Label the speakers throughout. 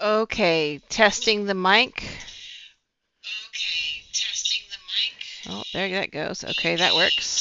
Speaker 1: Okay, testing the mic. Oh, there that goes. Okay, that works.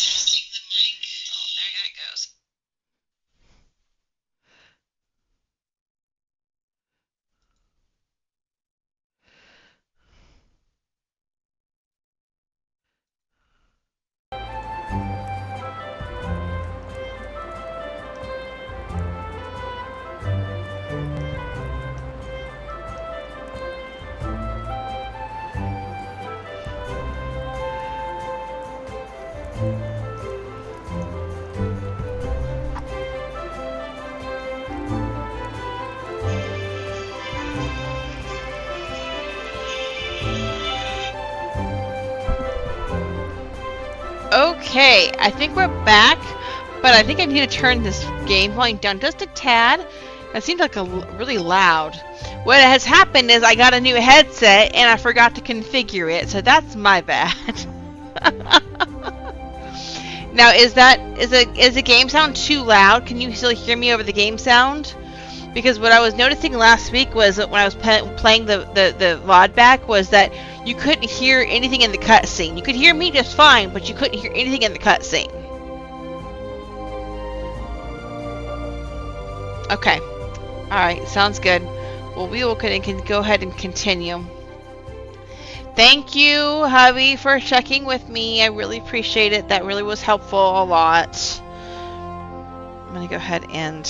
Speaker 1: Okay, I think we're back, but I think I need to turn this game volume down just a tad. That seems like really loud. What has happened is I got a new headset and I forgot to configure it, so that's my bad. Now, is the game sound too loud? Can you still hear me over the game sound? Because what I was noticing last week was that when I was playing the VOD back was that you couldn't hear anything in the cutscene. You could hear me just fine, but you couldn't hear anything in the cutscene. Okay. Alright, sounds good. Well, we will can go ahead and continue. Thank you, hubby, for checking with me. I really appreciate it. That really was helpful a lot. I'm going to go ahead and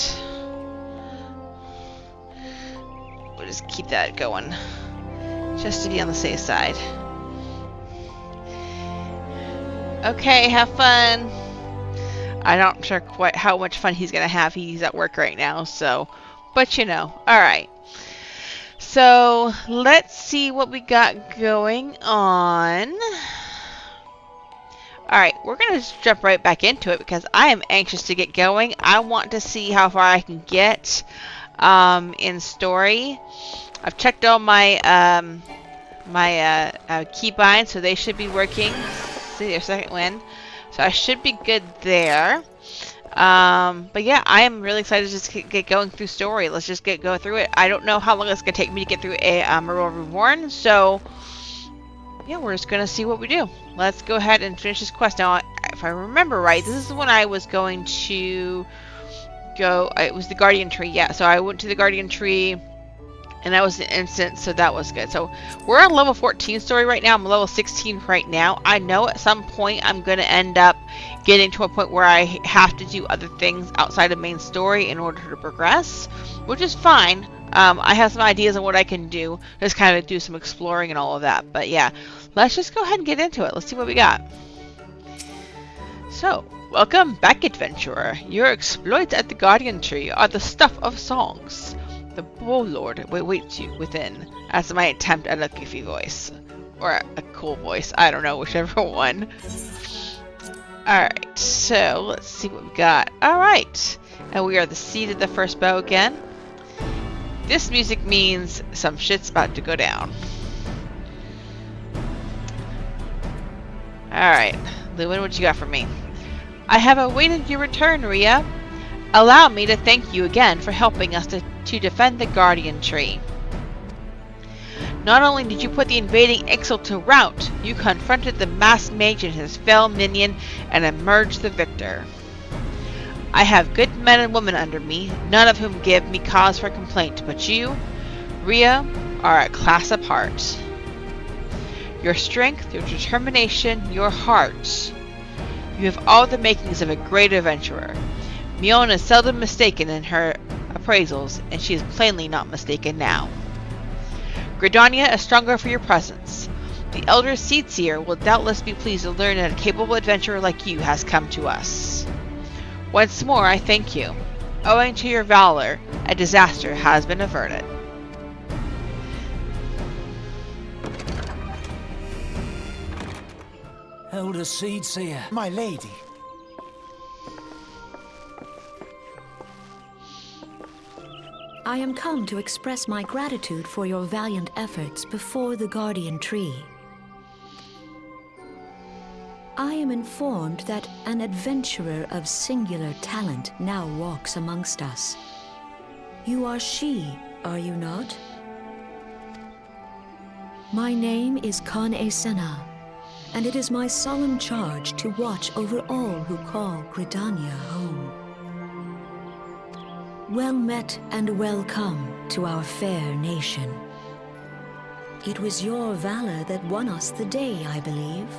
Speaker 1: we'll just keep that going, just to be on the safe side. Okay, have fun. I'm not sure quite how much fun he's going to have. He's at work right now, so, but you know. Alright. So, let's see what we got going on. Alright, we're going to just jump right back into it because I am anxious to get going. I want to see how far I can get in story. I've checked all my keybinds, so they should be working. See, their second wind. So I should be good there. But yeah, I am really excited to just get going through story. Let's just go through it. I don't know how long it's going to take me to get through A Realm Reborn, so yeah, we're just going to see what we do. Let's go ahead and finish this quest. Now, if I remember right, this is when I was going to go, it was the Guardian Tree, yeah, so I went to the Guardian Tree, and that was an instance, so that was good. So we're on level 14 story right now. I'm level 16 right now. I know at some point I'm going to end up getting to a point where I have to do other things outside of main story in order to progress, which is fine. I have some ideas on what I can do. Just kind of do some exploring and all of that. But yeah, let's just go ahead and get into it. Let's see what we got. So, welcome back, adventurer. Your exploits at the Guardian Tree are the stuff of songs. The Warlord waits you within. That's my attempt at a goofy voice. Or a cool voice. I don't know, whichever one. Alright, so let's see what we got. Alright, and we are the seed of the first bow again. This music means some shit's about to go down. Alright, Lewin, what you got for me? I have awaited your return, Rhea. Allow me to thank you again for helping us to defend the Guardian Tree. Not only did you put the invading Ixal to rout, you confronted the masked mage and his fell minion and emerged the victor. I have good men and women under me, none of whom give me cause for complaint, but you, Rhea, are a class apart. Your strength, your determination, your heart. You have all the makings of a great adventurer. Mion is seldom mistaken in her appraisals, and she is plainly not mistaken now. Gridania is stronger for your presence. The Elder Seedseer will doubtless be pleased to learn that a capable adventurer like you has come to us. Once more, I thank you. Owing to your valor, a disaster has been averted.
Speaker 2: Elder Seedseer, my lady.
Speaker 3: I am come to express my gratitude for your valiant efforts before the Guardian Tree. I am informed that an adventurer of singular talent now walks amongst us. You are she, are you not? My name is Khan Esena, and it is my solemn charge to watch over all who call Gridania home. Well met and welcome to our fair nation. It was your valor that won us the day, I believe.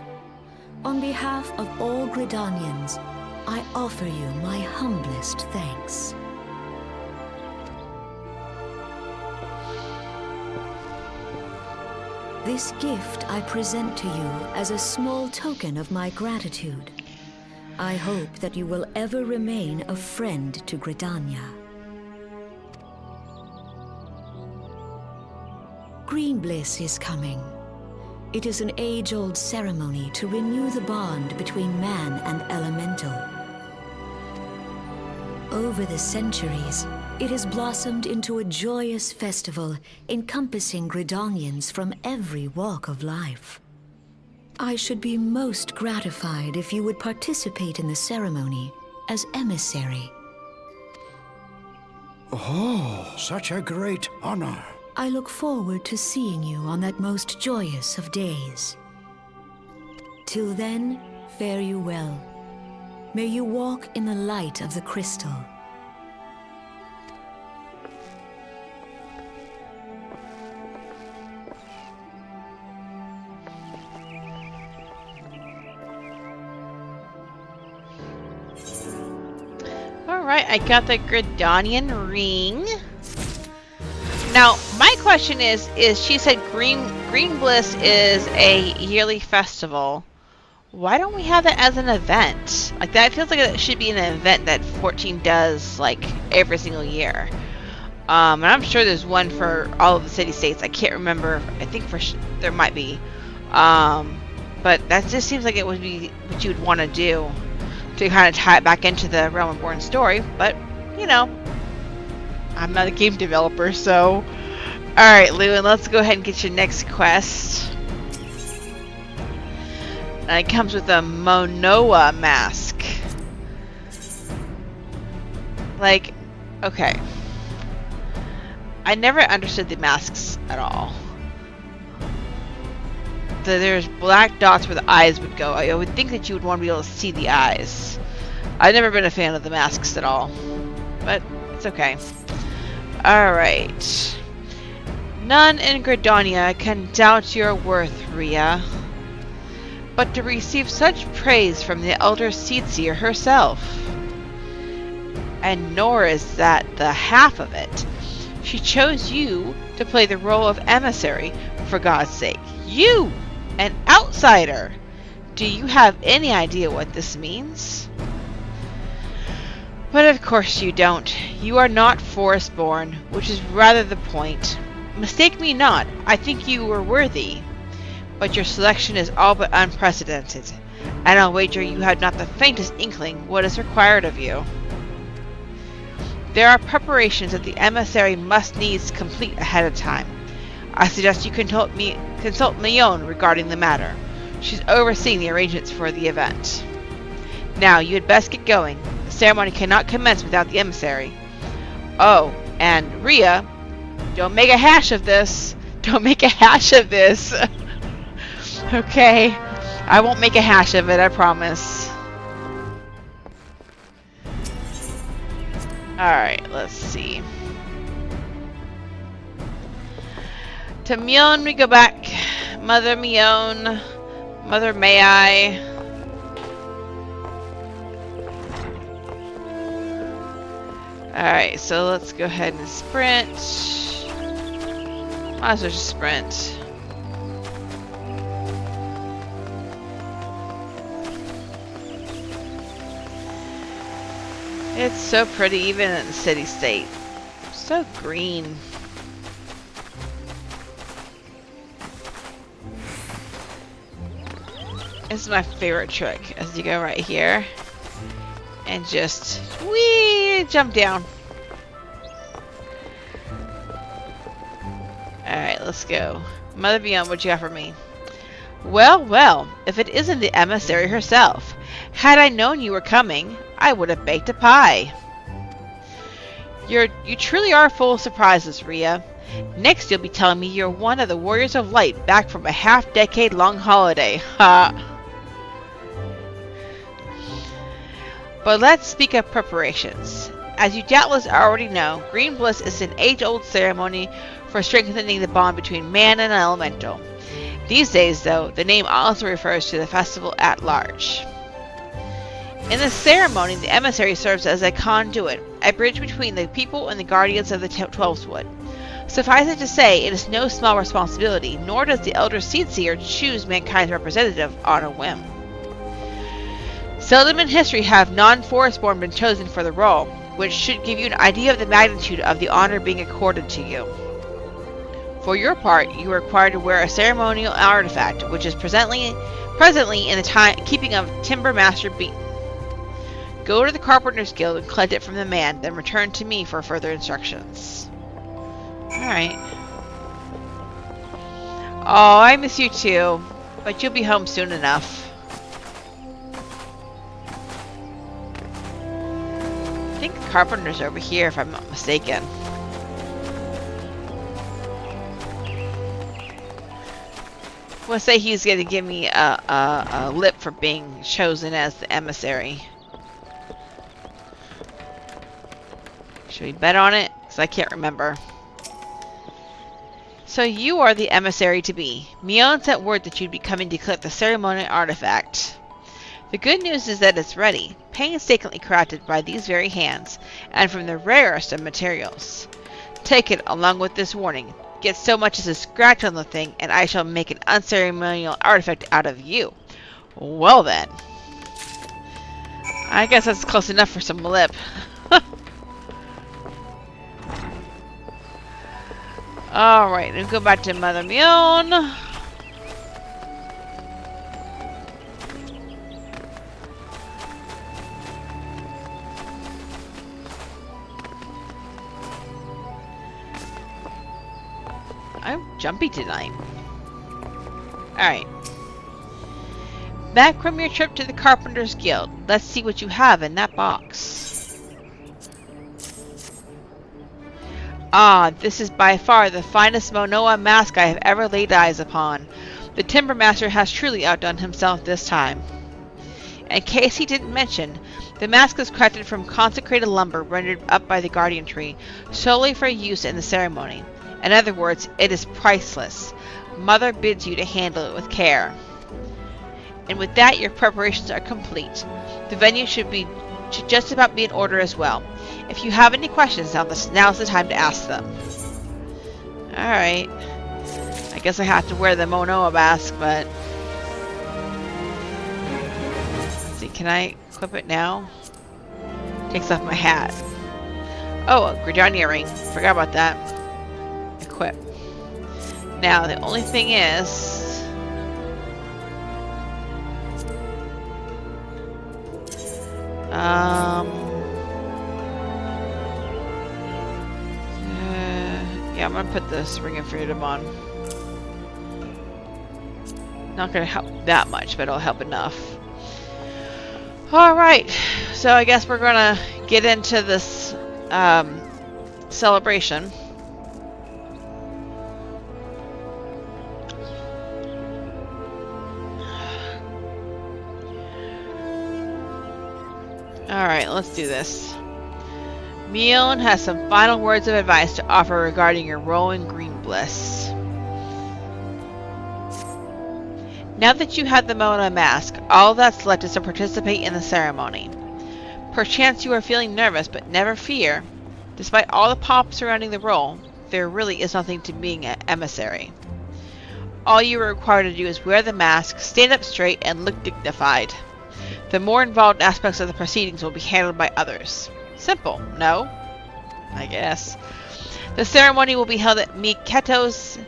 Speaker 3: On behalf of all Gridanians, I offer you my humblest thanks. This gift I present to you as a small token of my gratitude. I hope that you will ever remain a friend to Gridania. Green Bliss is coming. It is an age-old ceremony to renew the bond between man and elemental. Over the centuries, it has blossomed into a joyous festival encompassing Gridanians from every walk of life. I should be most gratified if you would participate in the ceremony as emissary.
Speaker 2: Oh, such a great honor.
Speaker 3: I look forward to seeing you on that most joyous of days. Till then, fare you well. May you walk in the light of the crystal.
Speaker 1: Alright, I got the Gridanian ring. Now, my question is she said Green Bliss is a yearly festival. Why don't we have that as an event? Like, that feels like it should be an event that 14 does, like, every single year. And I'm sure there's one for all of the city-states. I can't remember. I think there might be. But that just seems like it would be what you would want to do to kind of tie it back into the Realm Reborn story. But, you know, I'm not a game developer, so... Alright, Lewin, let's go ahead and get your next quest. And it comes with a Monoa mask. Like, okay. I never understood the masks at all. There's black dots where the eyes would go. I would think that you would want to be able to see the eyes. I've never been a fan of the masks at all. But it's okay. Alright. None in Gridania can doubt your worth, Rhea. But to receive such praise from the Elder Seedseer herself. And nor is that the half of it. She chose you to play the role of emissary, for God's sake. You! An outsider! Do you have any idea what this means? But of course you don't. You are not forest-born, which is rather the point. Mistake me not, I think you were worthy. But your selection is all but unprecedented, and I'll wager you have not the faintest inkling what is required of you. There are preparations that the emissary must needs complete ahead of time. I suggest you consult Mion regarding the matter. She's overseeing the arrangements for the event. Now, you had best get going. The ceremony cannot commence without the emissary. Oh, and Rhea, don't make a hash of this. Don't make a hash of this. Okay, I won't make a hash of it, I promise. Alright, let's see. To Mion we go back. Mother Mion. Mother May I. Alright, so let's go ahead and sprint. Might as well just sprint. It's so pretty even in the city-state. So green. This is my favorite trick, as you go right here. And just, whee, jump down. Alright, let's go. Mother Beyond, what you got for me? Well, well, if it isn't the emissary herself. Had I known you were coming, I would have baked a pie. You truly are full of surprises, Rhea. Next, you'll be telling me you're one of the Warriors of Light back from a half-decade-long holiday. Ha! But let's speak of preparations. As you doubtless already know, Green Bliss is an age-old ceremony for strengthening the bond between man and elemental. These days, though, the name also refers to the festival at large. In the ceremony, the emissary serves as a conduit, a bridge between the people and the guardians of the Twelveswood. Suffice it to say, it is no small responsibility, nor does the Elder Seedseer choose mankind's representative on a whim. Seldom in history have non-Forestborn been chosen for the role, which should give you an idea of the magnitude of the honor being accorded to you. For your part, you are required to wear a ceremonial artifact, which is presently in the keeping of Timber Master Beaton. Go to the Carpenter's Guild and collect it from the man, then return to me for further instructions. Alright. Oh, I miss you too, but you'll be home soon enough. I think the Carpenter's over here, if I'm not mistaken. We'll say he's going to give me a lip for being chosen as the emissary. Should we bet on it? Because I can't remember. So you are the emissary to be. Mion sent word that you'd be coming to collect the ceremonial artifact. The good news is that it's ready, painstakingly crafted by these very hands, and from the rarest of materials. Take it along with this warning. Get so much as a scratch on the thing, and I shall make an unceremonial artifact out of you. Well then. I guess that's close enough for some lip. Alright, let's go back to Mother Mion. I'm jumpy tonight. Alright. Back from your trip to the Carpenter's Guild, let's see what you have in that box. Ah, this is by far the finest Monoa mask I have ever laid eyes upon. The Timber Master has truly outdone himself this time. In case he didn't mention, the mask is crafted from consecrated lumber rendered up by the Guardian Tree, solely for use in the ceremony. In other words, it is priceless. Mother bids you to handle it with care. And with that, your preparations are complete. The venue should just about be in order as well. If you have any questions, now's the time to ask them. Alright. I guess I have to wear the Monoa mask, but... Let's see, can I equip it now? Takes off my hat. Oh, a Gridania ring. Forgot about that. Equip. Now, the only thing is... yeah, I'm gonna put this Ring of Freedom on. Not gonna help that much, but it'll help enough. Alright, so I guess we're gonna get into this celebration. Alright, let's do this. Mion has some final words of advice to offer regarding your role in Green Bliss. Now that you have the Mona mask, all that's left is to participate in the ceremony. Perchance you are feeling nervous, but never fear. Despite all the pomp surrounding the role, there really is nothing to being an emissary. All you are required to do is wear the mask, stand up straight, and look dignified. The more involved aspects of the proceedings will be handled by others. Simple, no? I guess. The ceremony will be held at Miketo's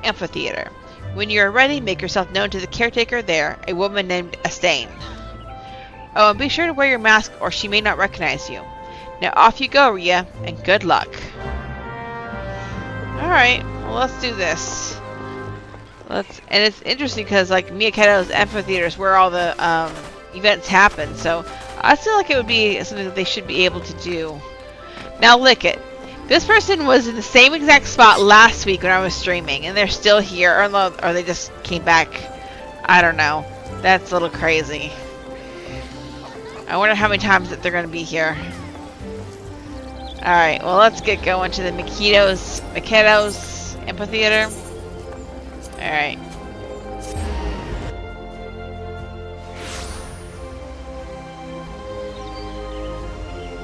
Speaker 1: amphitheater. When you are ready, make yourself known to the caretaker there, a woman named Estain. Oh, and be sure to wear your mask or she may not recognize you. Now off you go, Rhea, and good luck. Alright, well, let's do this. And it's interesting because, like, Miketo's amphitheater is where all the events happen, so I feel like it would be something that they should be able to do. Now lick it. This person was in the same exact spot last week when I was streaming, and they're still here, or they just came back. I don't know. That's a little crazy. I wonder how many times that they're going to be here. Alright, well, let's get going to the Mikedos Amphitheater. Alright.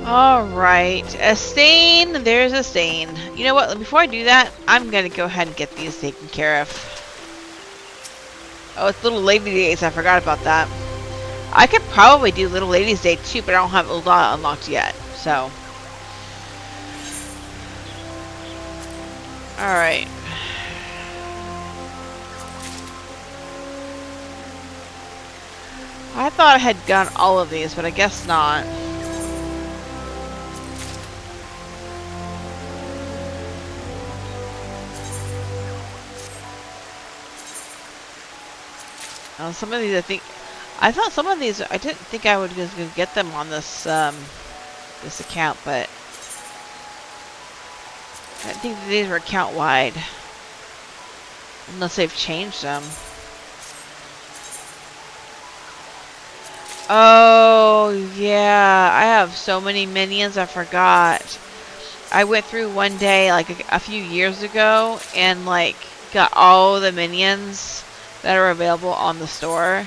Speaker 1: Alright, a stain. There's a stain. You know what? Before I do that, I'm going to go ahead and get these taken care of. Oh, it's Little Lady Days. I forgot about that. I could probably do Little Ladies Day too, but I don't have a lot unlocked yet. So. Alright. I thought I had done all of these, but I guess not. Some of these I thought some of these, I didn't think I would just get them on this, this account, but I didn't think these were account wide. Unless they've changed them. Oh, yeah, I have so many minions, I forgot. I went through one day, like a few years ago, and like, got all the minions that are available on the store.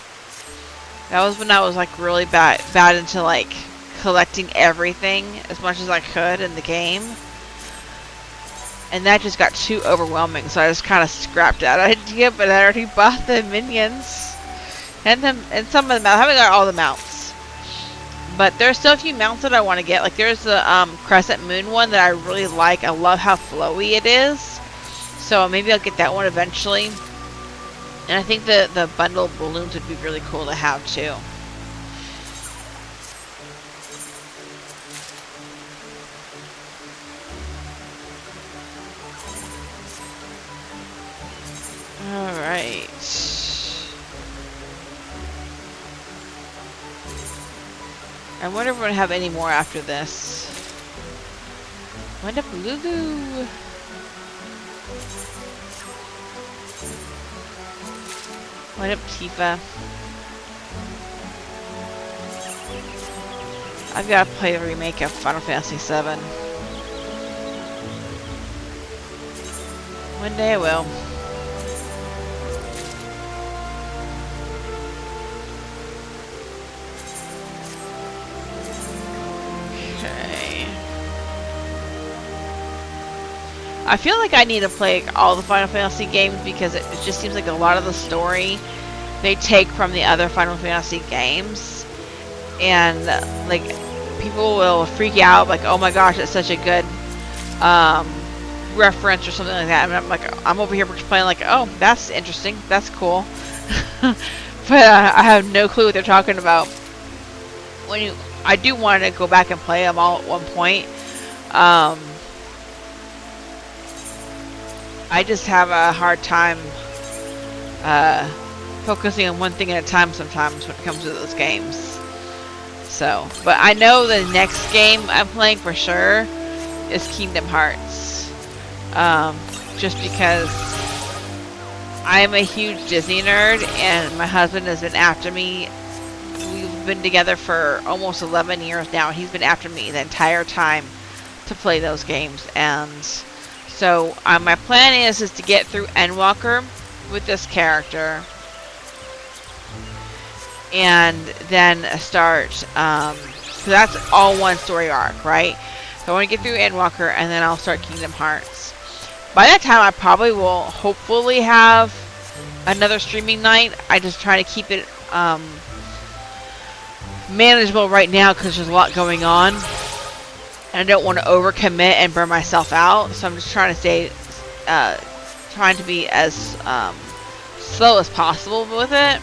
Speaker 1: That was when I was like really bad into like collecting everything as much as I could in the game. And that just got too overwhelming, so I just kind of scrapped that idea, but I already bought the minions. And some of the mounts. I haven't got all the mounts. But there's still a few mounts that I want to get. Like there's the Crescent Moon one that I really like. I love how flowy it is. So maybe I'll get that one eventually. And I think the bundle of balloons would be really cool to have too. Alright. I wonder if we're going to have any more after this. Wind up Lulu! Wind up Tifa. I've got to play a remake of Final Fantasy XIV. One day I will. Okay. I feel like I need to play all the Final Fantasy games because it just seems like a lot of the story they take from the other Final Fantasy games, and like people will freak out like, oh my gosh, it's such a good reference or something like that, and I'm like, I'm over here just playing like, oh, that's interesting, that's cool. But I have no clue what they're talking about. I do want to go back and play them all at one point. I just have a hard time focusing on one thing at a time sometimes when it comes to those games. So, but I know the next game I'm playing for sure is Kingdom Hearts. Just because I'm a huge Disney nerd and my husband has been after me. We've been together for almost 11 years now, and he's been after me the entire time to play those games. And so my plan is to get through Endwalker with this character, and then start, so that's all one story arc, right? So I want to get through Endwalker, and then I'll start Kingdom Hearts. By that time, I probably will hopefully have another streaming night. I just try to keep it manageable right now because there's a lot going on. And I don't want to overcommit and burn myself out. So I'm just trying to stay, trying to be as slow as possible with it.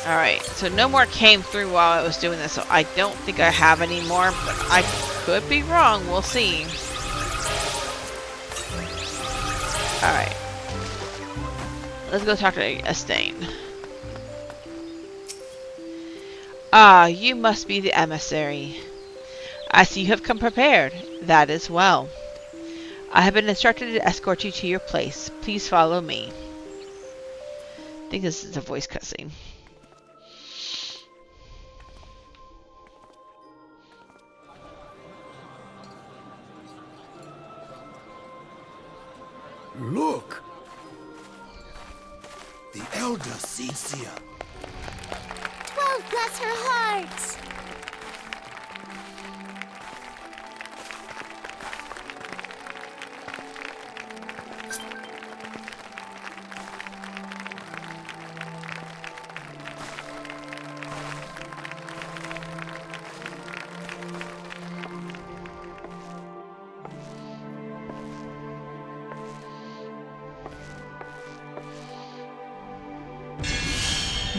Speaker 1: Alright, so no more came through while I was doing this, so I don't think I have any more, but I could be wrong. We'll see. Alright. Let's go talk to Estain. Ah, you must be the emissary. I see you have come prepared. That is well. I have been instructed to escort you to your place. Please follow me. I think this is a voice cutscene.
Speaker 2: Look! The Elder Eorzea.
Speaker 4: 12 bless her heart!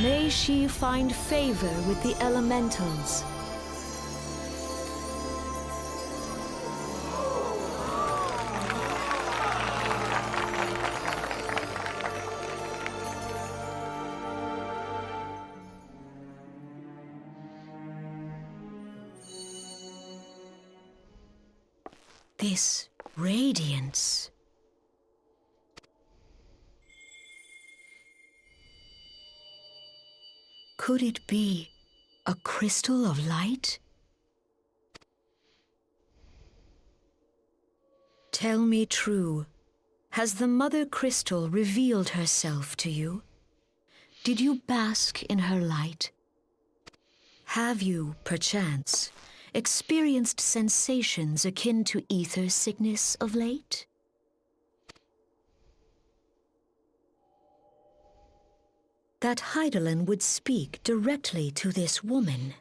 Speaker 3: May she find favor with the elementals. This radiance. Could it be a crystal of light? Tell me true. Has the Mother Crystal revealed herself to you? Did you bask in her light? Have you, perchance, experienced sensations akin to ether sickness of late? That Hydaelyn would speak directly to this woman.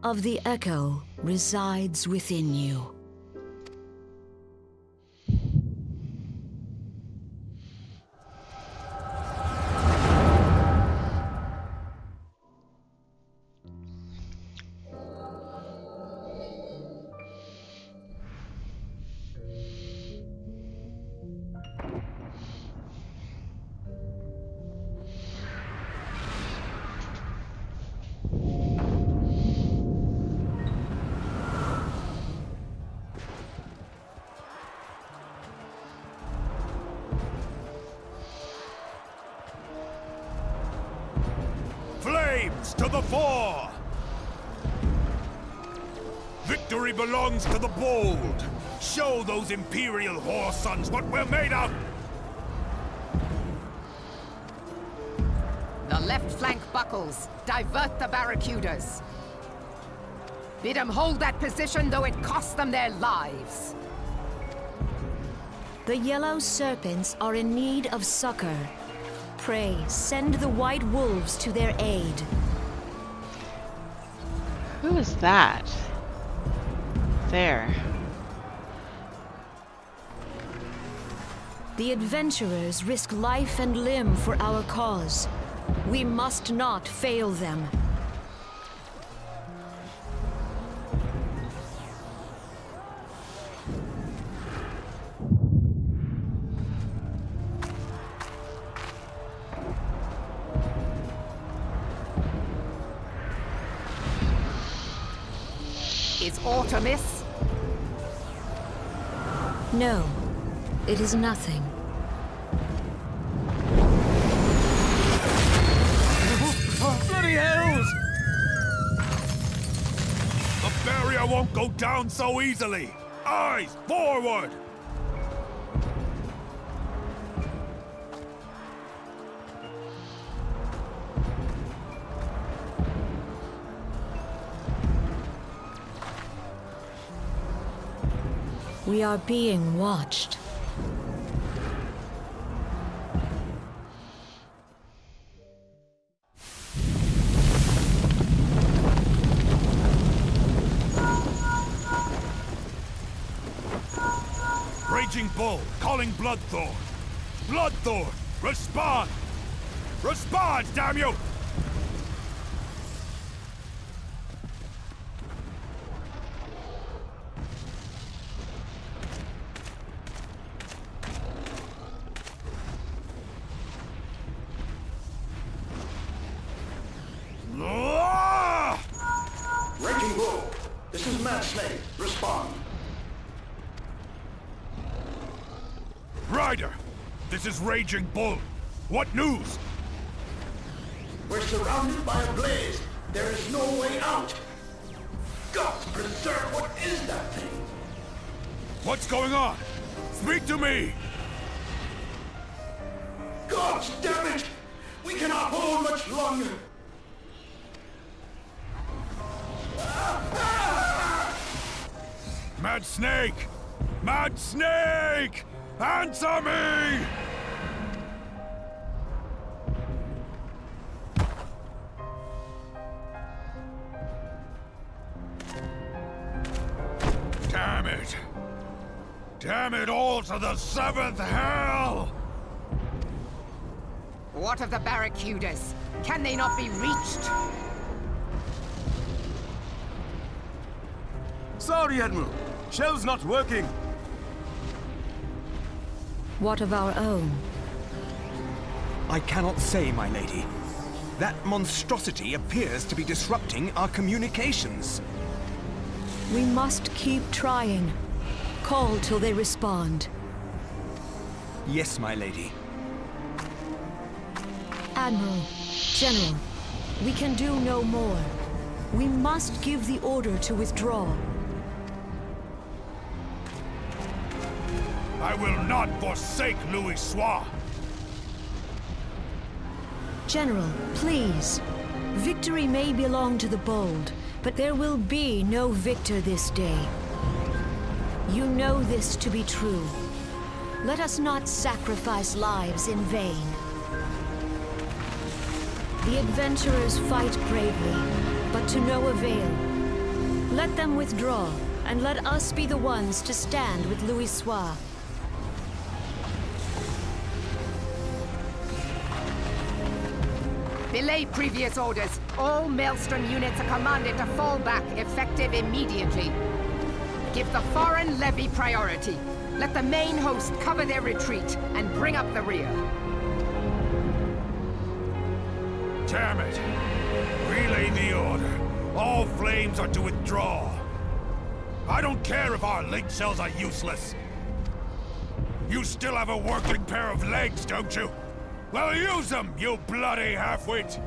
Speaker 3: Of the echo resides within you.
Speaker 5: Flames to the fore! Victory belongs to the bold! Show those Imperial whore sons what we're made of!
Speaker 6: left flank buckles. Divert the barracudas. Bid them hold that position, though it costs them their lives.
Speaker 3: The yellow serpents are in need of succor. Pray, send the white wolves to their aid.
Speaker 1: Who is that? There.
Speaker 3: The adventurers risk life and limb for our cause. We must not fail them.
Speaker 6: Is aught amiss?
Speaker 3: No, it is nothing.
Speaker 5: Bloody hells! The barrier won't go down so easily! Eyes forward!
Speaker 3: We are being watched.
Speaker 5: Raging Bull, calling Bloodthorn! Bloodthorn, respond! Respond, damn you!
Speaker 2: Raging Bull, this is Mad Snake. Respond.
Speaker 5: Ryder, this is Raging Bull. What news?
Speaker 2: We're surrounded by a blaze. There is no way out. God preserve, what is that thing?
Speaker 5: What's going on? Speak to me!
Speaker 2: God damn it! We cannot hold much longer.
Speaker 5: Mad Snake! Mad Snake! Answer me! Damn it! Damn it all to the seventh hell!
Speaker 6: What of the barracudas? Can they not be reached?
Speaker 7: Sorry, Admiral. Shell's not working.
Speaker 3: What of our own?
Speaker 7: I cannot say, my lady. That monstrosity appears to be disrupting our communications.
Speaker 3: We must keep trying. Call till they respond.
Speaker 7: Yes, my lady.
Speaker 3: Admiral, General, we can do no more. We must give the order to withdraw.
Speaker 5: I will not forsake Louis Soir!
Speaker 3: General, please. Victory may belong to the bold, but there will be no victor this day. You know this to be true. Let us not sacrifice lives in vain. The adventurers fight bravely, but to no avail. Let them withdraw, and let us be the ones to stand with Louis Soir.
Speaker 6: Belay previous orders. All Maelstrom units are commanded to fall back, effective immediately. Give the foreign levy priority. Let the main host cover their retreat and bring up the rear.
Speaker 5: Damn it! Relay the order. All flames are to withdraw. I don't care if our link cells are useless. You still have a working pair of legs, don't you? Well, use them, you bloody half-wit!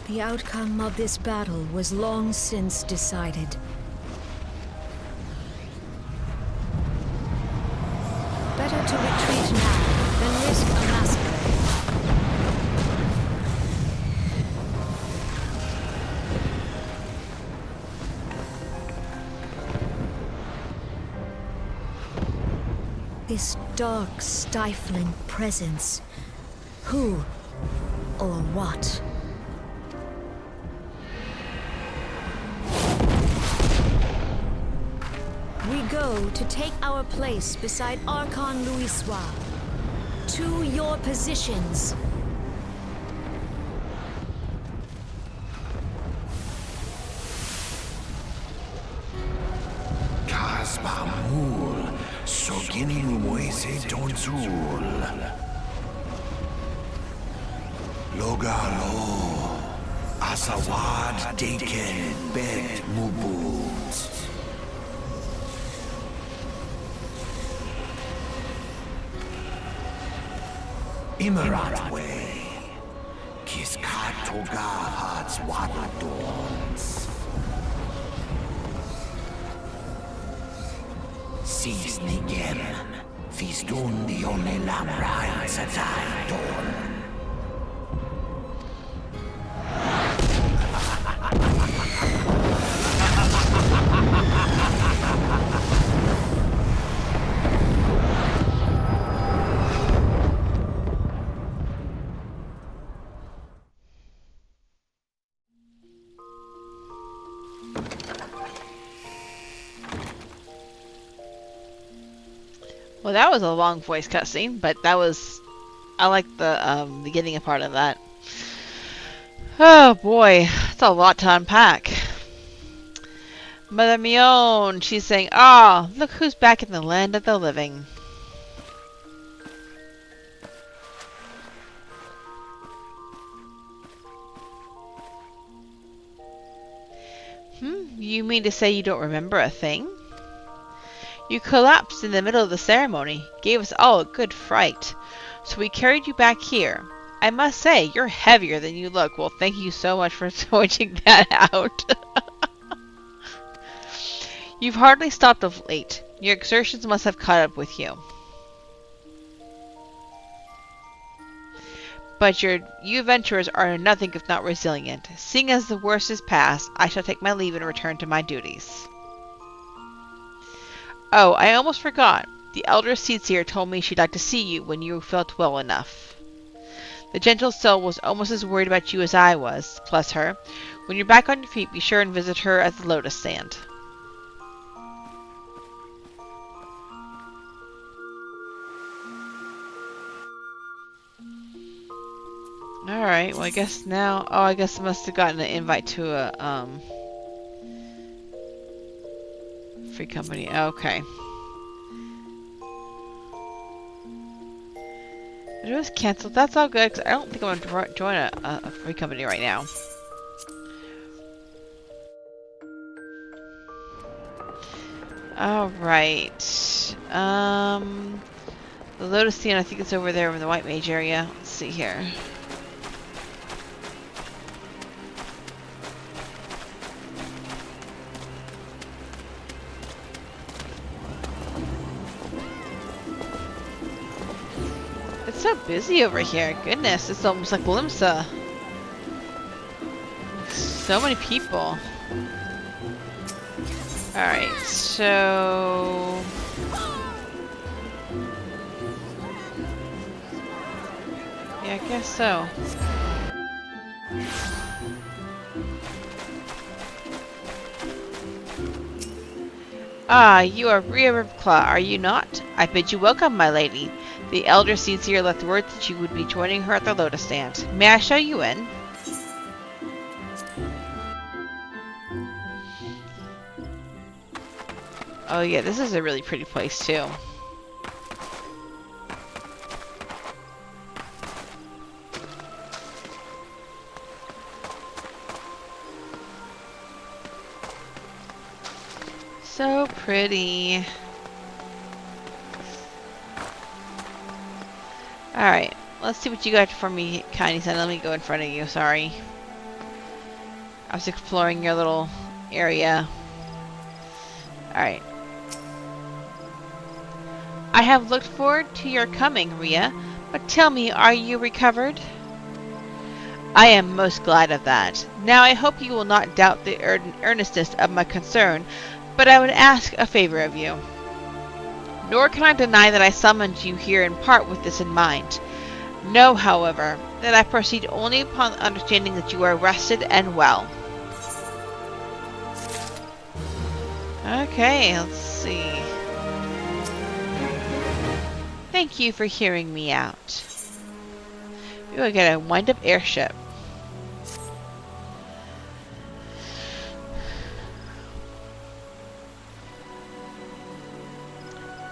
Speaker 3: The outcome of this battle was long since decided. This dark, stifling presence. Who or what? We go to take our place beside Archon Louisoix. To your positions.
Speaker 2: Kasbamul, Soginin Moise Tonzul. Logalo, Asawad Deken Bet Mubut. Imarat Way, Kiskat Toga Hats Wadadons. Sis Nigem, Fistun Dione Lamrai Satai Don.
Speaker 1: Well, that was a long voice cutscene, but that was... I like the beginning part of that. Oh boy, that's a lot to unpack. Mother Mion, she's saying, "Ah, look who's back in the land of the living." You mean to say you don't remember a thing? You collapsed in the middle of the ceremony, gave us all a good fright. So we carried you back here. I must say, you're heavier than you look. Well, thank you so much for pointing that out. You've hardly stopped of late. Your exertions must have caught up with you. But you adventurers are nothing if not resilient. Seeing as the worst is past, I shall take my leave and return to my duties. Oh, I almost forgot. The elder Seedseer told me she'd like to see you when you felt well enough. The gentle soul was almost as worried about you as I was, bless her. When you're back on your feet, be sure and visit her at the Lotus Stand. Alright, well I guess now... Oh, I guess I must have gotten an invite to a, free company. Okay. It was canceled. That's all good, because I don't think I'm going to join a free company right now. Alright. The Lotus Stand, I think it's over there in the White Mage area. Let's see here. It's so busy over here. Goodness, it's almost like Limsa. So many people. Alright, so... yeah, I guess so. Ah, you are Rhea Ripclaw, are you not? I bid you welcome, my lady. The elder Seedseer left word that you would be joining her at the Lotus Stand. May I show you in? Oh yeah, this is a really pretty place too. So pretty. Alright, let's see what you got for me, Kindly Son. Let me go in front of you, sorry. I was exploring your little area. Alright. I have looked forward to your coming, Rhea, but tell me, are you recovered? I am most glad of that. Now I hope you will not doubt the earnestness of my concern, but I would ask a favor of you. Nor can I deny that I summoned you here in part with this in mind. Know, however, that I proceed only upon understanding that you are rested and well. Okay, let's see. Thank you for hearing me out. We will get a wind-up airship.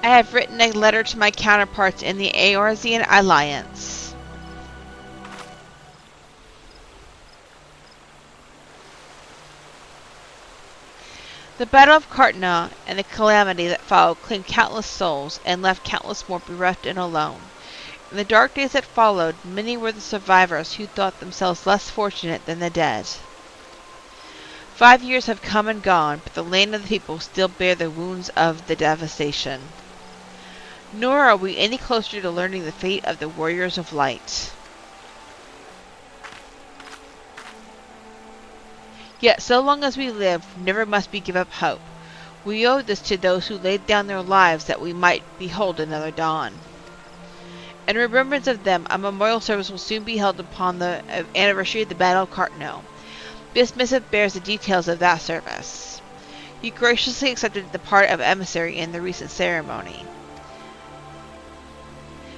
Speaker 1: I have written a letter to my counterparts in the Eorzean Alliance. The Battle of Cartna and the calamity that followed claimed countless souls and left countless more bereft and alone. In the dark days that followed, many were the survivors who thought themselves less fortunate than the dead. 5 years have come and gone, but the land of the people still bear the wounds of the devastation. Nor are we any closer to learning the fate of the Warriors of Light. Yet so long as we live, never must we give up hope. We owe this to those who laid down their lives that we might behold another dawn. In remembrance of them, a memorial service will soon be held upon the anniversary of the Battle of Cartno. This missive bears the details of that service. You graciously accepted the part of emissary in the recent ceremony.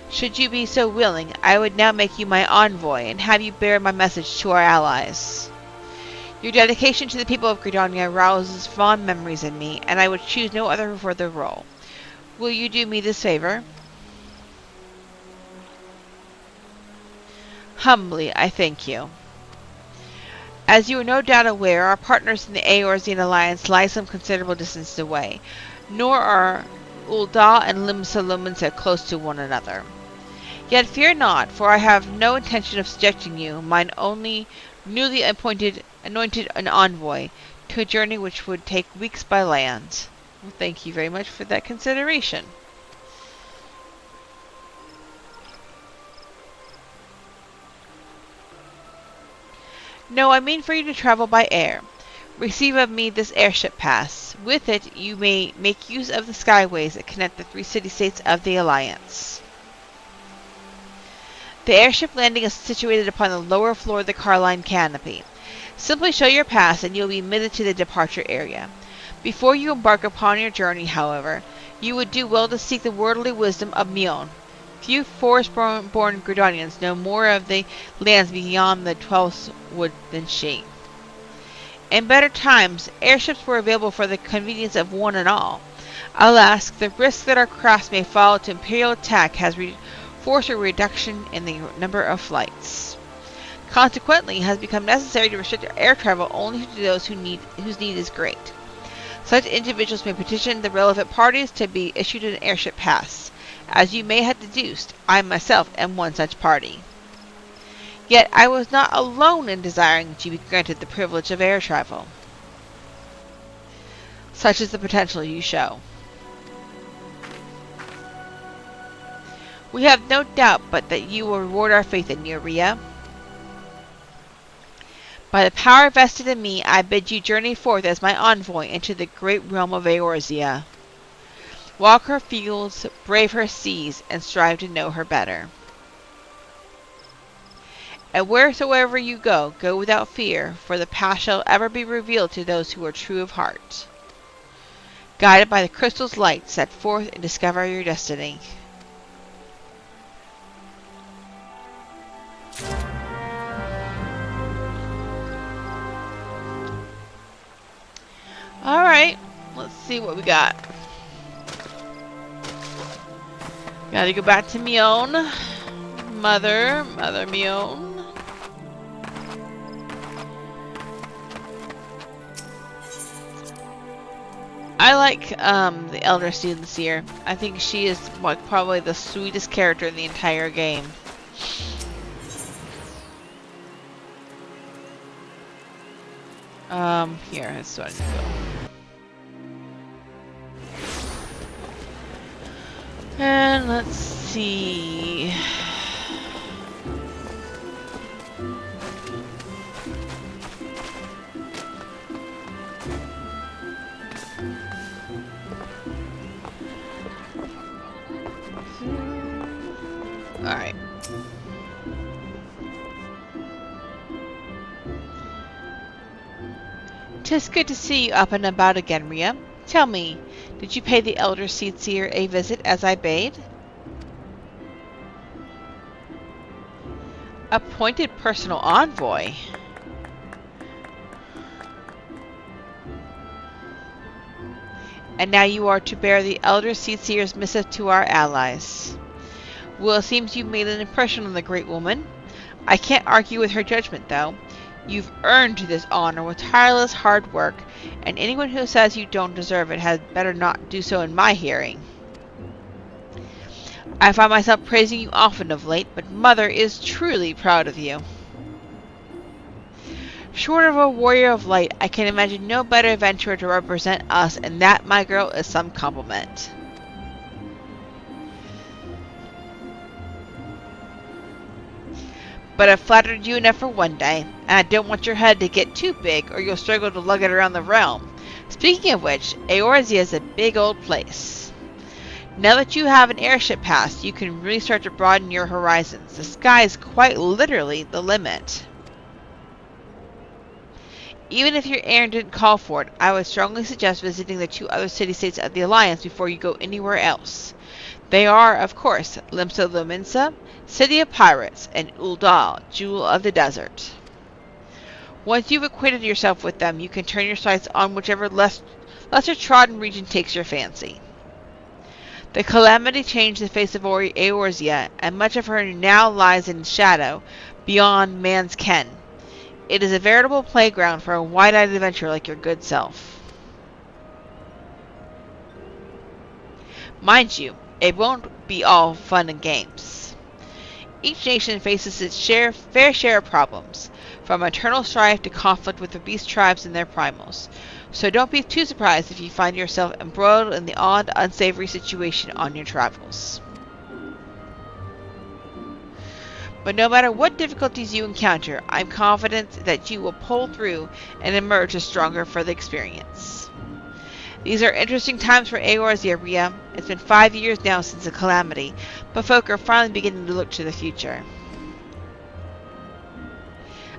Speaker 1: Should you be so willing, I would now make you my envoy and have you bear my message to our allies. Your dedication to the people of Gridania rouses fond memories in me, and I would choose no other for the role. Will you do me this favor? Humbly, I thank you. As you are no doubt aware, our partners in the Eorzean Alliance lie some considerable distance away, nor are Ul'dah and Lim-Salum so close to one another. Yet fear not, for I have no intention of subjecting you, mine only newly anointed an envoy, to a journey which would take weeks by land. Well, thank you very much for that consideration. No, I mean for you to travel by air. Receive of me this airship pass. With it, you may make use of the skyways that connect the 3 city-states of the Alliance. The airship landing is situated upon the lower floor of the Carline canopy. Simply show your pass and you will be admitted to the departure area. Before you embark upon your journey, however, you would do well to seek the worldly wisdom of Mion. Few forest-born Gridanians know more of the lands beyond the 12th wood than she. In better times, airships were available for the convenience of one and all. Alas, the risk that our crafts may fall to Imperial attack has forced a reduction in the number of flights. Consequently, it has become necessary to restrict air travel only to those whose need is great. Such individuals may petition the relevant parties to be issued an airship pass. As you may have deduced, I myself am one such party. Yet I was not alone in desiring to be granted the privilege of air travel. Such is the potential you show. We have no doubt but that you will reward our faith in Eorzea. By the power vested in me, I bid you journey forth as my envoy into the great realm of Eorzea. Walk her fields, brave her seas, and strive to know her better. And wheresoever you go, go without fear, for the path shall ever be revealed to those who are true of heart. Guided by the crystal's light, set forth and discover your destiny. Alright, let's see what we got. Gotta go back to Mion. Mother Mion. I like the Elder Seer. I think she is probably the sweetest character in the entire game. Here, that's what I need to go. And let's see. 'Tis good to see you up and about again, Ria. Tell me, did you pay the Elder Seedseer a visit as I bade? Appointed personal envoy? And now you are to bear the Elder Seedseer's missive to our allies. Well, it seems you've made an impression on the great woman. I can't argue with her judgment, though. You've earned this honor with tireless hard work, and anyone who says you don't deserve it had better not do so in my hearing. I find myself praising you often of late, but Mother is truly proud of you. Short of a warrior of light, I can imagine no better adventurer to represent us, and that, my girl, is some compliment. But I've flattered you enough for one day, and I don't want your head to get too big, or you'll struggle to lug it around the realm. Speaking of which, Eorzea is a big old place. Now that you have an airship pass, you can really start to broaden your horizons. The sky is quite literally the limit. Even if your errand didn't call for it, I would strongly suggest visiting the 2 other city-states of the Alliance before you go anywhere else. They are, of course, Limsa Luminsa, City of Pirates, and Uldal, Jewel of the Desert. Once you've acquainted yourself with them, you can turn your sights on whichever lesser-trodden region takes your fancy. The calamity changed the face of Eorzea, and much of her now lies in shadow, beyond man's ken. It is a veritable playground for a wide-eyed adventurer like your good self. Mind you, it won't be all fun and games. Each nation faces its fair share of problems, from eternal strife to conflict with the beast tribes and their primals. So don't be too surprised if you find yourself embroiled in the odd, unsavory situation on your travels. But no matter what difficulties you encounter, I'm confident that you will pull through and emerge as stronger for the experience. These are interesting times for Eorzea, Ria. It's been 5 years now since the calamity, but folk are finally beginning to look to the future.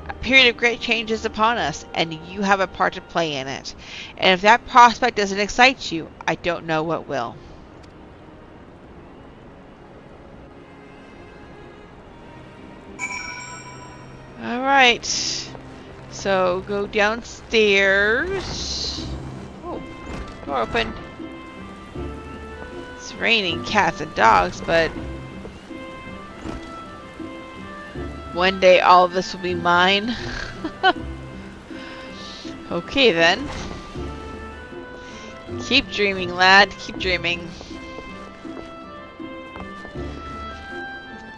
Speaker 1: A period of great change is upon us, and you have a part to play in it. And if that prospect doesn't excite you, I don't know what will. Alright, so go downstairs. Oh, door open. It's raining cats and dogs, but one day all of this will be mine. Okay then. Keep dreaming, lad. Keep dreaming.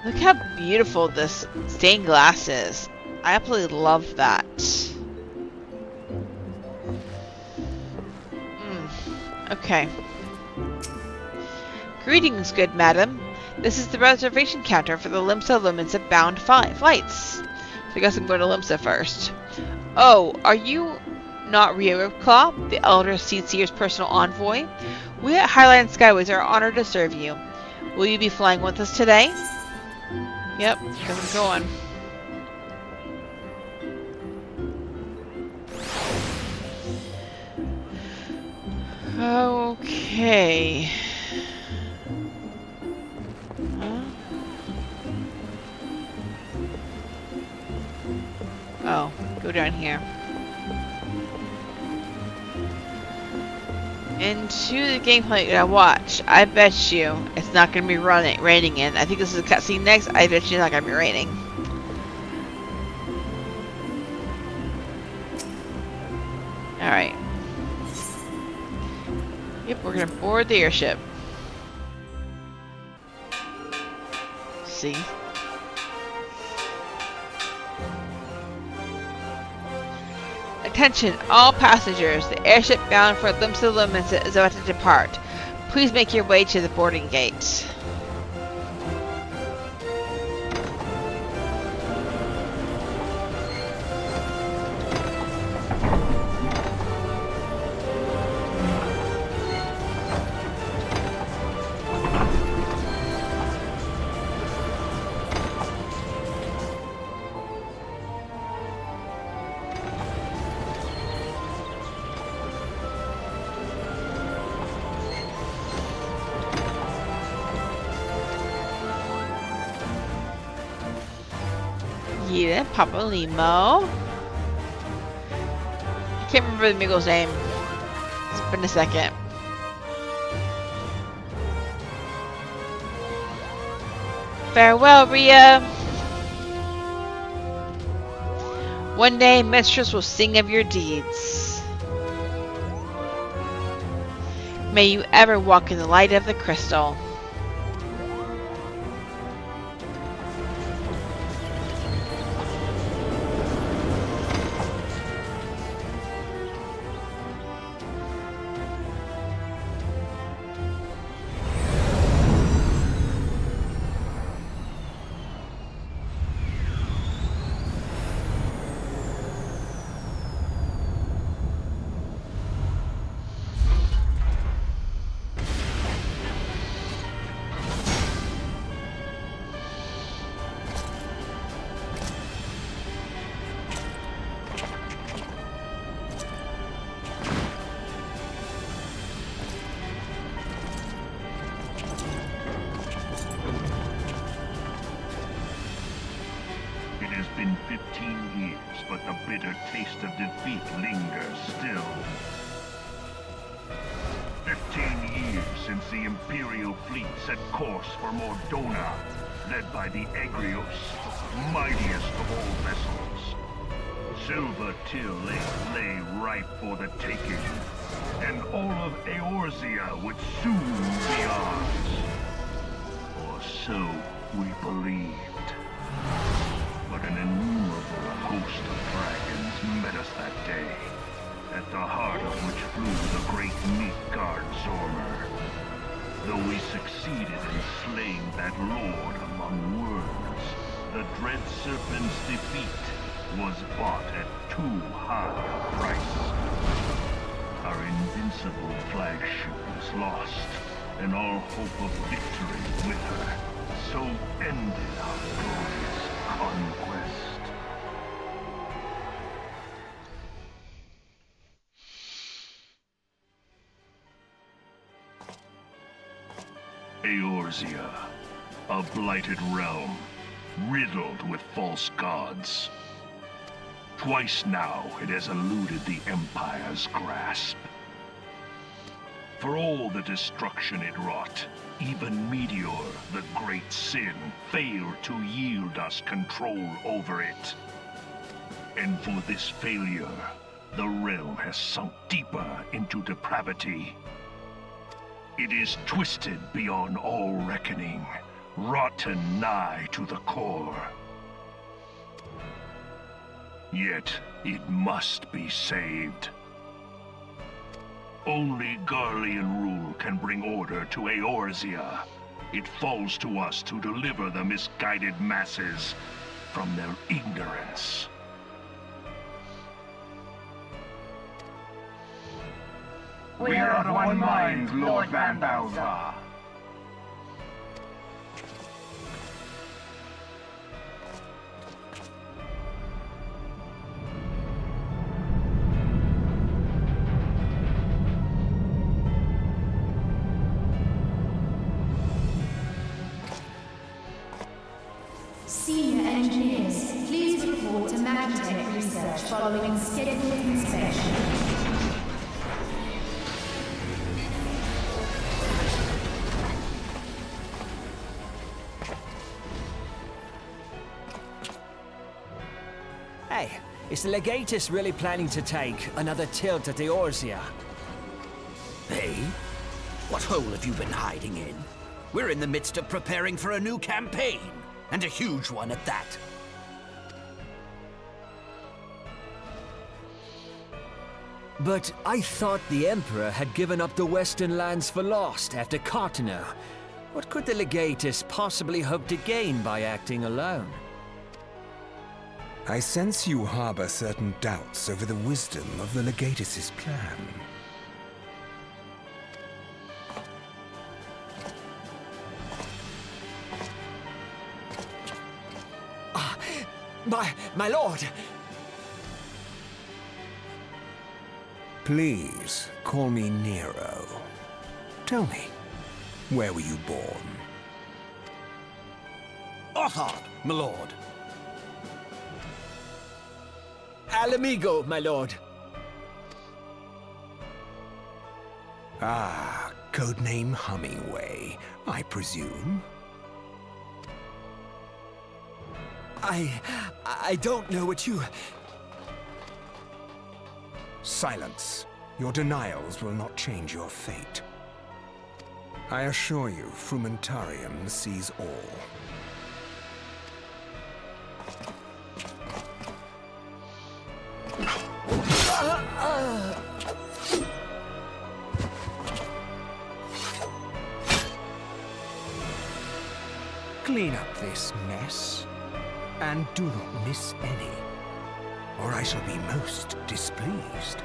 Speaker 1: Look how beautiful this stained glass is. I absolutely love that. Okay. Greetings, good madam. This is the reservation counter for the Limsa Luminsa bound flights. So I guess I'm going to Limsa first. Oh, are you not Ria Ripclaw, the Elder Seedseer's personal envoy? We at Highland Skyways are honored to serve you. Will you be flying with us today? Yep, because I'm going. Okay. Huh? Oh, go down here. Into the gameplay. Now watch. I bet you it's not going to be raining in. I think this is a cutscene next. I bet you it's not going to be raining. Alright. Yep, we're going to board the airship. See? Attention, all passengers. The airship bound for Limsa Luminsa is about to depart. Please make your way to the boarding gate. Eden, Papa Limo. I can't remember the Muggle's name. It's been a second. Farewell, Rhea. One day, minstrels will sing of your deeds. May you ever walk in the light of the crystal.
Speaker 2: It has been 15 years, but the bitter taste of defeat lingers still. 15 years since the Imperial fleet set course for Mordona, led by the Egrios, mightiest of all vessels. Silver Till lay ripe for the taking, and all of Eorzea would soon be ours. Or so we believed. But an innumerable host of dragons met us that day, at the heart of which flew the great Midgard Zormer. Though we succeeded in slaying that lord among worms, the dread serpent's defeat was bought at too high a price. Our invincible flagship was lost, and all hope of victory with her. So ended our glorious conquest. Eorzea, a blighted realm, riddled with false gods. Twice now it has eluded the Empire's grasp. For all the destruction it wrought, even Meteor, the great sin, failed to yield us control over it. And for this failure, the realm has sunk deeper into depravity. It is twisted beyond all reckoning, rotten nigh to the core. Yet, it must be saved. Only Garlean rule can bring order to Eorzea. It falls to us to deliver the misguided masses from their ignorance.
Speaker 8: We are of one mind, Lord Van Balzar.
Speaker 9: Senior engineers, please report to Magitech research following scheduled inspection.
Speaker 10: Hey, is the Legatus really planning to take another tilt at Eorzea?
Speaker 11: Hey? What hole have you been hiding in? We're in the midst of preparing for a new campaign, and a huge one at that.
Speaker 10: But I thought the Emperor had given up the Western lands for lost after Cartano. What could the Legatus possibly hope to gain by acting alone?
Speaker 7: I sense you harbor certain doubts over the wisdom of the Legatus's plan.
Speaker 10: My lord!
Speaker 7: Please, call me Nero. Tell me, where were you born?
Speaker 11: Othard, my lord.
Speaker 10: Al amigo, my lord.
Speaker 7: Ah, codename Hummingway, I presume.
Speaker 10: I don't know what you...
Speaker 7: Silence. Your denials will not change your fate. I assure you, Frumentarium sees all. Clean up this mess, and do not miss any, or I shall be most displeased.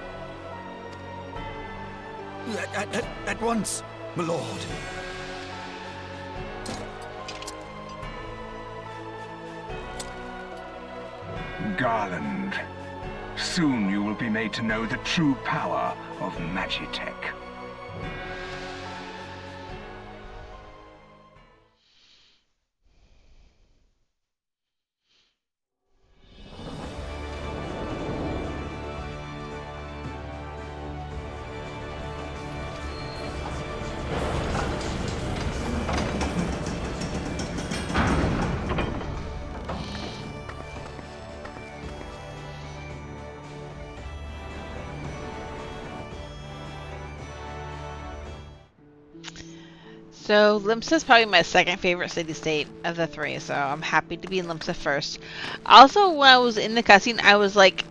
Speaker 11: At once, my lord.
Speaker 8: Garland. Soon you will be made to know the true power of Magitech.
Speaker 1: So Limsa is probably my second favorite city-state of the three, so I'm happy to be in Limsa first. Also, when I was in the cutscene, I was like,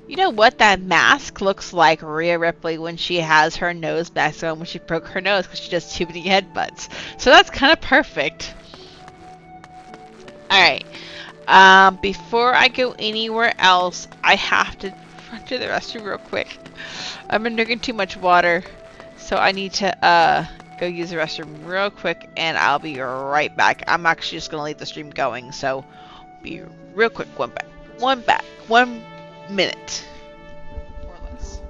Speaker 1: you know what? That mask looks like Rhea Ripley when she has her nose mask on when she broke her nose because she does too many headbutts. So that's kind of perfect. Alright. Before I go anywhere else, I have to run to the restroom real quick. I've been drinking too much water, so I need to, go use the restroom real quick, and I'll be right back. I'm actually just gonna leave the stream going, so be real quick. One minute. More or less.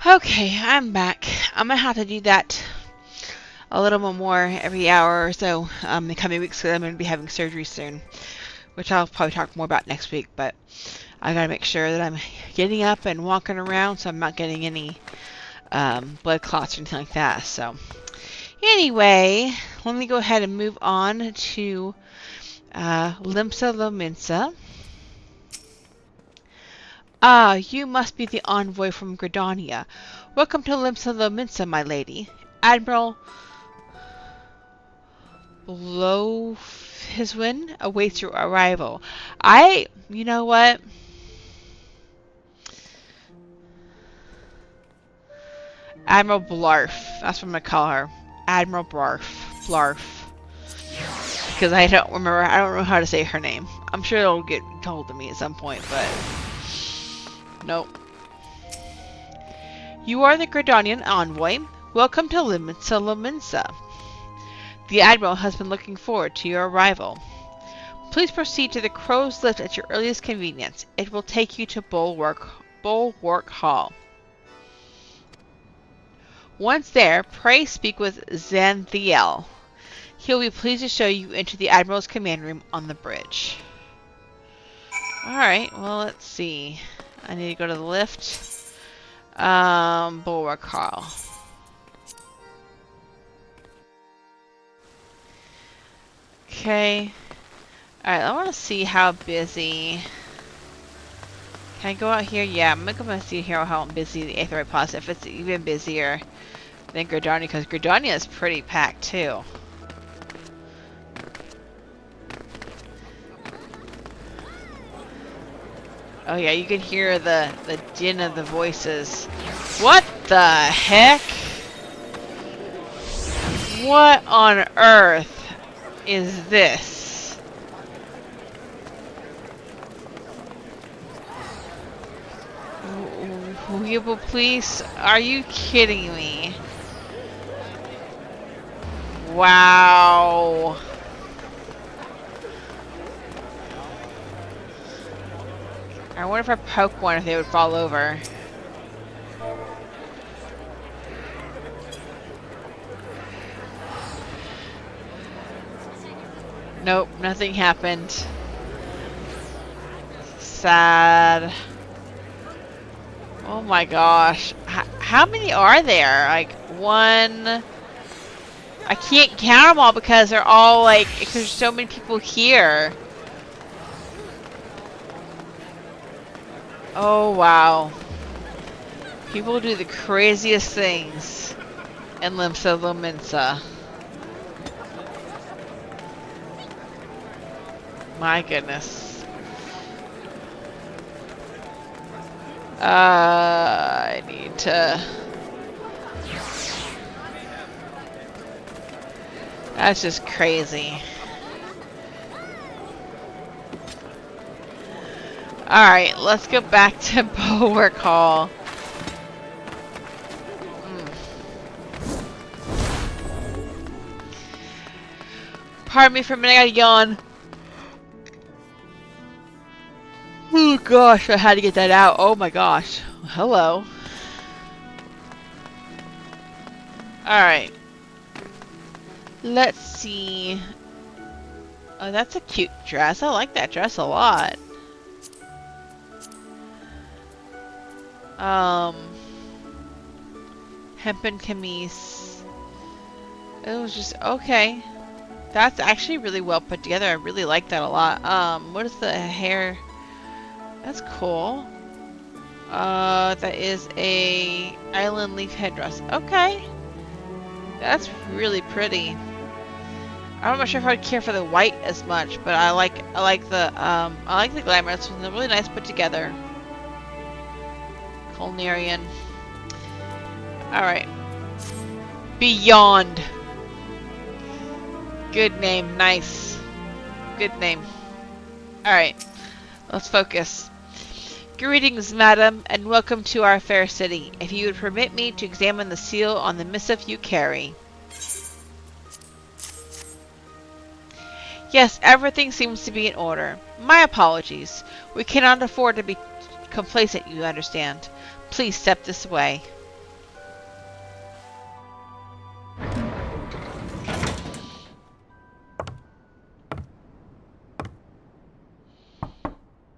Speaker 1: Okay, I'm back. I'm gonna have to do that a little bit more every hour or so in the coming weeks because I'm gonna be having surgery soon, which I'll probably talk more about next week. But I gotta make sure that I'm getting up and walking around so I'm not getting any blood clots or anything like that. So anyway, let me go ahead and move on to Limsa Lominsa. Ah, you must be the envoy from Gridania. Welcome to Limsa Lominsa, my lady. Admiral Blofhiswin awaits your arrival. You know what? Admiral Blarf. That's what I'm gonna call her. Admiral Blarf. Because I don't know how to say her name. I'm sure it'll get told to me at some point, but nope. You are the Gridanian envoy. Welcome to Lominsa. The Admiral has been looking forward to your arrival. Please proceed to the Crow's Lift at your earliest convenience. It will take you to Bulwark Hall. Once there, pray speak with Xanthiel. He'll be pleased to show you into the Admiral's command room on the bridge. Alright, well, let's see. I need to go to the lift. Bulwark Hall. Okay. Alright, I want to see how busy... Can I go out here? Yeah, I'm going to see here how busy the Aetheroid Plaza, if it's even busier than Gridania, because Gridania is pretty packed too. Oh yeah, you can hear the din of the voices. What the heck? What on earth is this? Weeble Police? Are you kidding me? Wow. I wonder if I poke one if they would fall over. Nope, nothing happened. Sad. Oh my gosh. How many are there? Like, one... I can't count them all because they're all like... There's so many people here. Oh wow. People do the craziest things in Lominsa. My goodness. I need to... That's just crazy. Alright, let's go back to Bulwark Hall. Pardon me for a minute, I gotta yawn. Oh gosh, I had to get that out. Oh my gosh. Hello. Alright. Let's see. Oh, that's a cute dress. I like that dress a lot. Hempen camise. It was just okay. That's actually really well put together. I really like that a lot. What is the hair? That's cool. That is a island leaf headdress. Okay. That's really pretty. I'm not sure if I'd care for the white as much, but I like the glamour. It's really nice put together. Colnarian. Alright. Beyond. Good name. Nice. Good name. Alright. Let's focus. Greetings, madam, and welcome to our fair city. If you would permit me to examine the seal on the missive you carry. Yes, everything seems to be in order. My apologies. We cannot afford to be complacent, you understand. Please step this way.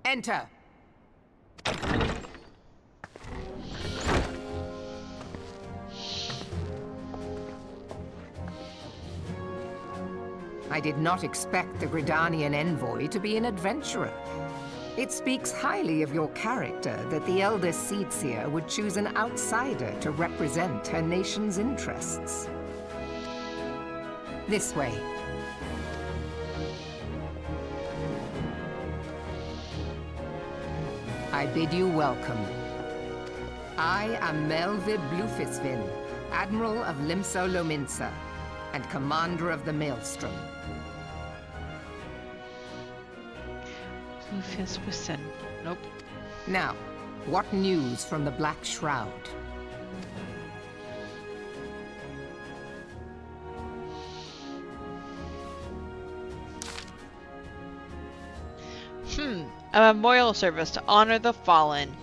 Speaker 6: Enter. I did not expect the Gridanian envoy to be an adventurer. It speaks highly of your character that the elder Seedseer would choose an outsider to represent her nation's interests. This way. I bid you welcome. I am Melvid Blufisvin, Admiral of Limso Lominsa, and Commander of the Maelstrom.
Speaker 1: Blufisvin. Nope.
Speaker 6: Now, what news from the Black Shroud?
Speaker 1: A memorial service to honor the fallen.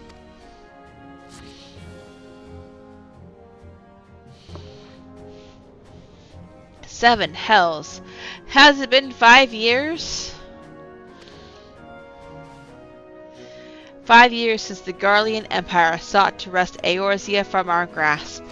Speaker 1: Seven hells. Has it been 5 years? 5 years since the Garlean Empire sought to wrest Eorzea from our grasp.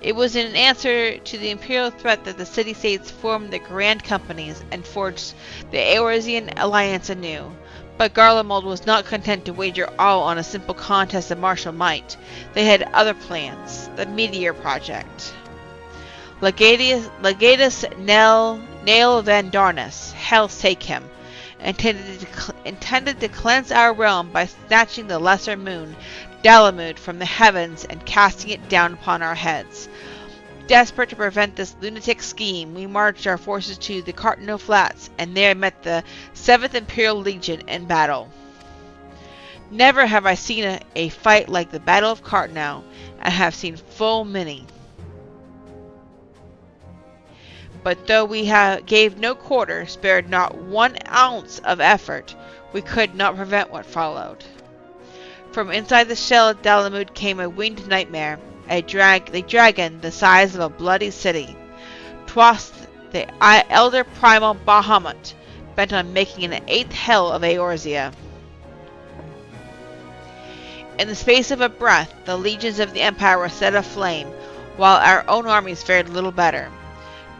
Speaker 1: It was in answer to the Imperial threat that the city-states formed the Grand Companies and forged the Eorzean alliance anew. But Garlemald was not content to wager all on a simple contest of martial might. They had other plans. The Meteor Project. Legatus Nail Van Darnus, hell's take him, intended to cleanse our realm by snatching the lesser moon, Dalamud, from the heavens and casting it down upon our heads. Desperate to prevent this lunatic scheme, we marched our forces to the Cartano Flats, and there met the 7th Imperial Legion in battle. Never have I seen a fight like the Battle of Cartano, and have seen full many. But though we gave no quarter, spared not 1 ounce of effort, we could not prevent what followed. From inside the shell of Dalamud came a winged nightmare, a dragon the size of a bloody city. 'Twas the elder primal Bahamut, bent on making an 8th hell of Eorzea. In the space of a breath, the legions of the Empire were set aflame, while our own armies fared little better.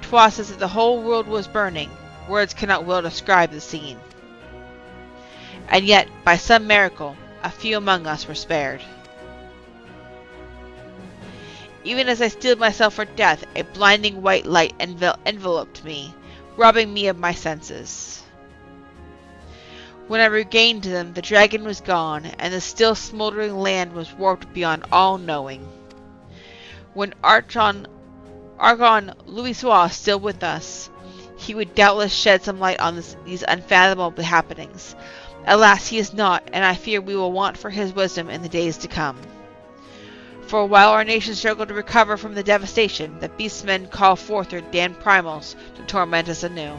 Speaker 1: 'Twas as if the whole world was burning. Words cannot well describe the scene. And yet, by some miracle, a few among us were spared. Even as I steeled myself for death, a blinding white light enveloped me, robbing me of my senses. When I regained them, the dragon was gone, and the still smoldering land was warped beyond all knowing. When Archon Louisoix still with us, he would doubtless shed some light on these unfathomable happenings. Alas, he is not, and I fear we will want for his wisdom in the days to come. For while our nation struggled to recover from the devastation, the beastmen call forth their damned primals to torment us anew.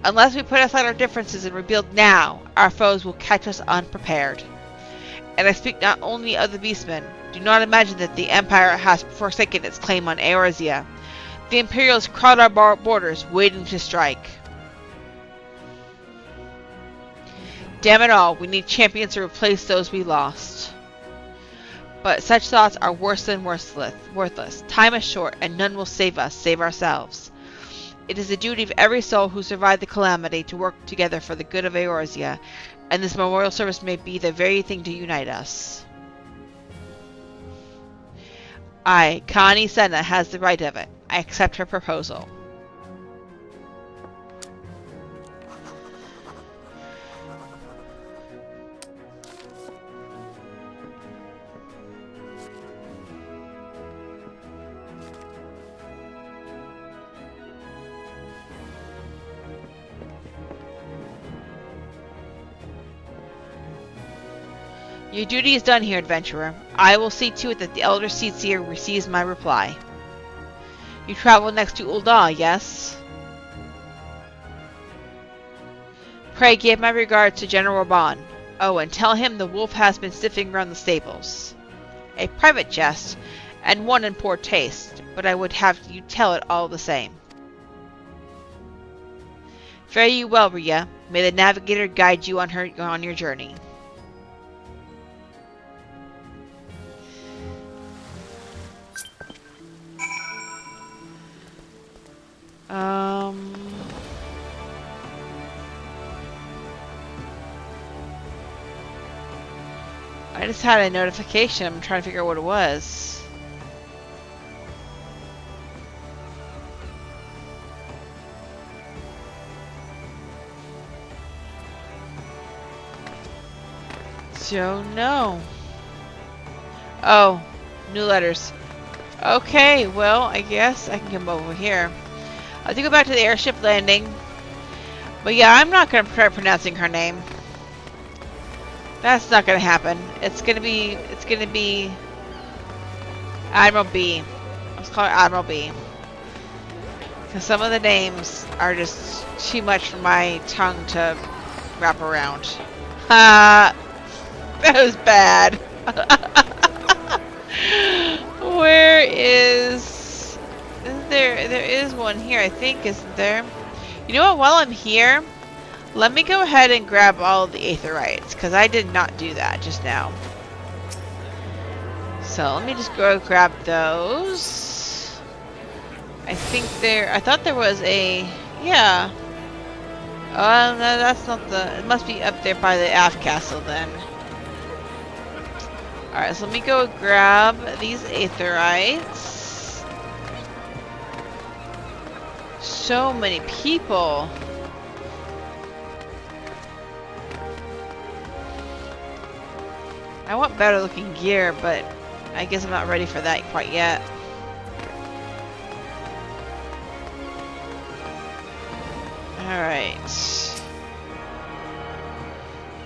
Speaker 1: Unless we put aside our differences and rebuild now, our foes will catch us unprepared. And I speak not only of the beastmen. Do not imagine that the Empire has forsaken its claim on Eorzea. The Imperials crowd our borders, waiting to strike. Damn it all, we need champions to replace those we lost. But such thoughts are worse than worthless. Time is short, and none will save us, save ourselves. It is the duty of every soul who survived the calamity to work together for the good of Eorzea, and this memorial service may be the very thing to unite us. Connie Senna has the right of it. I accept her proposal. Your duty is done here, adventurer. I will see to it that the Elder Seatseer receives my reply. You travel next to Ul'dah, yes? Pray give my regards to General Raban. Oh, and tell him the wolf has been sniffing around the stables. A private jest, and one in poor taste, but I would have you tell it all the same. Fare you well, Rhea. May the Navigator guide you on your journey. I just had a notification. I'm trying to figure out what it was. So, no. Oh, new letters. Okay, well, I guess I can come over here. I have to go back to the airship landing. But yeah, I'm not going to try pronouncing her name. That's not going to happen. It's going to be Admiral B. Let's call her Admiral B. Because some of the names are just too much for my tongue to wrap around. Ha! That was bad. Where is there? There is one here, I think, isn't there? You know what? While I'm here, let me go ahead and grab all of the aetherites, because I did not do that just now. So let me just go grab those. I think there. I thought there was a. Yeah. Oh, no, that's not the. It must be up there by the aft castle then. Alright, so let me go grab these aetherites. So many people. I want better looking gear, but I guess I'm not ready for that quite yet. Alright.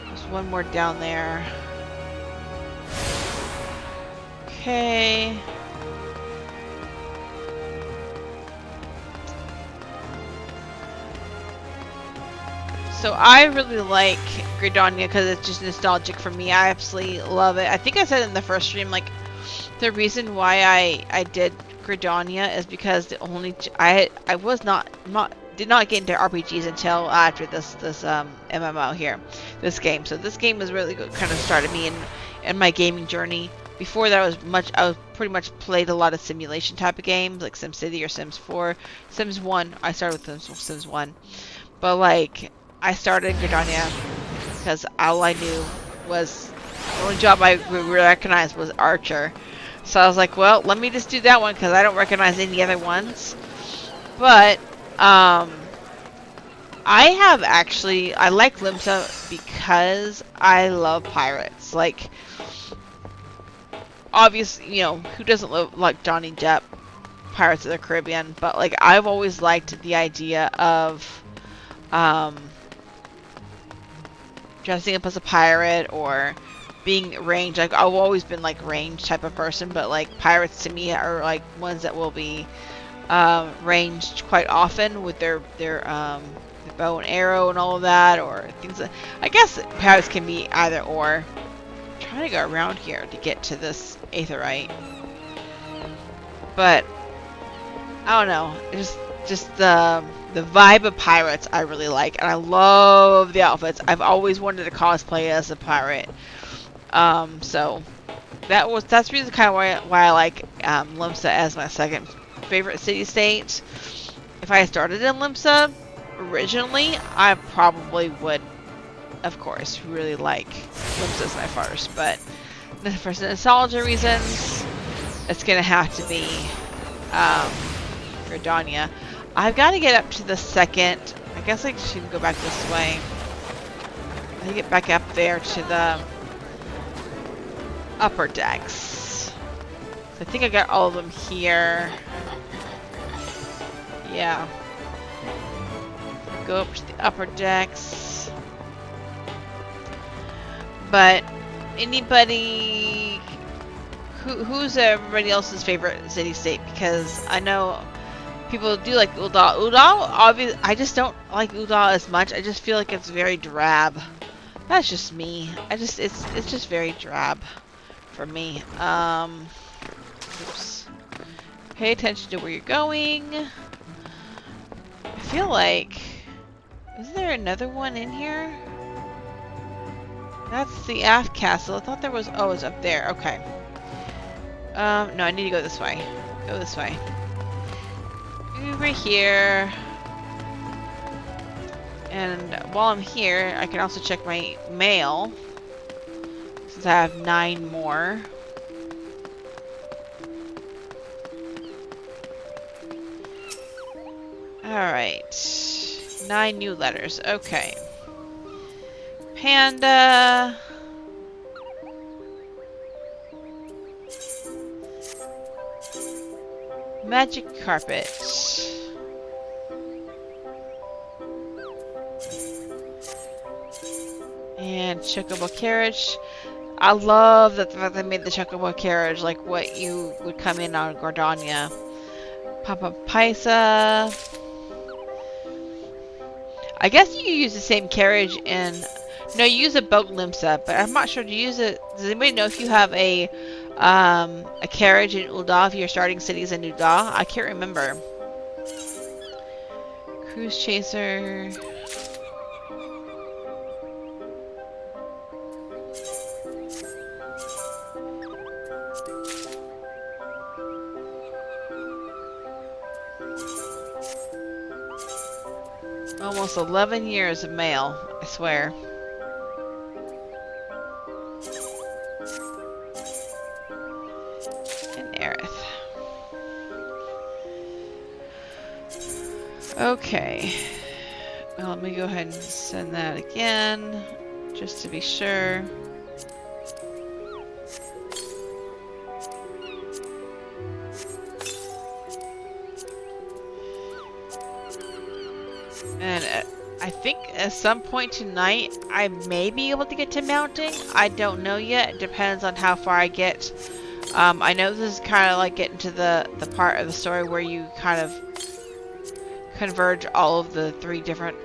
Speaker 1: There's one more down there. Okay. So I really like Gridania because it's just nostalgic for me. I absolutely love it. I think I said in the first stream, like, the reason why I did Gridania is because the only I did not get into RPGs until after this MMO here, this game. So this game was really good, kind of started me in my gaming journey. Before that, I was pretty much played a lot of simulation type of games like SimCity or Sims 4, Sims 1. I started with Sims 1, but like I started in Gridania because all I knew was the only job I recognized was Archer. So I was like, well, let me just do that one because I don't recognize any other ones. But I like Limsa because I love pirates. Like, obviously, you know, who doesn't like Johnny Depp, Pirates of the Caribbean? But like, I've always liked the idea of dressing up as a pirate or being ranged. Like, I've always been like ranged type of person, but like pirates to me are like ones that will be ranged quite often with their bow and arrow and all of that, or things that, I guess pirates can be either or. I'm trying to go around here to get to this aetherite, but I don't know. It's just the vibe of pirates I really like, and I love the outfits. I've always wanted to cosplay as a pirate. So that's really kind of why I like Limsa as my second favorite city-state. If I started in Limsa originally, I probably would, of course, really like Limsa as my first, but for nostalgia reasons, it's gonna have to be Gridania. I've got to get up to the second. I guess I should go back this way. I need to get back up there to the upper decks. I think I got all of them here. Yeah. Go up to the upper decks. But anybody, who's everybody else's favorite city-state? Because I know people do like Ul'dah. Ul'dah, obviously, I just don't like Ul'dah as much. I just feel like it's very drab. That's just me. It's just very drab for me. Oops. Pay attention to where you're going. I feel like, is there another one in here? That's the aft castle. I thought there was. Oh, it's up there. Okay. No, I need to go this way. Go this way. Over here. And while I'm here, I can also check my mail, since I have 9 more. Alright. 9 new letters. Okay. Panda. Magic carpet. And chocobo carriage. I love that they made the chocobo carriage like what you would come in on Gridania. Papa Paisa. I guess you can use the same carriage in... No, you use a boat Limsa, but I'm not sure to use it. Does anybody know if you have a carriage in Ul'dah if you're starting cities in Ul'dah? I can't remember. Cruise Chaser... Almost 11 years of mail, I swear. And Aerith. Okay. Well, let me go ahead and send that again, just to be sure. And I think at some point tonight, I may be able to get to mounting. I don't know yet. It depends on how far I get. I know this is kind of like getting to the part of the story where you kind of converge all of the three different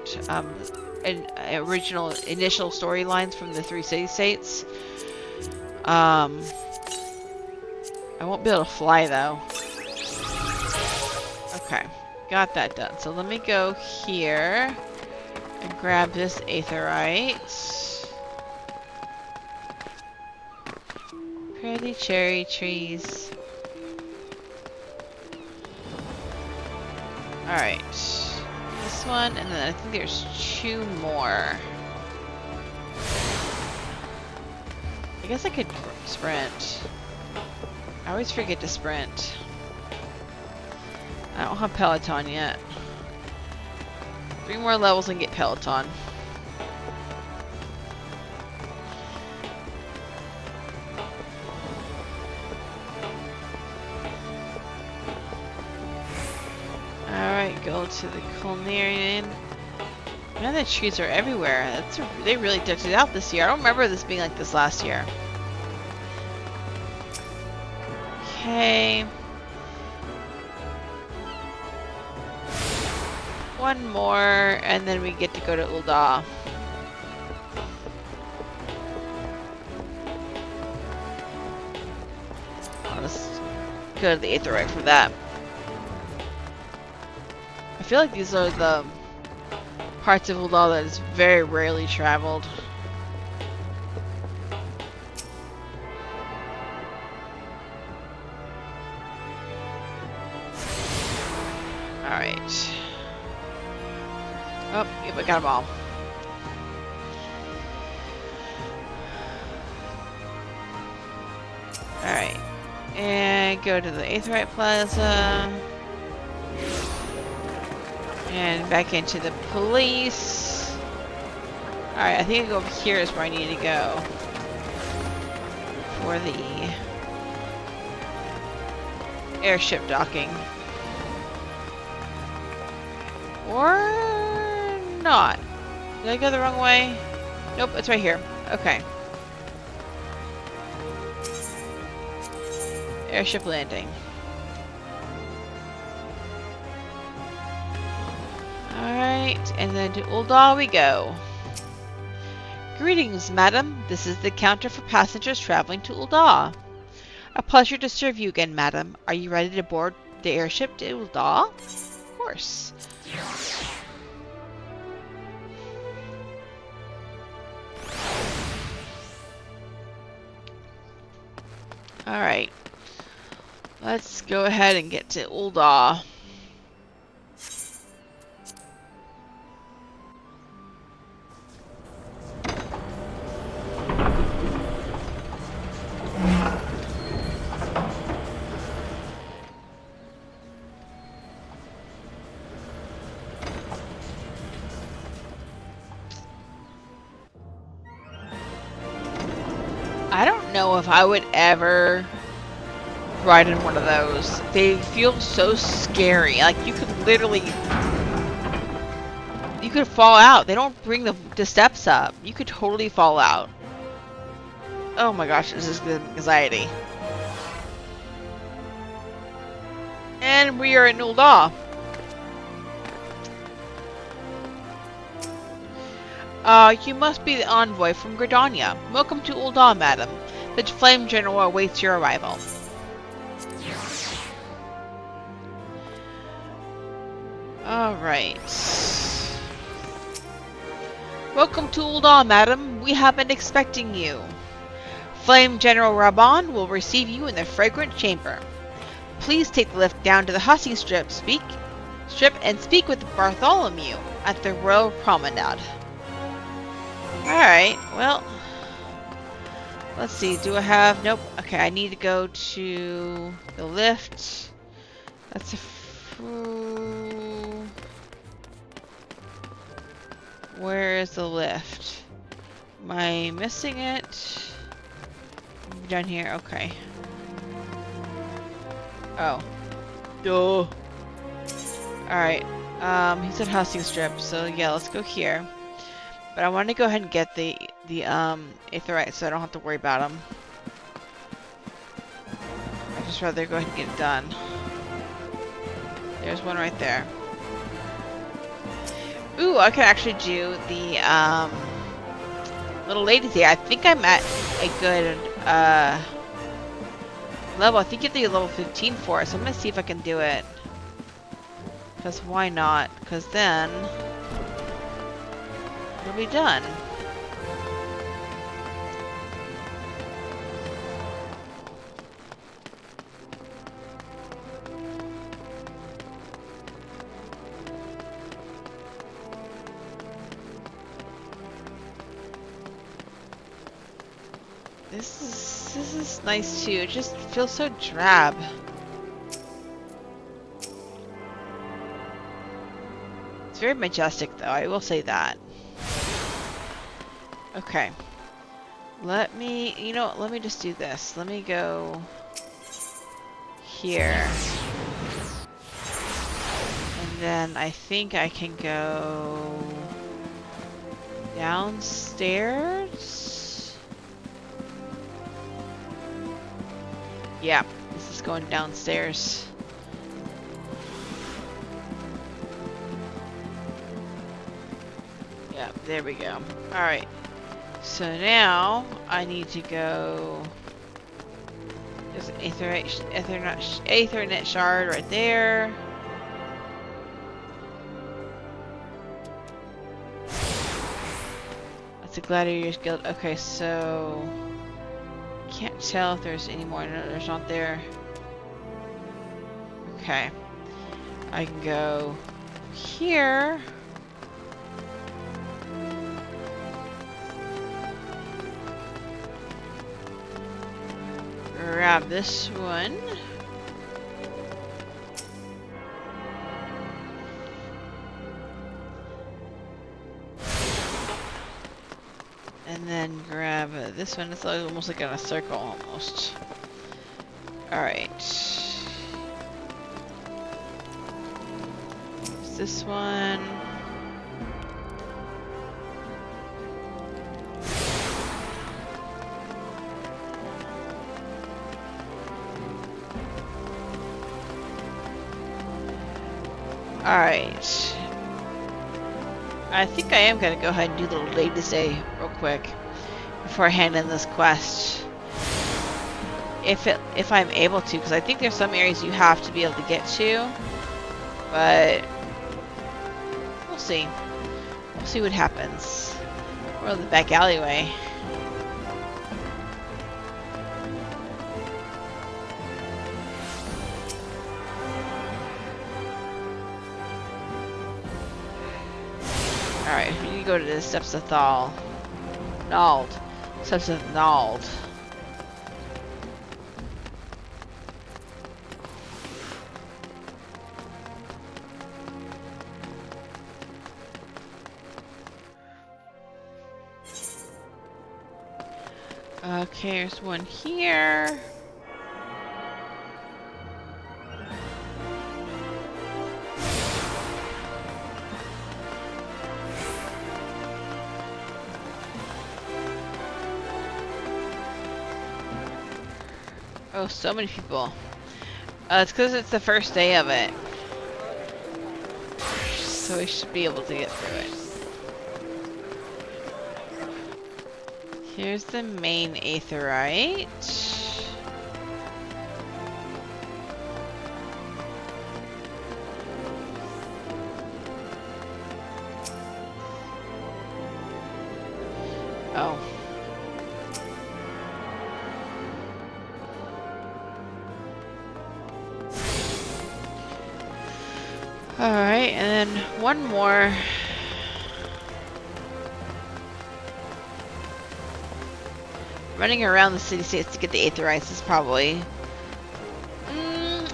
Speaker 1: original initial storylines from the 3 city-states. I won't be able to fly though. Okay. Got that done. So let me go here and grab this aetheryte. Pretty cherry trees. Alright. This one, and then I think there's 2 more. I guess I could sprint. I always forget to sprint. I don't have Peloton yet. 3 more levels and get Peloton. Alright, go to the Culinarian. Man, the trees are everywhere. They really decked it out this year. I don't remember this being like this last year. Okay. 1 more, and then we get to go to Ul'dah. I'll just go to the aetheryte for that. I feel like these are the parts of Ul'dah that is very rarely traveled. Alright. Oh, yep, I got them all. Alright. And go to the Aetheryte Plaza. And back into the police. Alright, I think I go over here is where I need to go. For the airship docking. Or not. Did I go the wrong way? Nope, it's right here. Okay. Airship landing. Alright, and then to Ul'dah we go. Greetings, madam. This is the counter for passengers traveling to Ul'dah. A pleasure to serve you again, madam. Are you ready to board the airship to Ul'dah? Of course. Alright. Let's go ahead and get to Ul'dah. I don't know if I would ever ride in one of those. They feel so scary. Like you could literally, you could fall out. They don't bring the steps up. You could totally fall out. Oh my gosh, this is the anxiety. And we are in Ul'dah. You must be the envoy from Gridania. Welcome to Ul'dah, madam. The Flame General awaits your arrival. Alright. Welcome to Ul'dah, madam. We have been expecting you. Flame General Raban will receive you in the Fragrant Chamber. Please take the lift down to the Hussey Strip and speak with Bartholomew at the Royal Promenade. Alright, well, let's see, do I have, nope, okay, I need to go to the lift. That's a, where is the lift? Am I missing it? Down here, okay. Oh. Duh. Alright, he said Hussey Strip, so yeah, let's go here. But I want to go ahead and get the Aetheryte so I don't have to worry about them. I'd just rather go ahead and get it done. There's one right there. Ooh, I can actually do the little ladies here. I think I'm at a good level. I think you have to be level 15 for it, so I'm gonna see if I can do it. Because why not? Because then it'll be done. This is nice too. It just feels so drab. It's very majestic though, I will say that. Okay. Let me, you know what, let me just do this. Let me go here. And then I think I can go downstairs. Yeah, this is going downstairs. Yeah, there we go. Alright. So now I need to go. There's an Aethernet shard right there. That's a Gladiator's Guild. Okay, so can't tell if there's any more. No, there's not there. Okay, I can go here. Grab this one. And then grab this one. It's almost like in a circle almost. Alright. This one. Alright. I think I am gonna go ahead and do the latest day real quick before I hand in this quest. If I'm able to, because I think there's some areas you have to be able to get to. But we'll see. We'll see what happens. We're in the back alleyway. Alright, we need to go to the Steps of Nald. Steps of Nald. Okay, there's one here. Oh, so many people. It's because it's the first day of it. So we should be able to get through it. Here's the main aetheryte. Oh. Alright, and then one more. Running around the city-states to get the aetherytes is probably...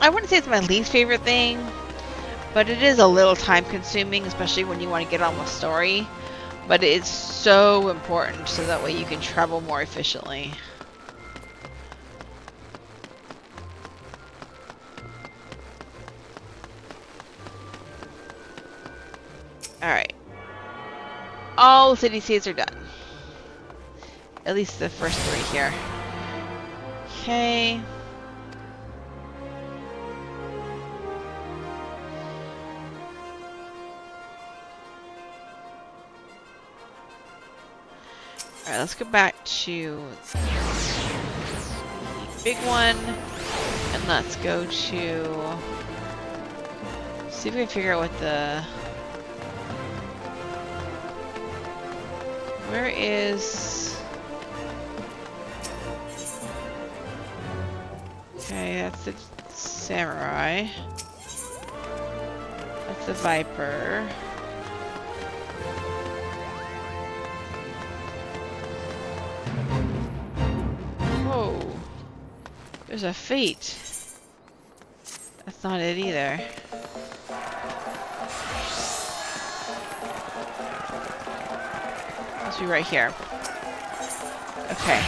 Speaker 1: I wouldn't say it's my least favorite thing, but it is a little time-consuming, especially when you want to get on with story. But it's so important, so that way you can travel more efficiently. Alright. All city-states are done. At least the first 3 here. Okay. Alright, let's go back to the big one. And let's go to... see if we can figure out what the... where is... okay, that's the samurai. That's the viper. Whoa. There's a fate. That's not it either. Must be right here. Okay.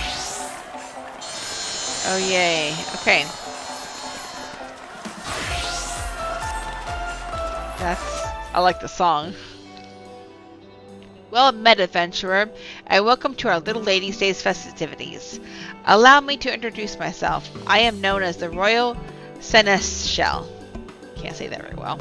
Speaker 1: Oh yay. Okay. I like the song. Well met, adventurer, and welcome to our Little Lady's Day's festivities. Allow me to introduce myself. I am known as the Royal Seneschal. Can't say that very well.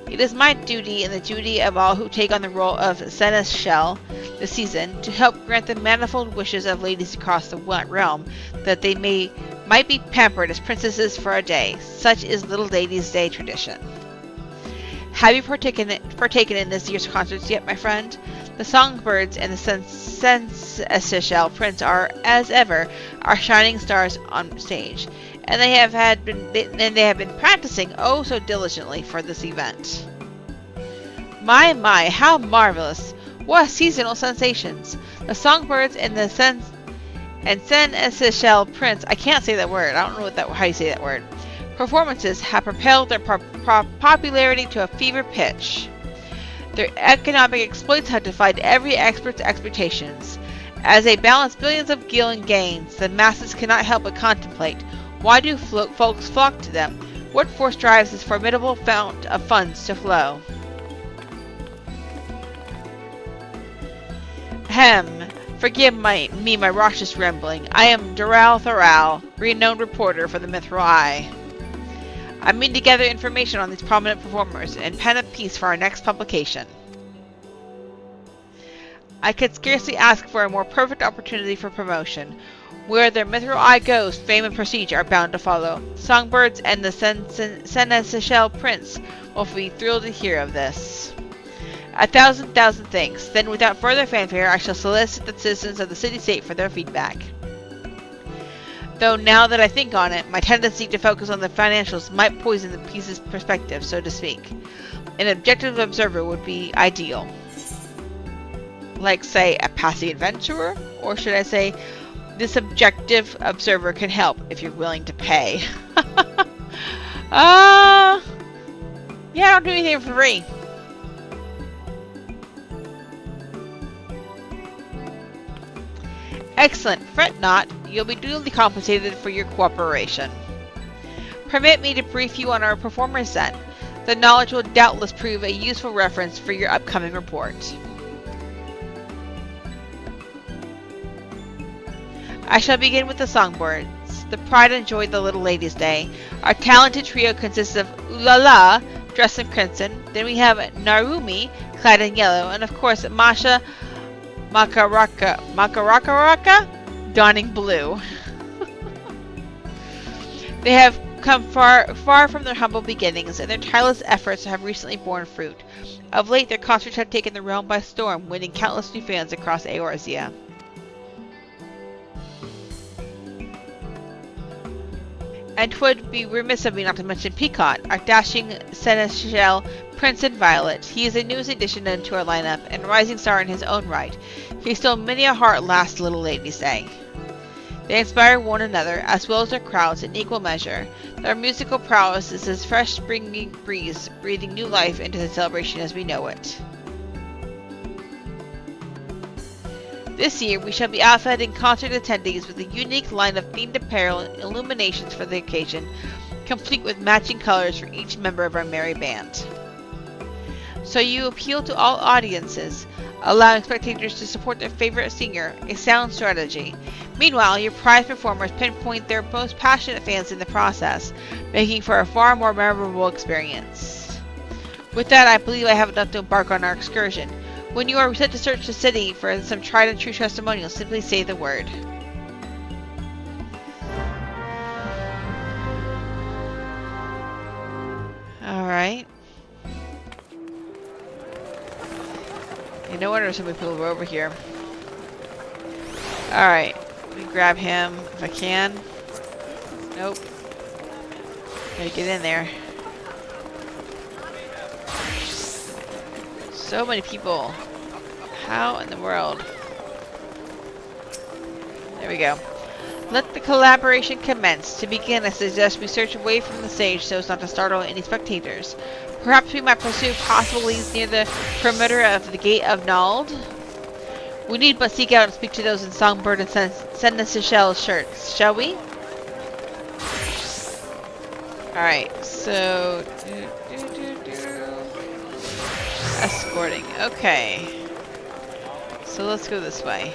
Speaker 1: It is my duty and the duty of all who take on the role of Seneschal this season to help grant the manifold wishes of ladies across the realm that they might be pampered as princesses for a day. Such is Little Lady's Day tradition. Have you partaken in this year's concerts yet, my friend? The songbirds and the Seneschal Prince are, as ever, our shining stars on stage, and they have been practicing oh so diligently for this event. My, how marvelous! What seasonal sensations! The songbirds and the Seneschal Prince, I can't say that word. I don't know how you say that word. Performances have propelled their popularity to a fever pitch. Their economic exploits have defied every expert's expectations. As they balance billions of gil gains, the masses cannot help but contemplate. Why do folks flock to them? What force drives this formidable fount of funds to flow? Ahem. Forgive my raucous rambling. I am Dural Thoral, renowned reporter for the Mithril Eye. I mean to gather information on these prominent performers and pen a piece for our next publication. I could scarcely ask for a more perfect opportunity for promotion. Where their Mithril Eye goes, fame and prestige are bound to follow. Songbirds and the Seneschal Prince will be thrilled to hear of this. A thousand thanks. Then without further fanfare, I shall solicit the citizens of the city-state for their feedback. Though now that I think on it, my tendency to focus on the financials might poison the piece's perspective, so to speak. An objective observer would be ideal. Like, say, a passing adventurer? Or should I say, this objective observer can help if you're willing to pay. Yeah, I don't do anything for free. Excellent. Fret not. You'll be duly compensated for your cooperation. Permit me to brief you on our performers then. The knowledge will doubtless prove a useful reference for your upcoming report. I shall begin with the songbirds, the pride and joy of the Little Lady's Day. Our talented trio consists of Ulala, dressed in crimson. Then we have Narumi, clad in yellow, and of course Masha Makaraka, donning blue. They have come far from their humble beginnings, and their tireless efforts have recently borne fruit. Of late, their concerts have taken the realm by storm, winning countless new fans across Eorzea. And 'twould be remiss of me not to mention Peacock, our dashing seneschal Prince in Violet. He is a newest addition to our lineup, and a rising star in his own right. He stole many a heart, last little ladies say. They inspire one another, as well as their crowds, in equal measure. Their musical prowess is as fresh spring breeze, breathing new life into the celebration as we know it. This year, we shall be outfitting concert attendees with a unique line of themed apparel and illuminations for the occasion, complete with matching colors for each member of our merry band. So you appeal to all audiences, allowing spectators to support their favorite singer, a sound strategy. Meanwhile, your prize performers pinpoint their most passionate fans in the process, making for a far more memorable experience. With that, I believe I have enough to embark on our excursion. When you are set to search the city for some tried and true testimonials, simply say the word. Alright. No wonder so many people were over here. Alright. Let me grab him if I can. Nope. Gotta get in there. So many people. How in the world? There we go. Let the collaboration commence. To begin, I suggest we search away from the stage so as not to startle any spectators. Perhaps we might pursue possible leads near the perimeter of the Gate of Nald. We need but seek out and speak to those in Songbird and Seneschal shirts, shall we? Alright, so... Escorting, okay. So let's go this way.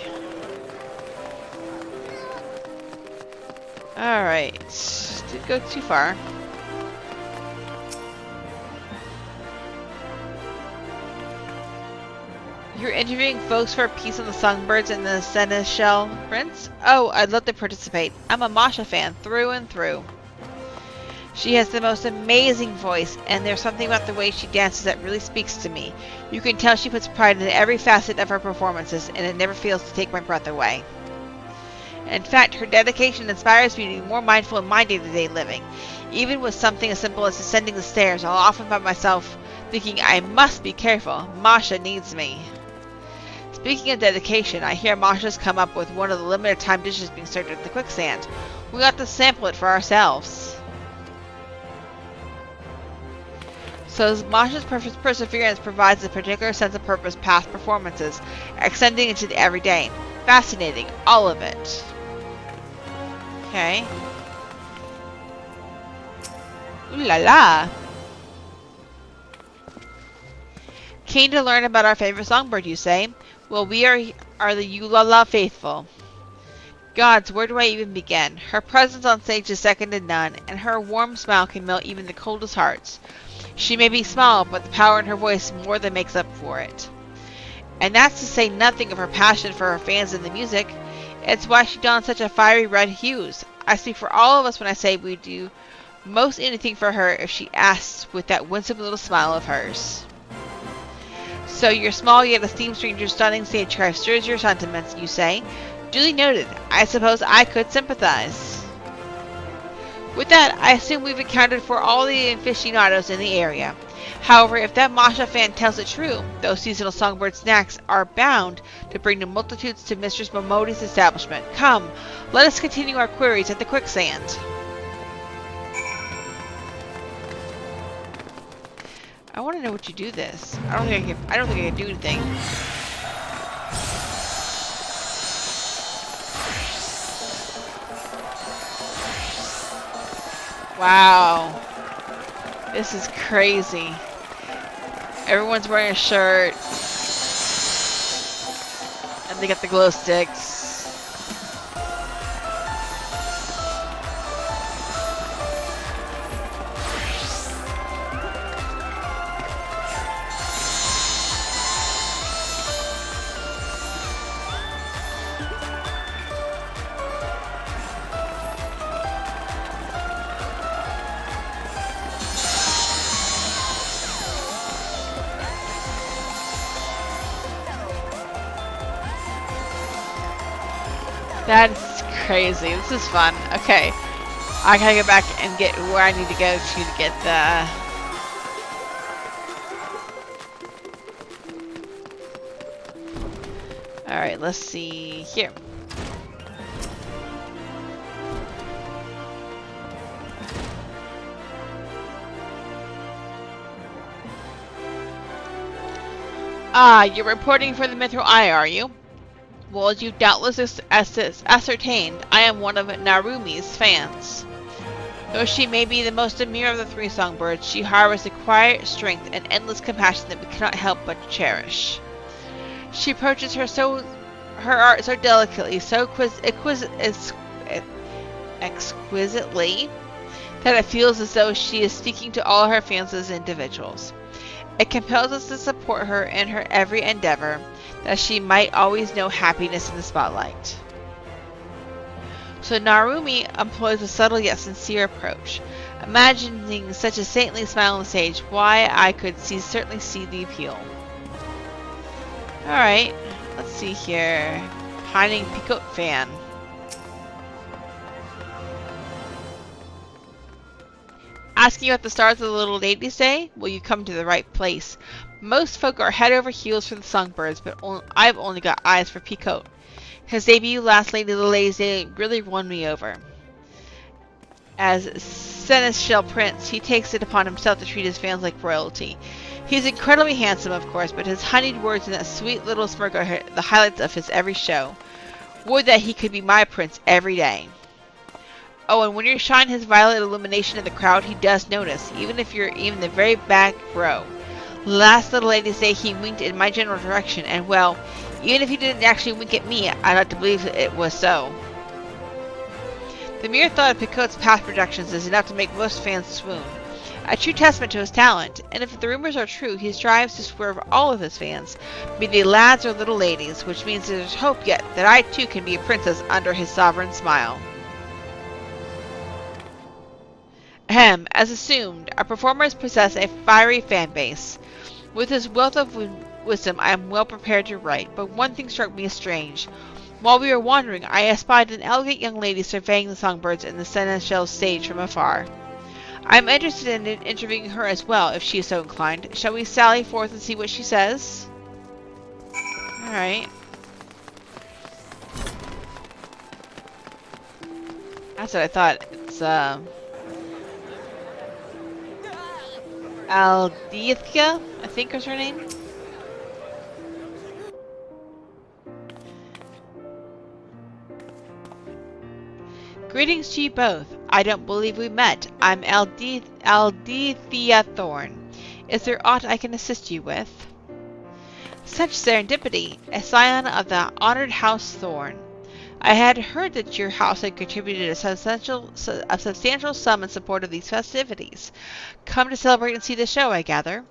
Speaker 1: Alright, didn't go too far. You're interviewing folks for a piece on the Songbirds and the Seneschal Prince? Oh, I'd love to participate. I'm a Masha fan through and through. She has the most amazing voice, and there's something about the way she dances that really speaks to me. You can tell she puts pride in every facet of her performances, and it never fails to take my breath away. In fact, her dedication inspires me to be more mindful in my day-to-day living. Even with something as simple as ascending the stairs, I'll often find myself thinking I must be careful. Masha needs me. Speaking of dedication, I hear Masha's come up with one of the limited time dishes being served at the quicksand. We got to sample it for ourselves. So Masha's perseverance provides a particular sense of purpose past performances, extending into the everyday. Fascinating, all of it. Okay. Ooh la la! Keen to learn about our favorite songbird, you say? Well, we are the Ulala faithful. Gods, where do I even begin? Her presence on stage is second to none, and her warm smile can melt even the coldest hearts. She may be small, but the power in her voice more than makes up for it. And that's to say nothing of her passion for her fans and the music. It's why she dons such a fiery red hues. I speak for all of us when I say we do most anything for her if she asks with that winsome little smile of hers. So your small yet esteemed stranger's stunning stagecraft stirs your sentiments, you say? Duly noted. I suppose I could sympathize. With that, I assume we've accounted for all the aficionados in the area. However, if that Masha fan tells it true, those seasonal songbird snacks are bound to bring the multitudes to Mistress Momodi's establishment. Come, let us continue our queries at the quicksand. I want to know what you do this. I don't think I can do anything. Wow. This is crazy. Everyone's wearing a shirt. And they got the glow sticks. That's crazy. This is fun. Okay. I gotta go back and get where I need to go to get the... Alright, let's see here. Ah, you're reporting for the Metro Eye, are you? Well, as you doubtless ascertained, I am one of Narumi's fans. Though she may be the most demure of the three songbirds, she harbors a quiet strength and endless compassion that we cannot help but cherish. She approaches her art so delicately, so exquisitely, that it feels as though she is speaking to all her fans as individuals. It compels us to support her in her every endeavor, that she might always know happiness in the spotlight. So Narumi employs a subtle yet sincere approach. Imagining such a saintly smile on the stage, why I could certainly see the appeal. Alright, let's see here. Hiding Peacoat fan. Asking what the stars of the little ladies say? Well, you come to the right place. Most folk are head over heels for the songbirds, but I've only got eyes for Peacoat. His debut last Lady of the Ladies Day really won me over. As Seneschal Prince, he takes it upon himself to treat his fans like royalty. He's incredibly handsome, of course, but his honeyed words and that sweet little smirk are the highlights of his every show. Would that he could be my prince every day. Oh, and when you shine his violet illumination in the crowd, he does notice, even if you're in the very back row. Last Little Ladies Day, he winked in my general direction, and well, even if he didn't actually wink at me, I'd like to believe it was so. The mere thought of Peacoat's past productions is enough to make most fans swoon. A true testament to his talent, and if the rumors are true, he strives to swerve all of his fans, be they lads or little ladies, which means there's hope yet that I too can be a princess under his sovereign smile. Ahem, as assumed, our performers possess a fiery fan base. With his wealth of wisdom, I am well prepared to write, but one thing struck me as strange. While we were wandering, I espied an elegant young lady surveying the songbirds in the Seneschal's stage from afar. I am interested in interviewing her as well, if she is so inclined. Shall we sally forth and see what she says? Alright. That's what I thought. It's, Aldeithka, I think is her name. Greetings to you both. I don't believe we met. I'm Aldeithia Thorn. Is there aught I can assist you with? Such serendipity, a scion of the honored House Thorn. I had heard that your house had contributed a substantial sum in support of these festivities. Come to celebrate and see the show, I gather.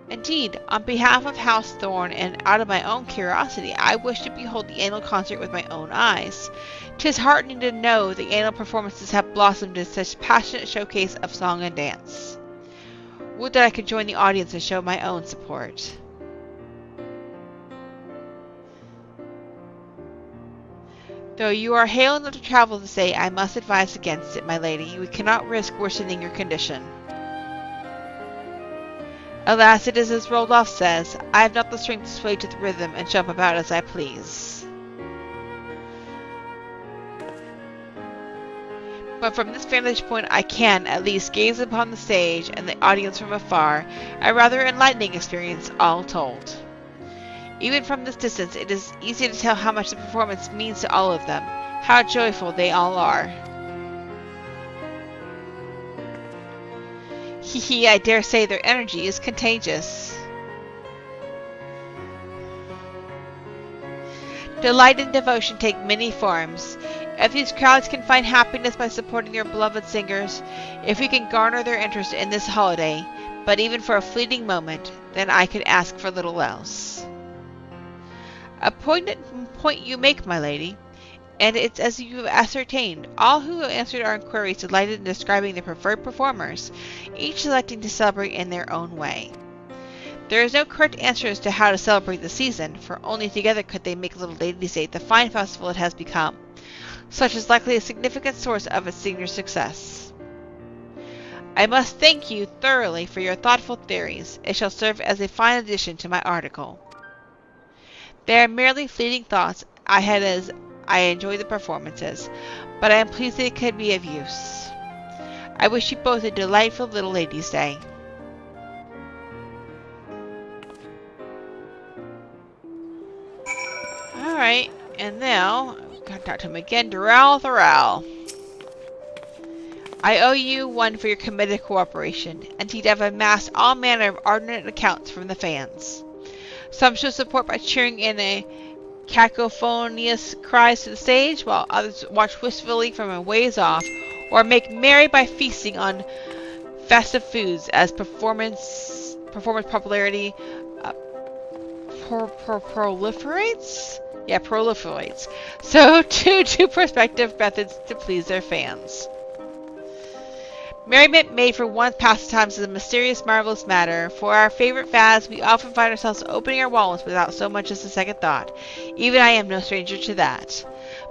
Speaker 1: Indeed, on behalf of House Thorn and out of my own curiosity, I wish to behold the annual concert with my own eyes. 'Tis heartening to know the annual performances have blossomed in such passionate showcase of song and dance. Would that I could join the audience and show my own support. Though you are hale enough to travel this day, I must advise against it, my lady. We cannot risk worsening your condition. Alas, it is as Roldoff says, I have not the strength to sway to the rhythm and jump about as I please. But from this vantage point I can, at least, gaze upon the stage and the audience from afar, a rather enlightening experience, all told. Even from this distance, it is easy to tell how much the performance means to all of them, how joyful they all are. Hee, I dare say their energy is contagious. Delight and devotion take many forms. If these crowds can find happiness by supporting their beloved singers, if we can garner their interest in this holiday, but even for a fleeting moment, then I could ask for little else. A poignant point you make, my lady, and it's as you have ascertained. All who answered our inquiries delighted in describing their preferred performers, each selecting to celebrate in their own way. There is no correct answer as to how to celebrate the season, for only together could they make Little Ladies' Day the fine festival it has become. Such is likely a significant source of its senior success. I must thank you thoroughly for your thoughtful theories. It shall serve as a fine addition to my article. They are merely fleeting thoughts I had as I enjoy the performances, but I am pleased they could be of use. I wish you both a delightful Little Ladies' Day. Alright, and now, gotta talk to him again. Doral. I owe you one for your committed cooperation. Indeed, I've amassed all manner of ardent accounts from the fans. Some show support by cheering in a cacophonious cries to the stage, while others watch wistfully from a ways off, or make merry by feasting on festive foods as performance popularity proliferates? Yeah, proliferates. So, two perspective methods to please their fans. Merriment made for one's pastimes is a mysterious, marvelous matter. For our favorite fads, we often find ourselves opening our wallets without so much as a second thought. Even I am no stranger to that.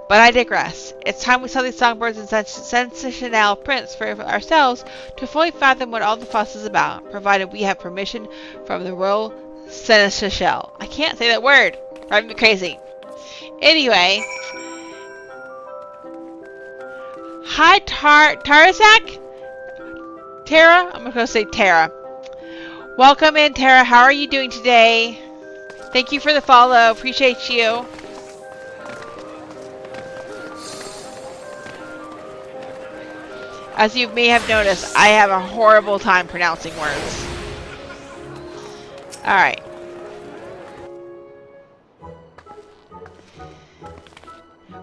Speaker 1: But I digress. It's time we saw these songbirds and sensational prints for ourselves to fully fathom what all the fuss is about, provided we have permission from the Royal Seneschal. I can't say that word. Driving me crazy. Anyway. Hi, Tarzak? Tara? I'm going to say Tara. Welcome in, Tara. How are you doing today? Thank you for the follow. Appreciate you. As you may have noticed, I have a horrible time pronouncing words. Alright.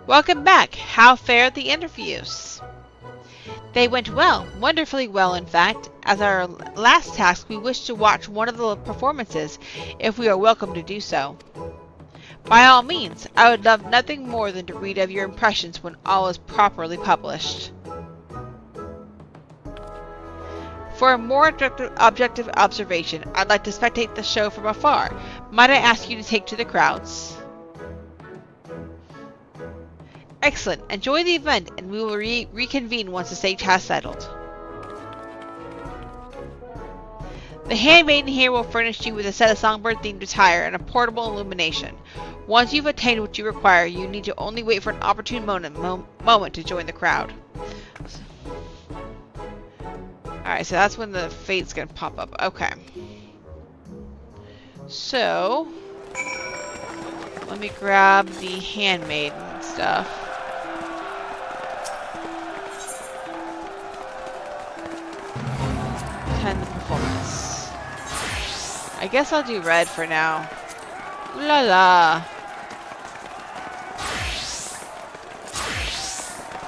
Speaker 1: Welcome back. How fared the interviews? They went well, wonderfully well in fact. As our last task, we wish to watch one of the performances, if we are welcome to do so. By all means, I would love nothing more than to read of your impressions when all is properly published. For a more objective observation, I'd like to spectate the show from afar. Might I ask you to take to the crowds? Excellent. Enjoy the event, and we will reconvene once the stage has settled. The handmaiden here will furnish you with a set of songbird-themed attire and a portable illumination. Once you've attained what you require, you need to only wait for an opportune moment to join the crowd. Alright, so that's when the fate's gonna pop up. Okay. So, let me grab the handmaiden stuff. Attend the performance. I guess I'll do red for now. La la.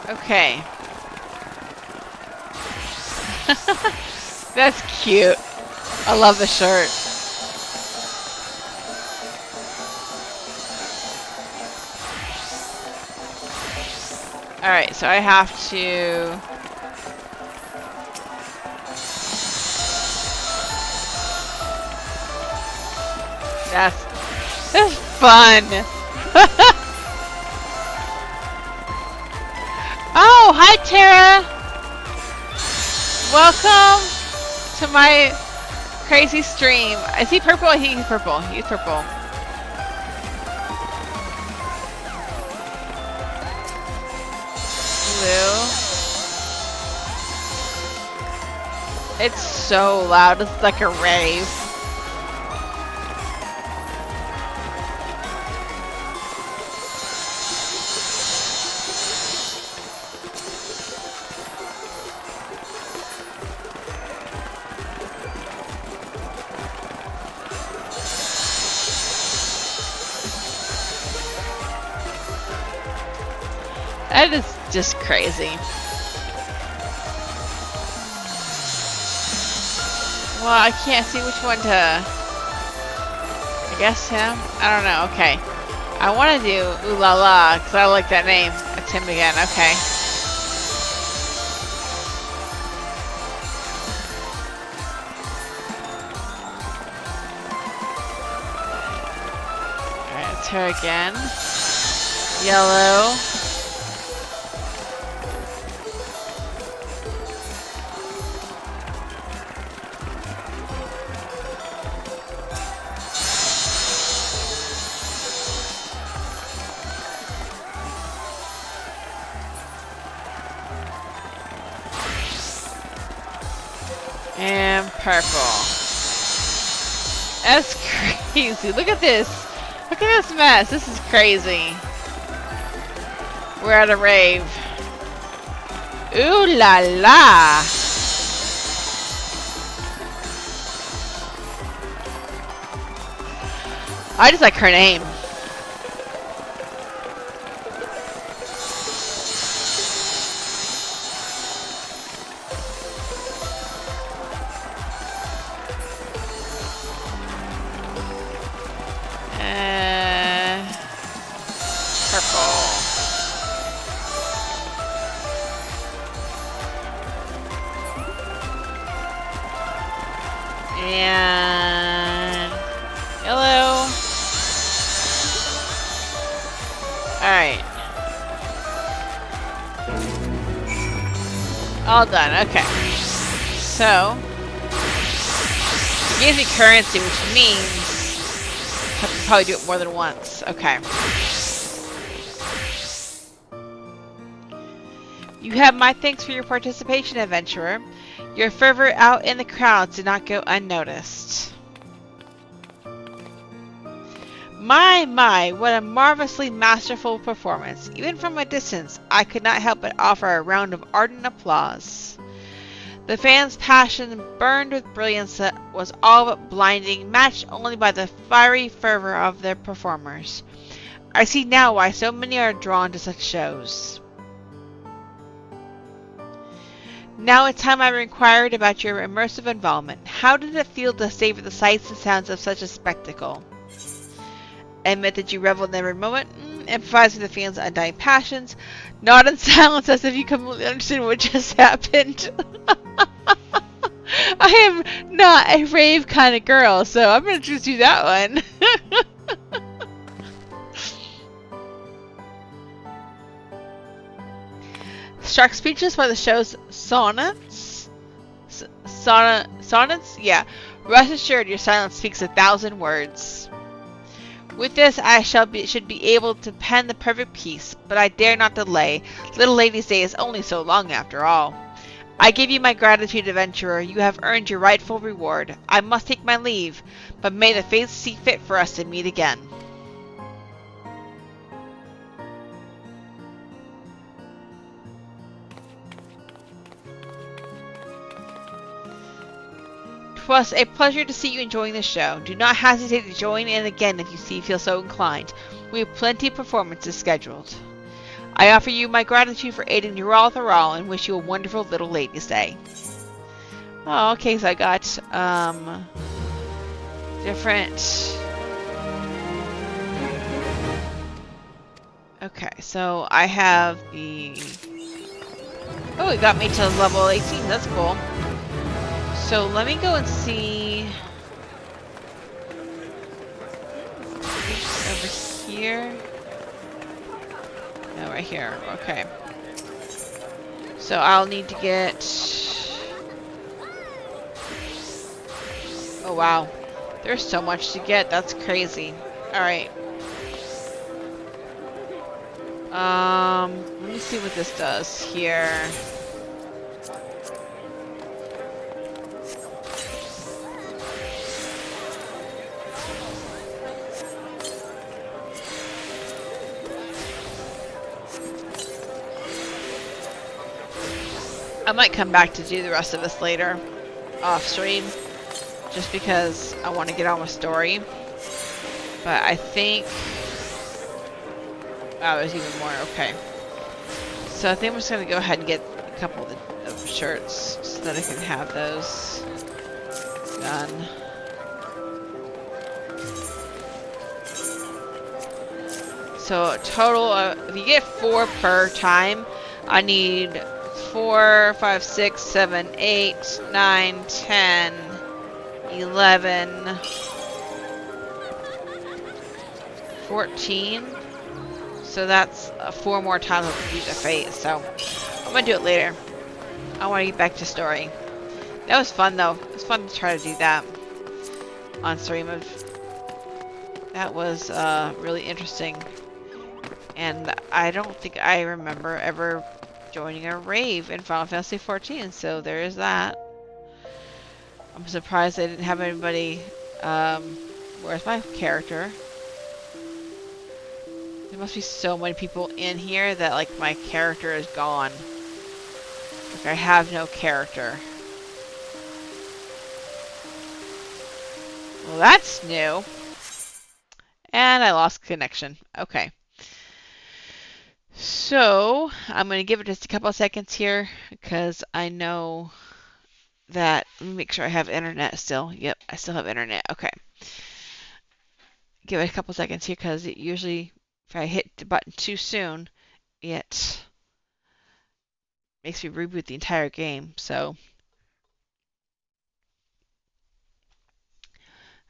Speaker 1: Okay. That's cute. I love the shirt. Alright, so I have to... That's fun! Oh, hi Tara! Welcome to my crazy stream. Is he purple? He's purple. He's purple. Blue. It's so loud. It's like a rave. That is just crazy. Well, I can't see which one to... I guess him? I don't know. Okay. I want to do Ooh La La, because I like that name. That's him again. Okay. It's her again. Yellow. And purple. That's crazy. Look at this. Look at this mess. This is crazy. We're at a rave. Ooh la la. I just like her name. And yellow. Alright. All done. Okay. So, it gives me currency, which means I have to probably do it more than once. Okay. You have my thanks for your participation, adventurer. Your fervor out in the crowds did not go unnoticed. My, what a marvelously masterful performance. Even from a distance, I could not help but offer a round of ardent applause. The fans' passion burned with brilliance that was all but blinding, matched only by the fiery fervor of their performers. I see now why so many are drawn to such shows. Now it's time I inquired about your immersive involvement. How did it feel to savor the sights and sounds of such a spectacle? Admit that you reveled in every moment, empathize with the fans' undying passions, nod in silence as if you completely understood what just happened. I am not a rave kind of girl, so I'm going to just do that one. Struck speechless by the show's sonnets? Sonnets? Yeah. Rest assured, your silence speaks 1,000 words. With this, I should be able to pen the perfect piece, but I dare not delay. Little Lady's Day is only so long after all. I give you my gratitude, adventurer. You have earned your rightful reward. I must take my leave, but may the fates see fit for us to meet again. Twas a pleasure to see you enjoying the show. Do not hesitate to join in again if you feel so inclined. We have plenty of performances scheduled. I offer you my gratitude for aiding Eorzea and wish you a wonderful Little Lady's Day. Oh, okay, so I got different. Okay, so I have the. Oh, it got me to level 18. That's cool. So let me go and see over here. No, right here. Okay. So I'll need to get. Oh wow, there's so much to get. That's crazy. All right. Let me see what this does here. I might come back to do the rest of this later, off stream, just because I want to get on with story. But I think... Wow, there's even more. Okay. So I think I'm just going to go ahead and get a couple of shirts so that I can have those done. So total, if you get 4 per time, I need 4, 5, 6, 7, 8, 9, 10, 11, 14. So that's 4 more times I'll use a fate. So I'm gonna do it later. I want to get back to story. That was fun though. It was fun to try to do that on stream. That was really interesting. And I don't think I remember ever joining a rave in Final Fantasy XIV. So there is that. I'm surprised they didn't have anybody. Where's my character? There must be so many people in here that like my character is gone. Like I have no character. Well, that's new. And I lost connection. Okay. So I'm going to give it just a couple of seconds here because I know that. Let me make sure I have internet still. Yep, I still have internet. Okay. Give it a couple seconds here because it usually, if I hit the button too soon, it makes me reboot the entire game. So,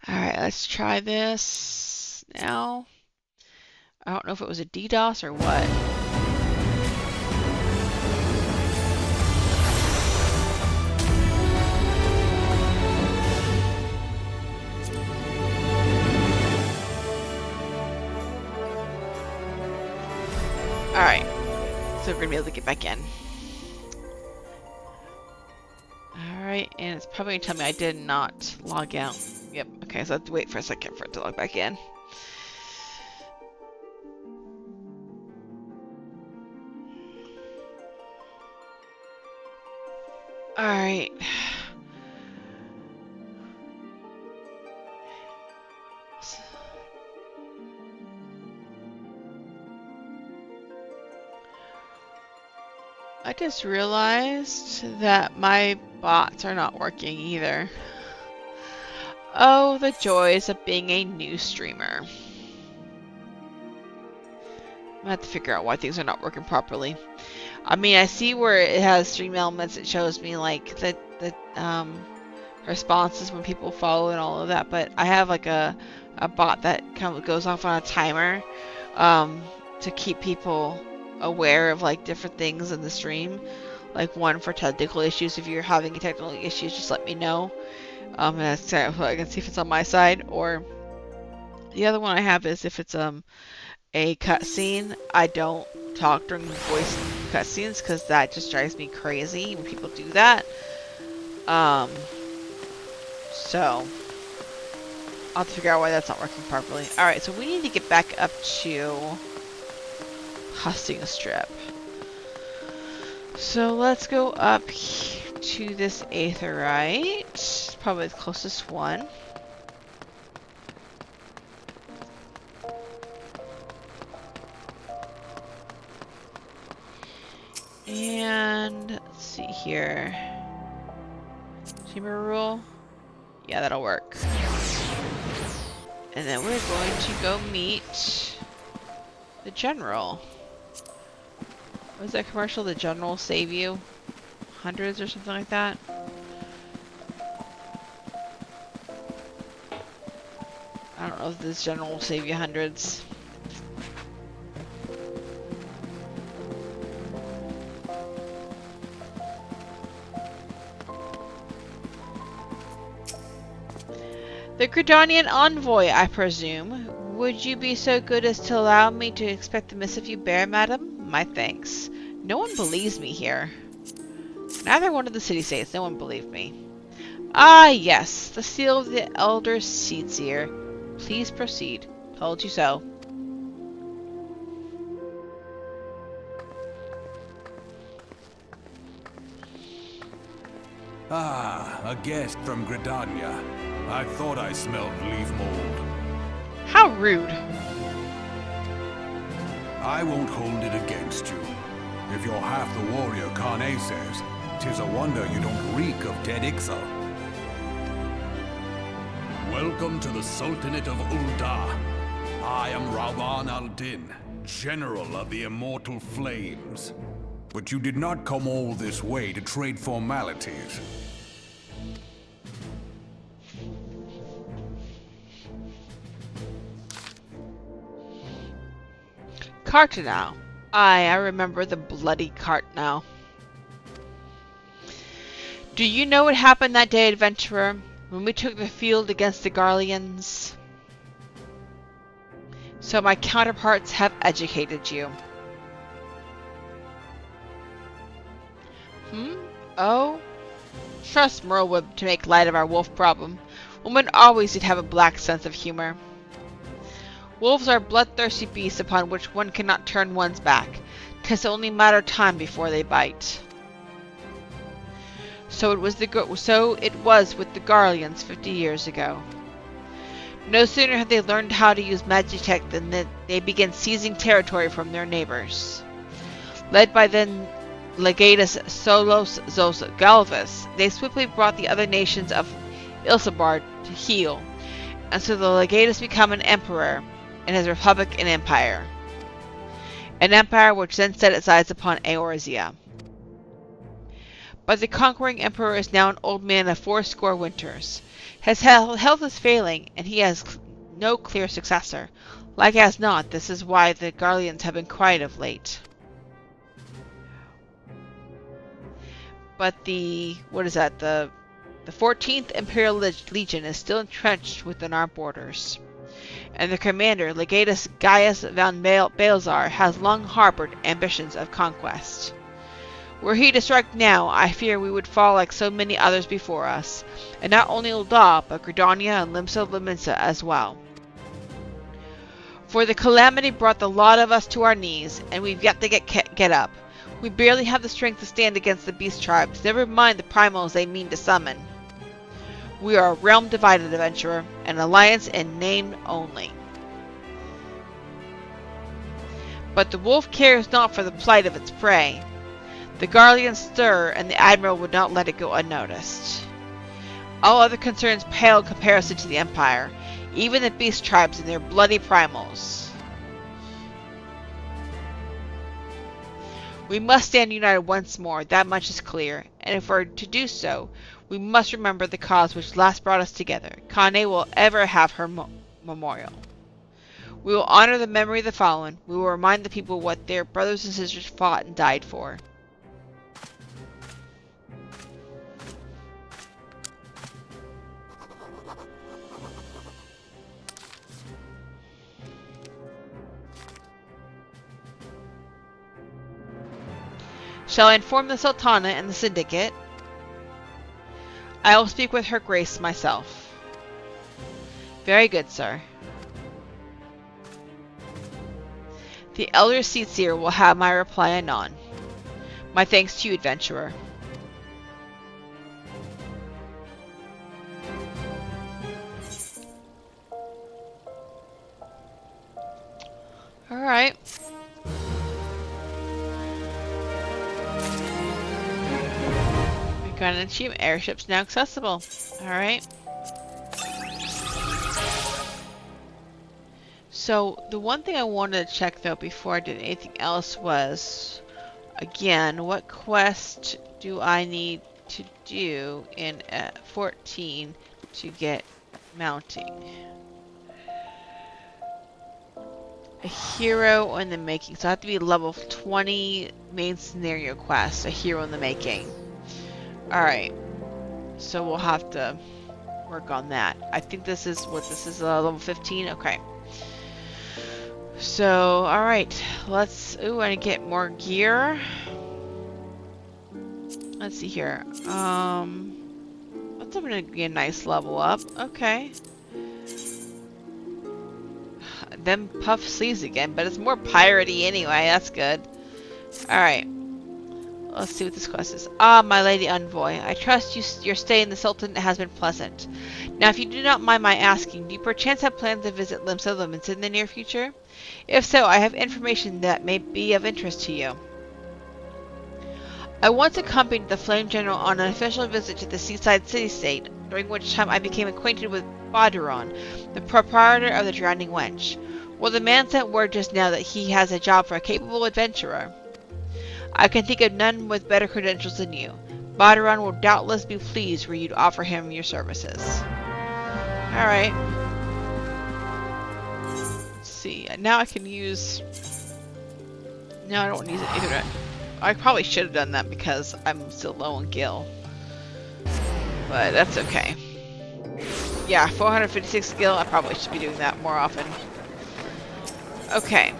Speaker 1: alright, let's try this now. I don't know if it was a DDoS or what. Alright, so we're going to be able to get back in. Alright, and it's probably going to tell me I did not log out. Yep, okay, so I have to wait for a second for it to log back in. Alright. I just realized that my bots are not working either. Oh, the joys of being a new streamer. I'm gonna have to figure out why things are not working properly. I mean, I see where it has stream elements. It shows me like the responses when people follow and all of that. But I have like a bot that kind of goes off on a timer to keep people aware of like different things in the stream. Like one for technical issues. If you're having technical issues, just let me know. And so I can see if it's on my side. Or the other one I have is if it's a cutscene. I don't talk during voice cutscenes because that just drives me crazy when people do that. So I'll have to figure out why that's not working properly. Alright, so we need to get back up to Husting Strip. So let's go up to this Aetheryte. It's probably the closest one. And let's see here. Chamber rule. Yeah, that'll work. And then we're going to go meet the general. What was that commercial? The general will save you? Hundreds or something like that? I don't know if this general will save you hundreds. The Gridanian envoy, I presume. Would you be so good as to allow me to expect the missive you bear, madam? My thanks. No one believes me here. Neither one of the city-states. No one believed me. Ah, yes. The seal of the Elder Seedseer. Please proceed. Told you so.
Speaker 5: Ah, a guest from Gridania. I thought I smelled leaf mold.
Speaker 1: How rude.
Speaker 5: I won't hold it against you. If you're half the warrior Kane says, 'tis a wonder you don't reek of dead Ixal. Welcome to the Sultanate of Ul'dah. I am Rawan al-Din, General of the Immortal Flames. But you did not come all this way to trade formalities.
Speaker 1: Cartenow. I remember the bloody Cartenow. Do you know what happened that day, adventurer, when we took the field against the Garleans? So my counterparts have educated you. Oh? Trust Merlewood to make light of our wolf problem. Women always did have a black sense of humor. Wolves are bloodthirsty beasts upon which one cannot turn one's back. 'Tis only a matter of time before they bite. So it was with the Garleans 50 years ago. No sooner had they learned how to use Magitech than they began seizing territory from their neighbors. Led by then Legatus Solos Zos Galvus, they swiftly brought the other nations of Ilsabard to heel, and so the Legatus became an emperor in his republic and empire. An empire which then set its eyes upon Eorzea. But the conquering emperor is now an old man of 80 winters. His health is failing, and he has no clear successor. Like as not, this is why the Garleans have been quiet of late. But the 14th Imperial Legion is still entrenched within our borders. And the commander, Legatus Gaius von Balzar, has long harbored ambitions of conquest. Were he to strike now, I fear we would fall like so many others before us, and not only Ul'dah, but Gridania and Limsa Lominsa as well. For the calamity brought the lot of us to our knees, and we've yet to get up. We barely have the strength to stand against the beast tribes, never mind the primals they mean to summon. We are a realm divided, adventurer, an alliance in name only. But the wolf cares not for the plight of its prey. The Garleans stir, and the Admiral would not let it go unnoticed. All other concerns pale in comparison to the Empire, even the beast tribes and their bloody primals. We must stand united once more, that much is clear, and if we're to do so, we must remember the cause which last brought us together. Kane will ever have her memorial. We will honor the memory of the fallen. We will remind the people what their brothers and sisters fought and died for. Shall I inform the Sultana and the Syndicate? I will speak with her grace myself. Very good, sir. The Elder Seatseer will have my reply anon. My thanks to you, adventurer. Alright. Got an achievement. Airships now accessible. Alright. So, the one thing I wanted to check though before I did anything else was, again, what quest do I need to do in 14 to get mounting? A hero in the making. So I have to be level 20 main scenario quest. A hero in the making. Alright, so we'll have to work on that. I think this is level 15? Okay. So, alright, let's, I get more gear. Let's see here. That's gonna be a nice level up. Okay. Them puff sleeves again, but it's more piratey anyway, that's good. Alright. Let's see what this quest is. Ah, my lady envoy, I trust your stay in the Sultanate has been pleasant. Now, if you do not mind my asking, do you perchance have plans to visit Limsa Lominsa in the near future? If so, I have information that may be of interest to you. I once accompanied the Flame General on an official visit to the seaside city-state, during which time I became acquainted with Baduron, the proprietor of the Drowning Wench. Well, the man sent word just now that he has a job for a capable adventurer. I can think of none with better credentials than you. Baduron will doubtless be pleased were you to offer him your services. Alright. Let's see. Now I can use No, I don't want to use it either. I probably should have done that because I'm still low on gil. But that's okay. Yeah, 456 gil. I probably should be doing that more often. Okay.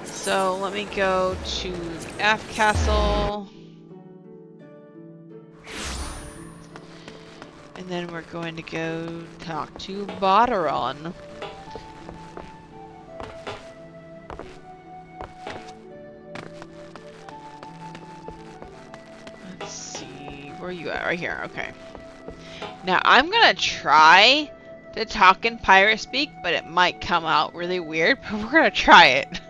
Speaker 1: So let me go to the F Castle. And then we're going to go talk to Boderon. Let's see. Where are you at? Right here. Okay. Now, I'm gonna try to talk in pirate speak, but it might come out really weird, but we're gonna try it.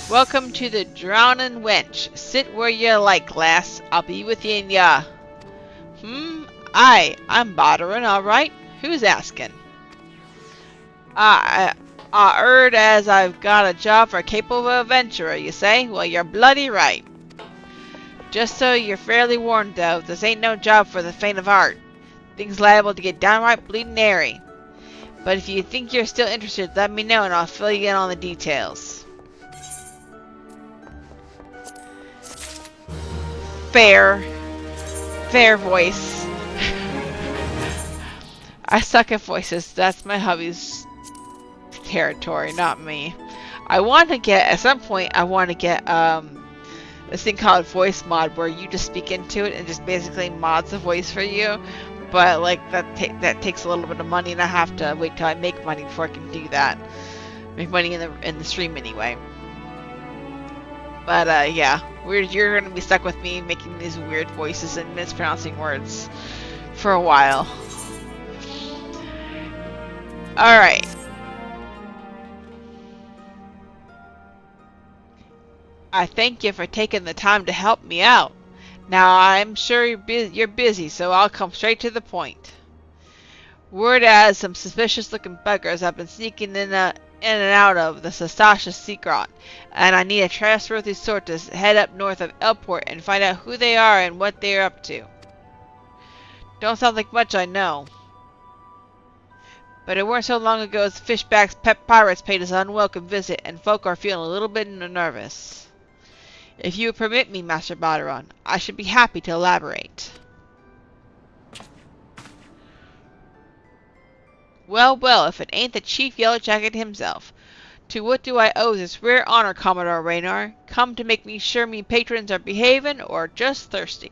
Speaker 1: Welcome to the Drowning Wench. Sit where you like, lass. I'll be within ya. Aye, I'm Boderon, alright. Who's asking? I heard as I've got a job for a capable adventurer, you say? Well, you're bloody right. Just so you're fairly warned, though, this ain't no job for the faint of heart. Things liable to get downright bleeding airy. But if you think you're still interested, let me know and I'll fill you in on the details. Fair voice. I suck at voices. That's my hubby's territory, not me. I want to get, at some point, I want to get, this thing called voice mod where you just speak into it and just basically mods the voice for you. But, like, that takes a little bit of money and I have to wait till I make money before I can do that. Make money in the stream anyway. But, yeah. You're going to be stuck with me making these weird voices and mispronouncing words for a while. Alright. I thank you for taking the time to help me out. Now, I'm sure you're busy, so I'll come straight to the point. Word has some suspicious-looking buggers have been sneaking in and out of the Sastasha Secret, and I need a trustworthy sort to head up north of Elport and find out who they are and what they're up to. Don't sound like much, I know. But it weren't so long ago as Fishback's pet pirates paid us an unwelcome visit, and folk are feeling a little bit nervous. If you would permit me, Master Boderon, I should be happy to elaborate. Well, well, if it ain't the Chief Yellow Jacket himself. To what do I owe this rare honor, Commodore Raynar? Come to make me sure me patrons are behaving, or just thirsty?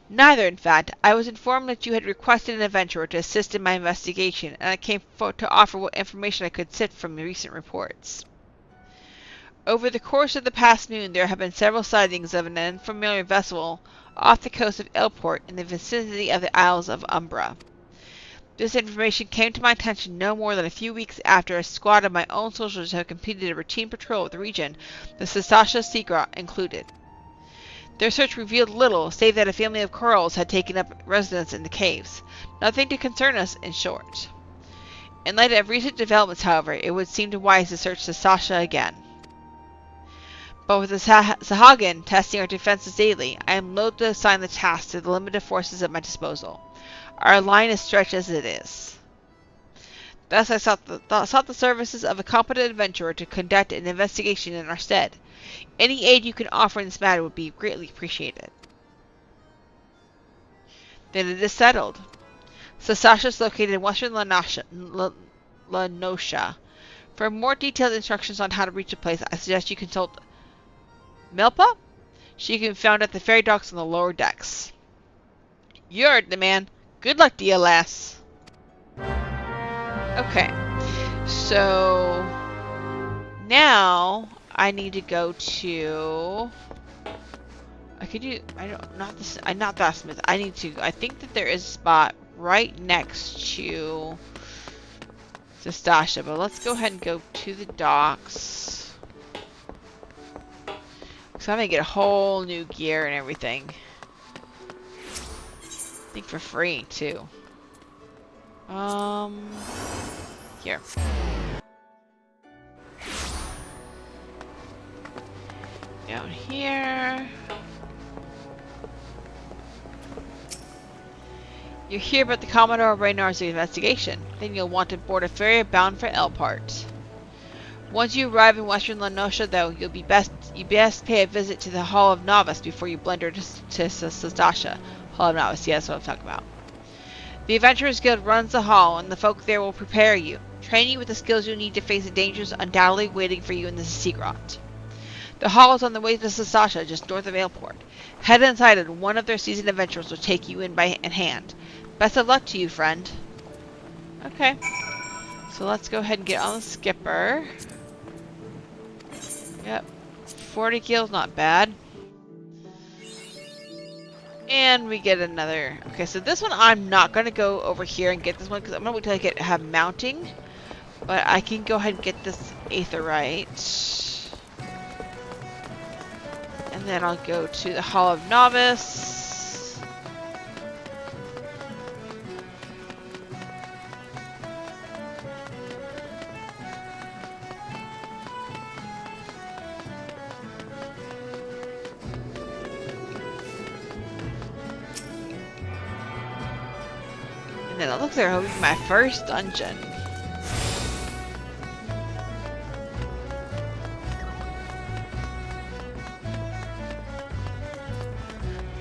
Speaker 1: Neither, in fact. I was informed that you had requested an adventurer to assist in my investigation, and I came to offer what information I could sift from the recent reports. Over the course of the past noon, there have been several sightings of an unfamiliar vessel off the coast of Elport in the vicinity of the Isles of Umbra. This information came to my attention no more than a few weeks after a squad of my own soldiers had completed a routine patrol of the region, the Sastasha Secret included. Their search revealed little, save that a family of corals had taken up residence in the caves. Nothing to concern us, in short. In light of recent developments, however, it would seem wise to search Sastasha again. But with the Sahagin testing our defenses daily, I am loath to assign the task to the limited forces at my disposal. Our line is stretched as it is. Thus I sought the services of a competent adventurer to conduct an investigation in our stead. Any aid you can offer in this matter would be greatly appreciated. Then it is settled. Sastasha is located in western Lanosha. For more detailed instructions on how to reach the place, I suggest you consult Melpa? She can be found at the ferry docks on the lower decks. You heard the man. Good luck to you, lass. Okay. So now I need to go to not that smith. I think that there is a spot right next to Sastasha, but let's go ahead and go to the docks. So I'm gonna get a whole new gear and everything. I think for free too. Here. Down here. You hear about the Commodore Raynar's investigation. Then you'll want to board a ferry bound for Elport. Once you arrive in Western Lenosha, though, you best pay a visit to the Hall of Novice before you blunder to Sastasha. Hall of Novice, yeah, that's what I'm talking about. The Adventurers Guild runs the hall, and the folk there will prepare you, train you with the skills you need to face the dangers undoubtedly waiting for you in the Seagrot. The hall is on the way to Sastasha, just north of Airport. Head inside and one of their seasoned adventurers will take you in by hand. Best of luck to you, friend. Okay. So let's go ahead and get on the skipper. Yep. 40 kills, not bad. And we get another. Okay, so this one I'm not going to go over here and get this one because I'm going to wait till I have mounting. But I can go ahead and get this Aetherite. And then I'll go to the Hall of Novice. And then it looks like it'll be my first dungeon.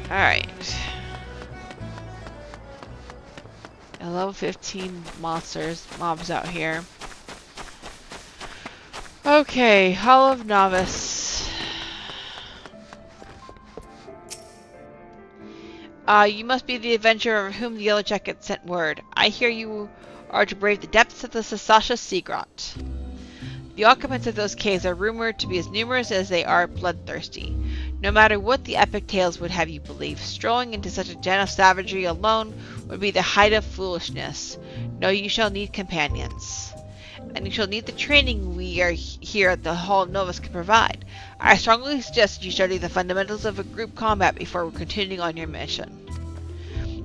Speaker 1: Alright. A level 15 mobs out here. Okay, Hall of Novice. You must be the adventurer of whom the Yellow Jacket sent word. I hear you are to brave the depths of the Sastasha Seagrot. The occupants of those caves are rumored to be as numerous as they are bloodthirsty. No matter what the epic tales would have you believe, strolling into such a den of savagery alone would be the height of foolishness. No, you shall need companions. And you shall need the training we are here at the Hall of Novice can provide. I strongly suggest you study the fundamentals of a group combat before continuing on your mission.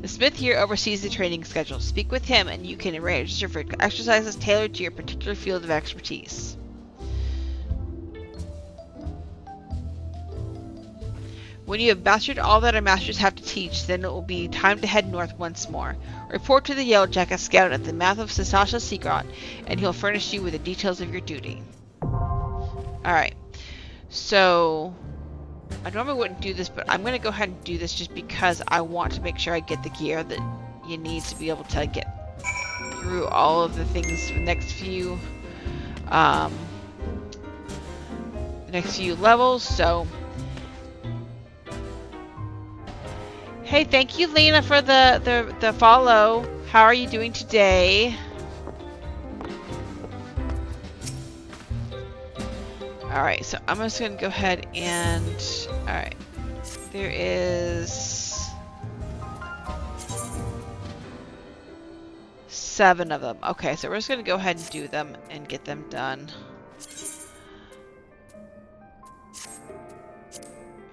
Speaker 1: The smith here oversees the training schedule. Speak with him and you can arrange for exercises tailored to your particular field of expertise. When you have mastered all that our masters have to teach, then it will be time to head north once more. Report to the Yellow Jacket scout at the mouth of Sastasha Seagrot, and he'll furnish you with the details of your duty. Alright. So, I normally wouldn't do this, but I'm going to go ahead and do this just because I want to make sure I get the gear that you need to be able to get through all of the things for the next few levels. So, hey, thank you, Lena, for the follow. How are you doing today? Alright, so I'm just going to go ahead and... Alright. There is... 7 of them. Okay, so we're just going to go ahead and do them and get them done.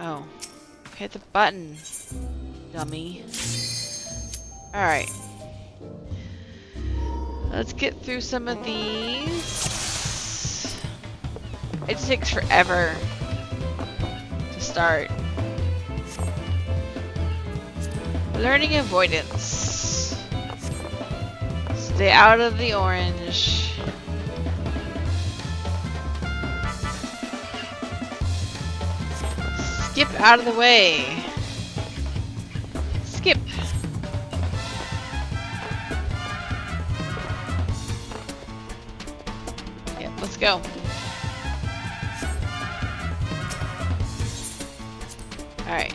Speaker 1: Oh. Hit the button. Dummy. Alright. Let's get through some of these. It takes forever to start. Learning avoidance. Stay out of the orange. Skip out of the way. Skip. Yep, let's go. Alright.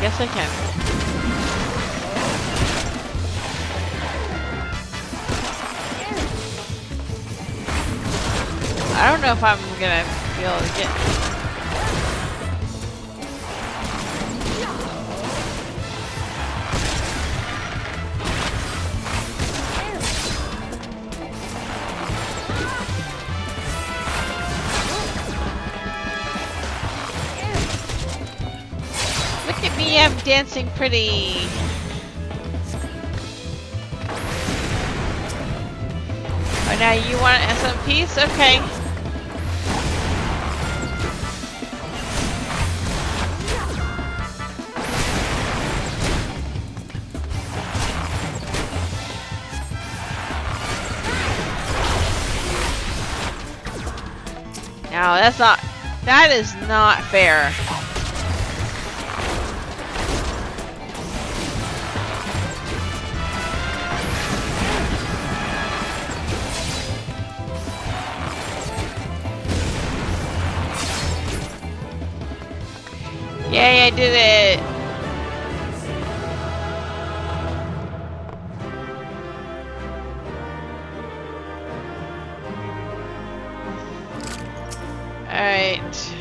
Speaker 1: Yes, I can. I don't know if I'm gonna be able to get... Look at me, I'm dancing pretty. Oh, now you want some peace? Okay. Now that is not fair. Yay, I did it! Alright.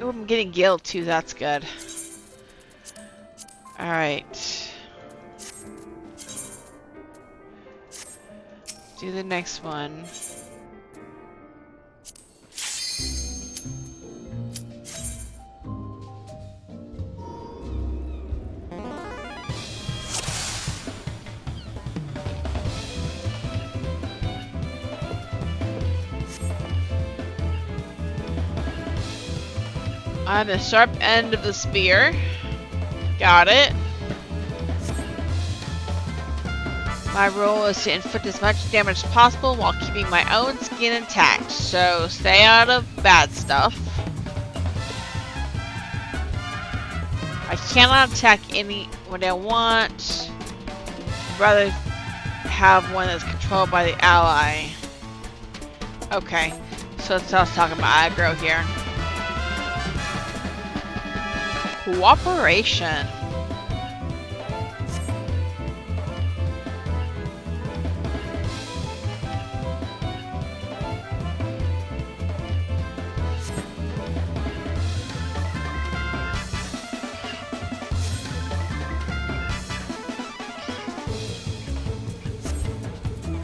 Speaker 1: Oh, I'm getting guild too, that's good. Alright. Do the next one. On the sharp end of the spear. Got it. My role is to inflict as much damage as possible while keeping my own skin intact. So stay out of bad stuff. I cannot attack anyone I want. I'd rather have one that's controlled by the ally. Okay, so let's start talking about aggro here. Cooperation.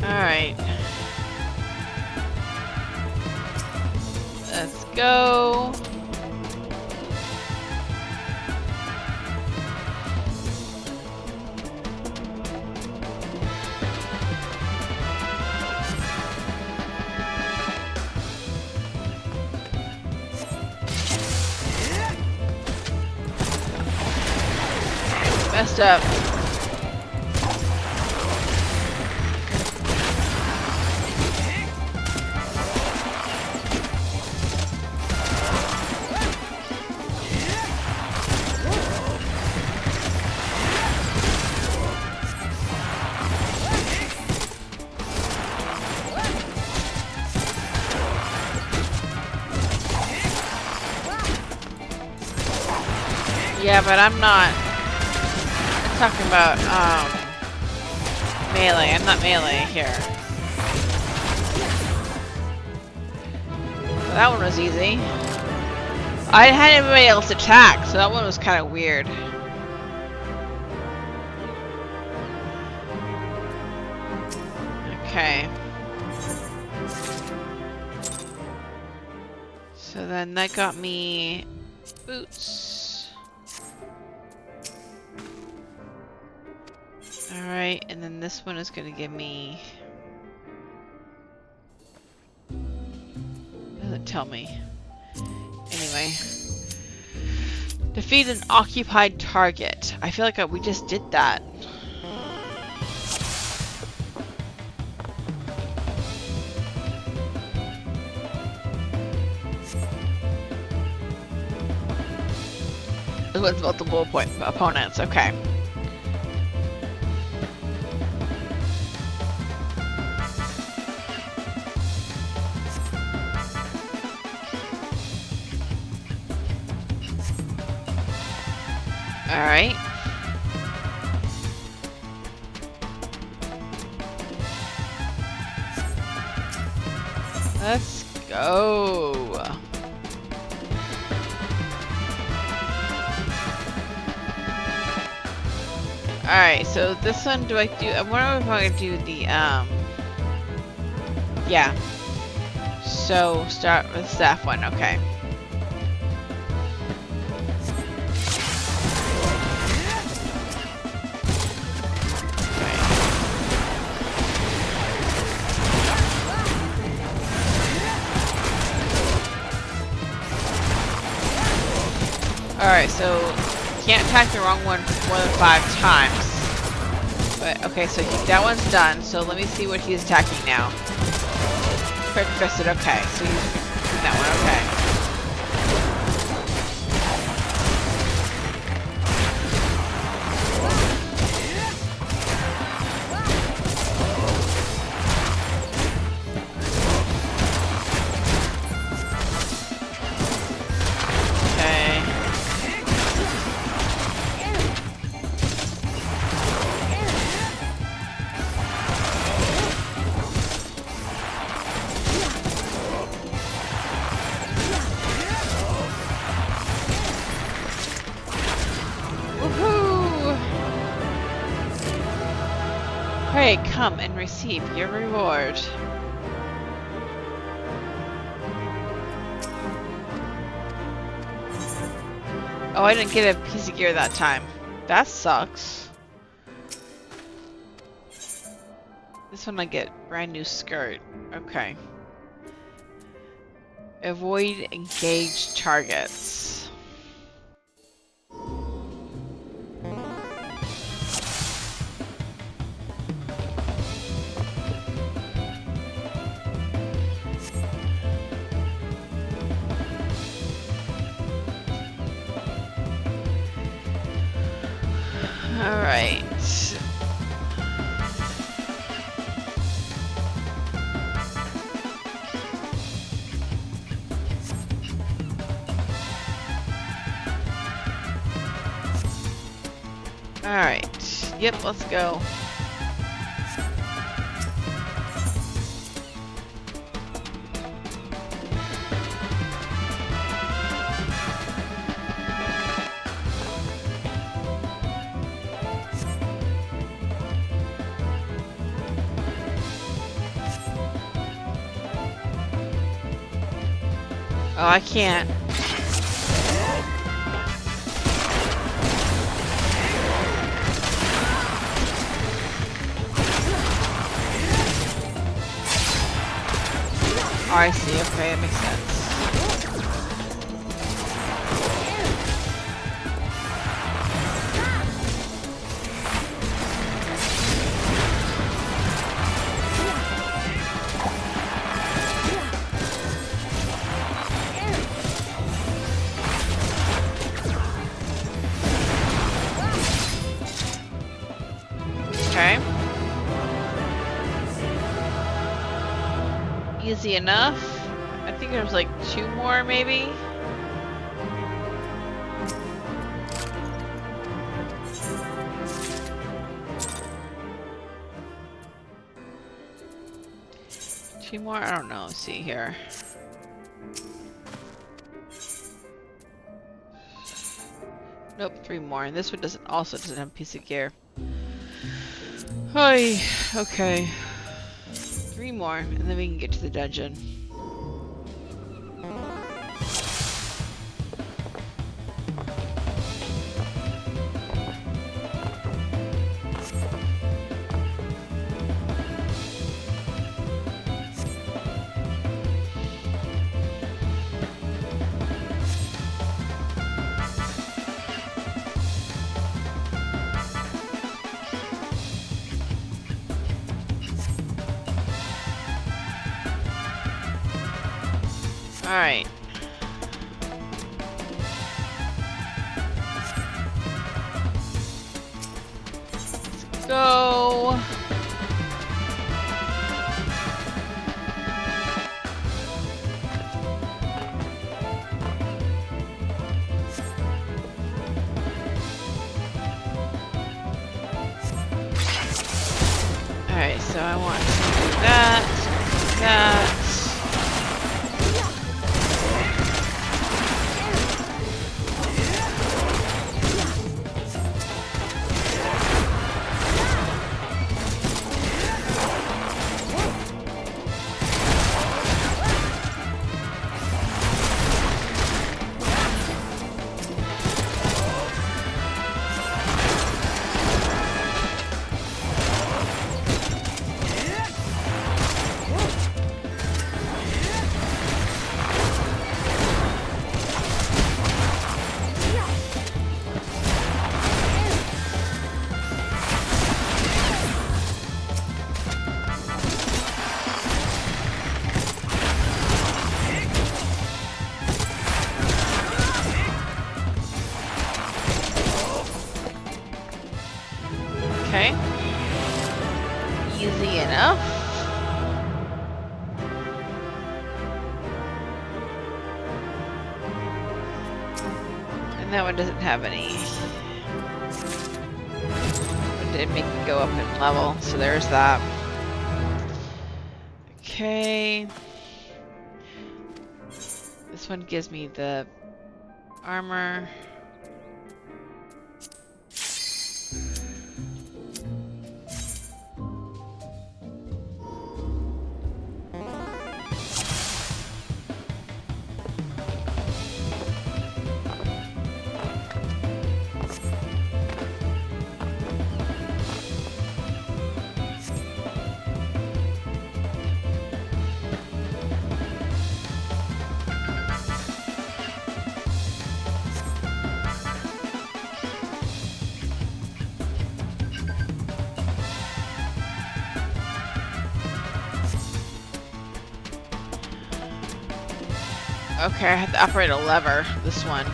Speaker 1: Alright. Let's go. Messed up. Yeah, but I'm not talking about melee. I'm not melee here. So that one was easy. I had everybody else attack, so that one was kind of weird. Okay. So then that got me boots. Alright, and then this one is going to give me... Doesn't tell me. Anyway. Defeat an occupied target. I feel like we just did that. This one's multiple opponents, okay. Alright. Let's go. Alright, so this one I wonder if I can do the, yeah. So, start with the staff one, okay. Alright, so can't attack the wrong one more than 5 times. But okay, so that one's done. So let me see what he's attacking now. Quick fisted. Okay, so he's doing that one. Okay. Pray, come and receive your reward. Oh, I didn't get a piece of gear that time. That sucks. This one I get brand new skirt. Okay. Avoid engaged targets. Alright. Alright. Yep, let's go. Oh, I can't. Oh, I see. Okay, that makes sense. Okay. Easy enough. I think there's like 2 more, maybe. Two more? I don't know. Let's see here. Nope, 3 more. And this one also doesn't have a piece of gear. Hi. Okay. 3 more, and then we can get to the dungeon. Alright. Let's go. Alright, so I want to do that. That one doesn't have any. It did make it go up in level, so there's that. Okay. This one gives me the armor. Okay, I have to operate a lever, this one.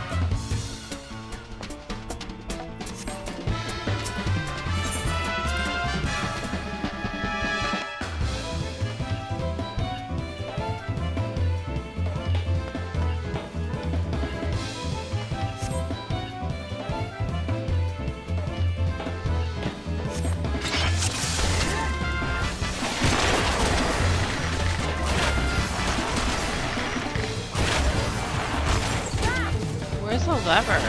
Speaker 1: Where's the lever?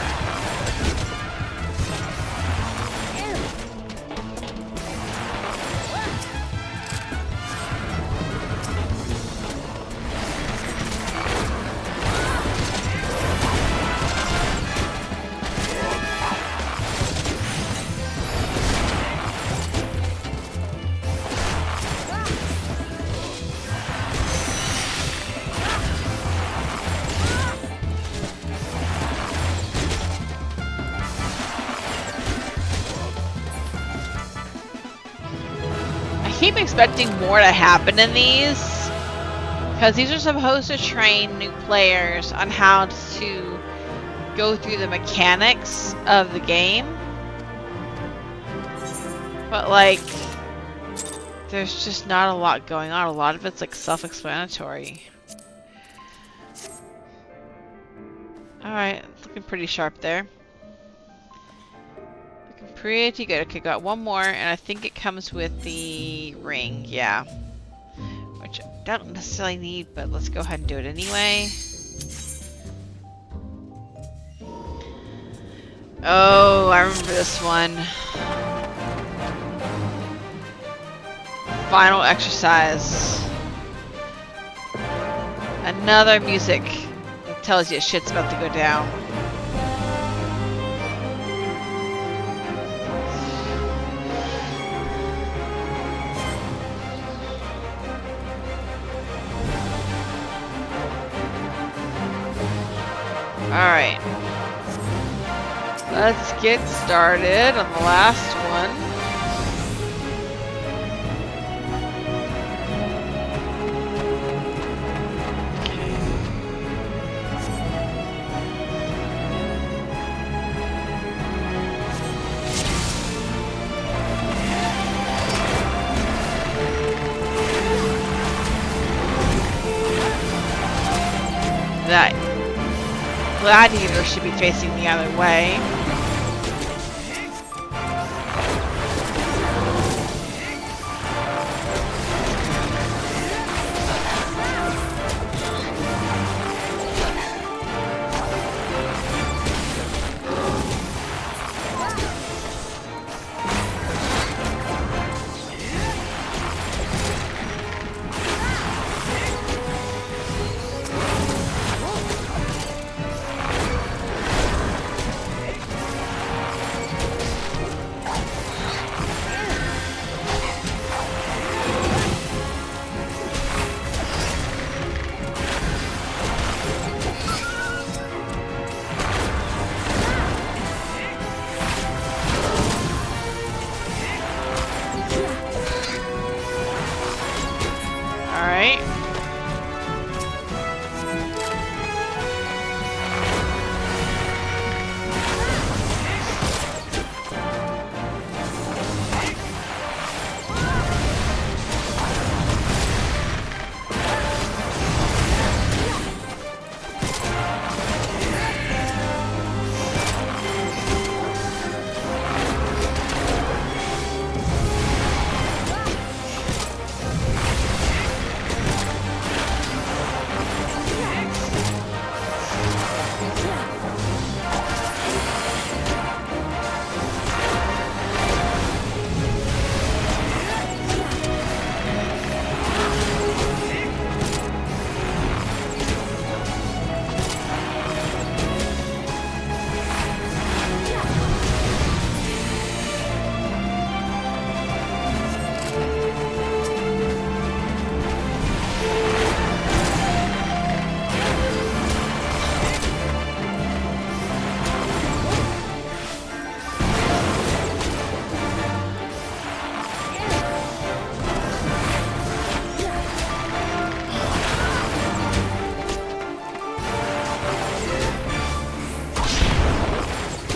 Speaker 1: I keep expecting more to happen in these, because these are supposed to train new players on how to go through the mechanics of the game. But like, there's just not a lot going on. A lot of it's like self-explanatory. Alright, looking pretty sharp there. Pretty good. Okay, got one more, and I think it comes with the ring, yeah. Which I don't necessarily need, but let's go ahead and do it anyway. Oh, I remember this one. Final exercise. Another music that tells you shit's about to go down. Alright. Let's get started on the last one. That gladiator should be facing the other way.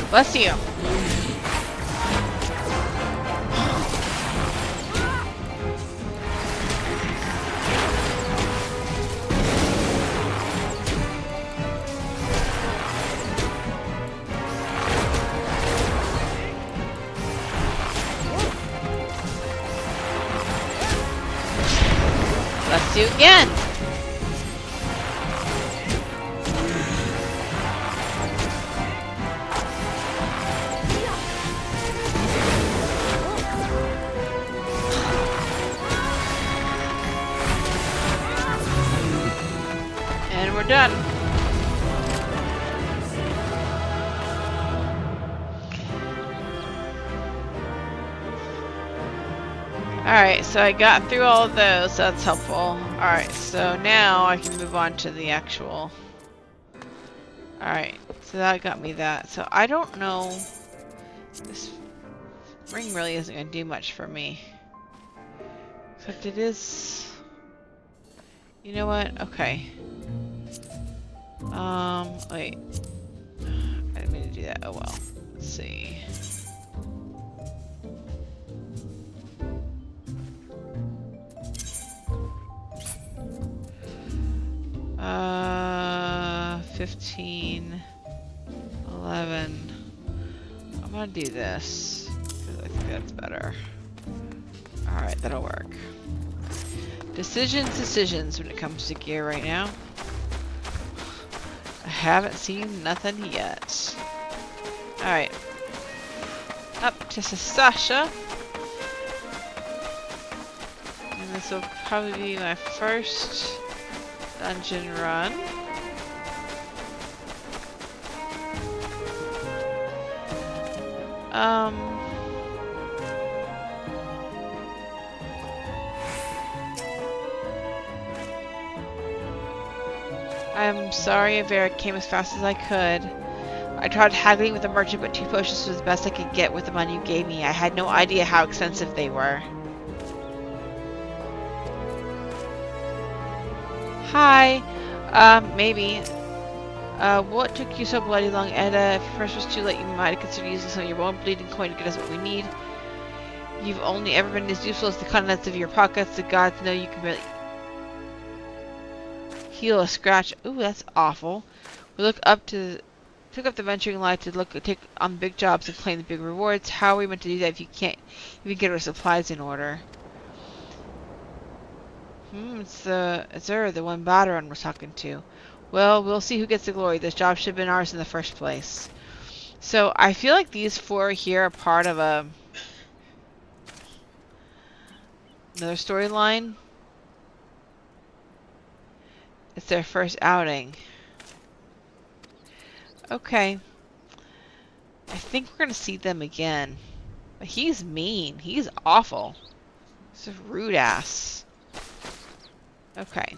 Speaker 1: Bless you. Bless you again. And we're done. Alright, so I got through all of those, so that's helpful. Alright, so now I can move on to the actual... Alright, so that got me that. So I don't know... This ring really isn't going to do much for me. Except it is... You know what? Okay. Wait. I didn't mean to do that. Oh well. Let's see. Uh, 15, 11. I'm gonna do this because I think that's better. Alright, that'll work. Decisions when it comes to gear right now. I haven't seen nothing yet. Alright. Up to Sasha. And this will probably be my first dungeon run. I'm sorry Avera came as fast as I could. I tried haggling with the merchant, but 2 potions was the best I could get with the money you gave me. I had no idea how expensive they were. Hi. Maybe. What took you so bloody long, Edda? If first was too late, you might have considered using some of your own bleeding coin to get us what we need. You've only ever been as useful as the contents of your pockets. The gods know you can really heal a scratch. Ooh, that's awful. We took up the venturing life to take on big jobs and claim the big rewards. How are we meant to do that if you can't even get our supplies in order? It's her, the one Baderon was talking to. Well, we'll see who gets the glory. This job should have been ours in the first place. So, I feel like these 4 here are part of another storyline. It's their first outing. Okay. I think we're gonna see them again. But he's mean. He's awful. He's a rude ass. Okay.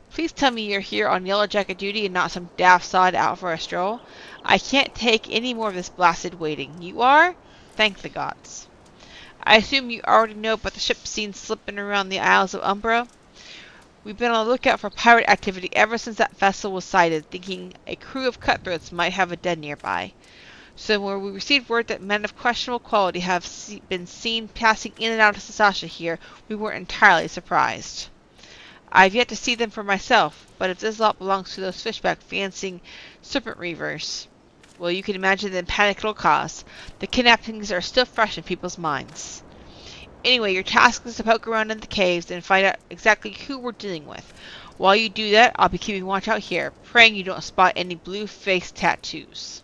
Speaker 1: Please tell me you're here on Yellow Jacket duty and not some daft sod out for a stroll. I can't take any more of this blasted waiting. You are? Thank the gods. I assume you already know about the ship seen slipping around the Isles of Umbra. We've been on the lookout for pirate activity ever since that vessel was sighted, thinking a crew of cutthroats might have a den nearby. So when we received word that men of questionable quality have been seen passing in and out of Sasha here, we weren't entirely surprised. I've yet to see them for myself, but if this lot belongs to those fishback fancying serpent reavers, well, you can imagine the panic it'll cause. The kidnappings are still fresh in people's minds. Anyway, your task is to poke around in the caves and find out exactly who we're dealing with. While you do that, I'll be keeping watch out here, praying you don't spot any blue face tattoos.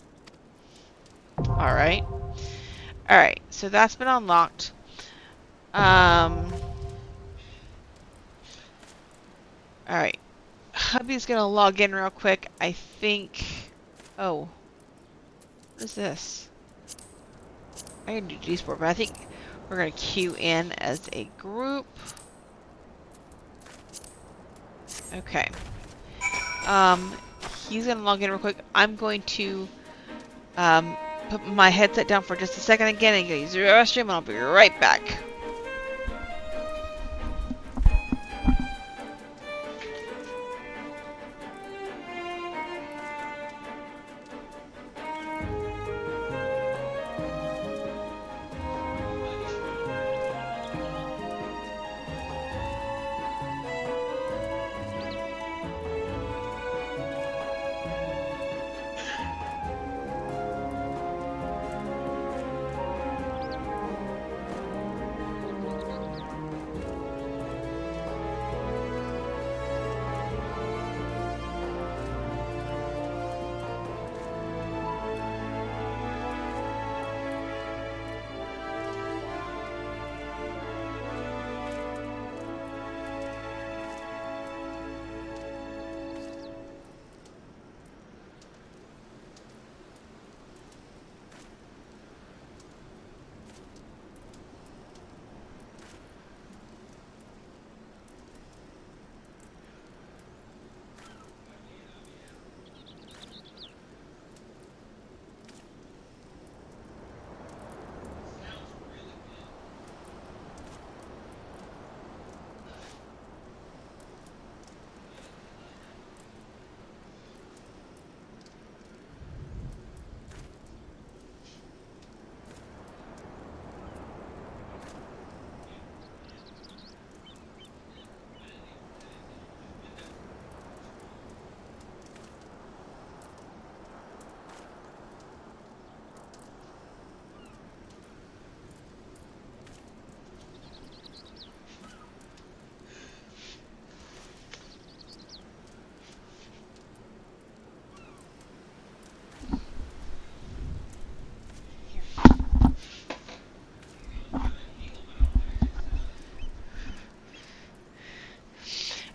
Speaker 1: Alright. Alright, so that's been unlocked. Alright. Hubby's gonna log in real quick. I think... Oh. What is this? I can do G-Sport, but I think we're gonna queue in as a group. Okay. He's gonna log in real quick. I'm going to put my headset down for just a second again and go use the restroom, and I'll be right back.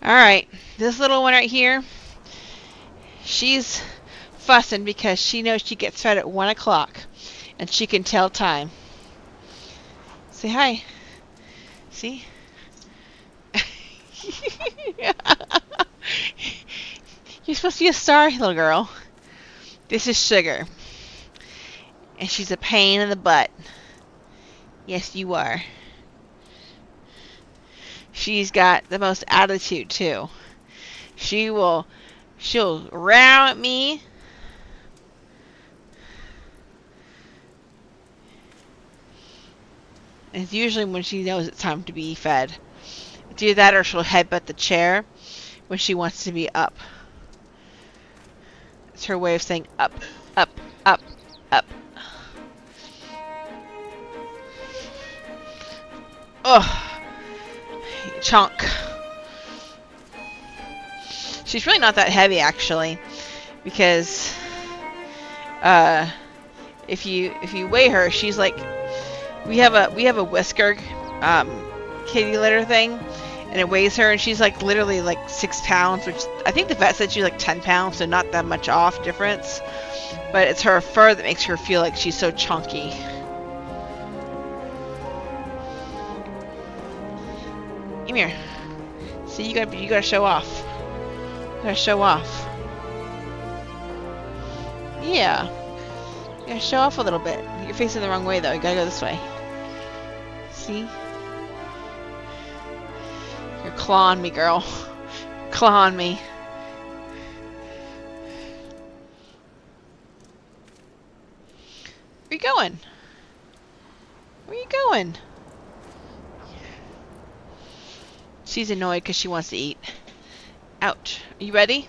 Speaker 1: Alright, this little one right here, she's fussing because she knows she gets fed at 1 o'clock and she can tell time. Say hi. See? You're supposed to be a star, little girl. This is Sugar. And she's a pain in the butt. Yes, you are. She's got the most attitude, too. She'll row at me. And it's usually when she knows it's time to be fed. It's either that or she'll headbutt the chair when she wants to be up. It's her way of saying up, up, up, up. Ugh. Chunk. She's really not that heavy, actually, because if you weigh her, she's like, we have a whisker kitty litter thing, and it weighs her, and she's like literally like 6 pounds, which I think the vet said she's like 10 pounds, so not that much off difference. But it's her fur that makes her feel like she's so chunky. Come here. See, you gotta show off. You gotta show off. Yeah. You gotta show off a little bit. You're facing the wrong way though. You gotta go this way. See? You're clawing me, girl. Clawing me. Where you going? Where you going? She's annoyed because she wants to eat. Ouch. Are you ready?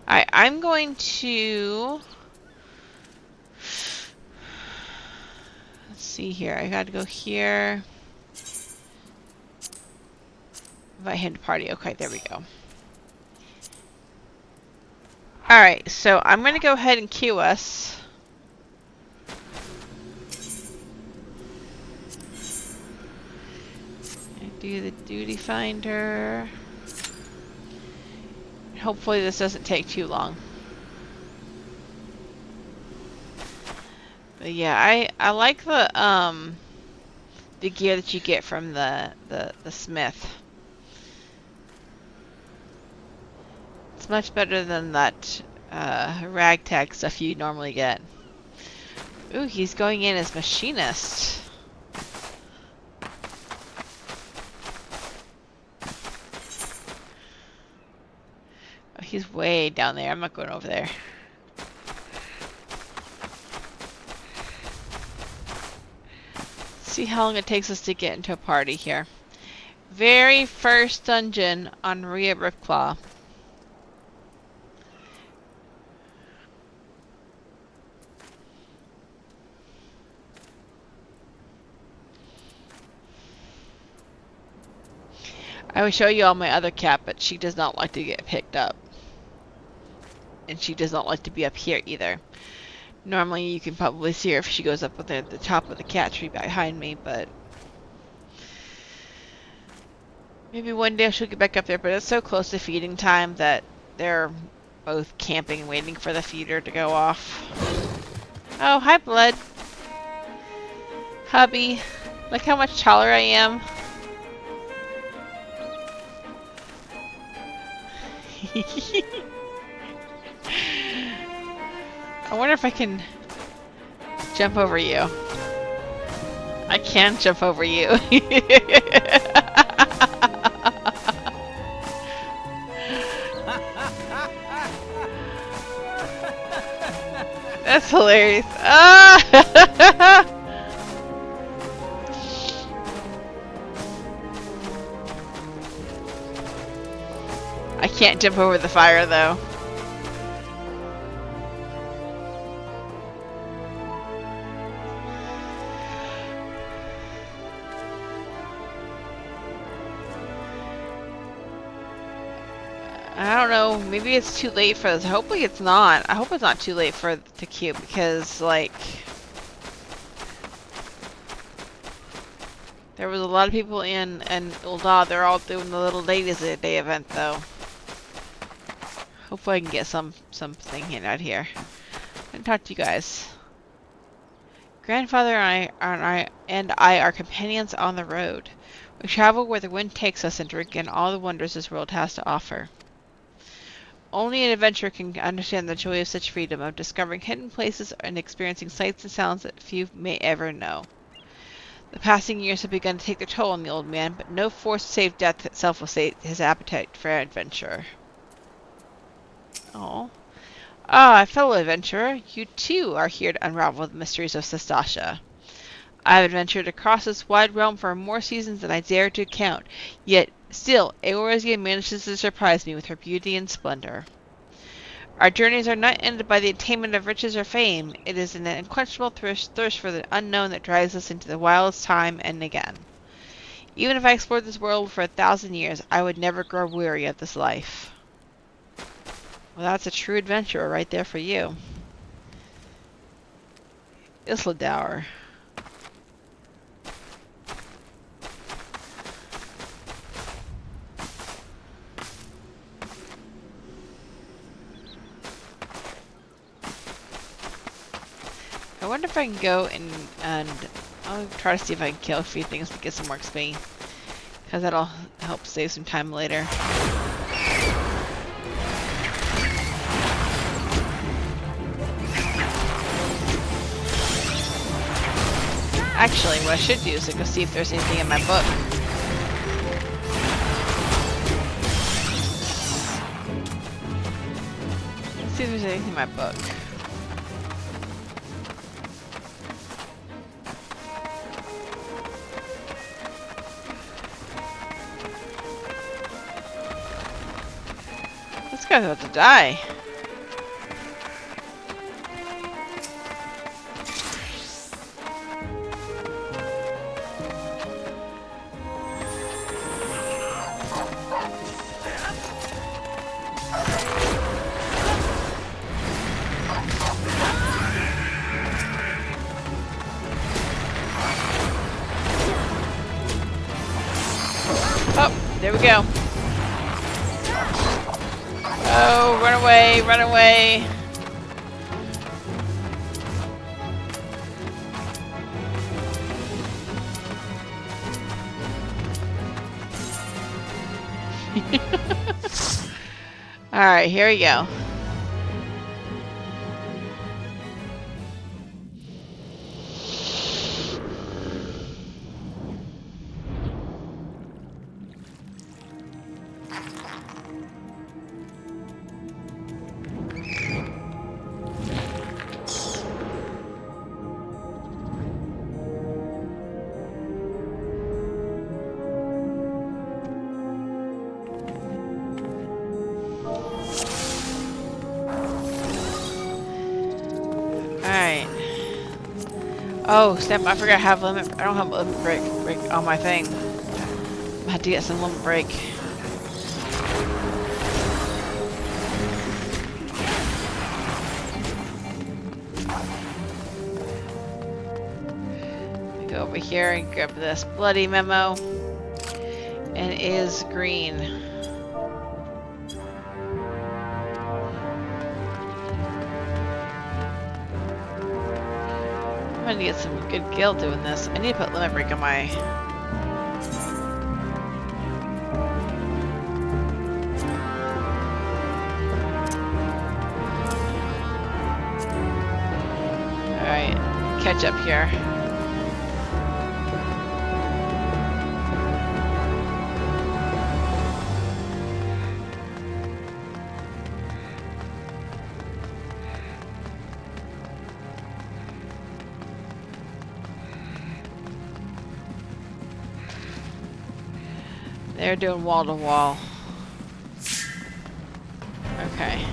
Speaker 1: Alright, I'm going to... Let's see here. I gotta go here. Invite him to party. Okay, there we go. Alright, so I'm going to go ahead and queue us. Do the duty finder. Hopefully this doesn't take too long. But yeah, I like the gear that you get from the smith. It's much better than that ragtag stuff you normally get. Ooh, he's going in as machinist. Oh, he's way down there. I'm not going over there. See how long it takes us to get into a party here. Very first dungeon on Rhea Ripclaw. I will show you all my other cat, but she does not like to get picked up. And she does not like to be up here either. Normally you can probably see her if she goes up at the top of the cat tree behind me, but... maybe one day she'll get back up there, but it's so close to feeding time that they're both camping and waiting for the feeder to go off. Oh, hi Blood. Hubby. Look how much taller I am. I wonder if I can jump over you. I can jump over you. That's hilarious. Ah! I can't jump over the fire though. I don't know, maybe it's too late for this. Hopefully it's not. I hope it's not too late for the queue because, like, There was a lot of people in Ul'dah. They're all doing the little Ladies of the Day event, though. Hopefully I can get something out here. And talk to you guys. Grandfather and I are companions on the road. We travel where the wind takes us and drink in all the wonders this world has to offer. Only an adventurer can understand the joy of such freedom, of discovering hidden places and experiencing sights and sounds that few may ever know. The passing years have begun to take their toll on the old man, but no force save death itself will sate his appetite for adventure. Oh. Ah, fellow adventurer, you too are here to unravel the mysteries of Sestasha. I have adventured across this wide realm for more seasons than I dare to count, yet still Eorzea manages to surprise me with her beauty and splendor. Our journeys are not ended by the attainment of riches or fame. It is an unquenchable thirst for the unknown that drives us into the wilds time and again. Even if I explored this world for 1,000 years, I would never grow weary of this life. Well, that's a true adventurer right there for you. Isla Dower. I wonder if I can go and I'll try to see if I can kill a few things to get some more XP. Because that'll help save some time later. Actually, what I should do is go see if there's anything in my book. Let's see if there's anything in my book. This guy's about to die. Oh, there we go. Oh, run away, run away. Alright, here we go. Oh, snap, I forgot I have limit. I don't have limit break on my thing. I have to get some limit break. Go over here and grab this bloody memo. And it is green. I'm gonna get some good gil doing this. I need to put limit break on my... Alright, catch up here. They're doing wall to wall. Okay.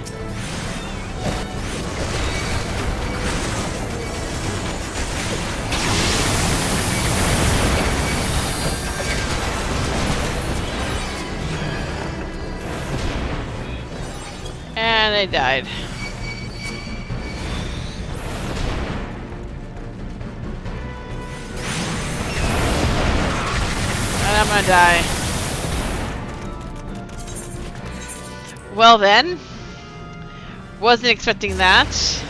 Speaker 1: And they died. I'm gonna die. Well then. Wasn't expecting that.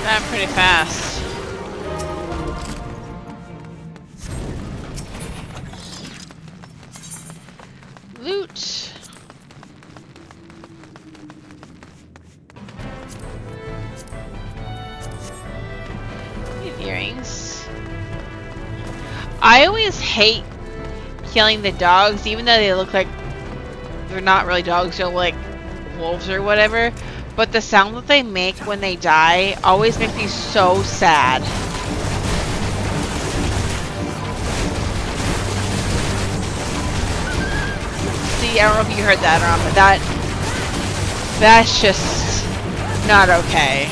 Speaker 1: I'm pretty fast. Loot. Need earrings. I always hate killing the dogs, even though they look like they're not really dogs, they're like wolves or whatever. But the sound that they make when they die always makes me so sad. See, I don't know if you heard that or not, but that's just not okay.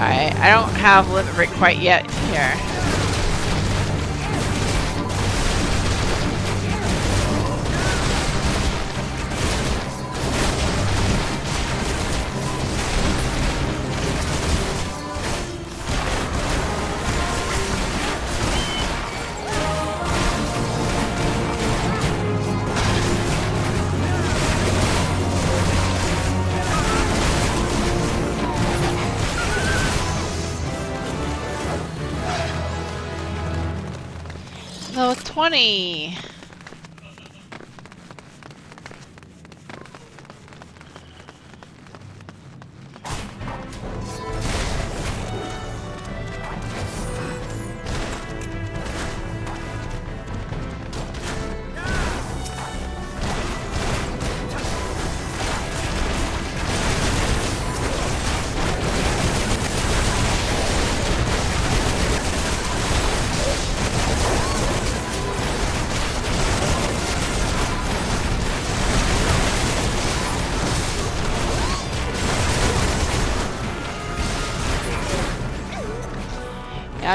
Speaker 1: Alright, I don't have limit break quite yet here. Level 20.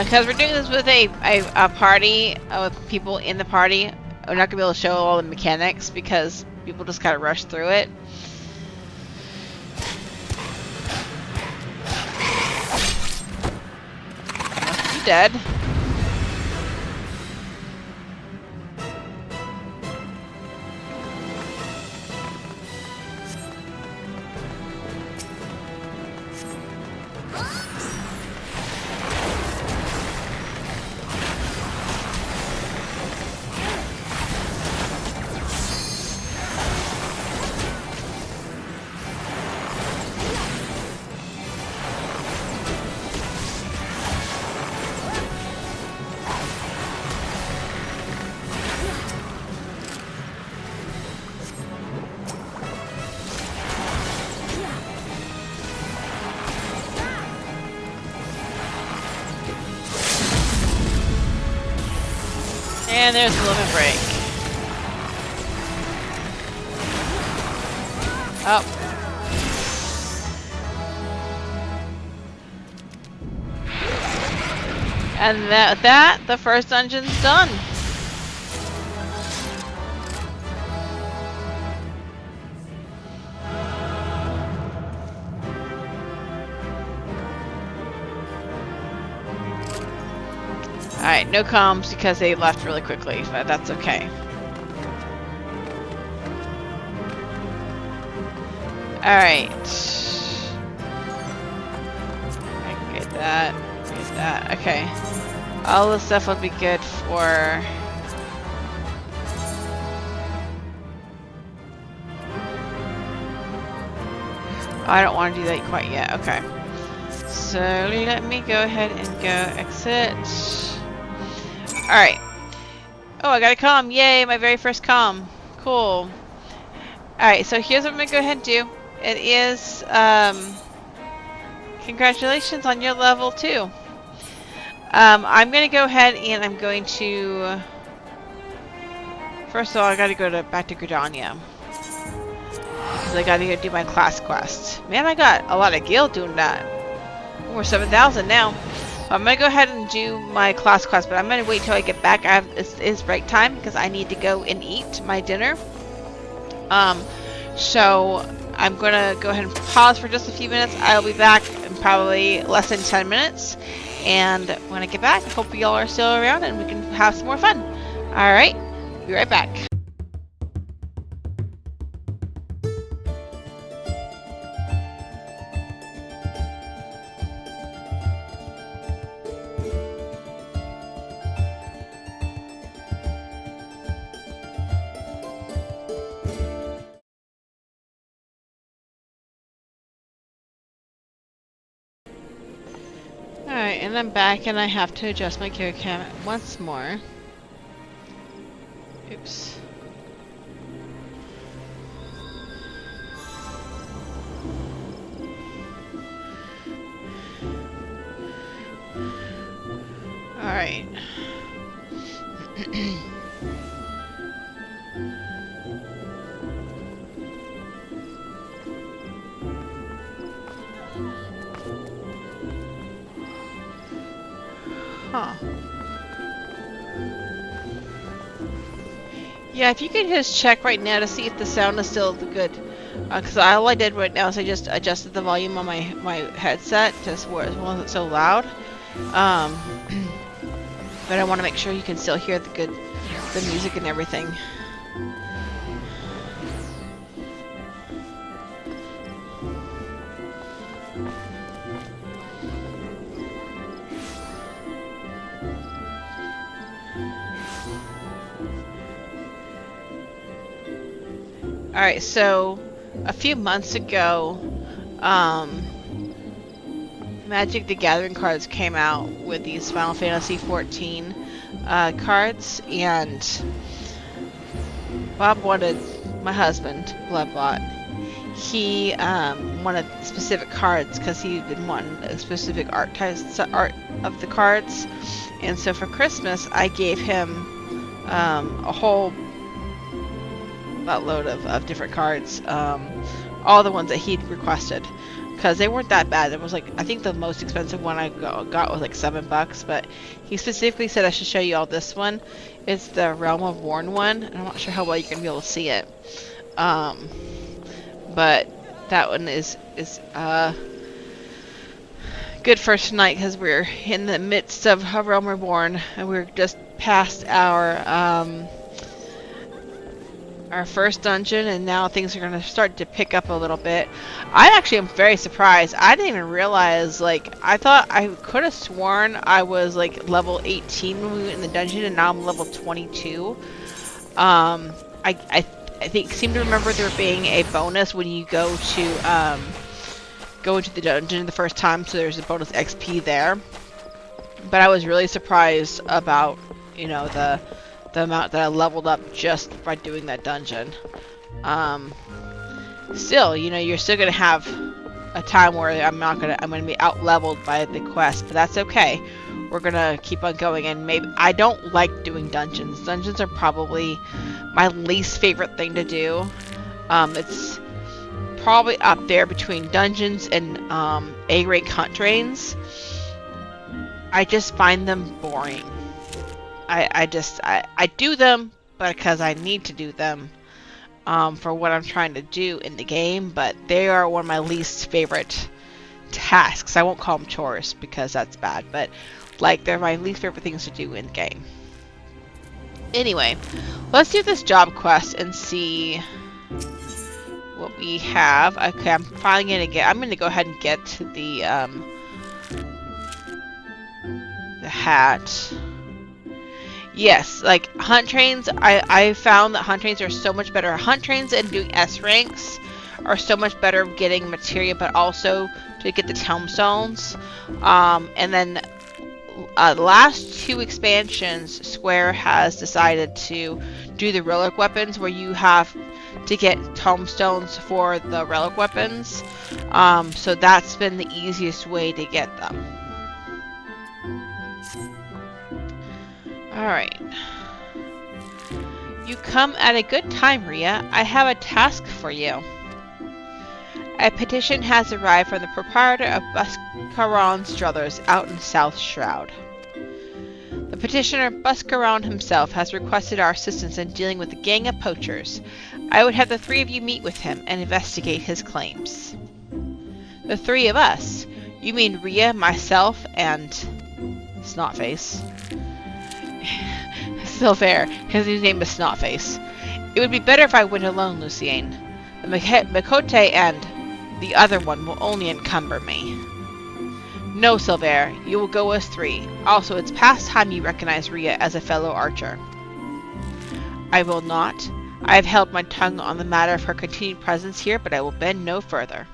Speaker 1: Because we're doing this with a party, with people in the party, we're not going to be able to show all the mechanics because people just kind of rush through it. Must be dead. And there's the limit break. Oh. And that the first dungeon's done. Alright, no comms because they left really quickly, but that's okay. Alright. Get that. Get that. Okay. All this stuff will be good for... I don't want to do that quite yet. Okay. So let me go ahead and go exit. Alright. Oh, I got a comm. Yay, my very first comm. Cool. Alright, so here's what I'm going to go ahead and do. It is, congratulations on your level 2. I'm going to go ahead and I'm going to... First of all, I got to go back to Gridania. Because I got to go do my class quest. Man, I got a lot of guild doing that. We're 7,000 now. I'm going to go ahead and do my class quest, but I'm going to wait till I get back. It's break time because I need to go and eat my dinner. So I'm going to go ahead and pause for just a few minutes. I'll be back in probably less than 10 minutes. And when I get back, I hope y'all are still around and we can have some more fun. Alright, be right back. Alright, and I'm back and I have to adjust my character cam once more. Oops. Alright. Yeah, if you could just check right now to see if the sound is still good. Because all I did right now is I just adjusted the volume on my headset just where it wasn't so loud. But I want to make sure you can still hear the music and everything. Alright, so a few months ago, Magic the Gathering cards came out with these Final Fantasy XIV cards, and Bob wanted, my husband, Bloodbot, he wanted specific cards because he didn't want a specific art of the cards, and so for Christmas I gave him a whole buttload of different cards, all the ones that he'd requested, because they weren't that bad. It was like, I think the most expensive one I got was like $7, but he specifically said I should show you all this one. It's the Realm Reborn one, and I'm not sure how well you're gonna be able to see it, but that one is good for tonight because we're in the midst of A Realm Reborn, and we're just past our first dungeon, and now things are going to start to pick up a little bit. I actually am very surprised. I didn't even realize, like, I thought I could have sworn I was like level 18 when we went in the dungeon, and now I'm level 22. I think seem to remember there being a bonus when you go into the dungeon the first time, so there's a bonus XP there. But I was really surprised about, you know, the amount that I leveled up just by doing that dungeon. Still, you know, you're still gonna have a time where I'm gonna be out leveled by the quest, but that's okay. We're gonna keep on going, and maybe I don't like doing dungeons. Dungeons are probably my least favorite thing to do. It's probably up there between dungeons and A-rank hunt trains. I just find them boring. I do them because I need to do them for what I'm trying to do in the game, but they are one of my least favorite tasks. I won't call them chores because that's bad, but like they're my least favorite things to do in the game. Anyway, let's do this job quest and see what we have. Okay, I'm finally I'm gonna go ahead and get the hat. Yes, like hunt trains, I found that hunt trains are so much better. Hunt trains and doing S ranks are so much better getting materia, but also to get the tombstones. And then the last two expansions, Square has decided to do the relic weapons where you have to get tombstones for the relic weapons. So that's been the easiest way to get them. Alright. You come at a good time, Rhea. I have a task for you. A petition has arrived from the proprietor of Buscaron's Druthers out in South Shroud. The petitioner, Buscaron himself, has requested our assistance in dealing with a gang of poachers. I would have the three of you meet with him and investigate his claims. The three of us? You mean Rhea, myself, and Snotface? Silver, his name is Snotface. It would be better if I went alone, Lucienne. The Makote and the other one will only encumber me. No, Silver, you will go as three. Also, it's past time you recognize Rhea as a fellow archer. I will not. I have held my tongue on the matter of her continued presence here, but I will bend no further.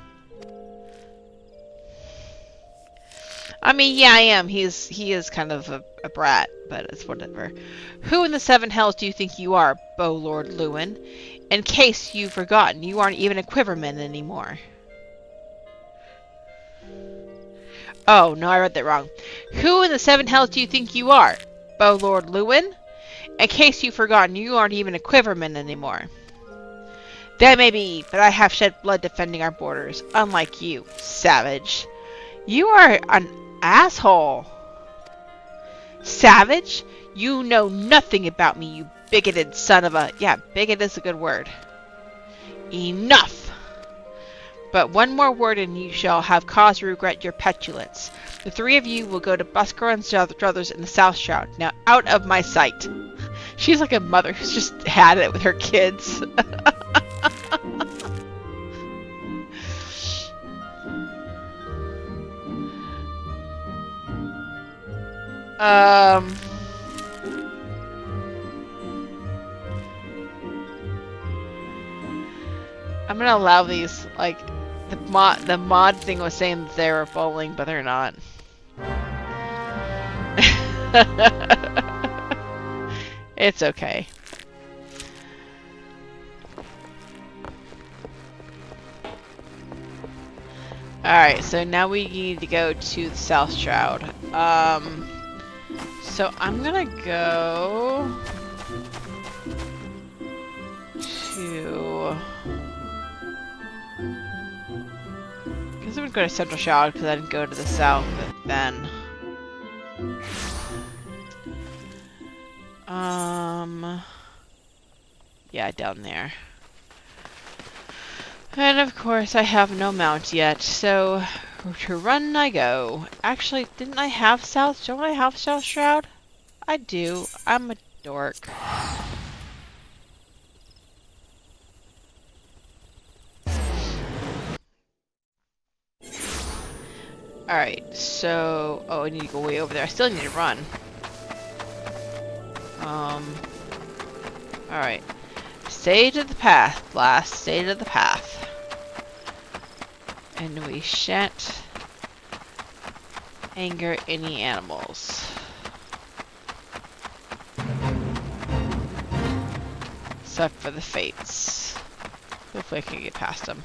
Speaker 1: I mean, yeah, I am. He is kind of a brat, but it's whatever. Who in the seven hells do you think you are, Bow Lord Lewin? In case you've forgotten, you aren't even a quiverman anymore. Oh, no, I read that wrong. Who in the seven hells do you think you are, Bow Lord Lewin? In case you've forgotten, you aren't even a quiverman anymore. That may be, but I have shed blood defending our borders, unlike you, savage. You are an asshole. Savage? You know nothing about me, you bigoted son of a... Yeah, bigot is a good word. Enough! But one more word and you shall have cause to regret your petulance. The three of you will go to Busker and Struthers in the South Shroud. Now out of my sight. She's like a mother who's just had it with her kids. I'm gonna allow these, like, the mod thing was saying that they were bowling, but they're not. It's okay. Alright, so now we need to go to the South Shroud. So I'm gonna go to... I guess I would go to Central Shroud because I didn't go to the South then. Yeah, down there. And of course I have no mount yet, so to run I go. Actually, didn't I have South? Don't I have South Shroud? I do. I'm a dork. Alright, so... Oh, I need to go way over there. I still need to run. Alright. Stay to the path, Blast. Stay to the path. And we shan't anger any animals. Except for the Fates. Hopefully I can get past them.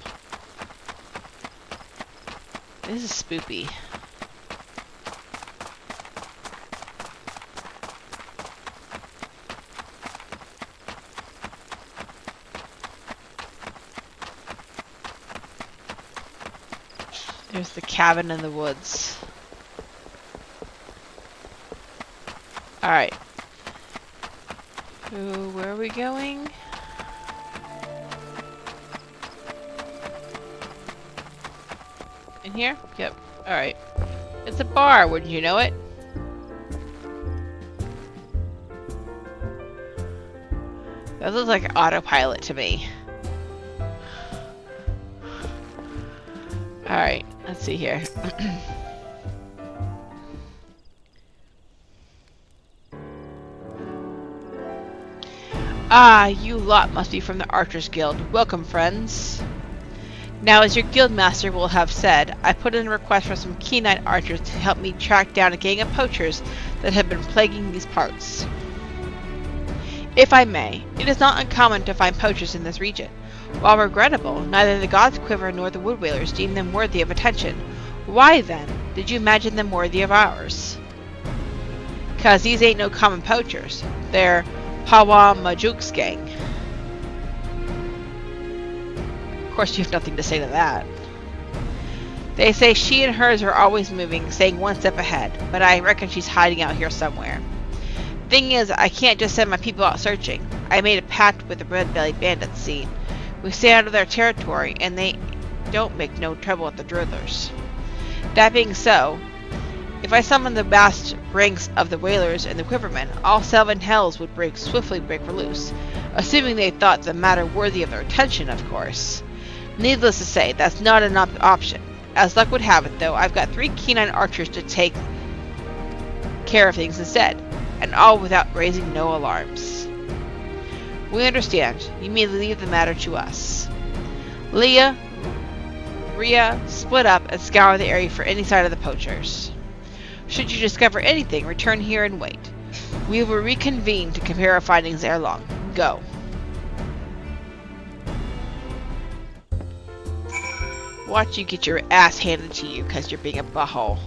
Speaker 1: This is spoopy. There's the cabin in the woods. Alright. So, where are we going? In here? Yep. Alright. It's a bar, wouldn't you know it? That looks like autopilot to me. Alright, let's see here. Ah, you lot must be from the Archers Guild. Welcome, friends. Now, as your guildmaster will have said, I put in a request for some keen-eyed archers to help me track down a gang of poachers that have been plaguing these parts. If I may, it is not uncommon to find poachers in this region. While regrettable, neither the God's Quiver nor the Wood Whalers deem them worthy of attention. Why, then, did you imagine them worthy of ours? 'Cause these ain't no common poachers. They're Pawa Majuk's gang. Of course, you have nothing to say to that. They say she and hers are always moving, staying one step ahead, but I reckon she's hiding out here somewhere. Thing is, I can't just send my people out searching. I made a pact with the red-bellied bandits, see. We stay out of their territory, and they don't make no trouble with the Druthers. That being so, if I summon the vast ranks of the Whalers and the Quivermen, all 7 hells would swiftly break loose, assuming they thought the matter worthy of their attention, of course. Needless to say, that's not an option. As luck would have it, though, I've got 3 keen-eyed archers to take care of things instead, and all without raising no alarms. We understand. You may leave the matter to us. Rhea, split up and scour the area for any sign of the poachers. Should you discover anything, return here and wait. We will reconvene to compare our findings ere long. Go. Watch you get your ass handed to you because you're being a butthole.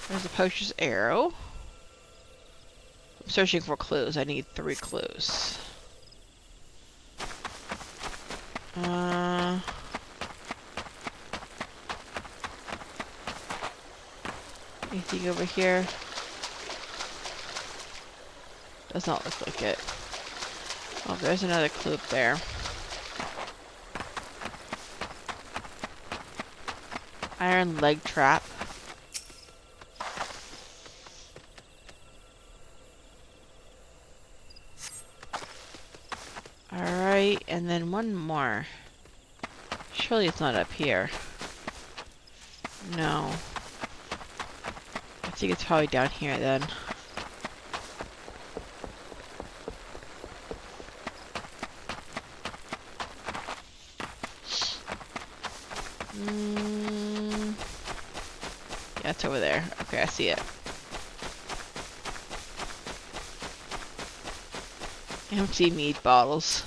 Speaker 1: There's a poacher's arrow. I'm searching for clues. I need 3 clues. Anything over here? Does not look like it. Oh, there's another clue up there. Iron leg trap. Alright, and then one more. Surely it's not up here. No. I think it's probably down here then. Yeah, it's over there. Okay, I see it. Empty mead bottles.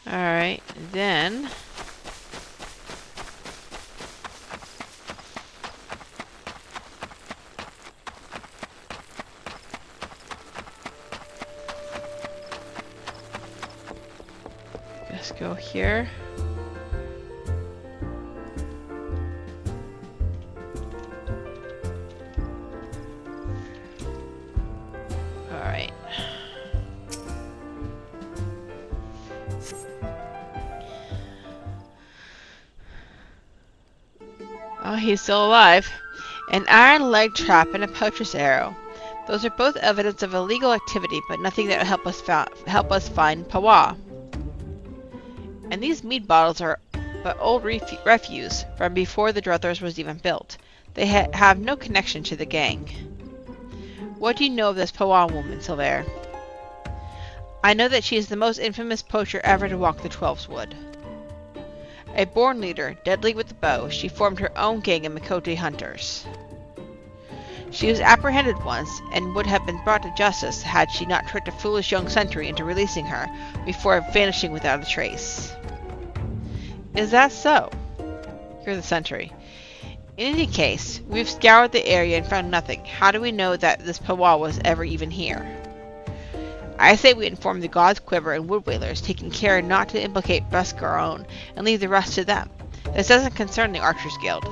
Speaker 1: Alright, then... let's go here. Alright. Oh, he's still alive. An iron leg trap and a poacher's arrow. Those are both evidence of illegal activity, but nothing that will help us find Pawa. And these mead bottles are but old refuse from before the Druthers was even built. They have no connection to the gang. What do you know of this Pawa woman, Silver? I know that she is the most infamous poacher ever to walk the Twelves-Wood. A born leader, deadly with the bow, she formed her own gang of Mikote hunters. She was apprehended once, and would have been brought to justice had she not tricked a foolish young sentry into releasing her, before vanishing without a trace. Is that so? You're the sentry. In any case, we've scoured the area and found nothing. How do we know that this Pawa was ever even here? I say we inform the God's Quiver and Wood Whalers, taking care not to implicate Buscaron and leave the rest to them. This doesn't concern the Archers Guild.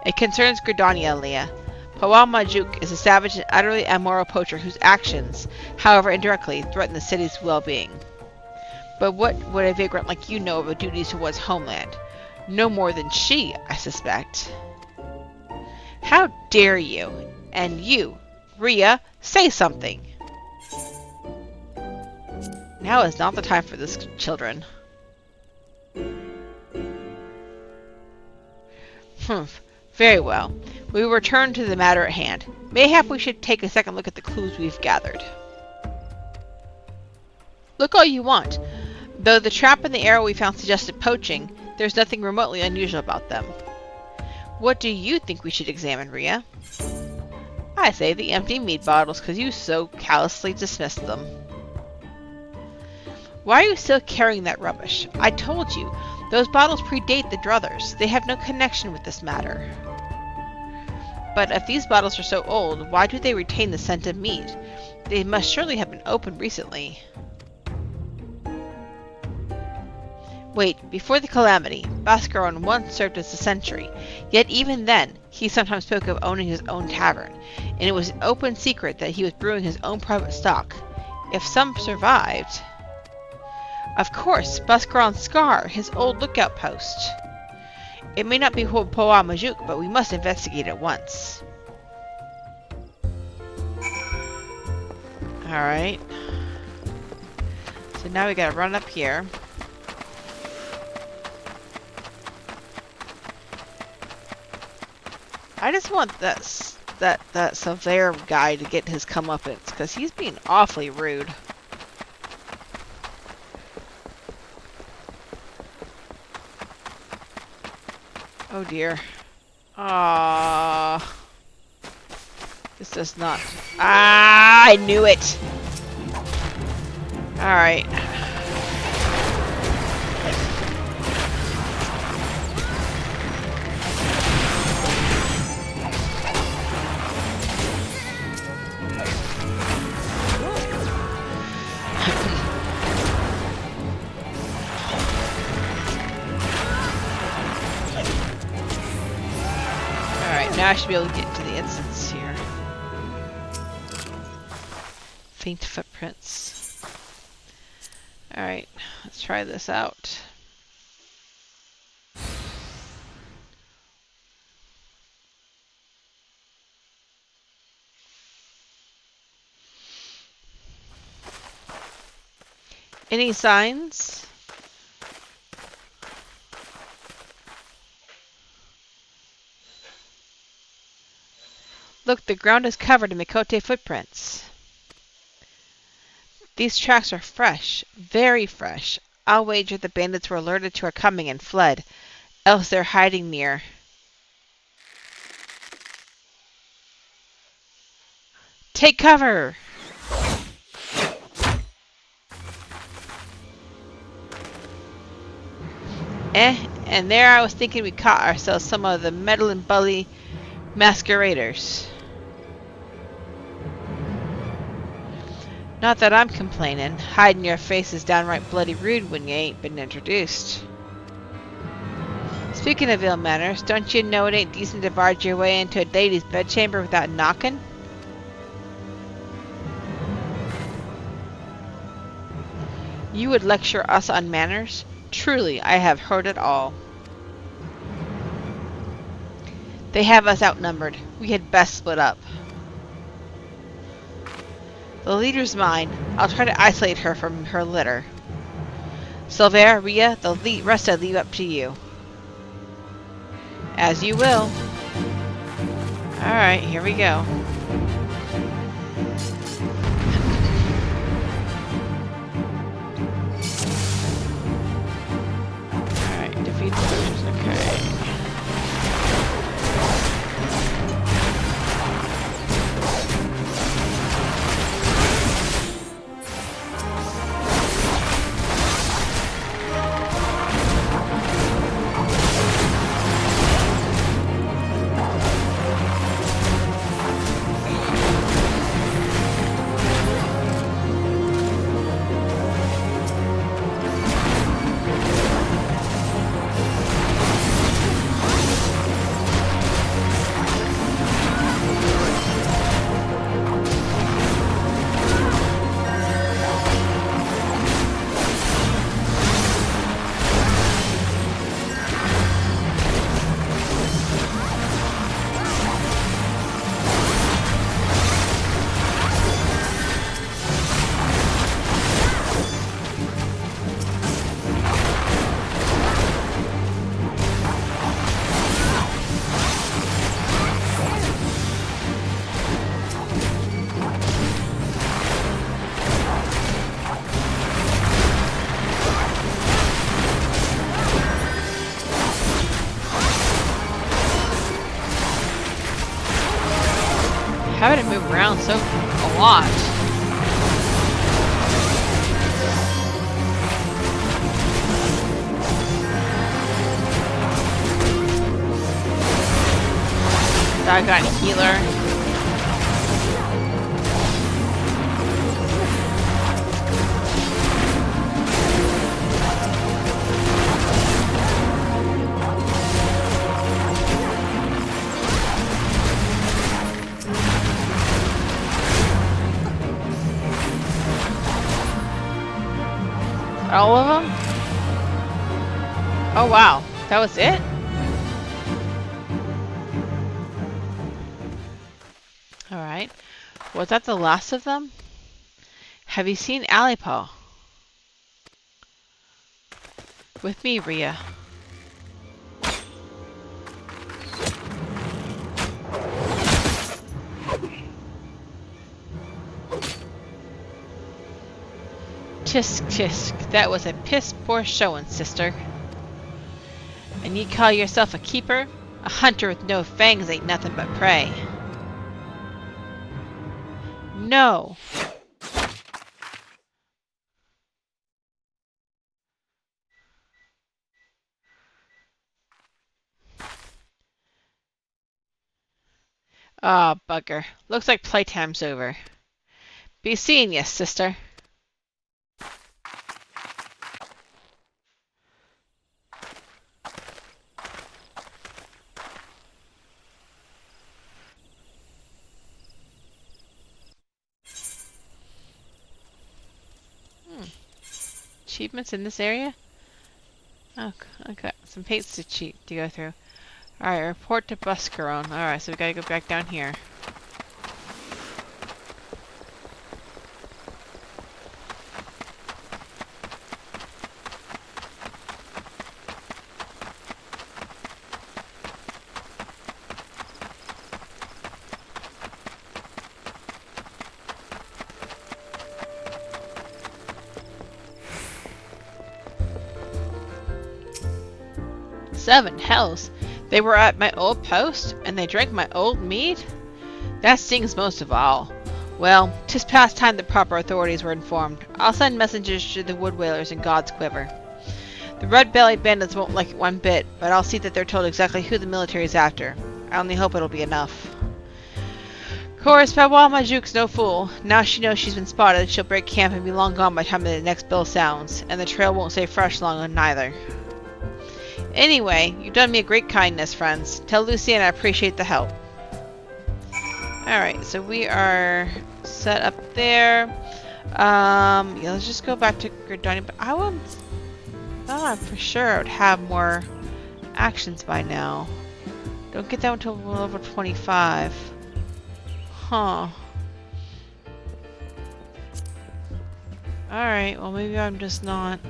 Speaker 1: It concerns Gridania, Leah. Pawa Majuk is a savage and utterly immoral poacher whose actions, however indirectly, threaten the city's well-being. But what would a vagrant like you know of a duty towards homeland? No more than she, I suspect. How dare you? And you, Rhea, say something! Now is not the time for this, children. Humph. Very well. We will return to the matter at hand. Mayhap we should take a second look at the clues we've gathered. Look all you want. Though the trap and the arrow we found suggested poaching, there's nothing remotely unusual about them. What do you think we should examine, Rhea? I say the empty mead bottles, because you so callously dismissed them. Why are you still carrying that rubbish? I told you, those bottles predate the Druthers. They have no connection with this matter. But if these bottles are so old, why do they retain the scent of mead? They must surely have been opened recently. Wait, before the calamity, Buscaron once served as a sentry. Yet even then, he sometimes spoke of owning his own tavern, and it was an open secret that he was brewing his own private stock. If some survived... Of course, Buscaron's scar, his old lookout post. It may not be Pawa Majuk, but we must investigate at once. Alright. So now we gotta run up here. I just want that Silver guy to get his comeuppance, because he's being awfully rude. Oh dear. Ah, this does not. Ah, I knew it. All right. now I should be able to get into the instance here. Faint footprints. Alright, let's try this out. Any signs? Look, the ground is covered in Mikote footprints. These tracks are fresh, very fresh. I'll wager the bandits were alerted to our coming and fled, else they're hiding near. Take cover! And there I was thinking we caught ourselves some of the meddling bully masqueraders. Not that I'm complaining. Hiding your face is downright bloody rude when you ain't been introduced. Speaking of ill manners, don't you know it ain't decent to barge your way into a lady's bedchamber without knocking? You would lecture us on manners? Truly, I have heard it all. They have us outnumbered. We had best split up. The leader's mine. I'll try to isolate her from her litter. Silver, Rhea, the rest I leave up to you. As you will. Alright, here we go. Alright, defeat the soldiers, okay. Having to move around so a lot. I got a healer. All of them? Oh wow, that was it? Alright. Was that the last of them? Have you seen Alipo? With me, Rhea. Tisk tisk, that was a piss poor showing, sister. And you call yourself a keeper? A hunter with no fangs ain't nothing but prey. No! Ah, bugger. Looks like playtime's over. Be seeing ya, sister. achievements in this area? Oh, okay. Some pates to go through. Alright, report to Buscaron. Alright, so we gotta go back down here. Seven hells! They were at my old post, and they drank my old mead? That stings most of all. Well, 'tis past time the proper authorities were informed. I'll send messengers to the wood whalers in God's quiver. The red-bellied bandits won't like it one bit, but I'll see that they're told exactly who the military is after. I only hope it'll be enough. Of course, Pawal Majuk's no fool. Now she knows she's been spotted, she'll break camp and be long gone by the time the next bell sounds, and the trail won't stay fresh long on neither. Anyway, you've done me a great kindness, friends. Tell Lucian I appreciate the help. Alright, so we are set up there. Yeah, let's just go back to Gridania, but I thought for sure I would have more actions by now. Don't get that until level 25. Huh. Alright, well maybe I'm just not...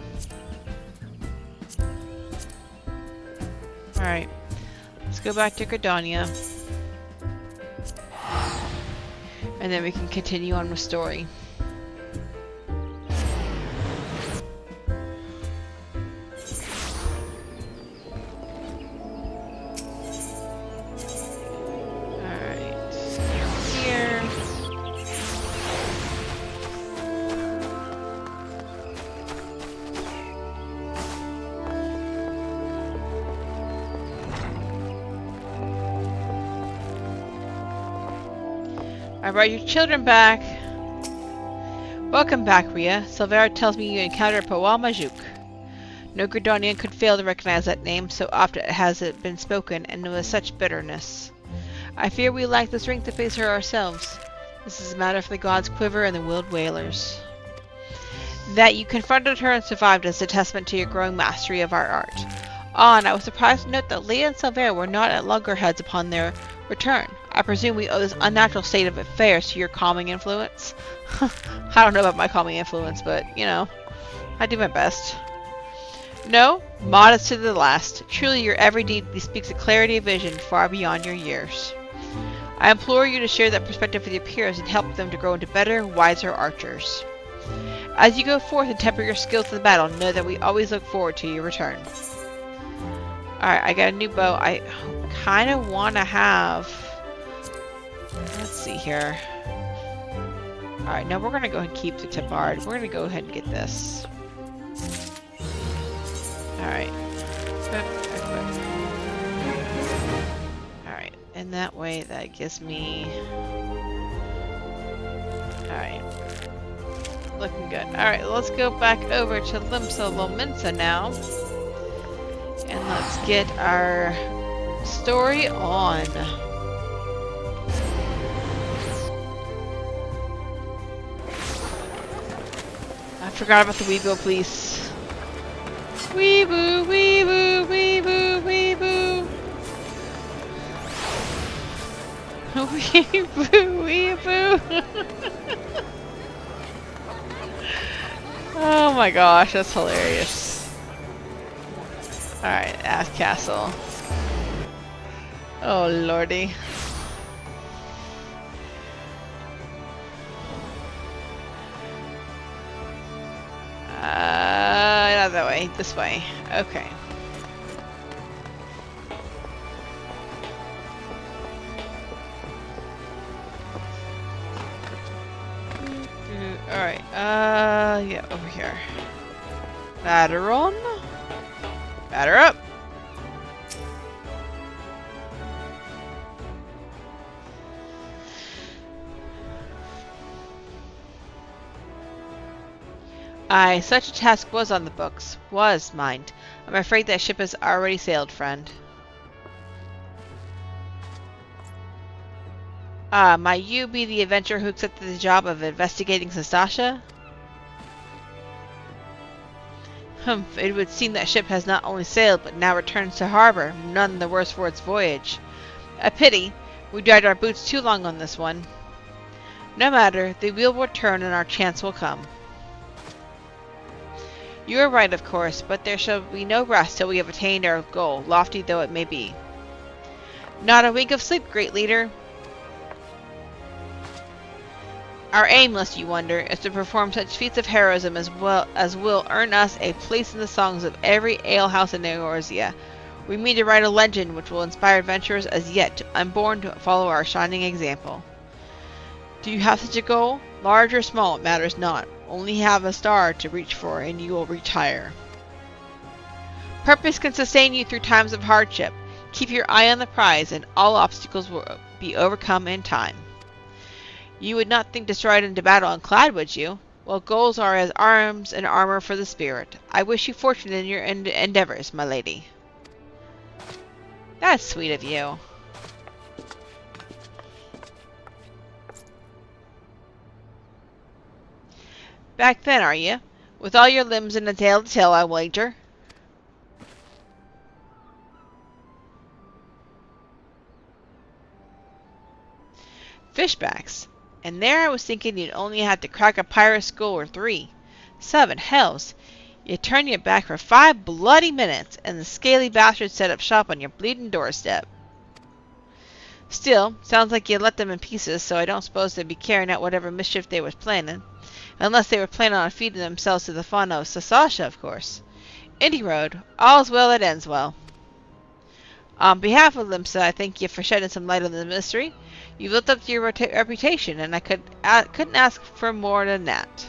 Speaker 1: Alright, let's go back to Gridania. And then we can continue on with story. Alright, here. I brought your children back. Welcome back, Rhea. Silvera tells me you encountered Pawal Majuk. No Gridanian could fail to recognize that name, so often has it been spoken, and with such bitterness. I fear we lack the strength to face her ourselves. This is a matter for the gods' quiver and the willed whalers. That you confronted her and survived is a testament to your growing mastery of our art. Ah, and I was surprised to note that Leah and Silvera were not at loggerheads upon their return. I presume we owe this unnatural state of affairs to your calming influence. I don't know about my calming influence, but, you know, I do my best. No, modest to the last. Truly your every deed bespeaks a clarity of vision far beyond your years. I implore you to share that perspective with your peers and help them to grow into better, wiser archers. As you go forth and temper your skills to the battle, know that we always look forward to your return. Alright, I got a new bow. I kind of want to have... Let's see here. Alright, now we're going to go ahead and keep the tabard. We're going to go ahead and get this. Alright. Alright, and that way that gives me... Alright. Looking good. Alright, let's go back over to Limsa Lominsa now. And let's get our story on. I forgot about the Weebo police. Weeboo, weeboo, weeboo, weeboo. Weeboo, weeboo. Oh my gosh, that's hilarious. Alright, Ass Castle. Oh lordy. Not that way, this way. Okay. Alright, yeah, over here. Batteron? Batter up! Aye, such a task was on the books. Was, mind. I'm afraid that ship has already sailed, friend. Ah, might you be the adventurer who accepted the job of investigating Sastasha? Humph, it would seem that ship has not only sailed, but now returns to harbor, none the worse for its voyage. A pity. We dragged our boots too long on this one. No matter, the wheel will turn and our chance will come. You are right, of course, but there shall be no rest till we have attained our goal, lofty though it may be. Not a wink of sleep, great leader. Our aim, lest you wonder, is to perform such feats of heroism as will earn us a place in the songs of every alehouse in Eorzea. We mean to write a legend which will inspire adventurers as yet unborn to follow our shining example. Do you have such a goal? Large or small, it matters not. Only have a star to reach for, and you will reach higher. Purpose can sustain you through times of hardship. Keep your eye on the prize, and all obstacles will be overcome in time. You would not think to stride into battle unclad, would you? Well, goals are as arms and armor for the spirit. I wish you fortune in your endeavors, my lady. That's sweet of you. Back then, are you? With all your limbs and a tail to tell, I wager. Fishbacks. And there I was thinking you'd only have to crack a pirate skull or 3. 7 hells. You turn your back for 5 bloody minutes, and the scaly bastard set up shop on your bleeding doorstep. Still, sounds like you let them in pieces, so I don't suppose they'd be carrying out whatever mischief they was planning. Unless they were planning on feeding themselves to the fauna of Sasasha, of course. Any road, all's well that ends well. On behalf of Limsa, I thank you for shedding some light on the mystery. You've lived up to your reputation, and I couldn't ask for more than that.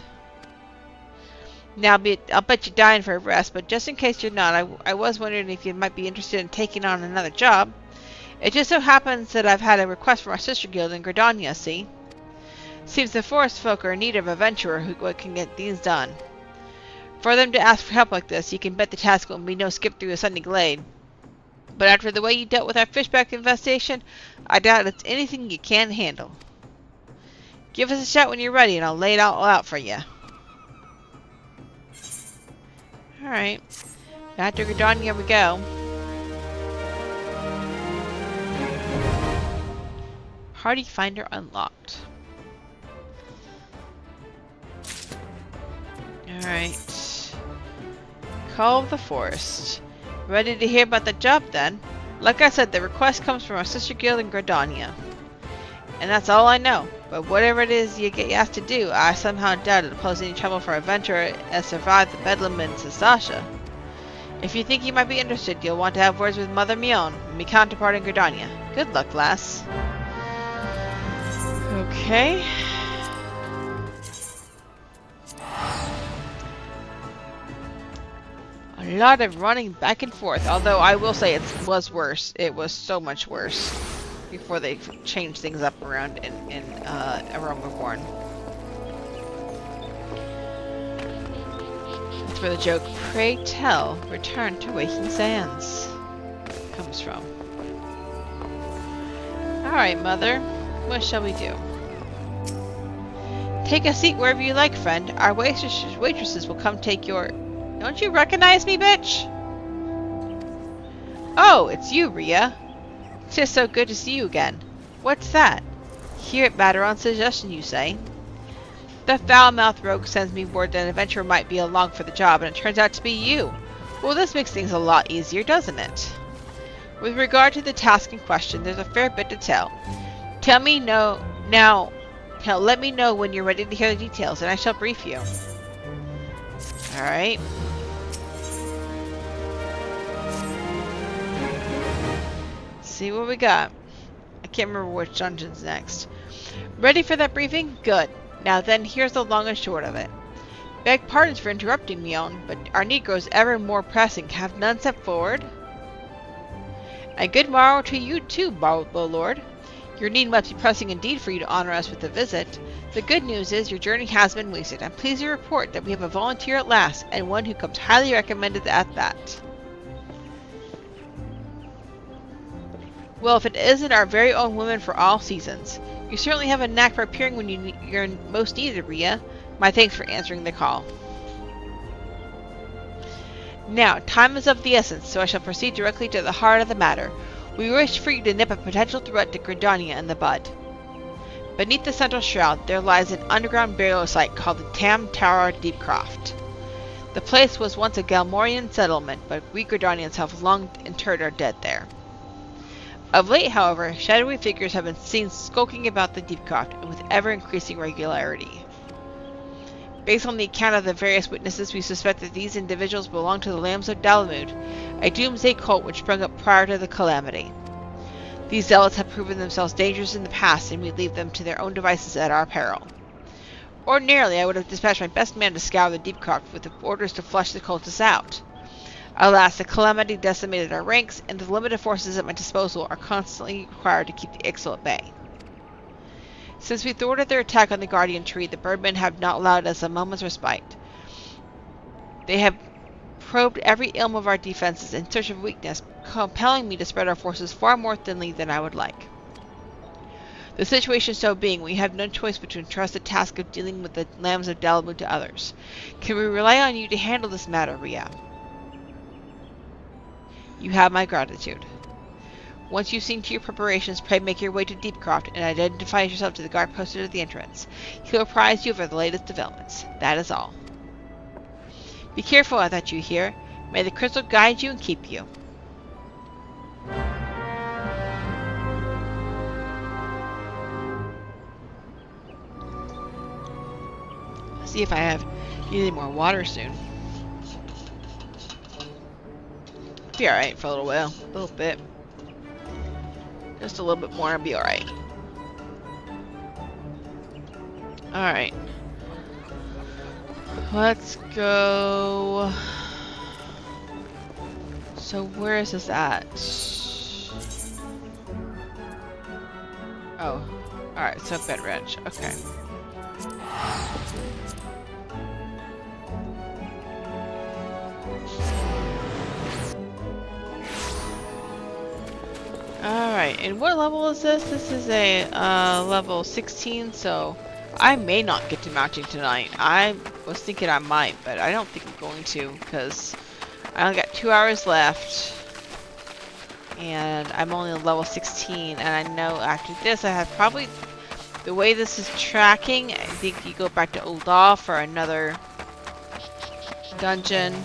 Speaker 1: Now, I'll bet you're dying for a rest, but just in case you're not, I was wondering if you might be interested in taking on another job. It just so happens that I've had a request from our sister guild in Gridania, see? Seems the forest folk are in need of a adventurer who can get these done. For them to ask for help like this, you can bet the task will be no skip through a sunny glade. But after the way you dealt with our fishback infestation, I doubt it's anything you can't handle. Give us a shout when you're ready, and I'll lay it all out for you. Alright. Back to Gridania we go. Party Finder unlocked. Alright. Call of the Forest. Ready to hear about the job then? Like I said, the request comes from our sister guild in Gridania. And that's all I know. But whatever it is you get asked to do, I somehow doubt it'll pose any trouble for an adventurer as survived the bedlam in Sasasha. If you think you might be interested, you'll want to have words with Mother Mion, my counterpart in Gridania. Good luck, lass. Okay. A lot of running back and forth, although I will say it was worse. It was so much worse before they changed things up around in A Realm Reborn. That's where the joke, "Pray tell, return to Waking Sands," comes from. Alright, Mother. What shall we do? Take a seat wherever you like, friend. Our waitresses will come take your... Don't you recognize me, bitch? Oh, it's you, Rhea. 'Tis so good to see you again. What's that? Here at matter on suggestion, you say? The foul-mouthed rogue sends me word that an adventurer might be along for the job, and it turns out to be you. Well, this makes things a lot easier, doesn't it? With regard to the task in question, there's a fair bit to tell. Let me know when you're ready to hear the details, and I shall brief you. Alright. See what we got. I can't remember which dungeon's next. Ready for that briefing? Good. Now then, here's the long and short of it. Beg pardons for interrupting, Mion, but our need grows ever more pressing. Have none stepped forward? And good morrow to you too, Lord. Your need must be pressing indeed for you to honor us with a visit. The good news is your journey has been wasted. I'm pleased to report that we have a volunteer at last, and one who comes highly recommended at that. Well, if it isn't our very own woman for all seasons. You certainly have a knack for appearing when you're most needed, Rhea. My thanks for answering the call. Now, time is of the essence, so I shall proceed directly to the heart of the matter. We wish for you to nip a potential threat to Gridania in the bud. Beneath the central shroud, there lies an underground burial site called the Tam Tower Deepcroft. The place was once a Galmorian settlement, but we Gridanians have long interred our dead there. Of late, however, shadowy figures have been seen skulking about the Deepcroft, and with ever-increasing regularity. Based on the account of the various witnesses, we suspect that these individuals belong to the Lambs of Dalamud, a doomsday cult which sprung up prior to the calamity. These zealots have proven themselves dangerous in the past, and we leave them to their own devices at our peril. Ordinarily, I would have dispatched my best man to scour the Deepcroft with orders to flush the cultists out. Alas, the calamity decimated our ranks, and the limited forces at my disposal are constantly required to keep the Ixal at bay. Since we thwarted their attack on the Guardian Tree, the Birdmen have not allowed us a moment's respite. They have probed every ilm of our defenses in search of weakness, compelling me to spread our forces far more thinly than I would like. The situation so being, we have no choice but to entrust the task of dealing with the Lambs of Dalamud to others. Can we rely on you to handle this matter, Rhea? You have my gratitude. Once you've seen to your preparations, pray make your way to Deepcroft and identify yourself to the guard posted at the entrance. He'll apprise you of the latest developments. That is all. Be careful that you hear. May the crystal guide you and keep you. Let's see if I have any more water soon. Be alright for a little while. A little bit. Just a little bit more and be alright. Alright. Let's go. So where is this at? Oh. Alright, so bed wrench. Okay. Alright, and what level is this? This is a level 16, so I may not get to mounting tonight. I was thinking I might, but I don't think I'm going to, because I only got 2 hours left, and I'm only on level 16, and I know after this I have probably, the way this is tracking, I think you go back to Ul'dah for another dungeon,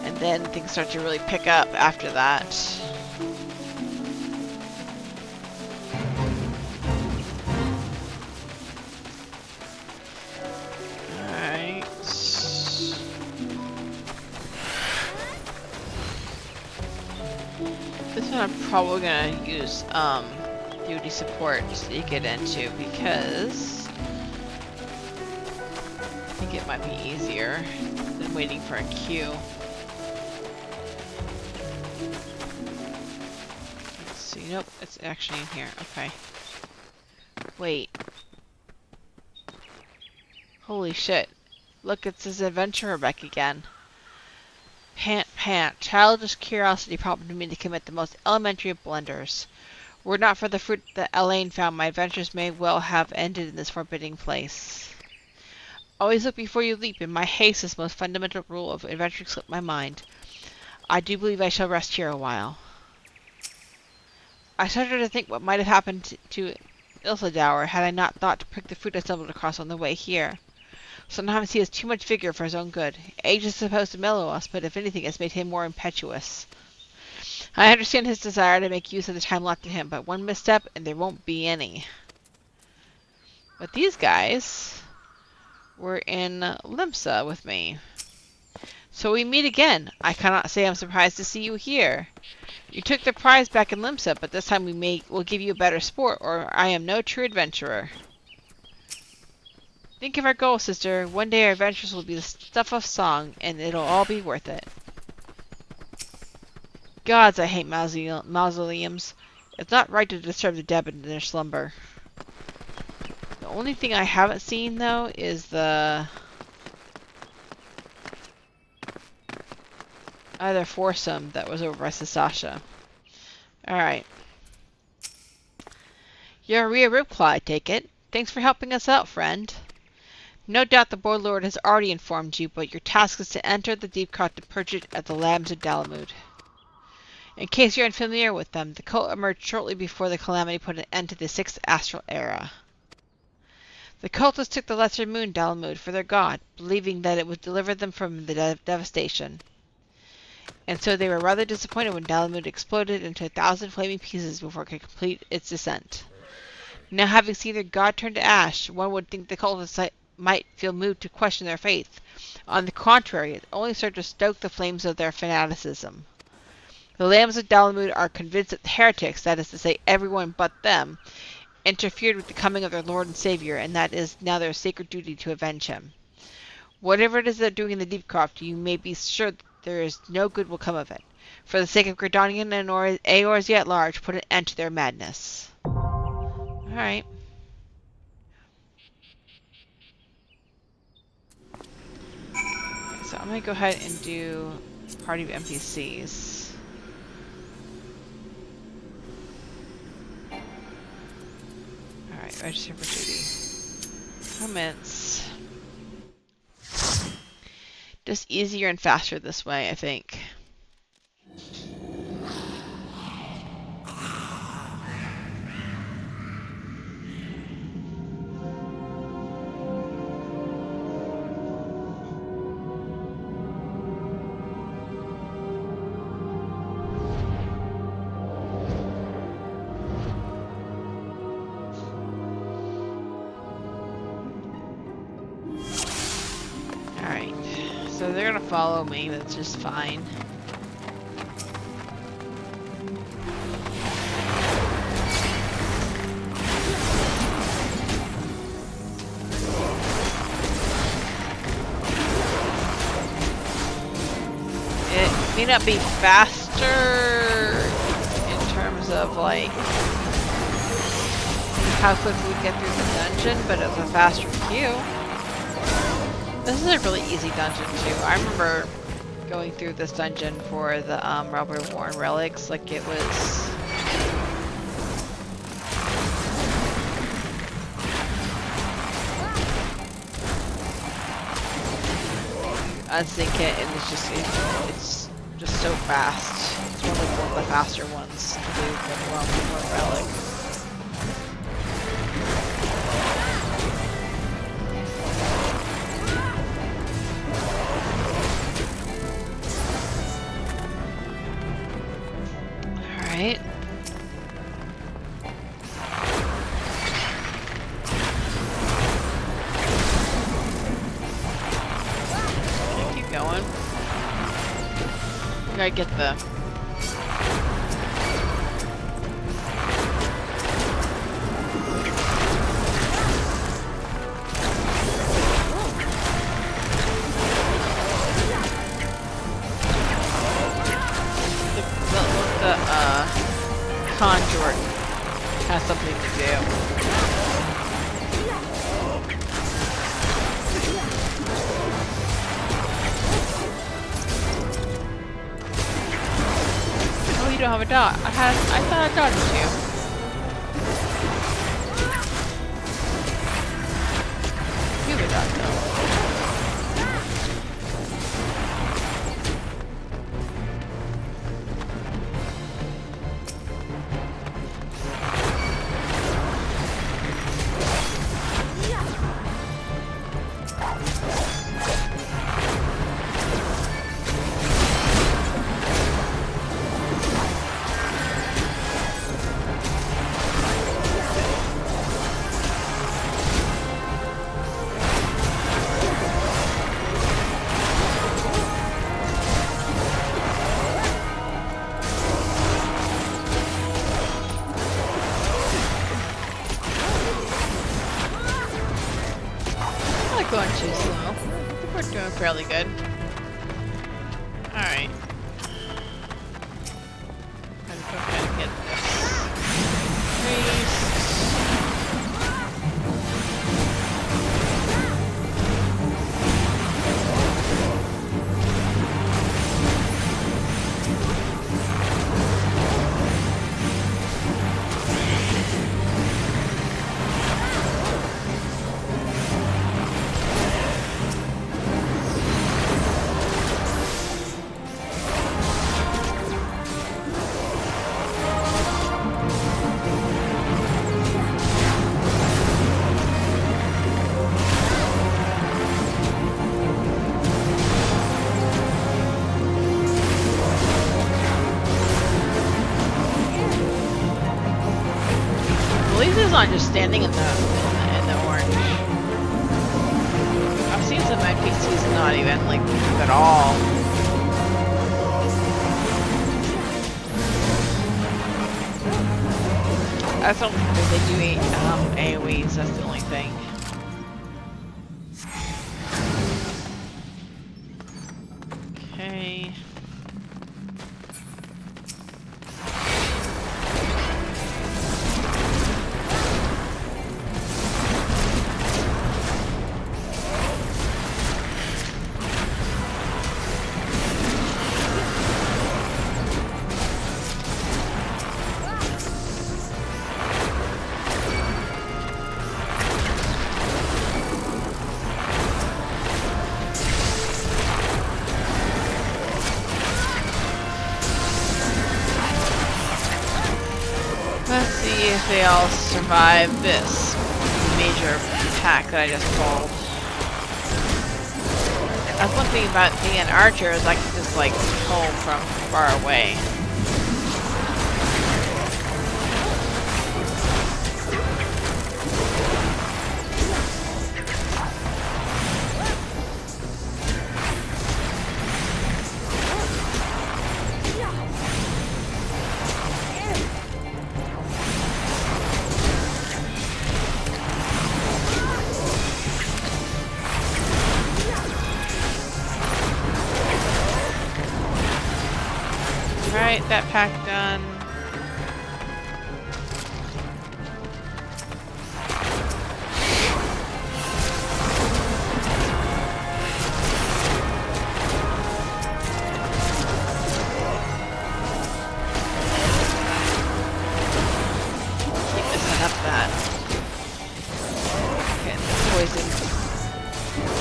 Speaker 1: and then things start to really pick up after that. This one I'm probably gonna use duty support to sneak it into because I think it might be easier than waiting for a queue. Let's see. Nope, it's actually in here. Okay. Wait. Holy shit. Look, it's this adventurer back again. Pant. Childish curiosity prompted me to commit the most elementary of blunders. Were it not for the fruit that Elaine found, my adventures may well have ended in this forbidding place. Always look before you leap. In my haste, this most fundamental rule of adventuring slipped my mind. I do believe I shall rest here a while. I shudder to think what might have happened to Ilsadour had I not thought to prick the fruit I stumbled across on the way here. Sometimes he has too much vigor for his own good. Age is supposed to mellow us, but if anything, it's made him more impetuous. I understand his desire to make use of the time left to him, but one misstep and there won't be any. But these guys were in Limsa with me. So we meet again. I cannot say I'm surprised to see you here. You took the prize back in Limsa, but this time we'll give you a better sport, or I am no true adventurer. Think of our goal, sister. One day our adventures will be the stuff of song, and it'll all be worth it. Gods, I hate mausoleums. It's not right to disturb the dead in their slumber. The only thing I haven't seen, though, is the other foursome that was over by Sasasha. Alright. You're Rhea Ripclaw, I take it. Thanks for helping us out, friend. No doubt the Warlord has already informed you, but your task is to enter the Deep Crypt to purge it at the Lambs of Dalamud. In case you're unfamiliar with them, the cult emerged shortly before the Calamity put an end to the 6th Astral Era. The cultists took the Lesser Moon Dalamud for their god, believing that it would deliver them from the devastation. And so they were rather disappointed when Dalamud exploded into 1,000 flaming pieces before it could complete its descent. Now, having seen their god turn to ash, one would think the cultists might feel moved to question their faith. On the contrary, it only served to stoke the flames of their fanaticism. The Lambs of Dalamud are convinced that the heretics, that is to say everyone but them, interfered with the coming of their Lord and Savior, and that it is now their sacred duty to avenge him. Whatever it is they're doing in the Deep Crypt, you may be sure that there is no good will come of it. For the sake of Gridanian and Eorzea at large, put an end to their madness. Alright. So I'm going to go ahead and do Party of NPCs. Alright, register for duty. Comments. Just easier and faster this way, I think. So they're gonna follow me, that's just fine. It may not be faster in terms of like how quickly we get through the dungeon, but it's a faster queue. This is a really easy dungeon too. I remember going through this dungeon for the Realm Reborn relics, like it was unsync it, and it's just so fast. It's one of the faster ones to do for the Realm Reborn relic. Alright. Keep going. We gotta get the conjure has something to do. Oh, you don't have a dot. I thought I dodged you. You have a dot though. Going too slow. I think we're doing fairly good. Alright. I'm going to get this priest. not just standing in the orange. I've seen some NPCs not even like move at all. I don't think they do AoEs, that's the only thing. Okay. Let's see if they all survive this major attack that I just pulled. That's one thing about being an archer is I can just like pull from far away. Alright, that pack done. Keep messing up that. Getting the poison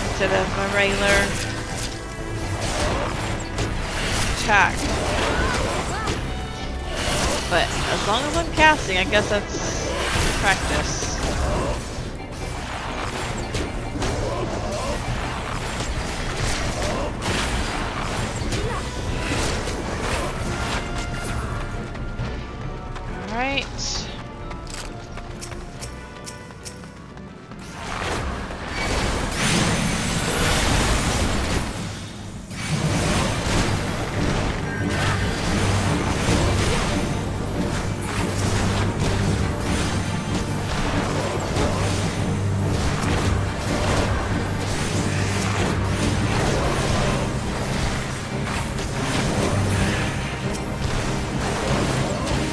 Speaker 1: instead of a regular attack. But as long as I'm casting, I guess that's practice. Alright.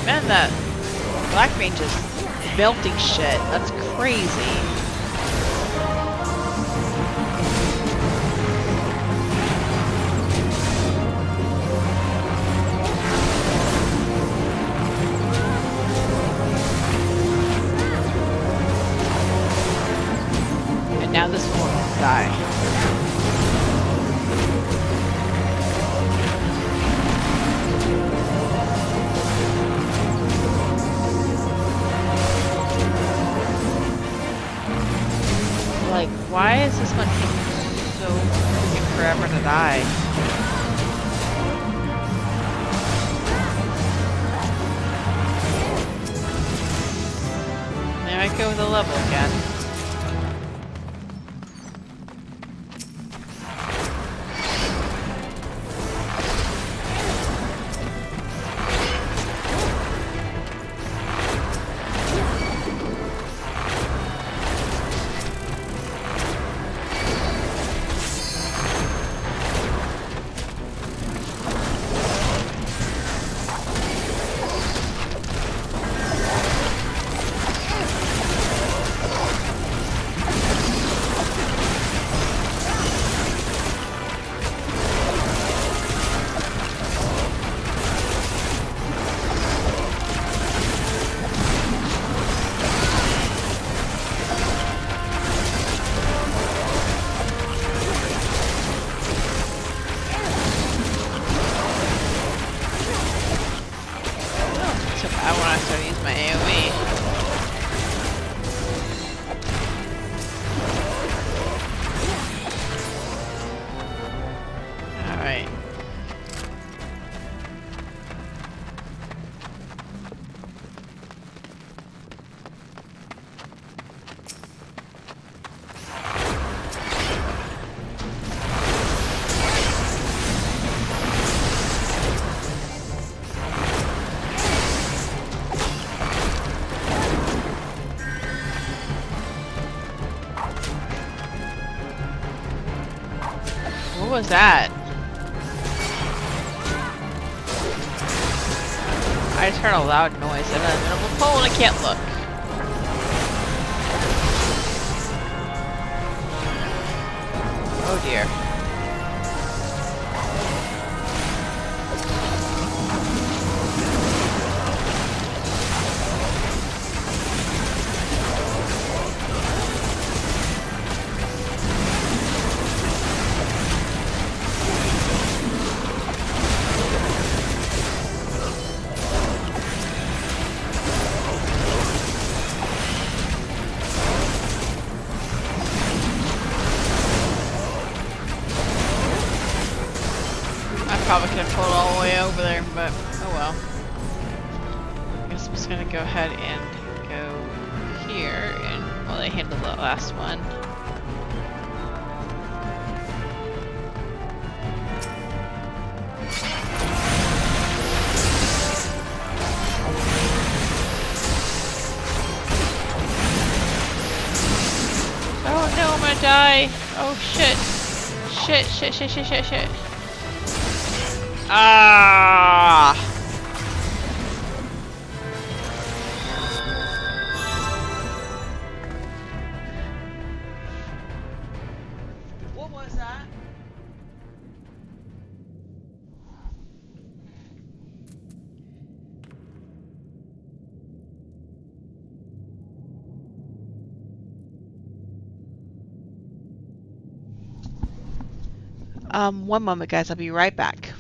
Speaker 1: Man, that Black Mage is melting shit. That's crazy. And now this one will die. Like, why is this one taking so freaking forever to die? There I go with the level again. I want to start using my AoE. Alright. was that? I just heard a loud noise in the middle of a pole and I can't look. Oh dear. Probably could have pulled all the way over there, but oh well. I guess I'm just gonna go ahead and go here and while I handle that last one. Oh no, I'm gonna die! Oh shit! Shit, shit, shit, shit, shit, shit. Ah! What was that? One moment, guys. I'll be right back.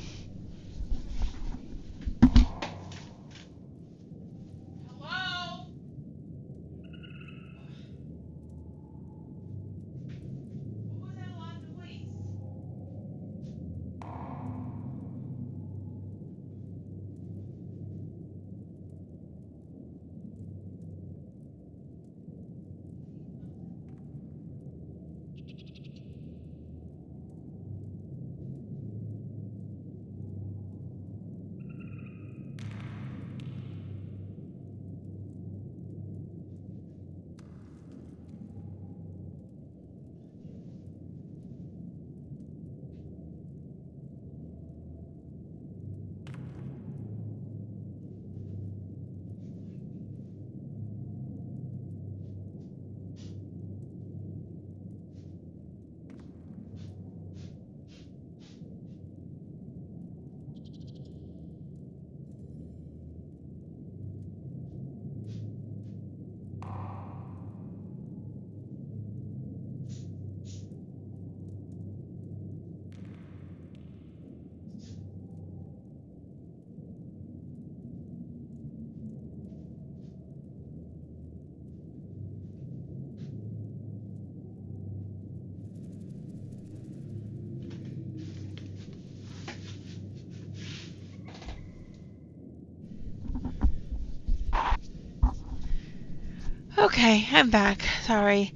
Speaker 1: Okay, I'm back. Sorry.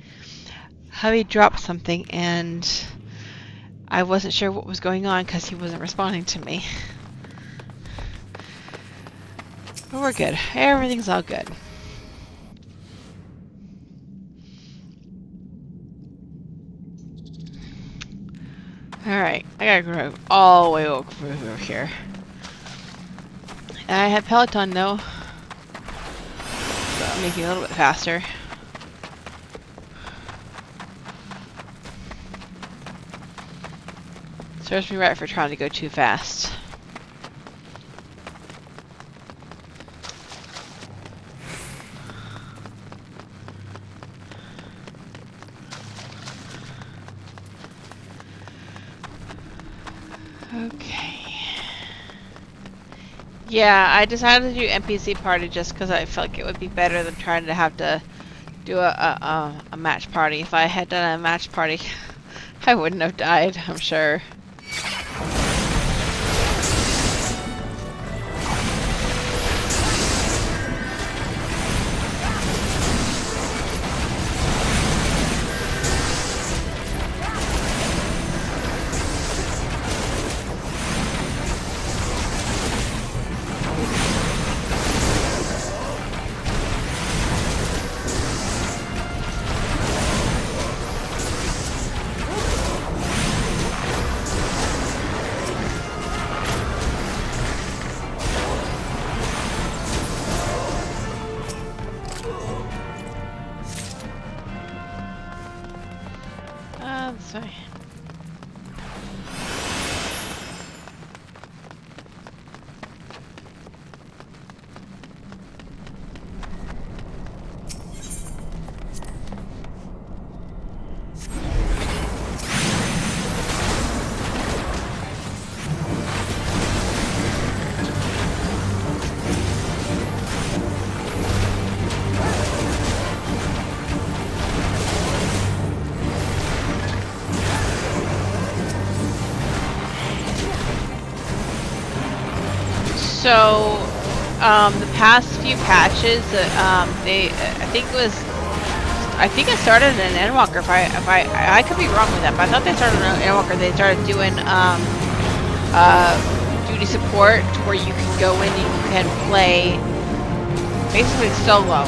Speaker 1: Hubby dropped something and I wasn't sure what was going on because he wasn't responding to me. But we're good. Everything's all good. Alright, I gotta go all the way over here. I have Peloton though. So I'm making it a little bit faster. Serves me right for trying to go too fast. Okay. Yeah, I decided to do NPC party just because I felt like it would be better than trying to have to do a match party. If I had done a match party, I wouldn't have died, I'm sure. say. So, the past few patches, I think it started in Endwalker. I could be wrong with that, but I thought they started in Endwalker. They started doing duty support, to where you can go in and you can play basically solo.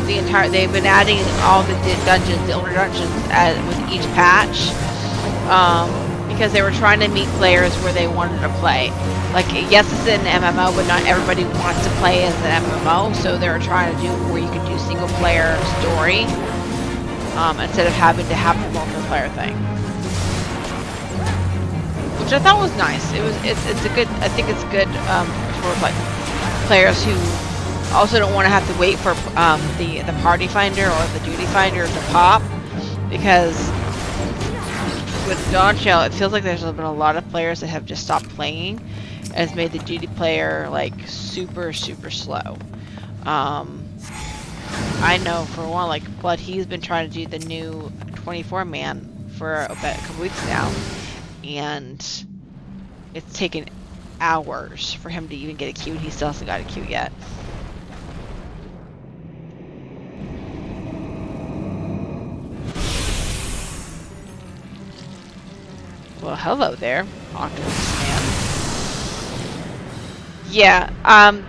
Speaker 1: They've been adding all the dungeons, the older dungeons, with each patch. Because they were trying to meet players where they wanted to play. Like, yes, it's an MMO, but not everybody wants to play as an MMO, so they were trying to do where you could do single player story, instead of having to have the multiplayer thing. Which I thought was nice. It's a good, I think it's good, for like players who also don't want to have to wait for the party finder or the duty finder to pop, because with Dawn Shell, it feels like there's been a lot of players that have just stopped playing, and it's made the duty player like super slow. I know for one, like Blood, he's been trying to do the new 24-man for about a couple weeks now, and it's taken hours for him to even get a queue, and he still hasn't got a queue yet. Well, hello there, Octopus Man. Yeah,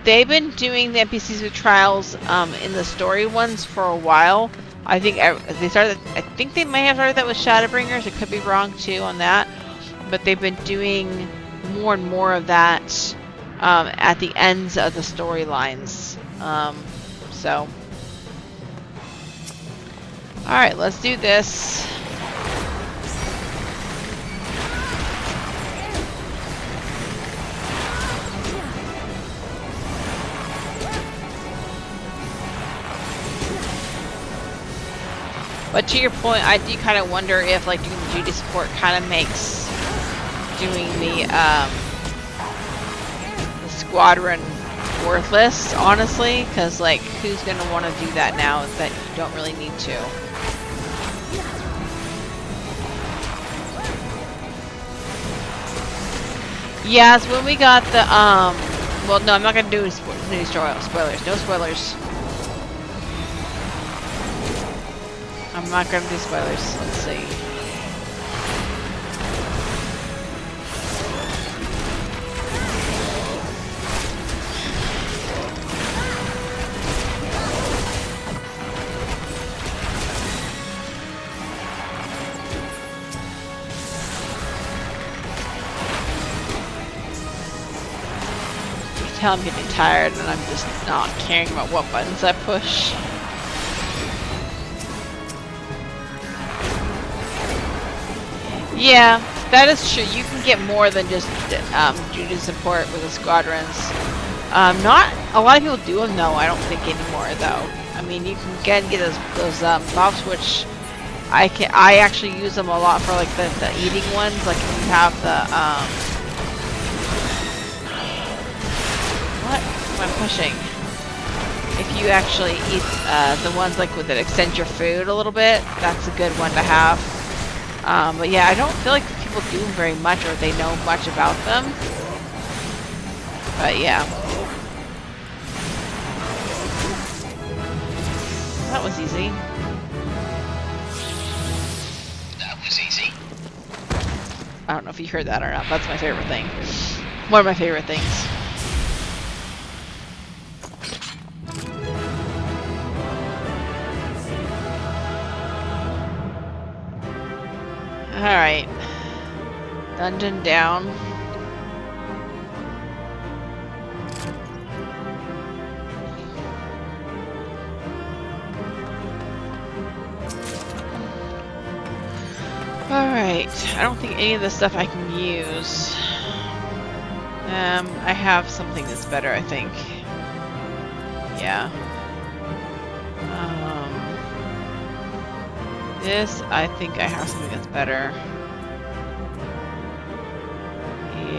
Speaker 1: they've been doing the NPCs with trials in the story ones for a while. I think they started. I think they may have started that with Shadowbringers. I could be wrong too on that, but they've been doing more and more of that at the ends of the storylines. So, all right, let's do this. But to your point, I do kind of wonder if like doing the duty support kind of makes doing the squadron worthless, honestly, because like who's gonna want to do that now that you don't really need to? Yes, when we got the well, no, I'm not gonna do any spoilers. No spoilers. I'm not gonna do spoilers. Let's see. You can tell I'm getting tired and I'm just not caring about what buttons I push. Yeah, that is true. You can get more than just duty support with the squadrons. Not a lot of people do them though. I don't think anymore though. I mean, you can get those buffs, which I actually use them a lot for like the eating ones. Like if you have the what am I pushing? If you actually eat the ones like that extend your food a little bit, that's a good one to have. But yeah, I don't feel like people do very much or they know much about them. But yeah. That was easy.
Speaker 11: That was easy.
Speaker 1: I don't know if you heard that or not. That's my favorite thing. One of my favorite things. Alright. Dungeon down. Alright, I don't think any of this stuff I can use. I have something that's better, I think. Yeah. This, I think I have something that's better.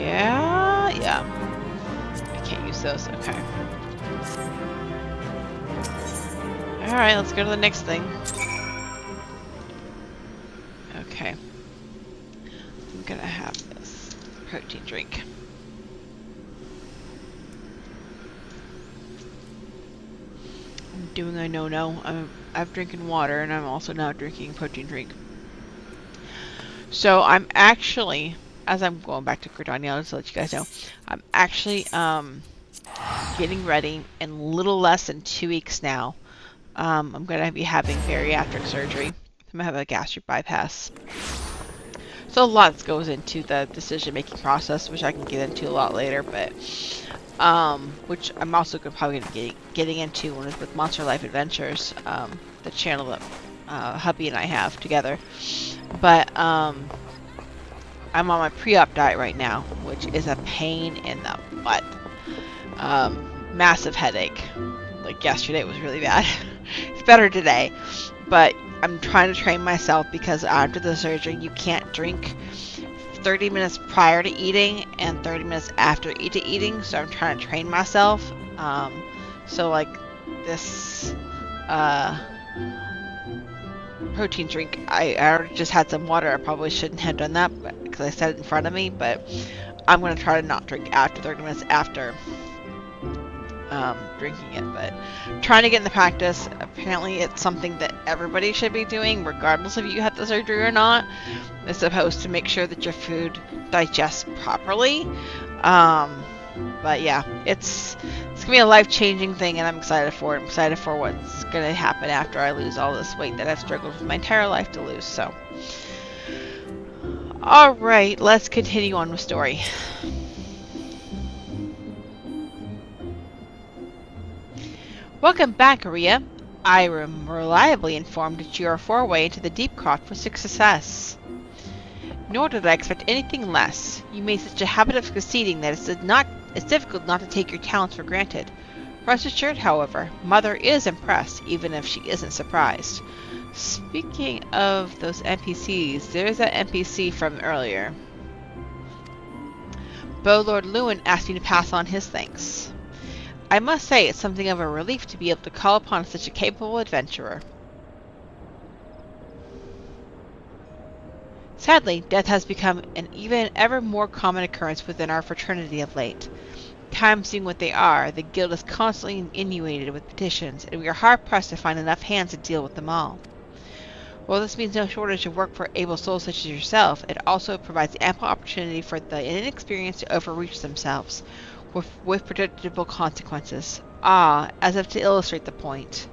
Speaker 1: Yeah. I can't use those, okay. Alright, let's go to the next thing. Okay. I'm gonna have this protein drink. I'm doing a no-no. I'm drinking water, and I'm also now drinking protein drink. So I'm actually, as I'm going back to Gridania, I'll just let you guys know, I'm actually getting ready in little less than 2 weeks now. I'm going to be having bariatric surgery. I'm going to have a gastric bypass. So a lot goes into the decision-making process, which I can get into a lot later, but which I'm also probably going to be getting into with Monster Life Adventures, the channel that hubby and I have together. But I'm on my pre-op diet right now, which is a pain in the butt. Massive headache. Like yesterday was really bad. It's better today, but I'm trying to train myself because after the surgery you can't drink 30 minutes prior to eating and 30 minutes after eating, so I'm trying to train myself. So like this protein drink, I already just had some water. I probably shouldn't have done that because I set it in front of me, but I'm going to try to not drink after 30 minutes after drinking it. But I'm trying to get in the practice. Apparently it's something that everybody should be doing regardless if you had the surgery or not. It's supposed to make sure that your food digests properly. But yeah, it's gonna be a life-changing thing, and I'm excited for it. I'm excited for what's gonna happen after I lose all this weight that I've struggled with my entire life to lose. So alright, let's continue on with story. Welcome back, Eorzea. I am reliably informed that your foray into the Deep Craft was a success. Nor did I expect anything less. You made such a habit of succeeding that it's difficult not to take your talents for granted. Rest assured, however, Mother is impressed, even if she isn't surprised. Speaking of those NPCs, there's that NPC from earlier. Lord Lewin asked me to pass on his thanks. I must say it's something of a relief to be able to call upon such a capable adventurer. Sadly, death has become an even ever more common occurrence within our fraternity of late. Times being what they are, the guild is constantly inundated with petitions, and we are hard-pressed to find enough hands to deal with them all. While this means no shortage of work for able souls such as yourself, it also provides ample opportunity for the inexperienced to overreach themselves, with predictable consequences. As if to illustrate the point.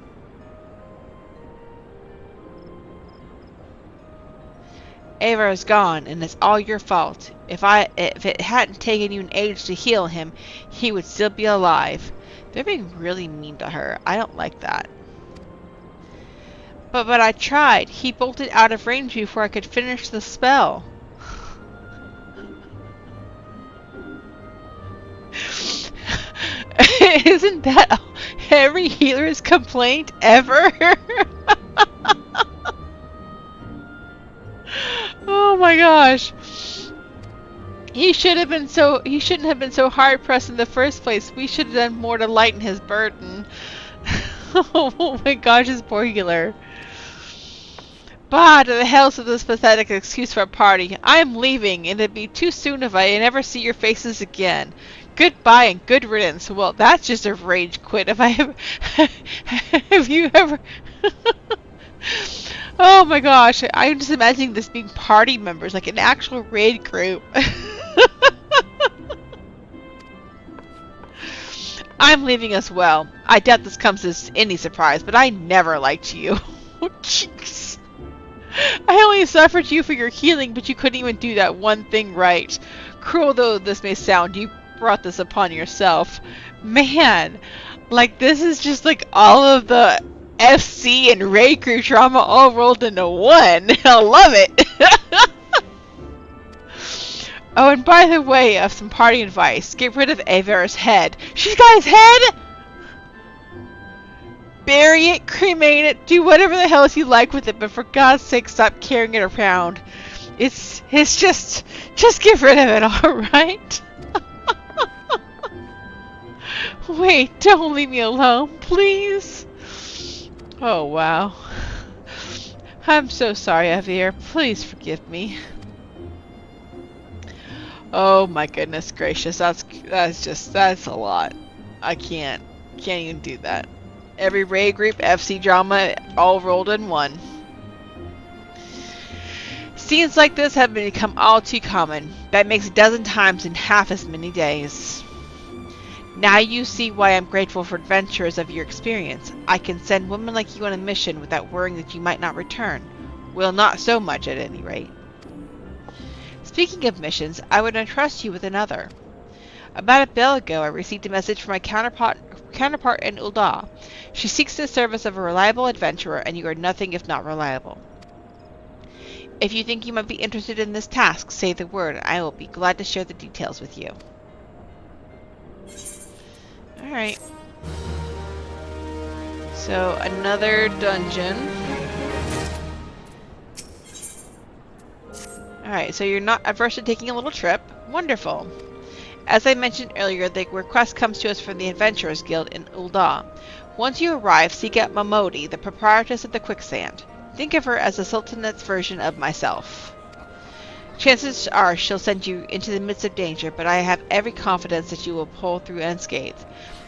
Speaker 1: Eivor is gone, and it's all your fault. If it hadn't taken you an age to heal him, he would still be alive. They're being really mean to her. I don't like that. But I tried. He bolted out of range before I could finish the spell. Isn't that every healer's complaint ever? Oh my gosh. He shouldn't have been so hard pressed in the first place. We should have done more to lighten his burden. Oh my gosh, this poor healer. Bah, to the hells of this pathetic excuse for a party. I am leaving, and it'd be too soon if I never see your faces again. Goodbye and good riddance. Well, that's just a rage quit. If I have... have you ever... Oh my gosh, I'm just imagining this being party members, like an actual raid group. I'm leaving as well. I doubt this comes as any surprise, but I never liked you. Oh, jeez. I only suffered you for your healing, but you couldn't even do that one thing right. Cruel though this may sound, you brought this upon yourself. Man, like this is just like all of the FC and raid crew trauma all rolled into one. I love it. Oh, and by the way, of some party advice, get rid of Avera's head. She's got his head! Bury it, cremate it, do whatever the hell you like with it, but for God's sake, stop carrying it around. It's just get rid of it, alright? Wait, don't leave me alone, please. Oh, wow. I'm so sorry, Avir. Please forgive me. Oh my goodness gracious, that's a lot. I can't even do that. Every raid group, FC drama, all rolled in one. Scenes like this have become all too common. That makes a dozen times in half as many days. Now you see why I'm grateful for adventurers of your experience. I can send women like you on a mission without worrying that you might not return. Well, not so much at any rate. Speaking of missions, I would entrust you with another. About a bell ago, I received a message from my counterpart in Ul'dah. She seeks the service of a reliable adventurer, and you are nothing if not reliable. If you think you might be interested in this task, say the word, and I will be glad to share the details with you. Alright. So, another dungeon. Alright, so you're not averse to taking a little trip. Wonderful. As I mentioned earlier, the request comes to us from the Adventurers Guild in Ul'dah. Once you arrive, seek out Momodi, the proprietress of the Quicksand. Think of her as the Sultan's version of myself. Chances are she'll send you into the midst of danger, but I have every confidence that you will pull through unscathed.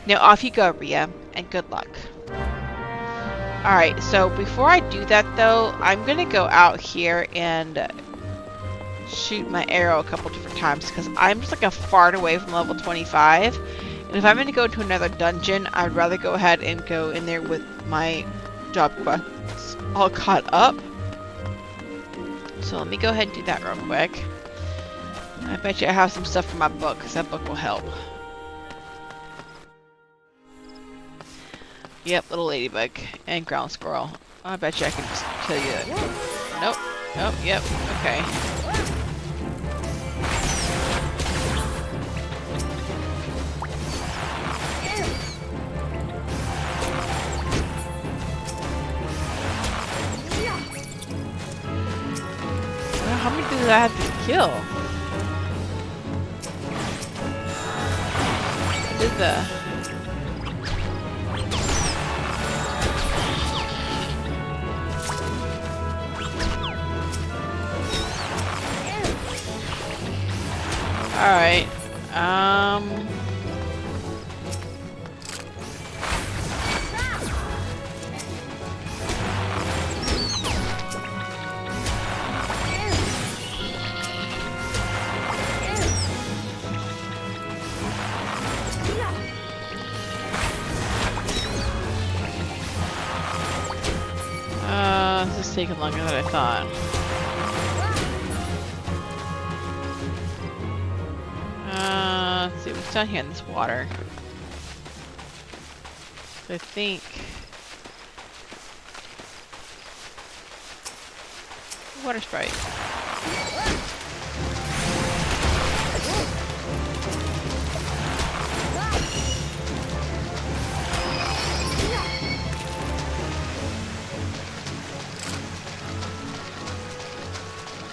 Speaker 1: Now off you go, Ria, and good luck. Alright, so before I do that though, I'm gonna go out here and shoot my arrow a couple different times because I'm just like a fart away from level 25, and if I'm going to go to another dungeon, I'd rather go ahead and go in there with my job quests all caught up. So let me go ahead and do that real quick. I bet you I have some stuff for my book because that book will help. Yep, little ladybug and ground squirrel. I bet you I can just kill you. Nope. Nope. Yep. Okay. How many do I have to kill? What is that? Alright. This is taking longer than I thought. Let's see what's down here in this water. So I think water sprite.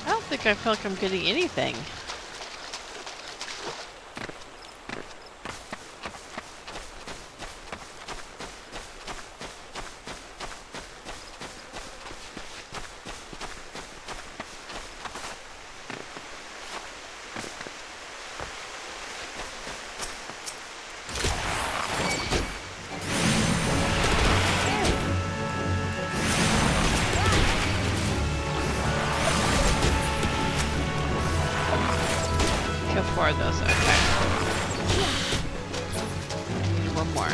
Speaker 1: I don't think I feel like I'm getting anything. Four of those, okay. I need one more.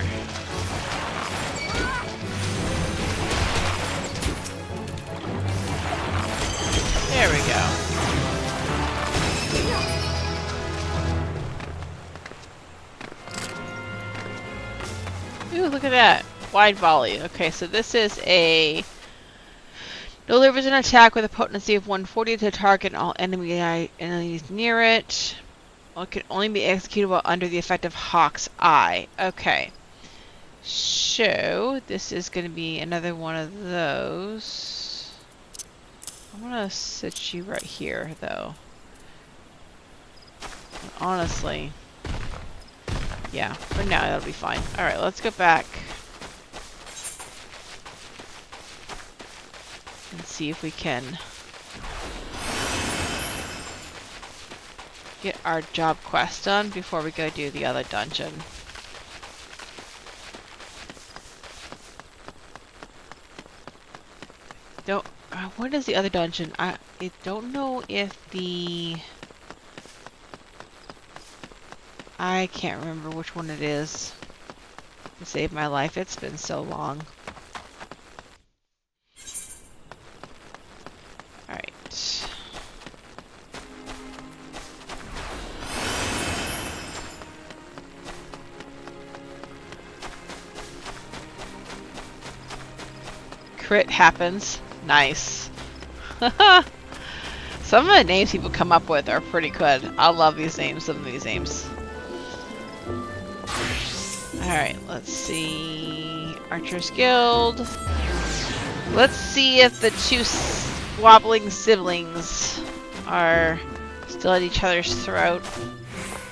Speaker 1: There we go. Ooh, look at that. Wide volley. Okay, so this is a Delivers an attack with a potency of 140 to target all enemies near it. Well, it can only be executed while under the effect of Hawk's Eye. Okay. So, this is going to be another one of those. I'm going to sit you right here, though. Honestly. Yeah, for now that'll be fine. Alright, let's go back. And see if we can get our job quest done before we go do the other dungeon. What is the other dungeon? I don't know if the... I can't remember which one it is. To save my life, it's been so long. Alright. Crit happens. Nice. Some of the names people come up with are pretty good. I love these names, some of these names. Alright, let's see. Archer's Guild. Let's see if the two wobbling siblings are still at each other's throat.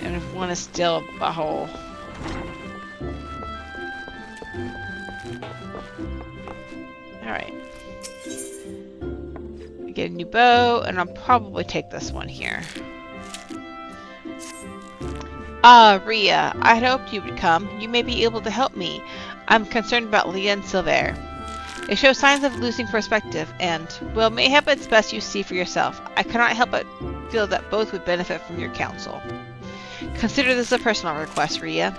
Speaker 1: And if one is still a butthole. Alright. Get a new bow, and I'll probably take this one here. Ah, Rhea, I had hoped you would come. You may be able to help me. I'm concerned about Leah and Silver. They show signs of losing perspective, and, well, mayhap it's best you see for yourself. I cannot help but feel that both would benefit from your counsel. Consider this a personal request, Rhea.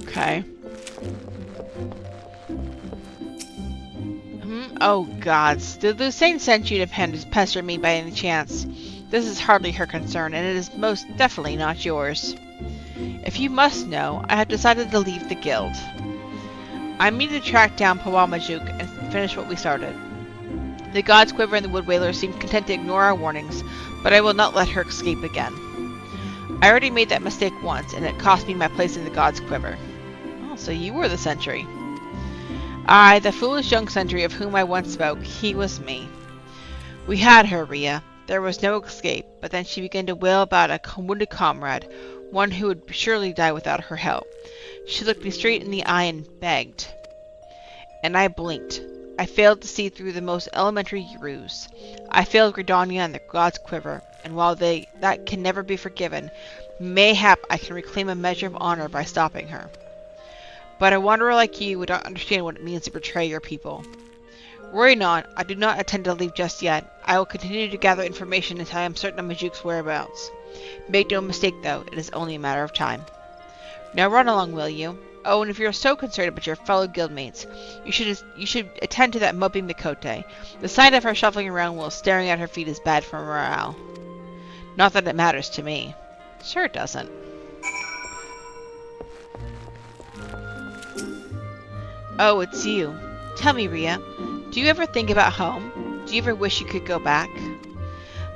Speaker 1: Okay. Oh gods, did Lucerne send you to pester me by any chance? This is hardly her concern, and it is most definitely not yours. If you must know, I have decided to leave the guild. I mean to track down Pawamajuk and finish what we started. The God's Quiver and the Wood Wailer seem content to ignore our warnings, but I will not let her escape again. I already made that mistake once, and it cost me my place in the God's Quiver. Oh, so you were the sentry. Aye, the foolish young sentry of whom I once spoke, he was me. We had her, Rhea. There was no escape, but then she began to wail about a wounded comrade, one who would surely die without her help. She looked me straight in the eye and begged. And I blinked. I failed to see through the most elementary ruse. I failed Gridania and the God's Quiver, and while that can never be forgiven, mayhap I can reclaim a measure of honor by stopping her. But a wanderer like you would not understand what it means to betray your people. Worry not, I do not intend to leave just yet. I will continue to gather information until I am certain of Majuk's whereabouts. Make no mistake, though, it is only a matter of time. Now run along, will you? Oh, and if you're so concerned about your fellow guildmates, you should attend to that moping Mikote. The sight of her shuffling around while staring at her feet is bad for morale. Not that it matters to me. Sure it doesn't. Oh, it's you. Tell me, Rhea, do you ever think about home? Do you ever wish you could go back?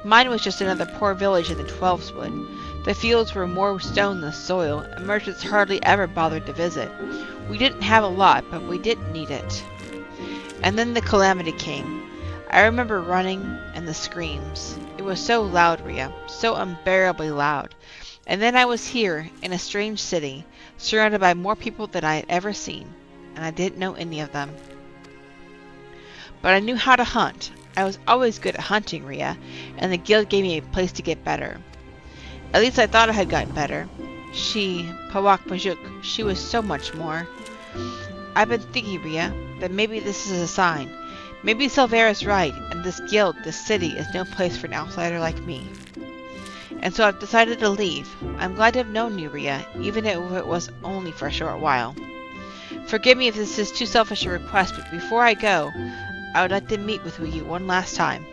Speaker 1: Mine was just another poor village in the Twelveswood. The fields were more stone than soil, and merchants hardly ever bothered to visit. We didn't have a lot, but we didn't need it. And then the calamity came. I remember running, and the screams. It was so loud, Rhea, so unbearably loud. And then I was here, in a strange city, surrounded by more people than I had ever seen, and I didn't know any of them. But I knew how to hunt. I was always good at hunting, Rhea, and the guild gave me a place to get better. At least I thought I had gotten better. She, Pawamajuk, she was so much more. I've been thinking, Rhea, that maybe this is a sign. Maybe Silver is right, and this guild, this city, is no place for an outsider like me. And so I've decided to leave. I'm glad to have known you, Rhea, even if it was only for a short while. Forgive me if this is too selfish a request, but before I go, I would like to meet with you one last time.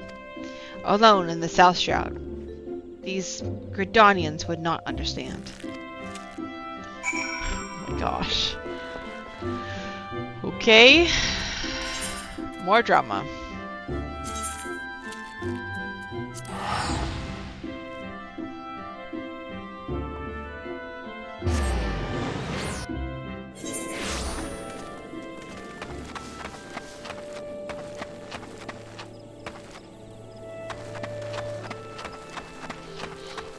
Speaker 1: Alone in the South Shroud. These Gridanians would not understand. Gosh. Okay. More drama.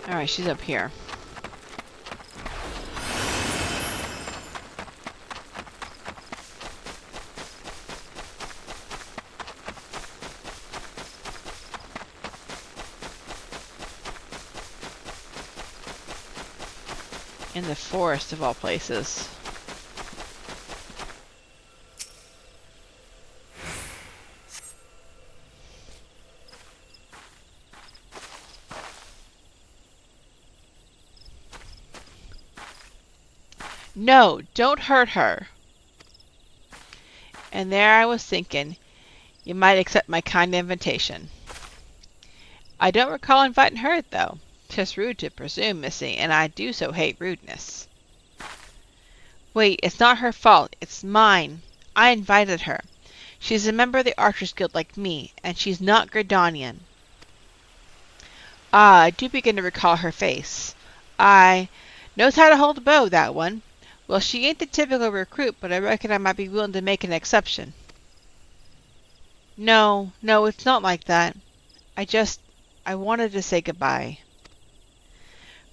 Speaker 1: Alright, she's up here. In the forest of all places. No, don't hurt her. And there I was thinking, you might accept my kind invitation. I don't recall inviting her, though. 'Tis rude to presume, missy, and I do so hate rudeness. Wait, it's not her fault. It's mine. I invited her. She's a member of the Archers Guild like me, and she's not Gridanian. Ah, I do begin to recall her face. Knows how to hold a bow, that one. Well, she ain't the typical recruit, but I reckon I might be willing to make an exception. No, it's not like that. I wanted to say goodbye.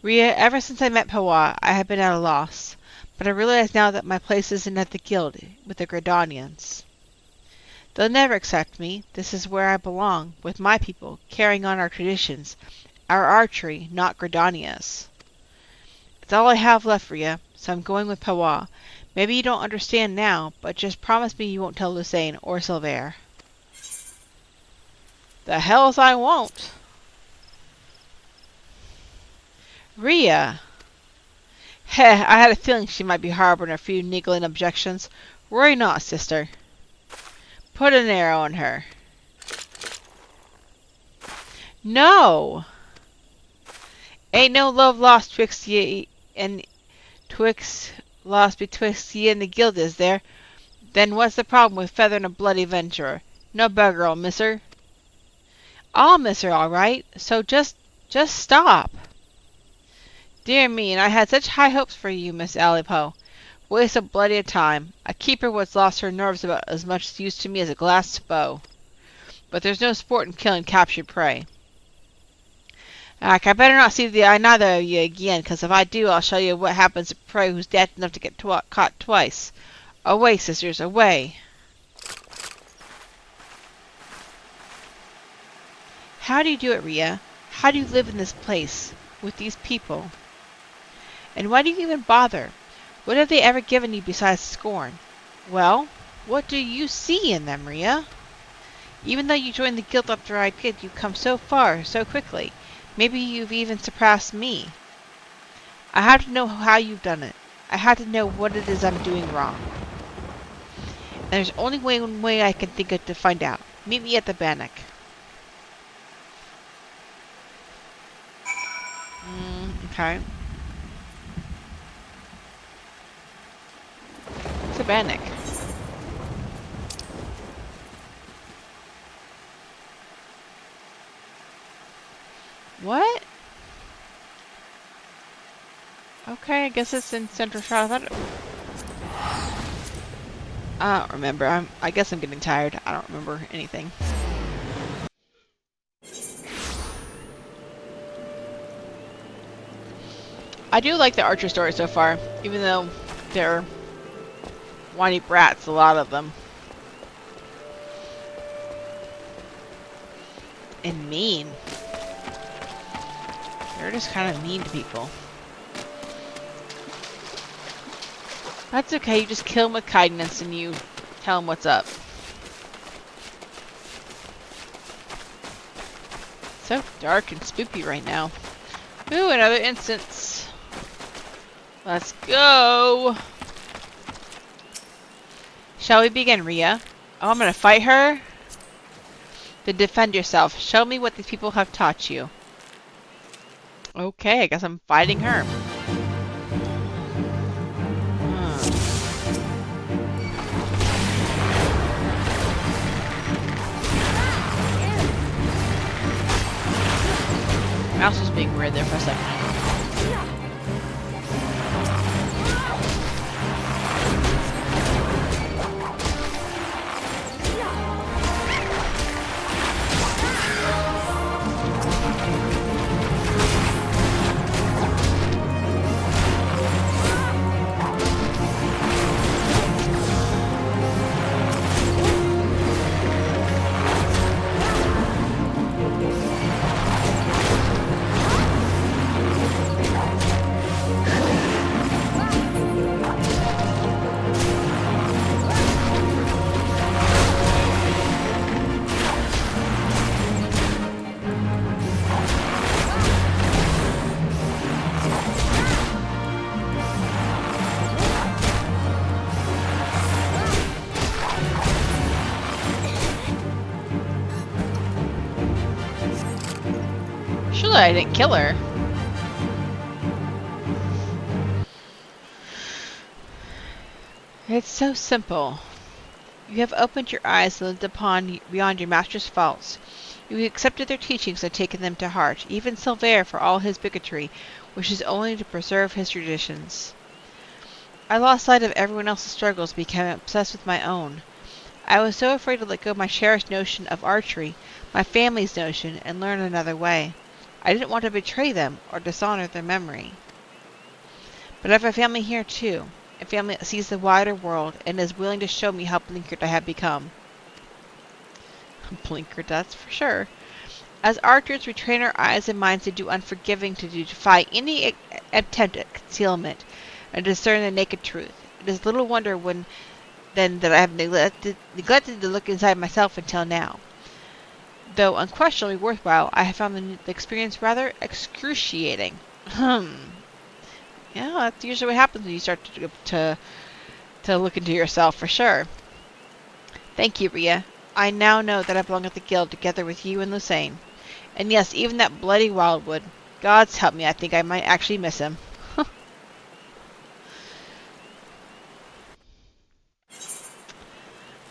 Speaker 1: Rhea, ever since I met Pawa, I have been at a loss, but I realize now that my place isn't at the guild with the Gridanians. They'll never accept me. This is where I belong, with my people, carrying on our traditions, our archery, not Gridania's. It's all I have left, Rhea, so I'm going with Pawa. Maybe you don't understand now, but just promise me you won't tell Lucerne or Silver. The hells I won't. Rhea! Heh, I had a feeling she might be harboring a few niggling objections. Worry not, sister. Put an arrow in her. No! Ain't no love lost betwixt ye and the guild, is there? Then what's the problem with feathering a bloody venturer? No bugger'll miss her. I'll miss her, all right. So just stop. Dear me, and I had such high hopes for you, Miss Alipo. Waste of bloody time. A keeper what's lost her nerves about as much use to me as a glass bow. But there's no sport in killing captured prey. I better not see neither of you again, 'cause if I do, I'll show you what happens to prey who's daft enough to get caught twice. Away, sisters, away. How do you do it, Rhea? How do you live in this place, with these people? And why do you even bother? What have they ever given you besides scorn? Well, what do you see in them, Rhea? Even though you joined the guild after I did, you've come so far, so quickly. Maybe you've even surpassed me. I have to know how you've done it. I have to know what it is I'm doing wrong. And there's only one way I can think of to find out. Meet me at the Bannock. Okay. What's a Bannock? What? Okay, I guess it's in Central Charlotte. I don't remember. I guess I'm getting tired. I don't remember anything. I do like the Archer story so far, even though they're whiny brats, a lot of them. And mean. They're just kind of mean to people. That's okay, you just kill them with kindness and you tell them what's up. So dark and spooky right now. Ooh, another instance. Let's go. Shall we begin, Rhea? Oh, I'm gonna fight her? Then defend yourself. Show me what these people have taught you. Okay, I guess I'm fighting her. Mouse was being weird there for a second. Surely I didn't kill her. It's so simple. You have opened your eyes and looked upon beyond your master's faults. You accepted their teachings and taken them to heart. Even Silver, for all his bigotry, wishes only to preserve his traditions. I lost sight of everyone else's struggles, became obsessed with my own. I was so afraid to let go of my cherished notion of archery, my family's notion, and learn another way. I didn't want to betray them or dishonor their memory. But I have a family here too, a family that sees the wider world and is willing to show me how blinkered I have become. Blinkered, that's for sure. As archers, we train our eyes and minds to do unforgiving, to defy any attempt at concealment, and discern the naked truth. It is little wonder then that I have neglected to look inside myself until now. Though unquestionably worthwhile, I have found the experience rather excruciating. Yeah, that's usually what happens when you start to look into yourself, for sure. Thank you, Ria. I now know that I belong at the guild together with you and Lucene. And yes, even that bloody Wildwood. God's help me, I think I might actually miss him.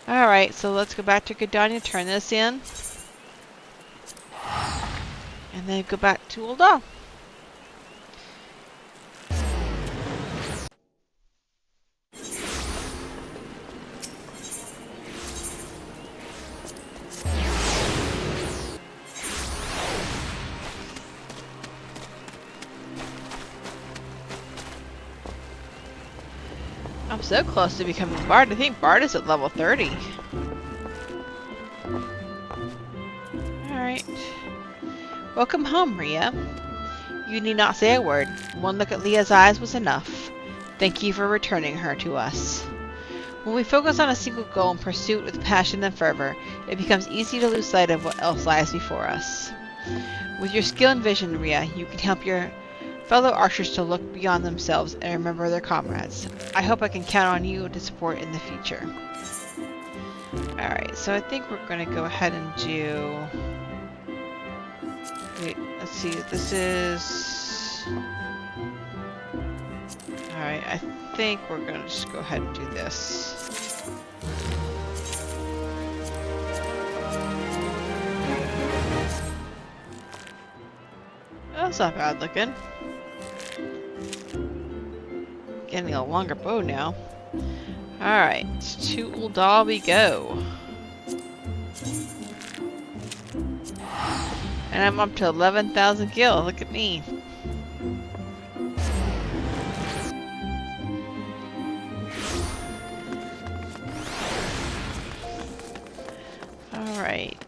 Speaker 1: Alright, so let's go back to Gridania, turn this in. And then go back to Ul'dah. I'm so close to becoming Bard. I think Bard is at level 30. Alright. Welcome home, Ria. You need not say a word. One look at Leah's eyes was enough. Thank you for returning her to us. When we focus on a single goal and pursue it with passion and fervor, it becomes easy to lose sight of what else lies before us. With your skill and vision, Ria, you can help your fellow archers to look beyond themselves and remember their comrades. I hope I can count on you to support in the future. Alright, so I think we're going to go ahead and do... Wait, let's see, this is... Alright, I think we're going to just go ahead and do this. That's not bad looking. Getting a longer bow now. Alright, to Ul'dah we go. And I'm up to 11,000 gil. Look at me. Alright.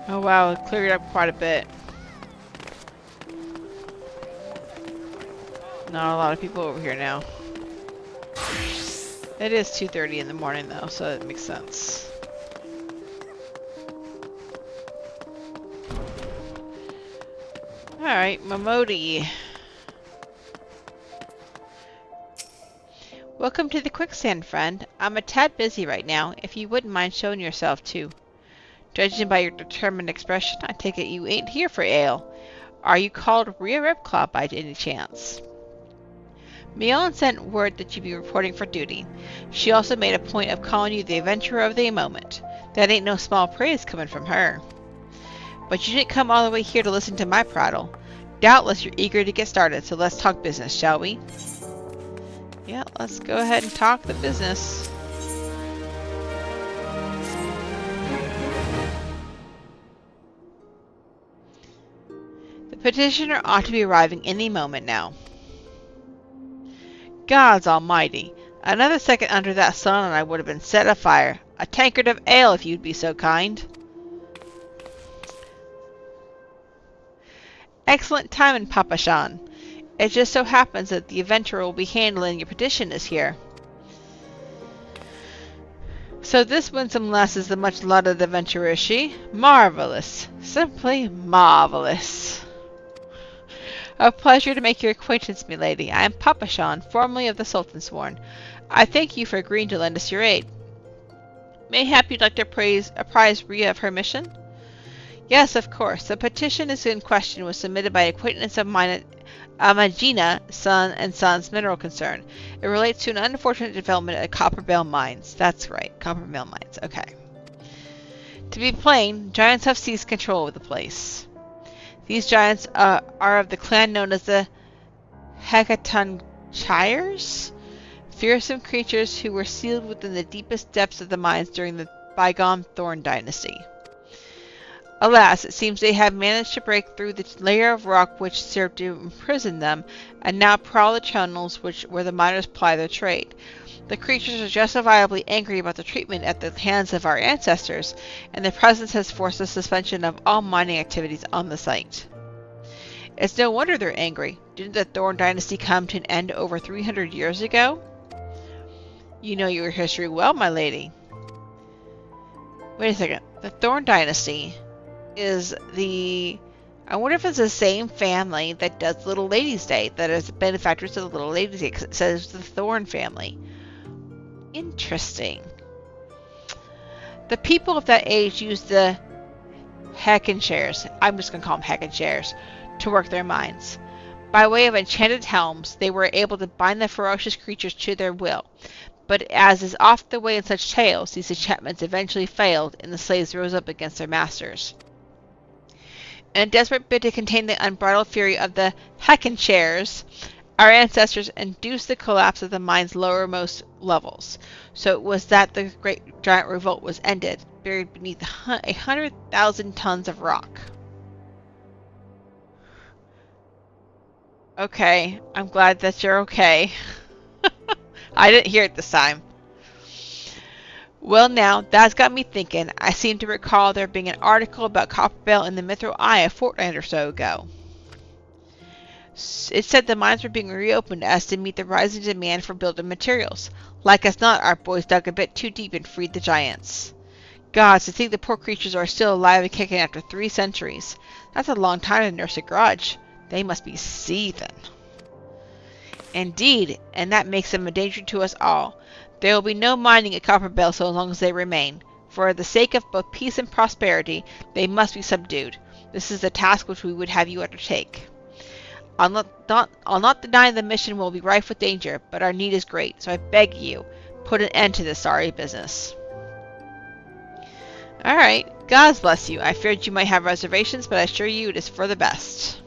Speaker 1: Oh wow, it cleared up quite a bit. Not a lot of people over here now. It is 2:30 in the morning though, so it makes sense. Alright, Momodi. Welcome to the quicksand, friend. I'm a tad busy right now, if you wouldn't mind showing yourself too. Judging by your determined expression, I take it you ain't here for ale. Are you called Ria Ripclaw by any chance? Mion sent word that you'd be reporting for duty. She also made a point of calling you the adventurer of the moment. That ain't no small praise coming from her. But you didn't come all the way here to listen to my prattle. Doubtless you're eager to get started, so let's talk business, shall we? Yeah, let's go ahead and talk the business. The petitioner ought to be arriving any moment now. Gods almighty! Another second under that sun and I would have been set afire. A tankard of ale, if you'd be so kind. Excellent timing, Papa Shan. It just so happens that the adventurer will be handling your petition is here. So this winsome lass is the much-lauded adventurer, is she? Marvelous. Simply marvelous. A pleasure to make your acquaintance, milady. I am Papa Shan, formerly of the Sultansworn. I thank you for agreeing to lend us your aid. Mayhap you'd like to apprise Rhea of her mission? Yes, of course. The petition in question was submitted by an acquaintance of mine at Amagina, Son and Son's mineral concern. It relates to an unfortunate development at Copperbell Mines. That's right, Copperbell Mines. Okay. To be plain, giants have seized control of the place. These giants are of the clan known as the Hecatonchires, fearsome creatures who were sealed within the deepest depths of the mines during the bygone Thorn Dynasty. Alas, it seems they have managed to break through the layer of rock which served to imprison them, and now prowl the channels where the miners ply their trade. The creatures are justifiably angry about the treatment at the hands of our ancestors, and their presence has forced a suspension of all mining activities on the site. It's no wonder they're angry. Didn't the Thorn Dynasty come to an end over 300 years ago? You know your history well, my lady. Wait a second. The Thorn Dynasty is the... I wonder if it's the same family that does Little Ladies' Day, that is the benefactors of the Little Ladies' Day, because it says the Thorn family. Interesting. The people of that age used the Heckenshires, I'm just going to call them Heckenshires, to work their mines. By way of enchanted helms, they were able to bind the ferocious creatures to their will. But as is often the way in such tales, these enchantments eventually failed, and the slaves rose up against their masters. In a desperate bid to contain the unbridled fury of the Heckenshires, our ancestors induced the collapse of the mine's lowermost levels. So it was that the great giant revolt was ended, buried beneath 100,000 tons of rock. Okay, I'm glad that you're okay. I didn't hear it this time. Well now, that's got me thinking. I seem to recall there being an article about Copperbell in the Mithril Eye a fortnight or so ago. It said the mines were being reopened as to meet the rising demand for building materials. Like as not, our boys dug a bit too deep and freed the giants. Gods, to think the poor creatures are still alive and kicking after 3 centuries. That's a long time to nurse a grudge. They must be seething. Indeed, and that makes them a danger to us all. There will be no mining at Copperbell so long as they remain. For the sake of both peace and prosperity, they must be subdued. This is the task which we would have you undertake. I'll not deny the mission will be rife with danger, but our need is great, so I beg you, put an end to this sorry business. Alright, God bless you. I feared you might have reservations, but I assure you it is for the best.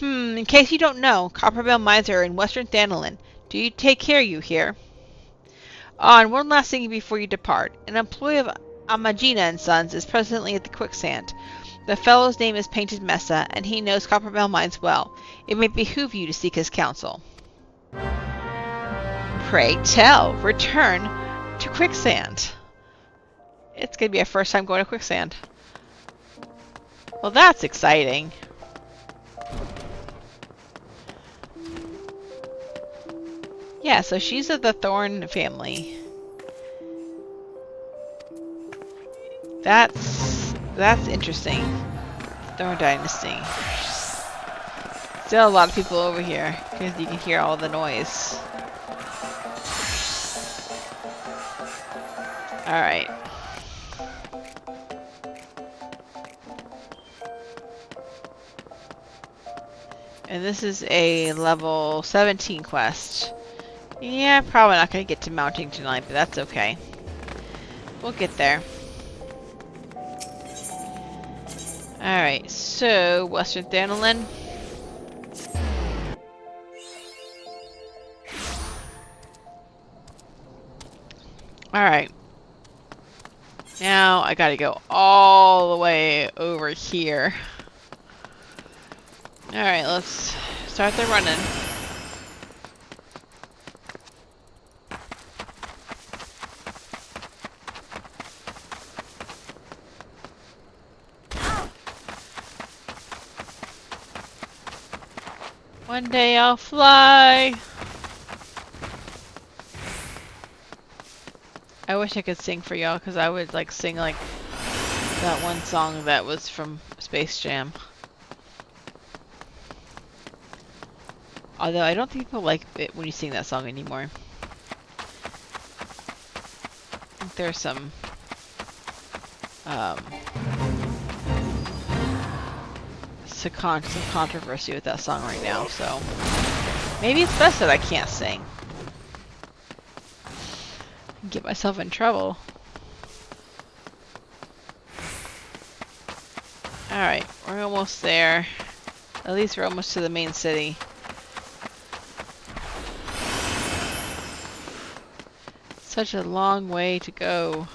Speaker 1: In case you don't know, Copperbell mines are in western Thanalin. Do you take care, you hear? Oh, and one last thing before you depart. An employee of Amagina and Sons is presently at the quicksand. The fellow's name is Painted Mesa, and he knows Copperbell mines well. It may behoove you to seek his counsel. Pray tell, return to quicksand. It's going to be our first time going to quicksand. Well, that's exciting. Yeah, so she's of the Thorn family. That's interesting. Thorn Dynasty. Still a lot of people over here, because you can hear all the noise. Alright. And this is a level 17 quest. Yeah, probably not going to get to mounting tonight, but that's okay. We'll get there. Alright, so Western Thanalan. Alright. Now I gotta go all the way over here. Alright, let's start the running. One day I'll fly. I wish I could sing for y'all, because I would like sing like that one song that was from Space Jam. Although I don't think people like it when you sing that song anymore. I think there's some some controversy with that song right now, so maybe it's best that I can't sing. Get myself in trouble. Alright, we're almost there. At least we're almost to the main city. Such a long way to go.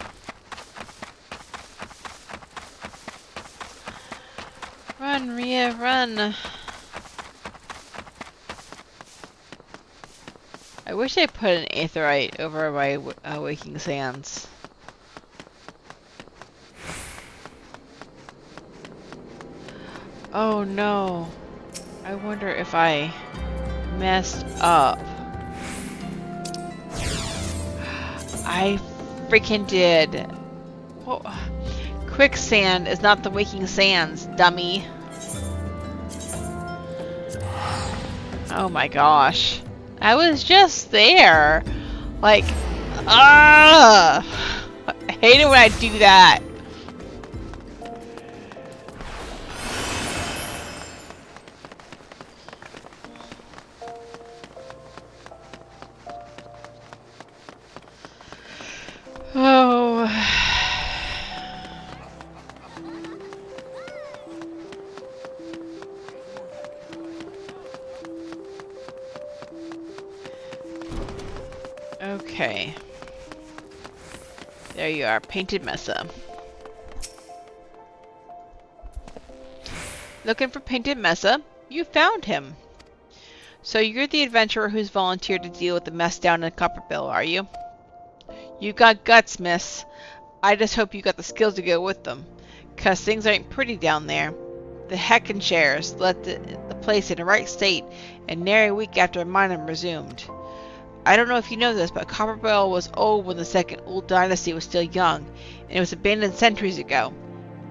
Speaker 1: Run, Rhea, run! I wish they put an aetheryte over by Waking Sands. Oh no. I wonder if I messed up. I freaking did. Whoa. Quicksand is not the Waking Sands, dummy. Oh my gosh. I was just there. Like, I hate it when I do that. Oh. Okay. There you are, Painted Mesa. Looking for Painted Mesa? You found him. So you're the adventurer who's volunteered to deal with the mess down in Copperbill, are you? You got guts, miss. I just hope you got the skills to go with them. 'Cause things ain't pretty down there. The heckin' shares left the place in a right state, and nary a week after mining resumed. I don't know if you know this, but Copperbill was old when the second old dynasty was still young, and it was abandoned centuries ago.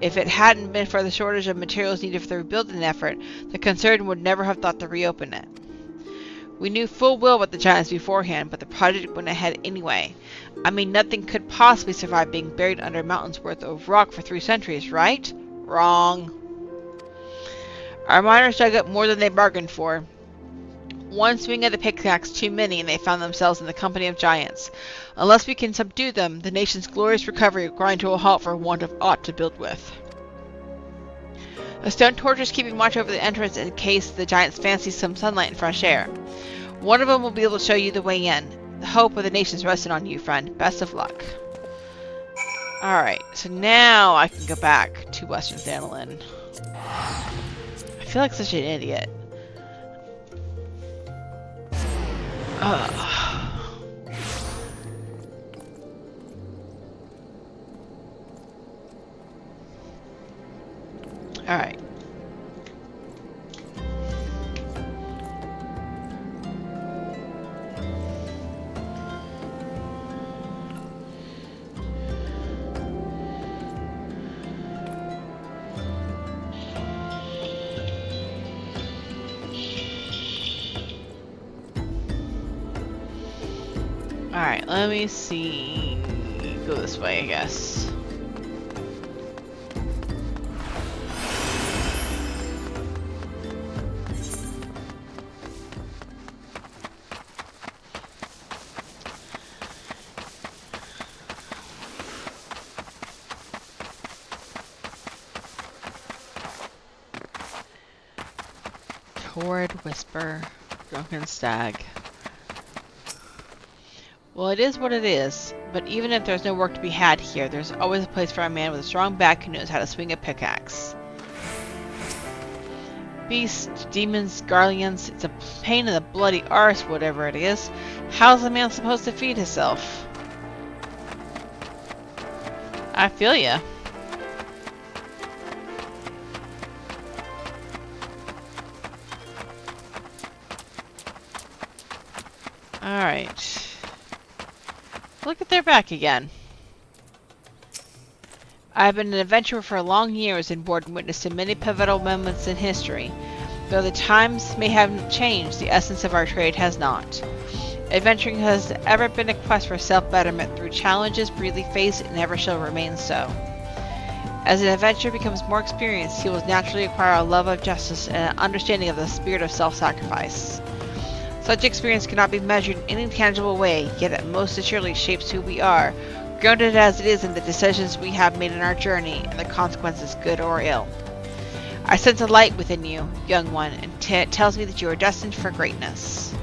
Speaker 1: If it hadn't been for the shortage of materials needed for the rebuilding effort, the concern would never have thought to reopen it. We knew full well about the giants beforehand, but the project went ahead anyway. I mean, nothing could possibly survive being buried under a mountain's worth of rock for 3 centuries, right? Wrong. Our miners dug up more than they bargained for. One swing of the pickaxe too many, and they found themselves in the company of giants. Unless we can subdue them, the nation's glorious recovery will grind to a halt for want of aught to build with. A stone torch is keeping watch over the entrance in case the giants fancy some sunlight and fresh air. One of them will be able to show you the way in. The hope of the nation's resting on you, friend. Best of luck. Alright, so now I can go back to Western Thanalan. I feel like such an idiot. Alright. Alright, let me see. Go this way, I guess. Horrid whisper. Drunken stag. Well, it is what it is, but even if there's no work to be had here, there's always a place for a man with a strong back who knows how to swing a pickaxe. Beasts, demons, guardians, it's a pain in the bloody arse, whatever it is. How's a man supposed to feed himself? I feel ya. Alright. Look at their back again. I've been an adventurer for long years and borne witness to many pivotal moments in history. Though the times may have changed, the essence of our trade has not. Adventuring has ever been a quest for self-betterment through challenges briefly faced and ever shall remain so. As an adventurer becomes more experienced, he will naturally acquire a love of justice and an understanding of the spirit of self-sacrifice. Such experience cannot be measured in any tangible way, yet it most assuredly shapes who we are, grounded as it is in the decisions we have made in our journey and the consequences, good or ill. I sense a light within you, young one, and it tells me that you are destined for greatness.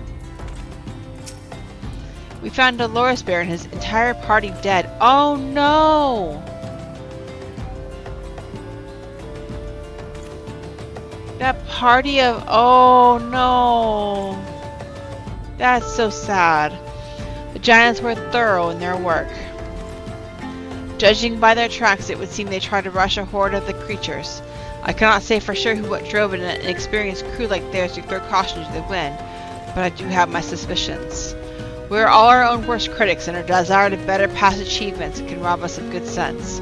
Speaker 1: We found Dolores Bear and his entire party dead. Oh no! That party of... oh no! That's so sad. The giants were thorough in their work. Judging by their tracks, it would seem they tried to rush a horde of the creatures. I cannot say for sure what drove an inexperienced crew like theirs to throw caution to the wind, but I do have my suspicions. We are all our own worst critics, and our desire to better past achievements can rob us of good sense.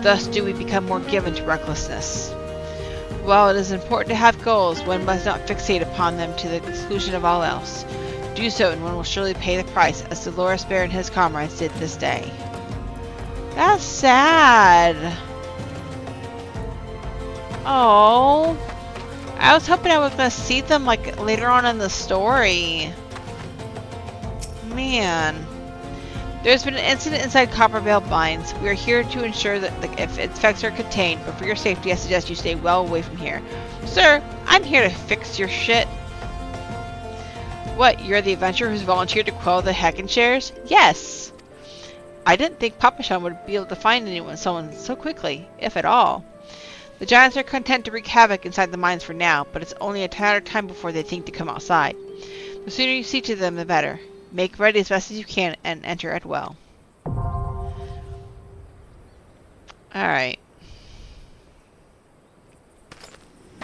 Speaker 1: Thus do we become more given to recklessness. While it is important to have goals, one must not fixate upon them to the exclusion of all else. Do so, and one will surely pay the price, as Dolores Bear and his comrades did this day. That's sad. Oh, I was hoping I was gonna see them like later on in the story. Man, there's been an incident inside Coppervale Mines. We are here to ensure that the effects are contained, but for your safety, I suggest you stay well away from here. Sir, I'm here to fix your shit. What? You're the adventurer who's volunteered to quell the Heckenshires? Yes. I didn't think Papashan would be able to find someone so quickly, if at all. The giants are content to wreak havoc inside the mines for now, but it's only a matter of time before they think to come outside. The sooner you see to them, the better. Make ready as best as you can and enter at well. Alright.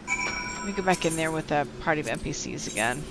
Speaker 1: Let me go back in there with a party of NPCs again.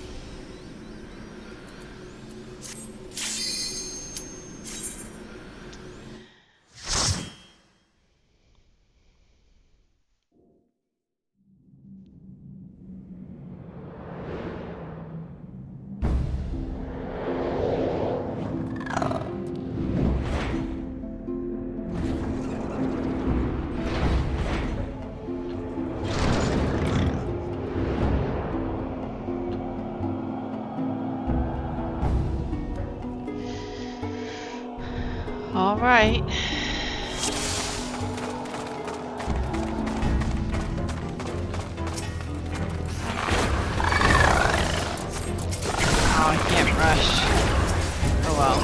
Speaker 1: Alright. Oh, I can't rush. Oh well.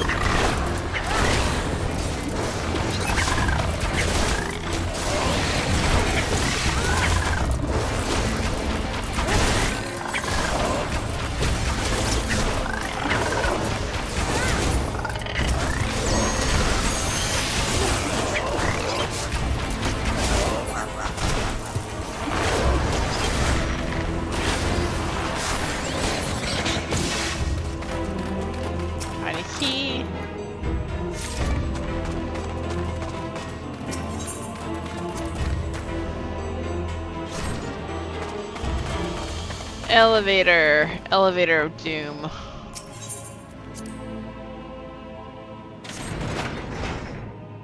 Speaker 1: Elevator. Elevator of Doom.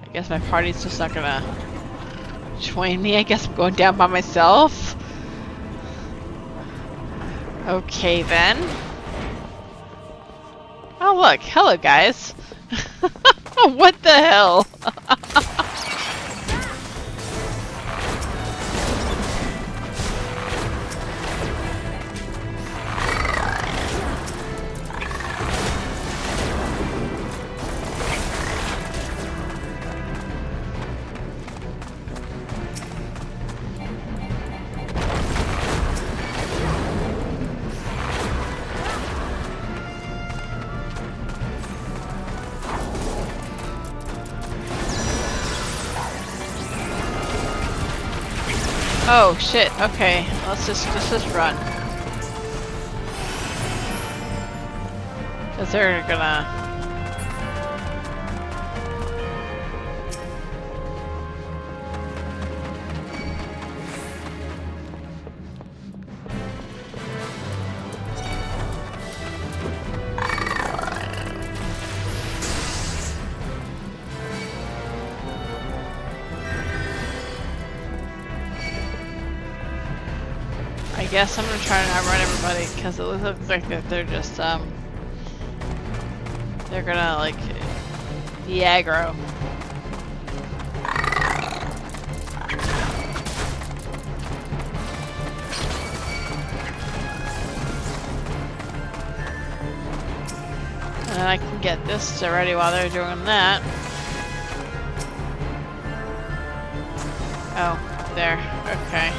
Speaker 1: I guess my party's just not gonna join me. I guess I'm going down by myself. Okay then. Oh look, hello guys. What the hell? Oh shit, okay. Let's just run. Cause they're gonna... I guess I'm gonna try to outrun everybody because it looks like that they're just they're gonna like be aggro. And then I can get this ready while they're doing that. Oh, there. Okay.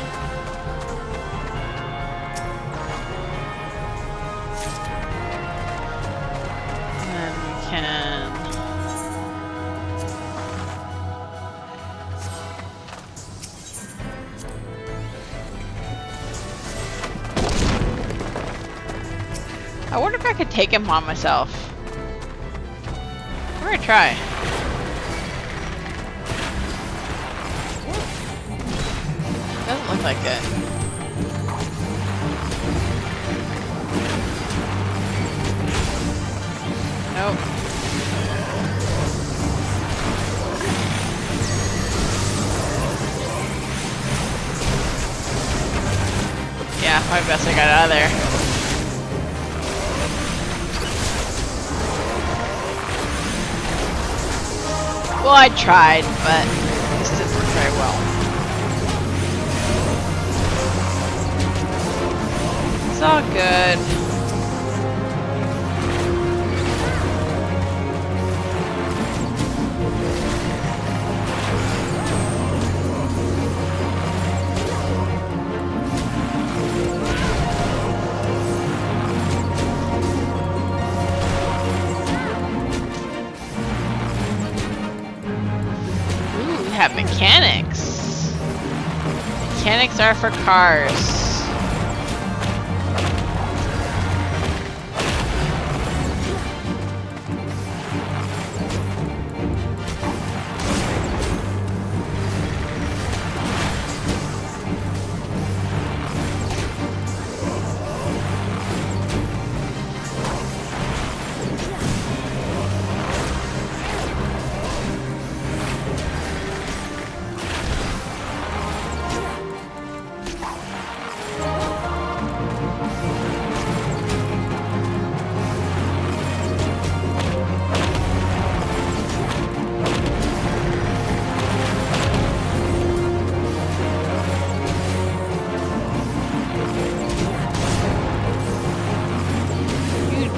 Speaker 1: I wonder if I could take him on myself. I'm gonna try. Doesn't look like it. Nope. Yeah, probably best I got out of there. Well, I tried, but this didn't work very well. It's all good. Have mechanics. Mechanics are for cars.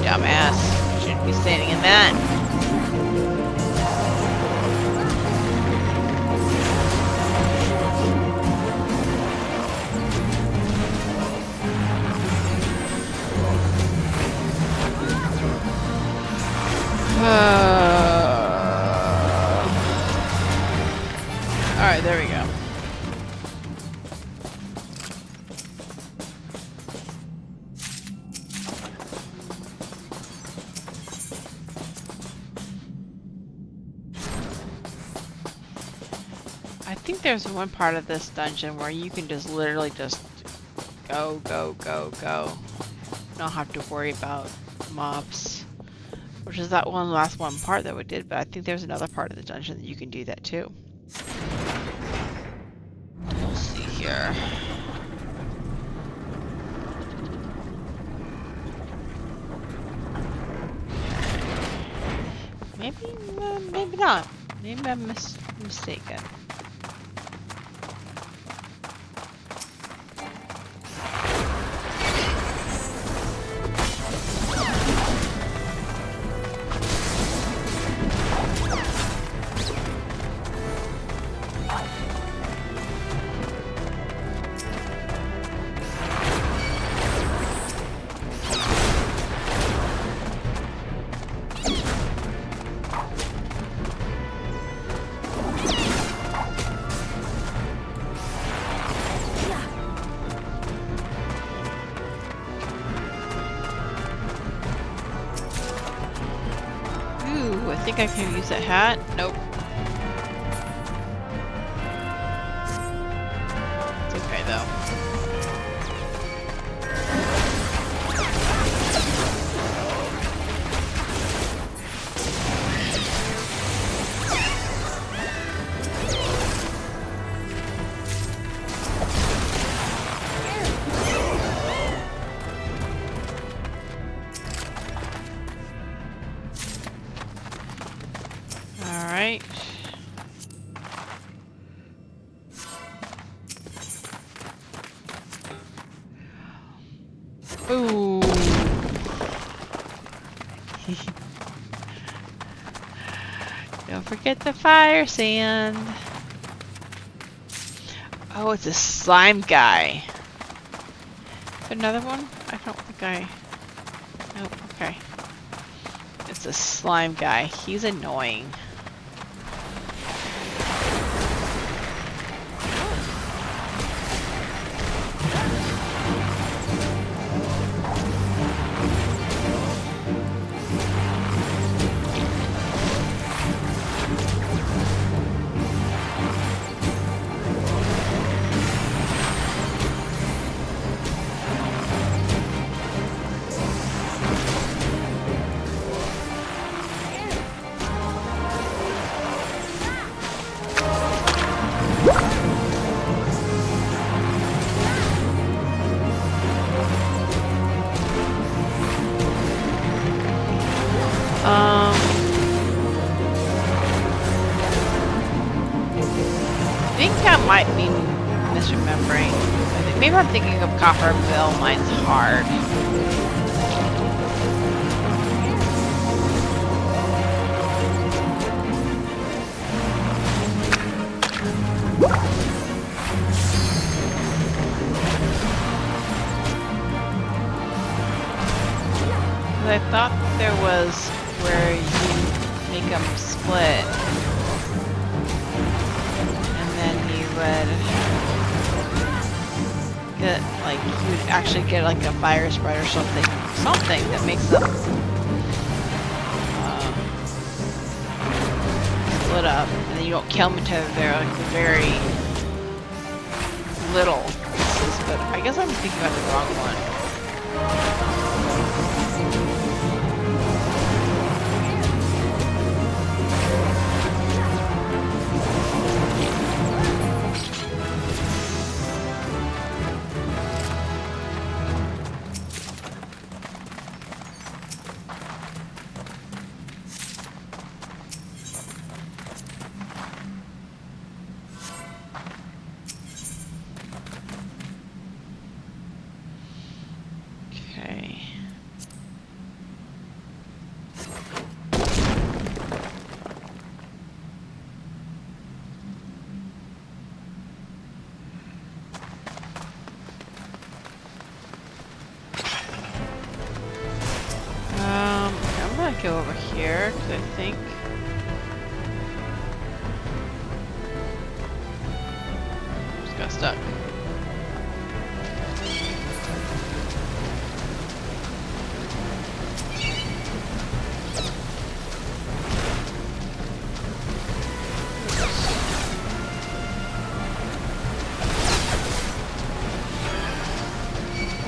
Speaker 1: Dumbass. Shouldn't be standing in that. Alright, there we go. I think there's one part of this dungeon where you can just literally just go, go, go, go. Not have to worry about mobs. Which is that last one part that we did, but I think there's another part of the dungeon that you can do that too. We'll see here. Maybe, maybe not. Maybe I'm mistaken. think I can use that hat. Nope. It's okay though. Alright. Ooh. Don't forget the fire sand. Oh, it's a slime guy. Is there another one? I don't think I... Nope, okay. It's a slime guy. He's annoying. I think I might be misremembering. I think maybe I'm thinking of Copperville Mine's Hard. I thought there was where you make them split, and then you would get like you would actually get like a fire spread or something that makes them split up, and then you don't kill them until they're like very little pieces. But I guess I'm thinking about the wrong one. Go over here, because I think I just got stuck.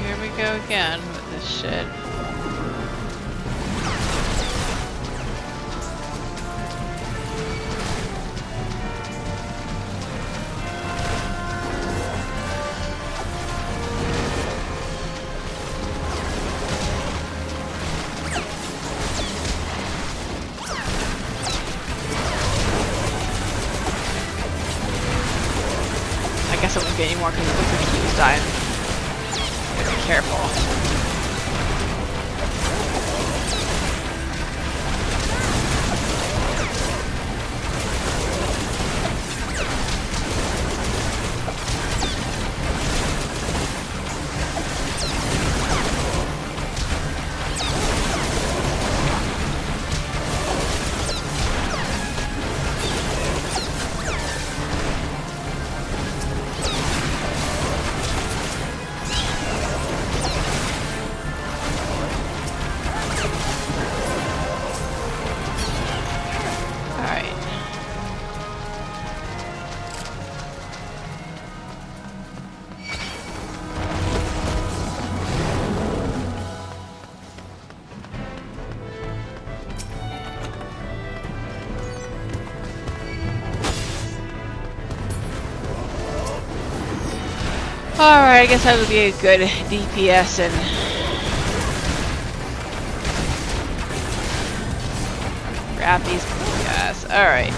Speaker 1: Here we go again with this shit. I guess I won't get any more because it looks like he was dying. Gotta be careful. Alright, I guess I would be a good DPS and grab these guys. Alright.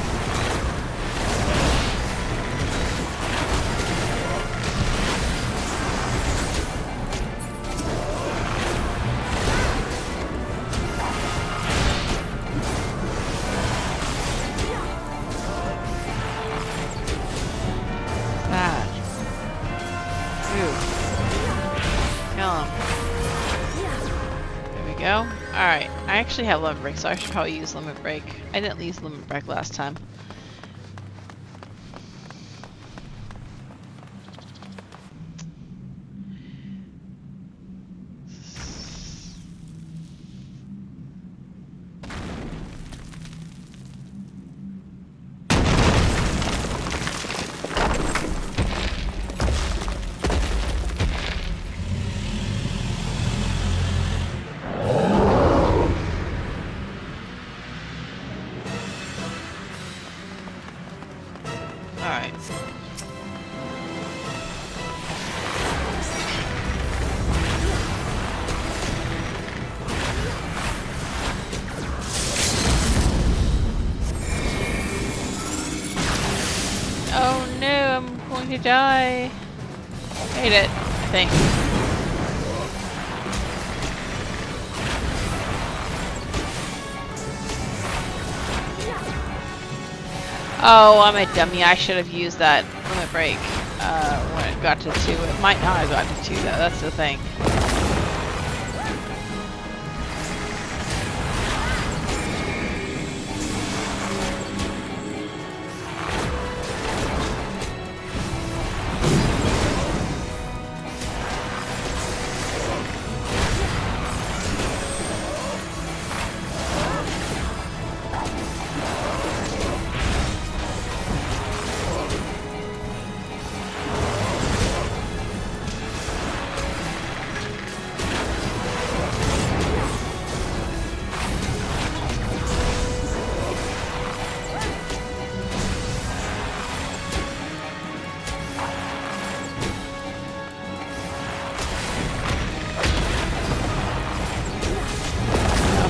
Speaker 1: Alright, I actually have limit break, so I should probably use limit break. I didn't use limit break last time. Oh no, I'm going to die. Hate it, I think. Oh, I'm a dummy. I should have used that limit break when it got to 2. It might not have gotten to 2 though, that's the thing.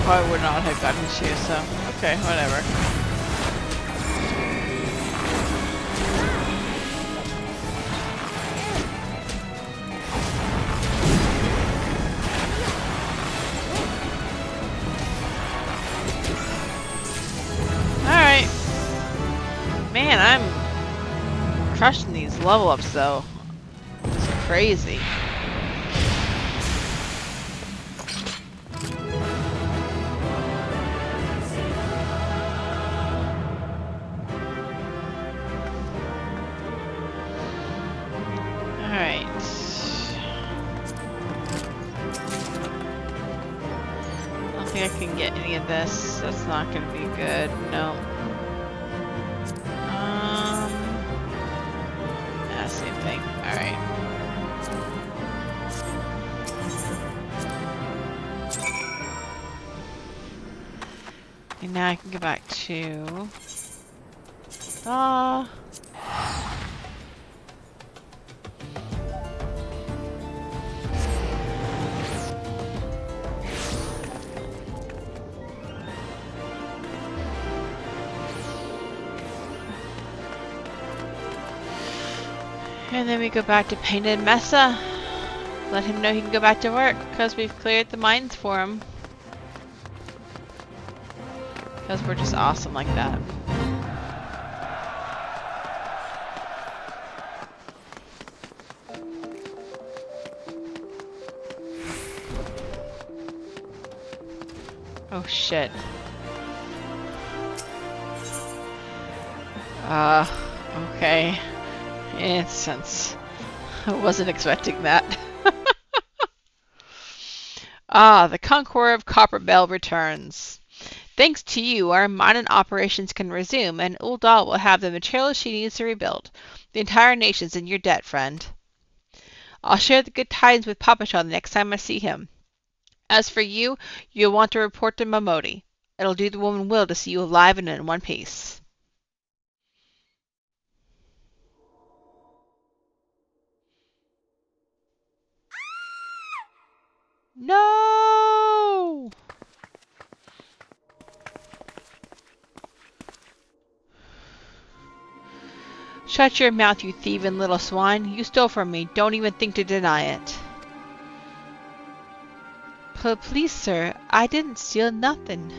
Speaker 1: Probably would not have gotten to, so okay, whatever. Alright. Man, I'm crushing these level ups though. It's crazy. I can get any of this. That's not going to be good. No. Yeah, same thing. Alright. And now I can go back to... And then we go back to Painted Mesa. Let him know he can go back to work because we've cleared the mines for him. Because we're just awesome like that. Oh shit. Okay. Instance. I wasn't expecting that. The Conqueror of Copperbell returns. Thanks to you, our mining operations can resume, and Uldal will have the materials she needs to rebuild. The entire nation's in your debt, friend. I'll share the good tidings with Papashaw the next time I see him. As for you, you'll want to report to Momodi. It'll do the woman well to see you alive and in one piece. No! Shut your mouth, you thieving little swine. You stole from me. Don't even think to deny it. Please, sir, I didn't steal nothing.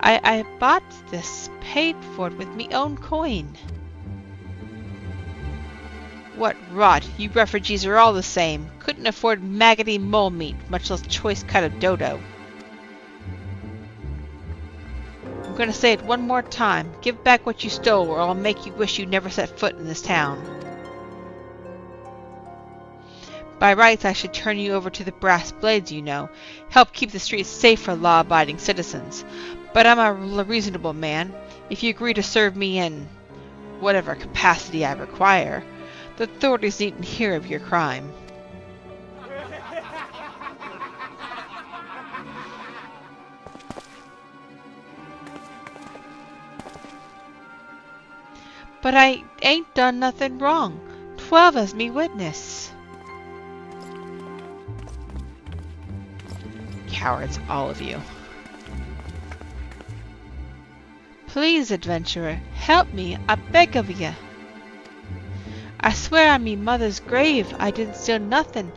Speaker 1: I bought this, paid for it with me own coin. What rot! You refugees are all the same. Couldn't afford maggoty mole meat, much less choice cut of dodo. I'm gonna say it one more time. Give back what you stole, or I'll make you wish you never set foot in this town. By rights, I should turn you over to the brass blades, you know. Help keep the streets safe for law-abiding citizens. But I'm a reasonable man. If you agree to serve me in whatever capacity I require, the authorities needn't hear of your crime. But I ain't done nothing wrong. 12 as me witness. Cowards, all of you. Please, adventurer, help me, I beg of ye. I swear on me mother's grave I didn't steal nothing.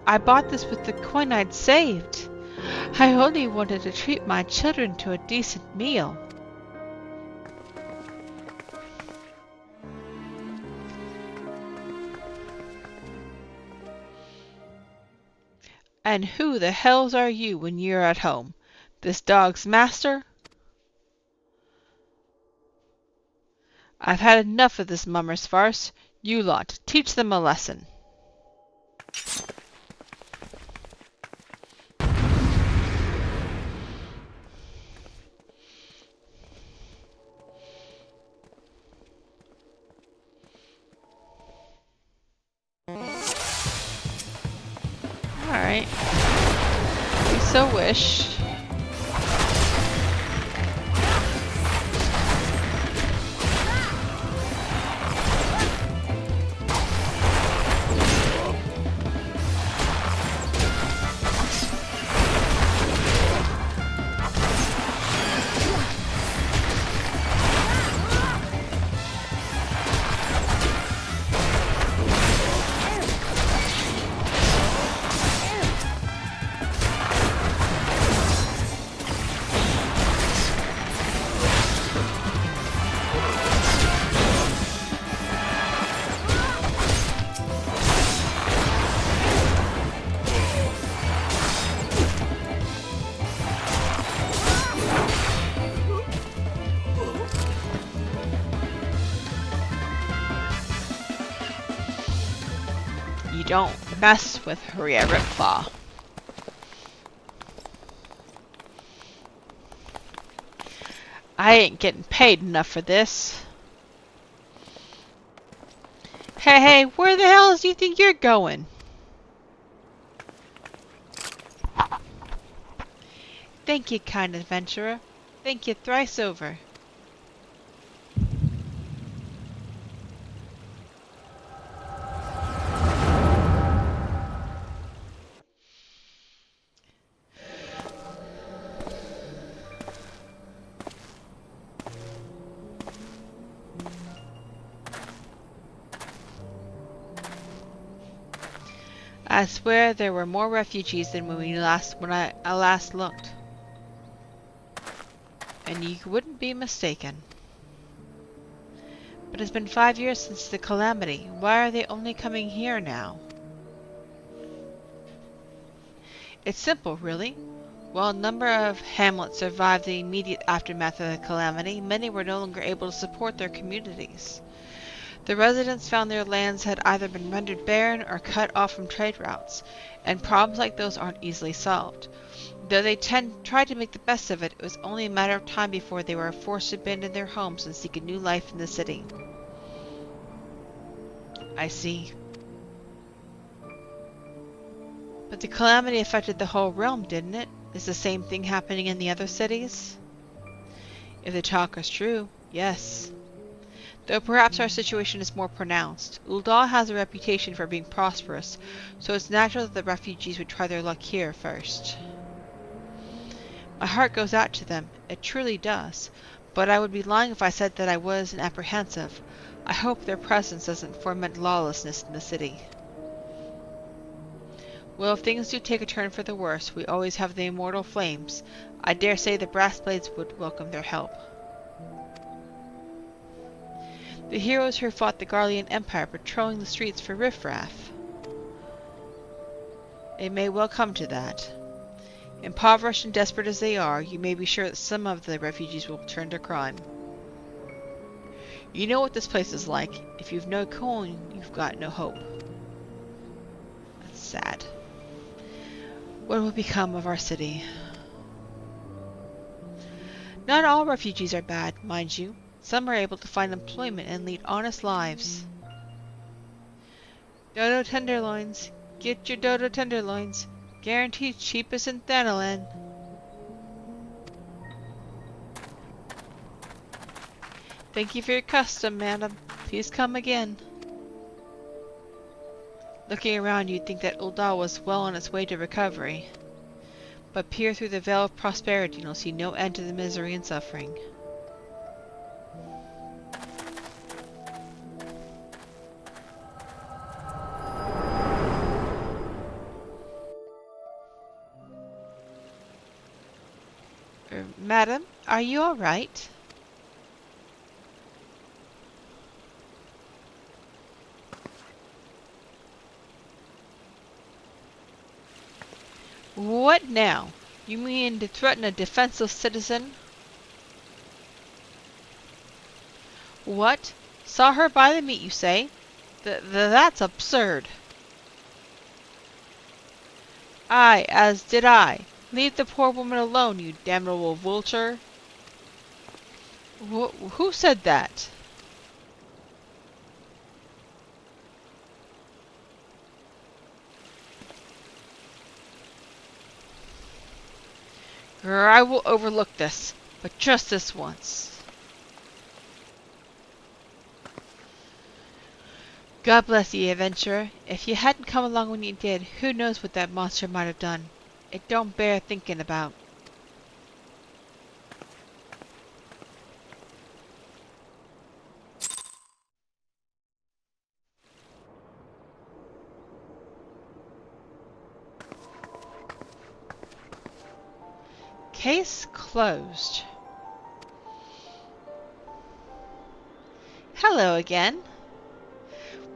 Speaker 1: I bought this with the coin I'd saved. I only wanted to treat my children to a decent meal. And who the hells are you when you're at home? This dog's master? I've had enough of this mummer's farce. You lot, teach them a lesson. Alright. If you so wish. Don't mess with Eorzea Ripclaw. I ain't getting paid enough for this. Hey, where the hell do you think you're going? Thank you, kind adventurer. Thank you thrice over. I swear there were more refugees than when I last looked. And you wouldn't be mistaken. But it's been 5 years since the calamity. Why are they only coming here now? It's simple, really. While a number of hamlets survived the immediate aftermath of the calamity, many were no longer able to support their communities. The residents found their lands had either been rendered barren or cut off from trade routes, and problems like those aren't easily solved. Though they tried to make the best of it, it was only a matter of time before they were forced to abandon their homes and seek a new life in the city. I see. But the calamity affected the whole realm, didn't it? Is the same thing happening in the other cities? If the talk is true, yes. Though perhaps our situation is more pronounced. Ul'dah has a reputation for being prosperous, so it's natural that the refugees would try their luck here first. My heart goes out to them, it truly does, but I would be lying if I said that I wasn't apprehensive. I hope their presence doesn't foment lawlessness in the city. Well, if things do take a turn for the worse, we always have the immortal flames. I dare say the brass blades would welcome their help. The heroes who fought the Garlean Empire patrolling the streets for riffraff. It may well come to that. Impoverished and desperate as they are, you may be sure that some of the refugees will turn to crime. You know what this place is like. If you've no coin, you've got no hope. That's sad. What will become of our city? Not all refugees are bad, mind you. Some are able to find employment and lead honest lives. Dodo tenderloins. Get your dodo tenderloins. Guaranteed cheapest in Thanalan. Thank you for your custom, madam. Please come again. Looking around, you'd think that Ul'dah was well on its way to recovery. But peer through the veil of prosperity and you'll see no end to the misery and suffering. Madam, are you all right? What now? You mean to threaten a defenseless citizen? What? Saw her buy the meat, you say? That's absurd. Aye, as did I. Leave the poor woman alone, you damnable vulture. Who said that? I will overlook this, but just this once. God bless ye, adventurer. If you hadn't come along when you did, who knows what that monster might have done. It don't bear thinking about. Case closed. Hello again.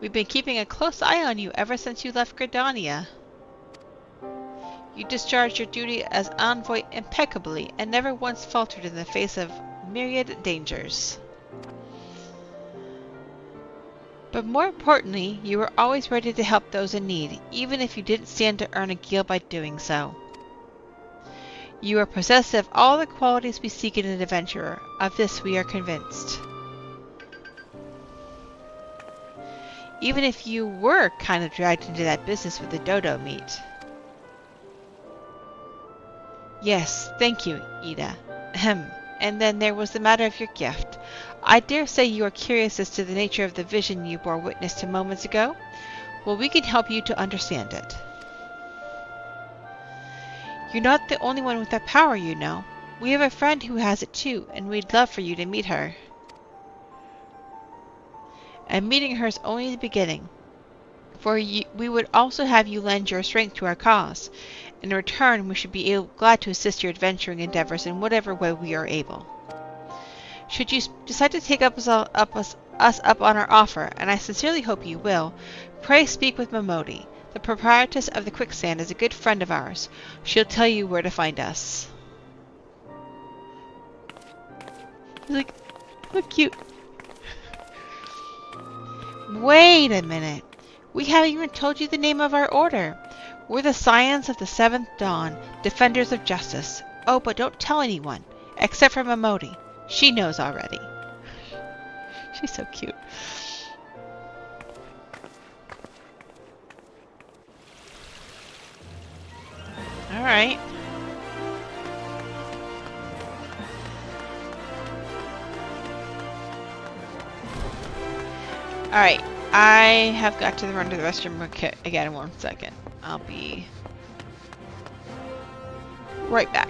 Speaker 1: We've been keeping a close eye on you ever since you left Gridania. You discharged your duty as envoy impeccably and never once faltered in the face of myriad dangers. But more importantly, you were always ready to help those in need, even if you didn't stand to earn a gil by doing so. You are possessive of all the qualities we seek in an adventurer. Of this we are convinced. Even if you were kind of dragged into that business with the dodo meat. Yes, thank you, Ida. Ahem. And then there was the matter of your gift. I dare say you are curious as to the nature of the vision you bore witness to moments ago. Well, we can help you to understand it. You're not the only one with that power, you know. We have a friend who has it too, and we'd love for you to meet her. And meeting her is only the beginning. For we would also have you lend your strength to our cause. In return, we should be glad to assist your adventuring endeavors in whatever way we are able. Should you decide to take us up on our offer, and I sincerely hope you will, pray speak with Momodi. The proprietress of the Quicksand is a good friend of ours. She'll tell you where to find us. Look cute. Wait a minute. We haven't even told you the name of our order. We're the Scions of the Seventh Dawn, Defenders of Justice. Oh, but don't tell anyone, except for Momodi. She knows already. She's so cute. Alright. Alright, I have got to run to the restroom again in 1 second. I'll be right back.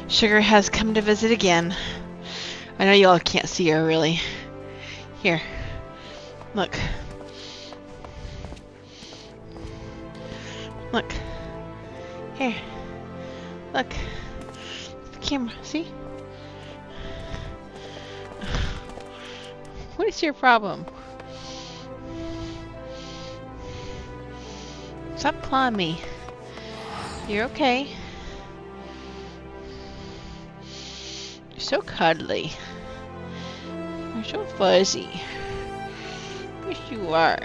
Speaker 1: Sugar has come to visit again. I know y'all can't see her really. Here. Look. Look. Here. Look. The camera. See? What is your problem? Stop clawing me. You're okay. You're so cuddly. You're so fuzzy. Yes, you are.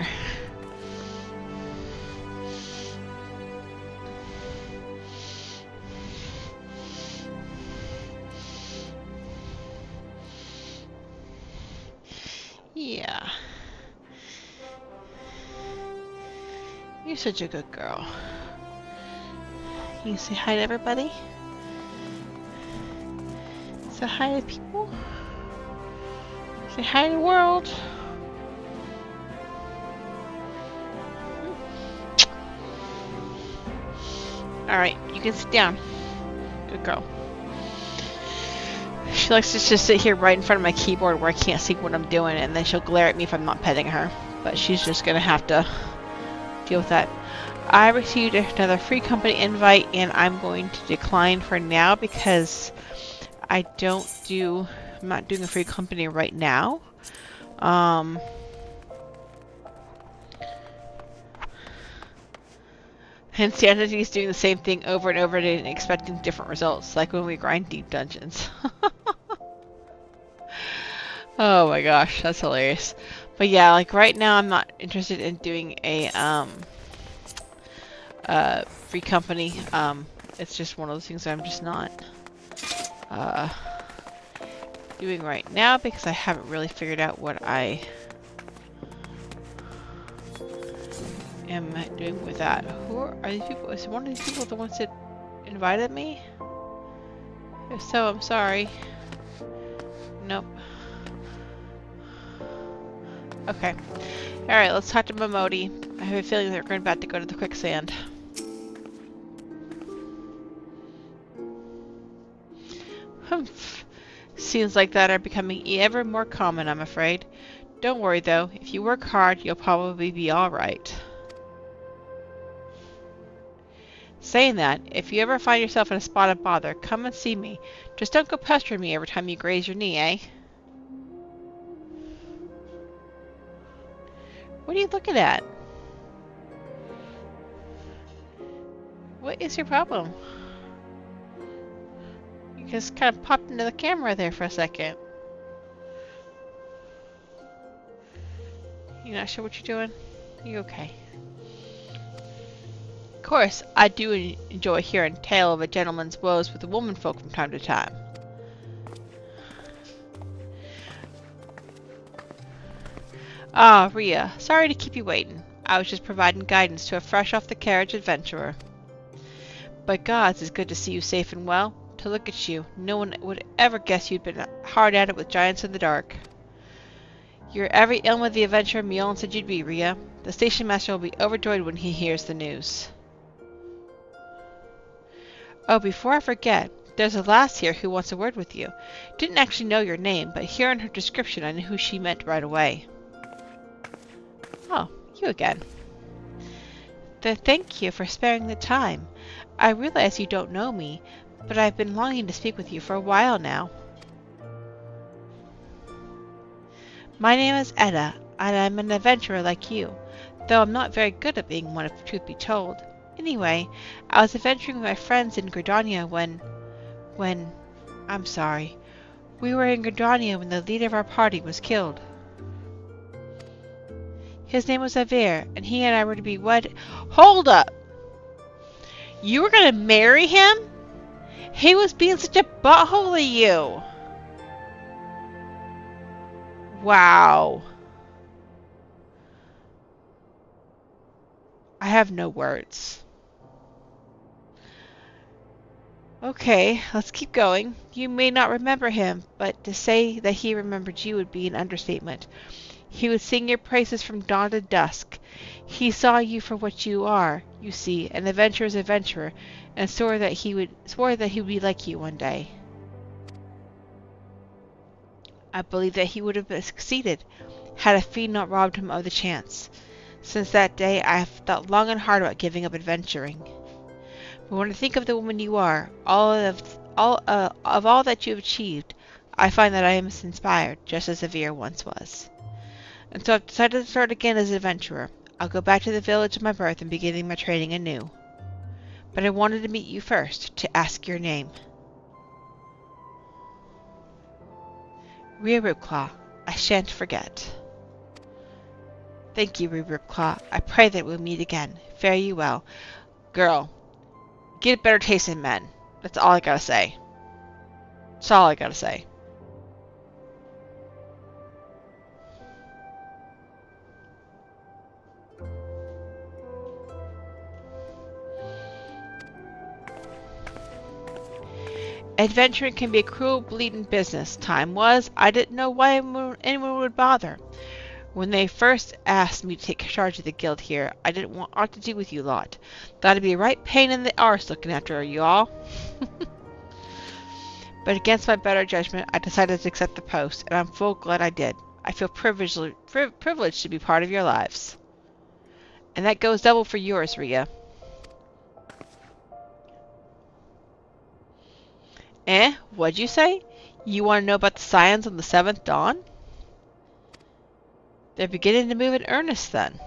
Speaker 1: Yeah. You're such a good girl. Can you say hi to everybody? Say hi to people? Say hi to the world? Alright, you can sit down. Good girl. She likes to just sit here right in front of my keyboard where I can't see what I'm doing, and then she'll glare at me if I'm not petting her. But she's just gonna have to deal with that. I received another free company invite, and I'm going to decline for now because I'm not doing a free company right now. Insanity is doing the same thing over and over again, expecting different results, like when we grind deep dungeons. Oh my gosh, that's hilarious. But yeah, like right now I'm not interested in doing a free company. It's just one of those things that I'm just not doing right now because I haven't really figured out what I am doing with that. Who are these people? Is one of these people the ones that invited me? If so, I'm sorry. Nope. Okay. Alright, let's talk to Momodi. I have a feeling that we're about to go to the quicksand. Humph. Scenes like that are becoming ever more common, I'm afraid. Don't worry though, if you work hard, you'll probably be alright. Saying that, if you ever find yourself in a spot of bother, come and see me. Just don't go pestering me every time you graze your knee, eh? What are you looking at? What is your problem? You just kind of popped into the camera there for a second. You not sure what you're doing? You okay? Of course, I do enjoy hearing tale of a gentleman's woes with the womenfolk from time to time. Ah, Rhea, sorry to keep you waiting. I was just providing guidance to a fresh-off-the-carriage adventurer. By gods, it's good to see you safe and well. To look at you, no one would ever guess you'd been hard at it with giants in the dark. You're every ailment the adventurer Mjoln said you'd be, Rhea. The station master will be overjoyed when he hears the news. Oh, before I forget, there's a lass here who wants a word with you. Didn't actually know your name, but hearing her description, I knew who she meant right away. Oh, you again. Thank you for sparing the time. I realize you don't know me, but I've been longing to speak with you for a while now. My name is Edda, and I'm an adventurer like you, though I'm not very good at being one if truth be told. Anyway, I was adventuring with my friends in Gridania when... I'm sorry. We were in Gridania when the leader of our party was killed. His name was Avir, and he and I were to be wed... Hold up! You were gonna marry him? He was being such a butthole to you! Wow. I have no words. Okay, let's keep going. You may not remember him, but to say that he remembered you would be an understatement. He would sing your praises from dawn to dusk. He saw you for what you are, you see, an adventurer's adventurer, and swore that he would be like you one day. I believe that he would have succeeded, had a fiend not robbed him of the chance. Since that day, I have thought long and hard about giving up adventuring. But when I think of the woman you are, of all that you have achieved, I find that I am inspired, just as Avir once was. And so I've decided to start again as an adventurer. I'll go back to the village of my birth and begin my training anew. But I wanted to meet you first, to ask your name. Rhea Ripclaw, I shan't forget. Thank you, Rhea Ripclaw. I pray that we'll meet again. Fare you well. Girl, get better taste in men. That's all I gotta say. That's all I gotta say. Adventuring can be a cruel, bleeding business. Time was, I didn't know why anyone would bother. When they first asked me to take charge of the guild here, I didn't want aught to do with you lot. Thought it'd be a right pain in the arse looking after you all. But against my better judgment, I decided to accept the post, and I'm full glad I did. I feel privileged to be part of your lives. And that goes double for yours, Rhea. Eh? What'd you say? You want to know about the Scions on the 7th Dawn? They're beginning to move in earnest, then.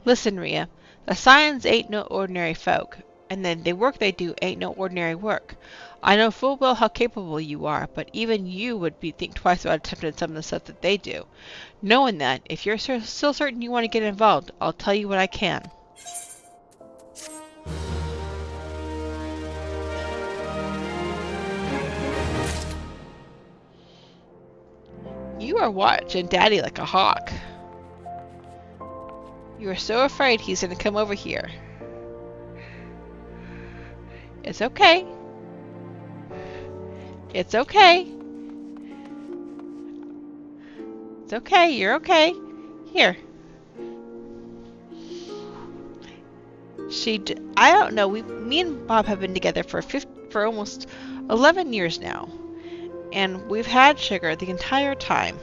Speaker 1: Listen, Rhea. The Scions ain't no ordinary folk, and then the work they do ain't no ordinary work. I know full well how capable you are, but even you would think twice about attempting some of the stuff that they do. Knowing that, if you're still certain you want to get involved, I'll tell you what I can. You are watching Daddy like a hawk. You are so afraid he's going to come over here. It's okay. It's okay. It's okay. You're okay. Here. I don't know. Me and Bob have been together for almost 11 years now. And we've had sugar the entire time.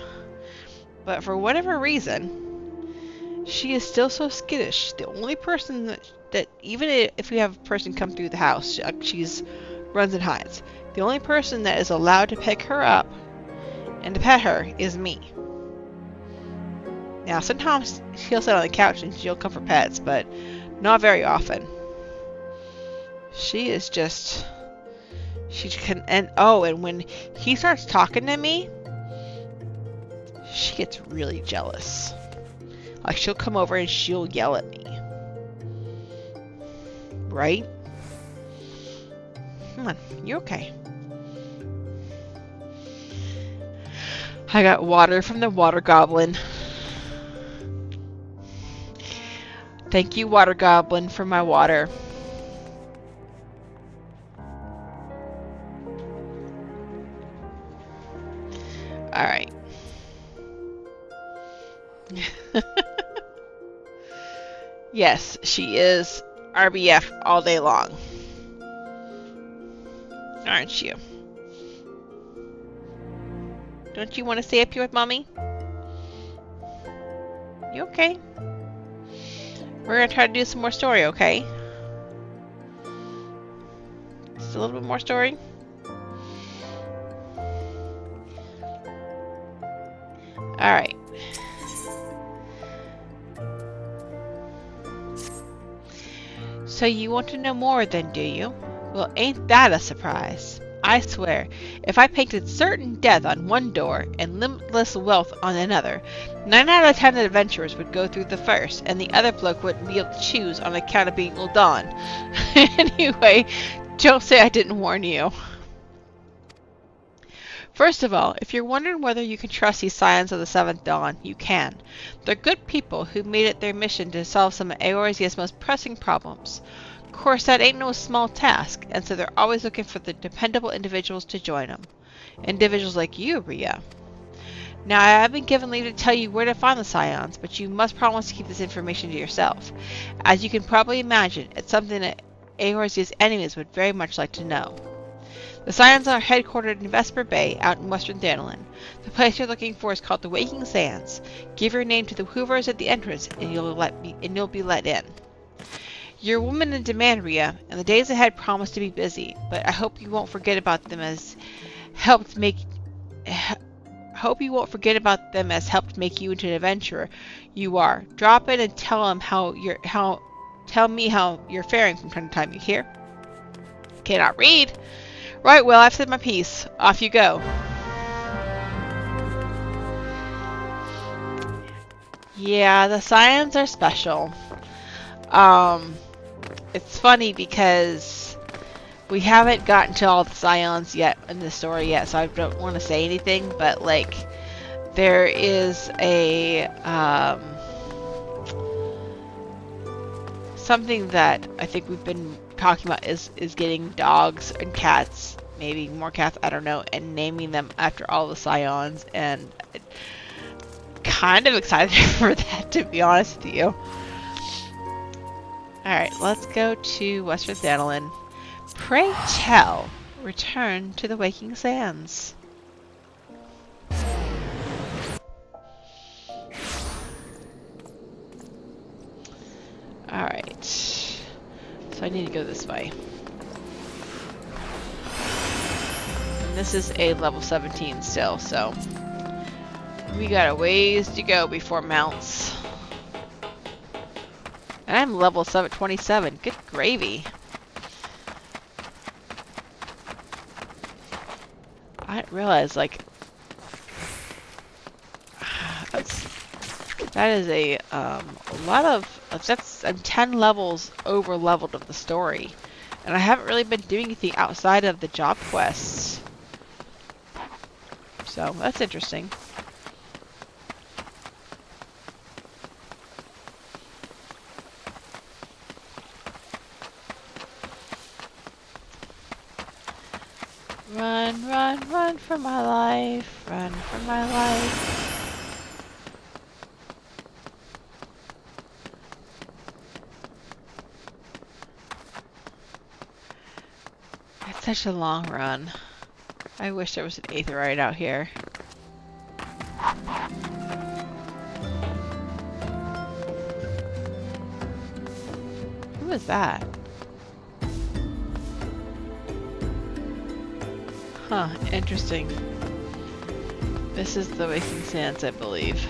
Speaker 1: But for whatever reason, she is still so skittish. The only person that even if we have a person come through the house, she's runs and hides. The only person that is allowed to pick her up and to pet her is me. Now, sometimes she'll sit on the couch and she'll come for pets, but not very often. She is just... She can... And when he starts talking to me, she gets really jealous. Like, she'll come over and she'll yell at me. Right? Come on, you okay? I got water from the water goblin. Thank you, water goblin, for my water. Alright. Yes, she is RBF all day long. Aren't you? Don't you want to stay up here with Mommy? You okay? We're going to try to do some more story, okay? Just a little bit more story. Alright. So you want to know more then, do you? Well, ain't that a surprise? I swear, if I painted certain death on one door and limitless wealth on another, 9 out of 10 adventurers would go through the first, and the other bloke wouldn't be able to choose on account of being Ul'Dan. Anyway, don't say I didn't warn you. First of all, if you're wondering whether you can trust these Scions of the Seventh Dawn, you can. They're good people who made it their mission to solve some of Eorzea's most pressing problems. Of course, that ain't no small task, and so they're always looking for the dependable individuals to join them. Individuals like you, Rhea. Now, I have been given leave to tell you where to find the Scions, but you must promise to keep this information to yourself. As you can probably imagine, it's something that Eorzea's enemies would very much like to know. The Scions are headquartered in Vesper Bay, out in western Thanalan. The place you're looking for is called the Waking Sands. Give your name to the Hoovers at the entrance, and you'll be let in. You're a woman in demand, Rhea, and the days ahead promise to be busy, but I hope you won't forget about them as helped make you into an adventurer you are. Drop in and tell me how you're faring from time to time, you hear? Cannot read. Right, well, I've said my piece. Off you go. Yeah, the Scions are special. It's funny because we haven't gotten to all the Scions yet in the story yet, so I don't want to say anything, but like there is a something that I think we've been talking about is getting dogs and cats, maybe more cats, I don't know, and naming them after all the Scions, and I'm kind of excited for that, to be honest with you. Alright, let's go to Western Thanalan. Pray tell, return to the Waking Sands. Alright. So I need to go this way. And this is a level 17 still, so we got a ways to go before mounts. And I'm level 27. Good gravy. I didn't realize, like, that is a lot of, I'm 10 levels over leveled of the story. And I haven't really been doing anything outside of the job quests. So, that's interesting. Run, run, run for my life. Run for my life. It's such a long run. I wish there was an aetheryte out here. Who is that? Huh, interesting. This is the Waking Sands, I believe.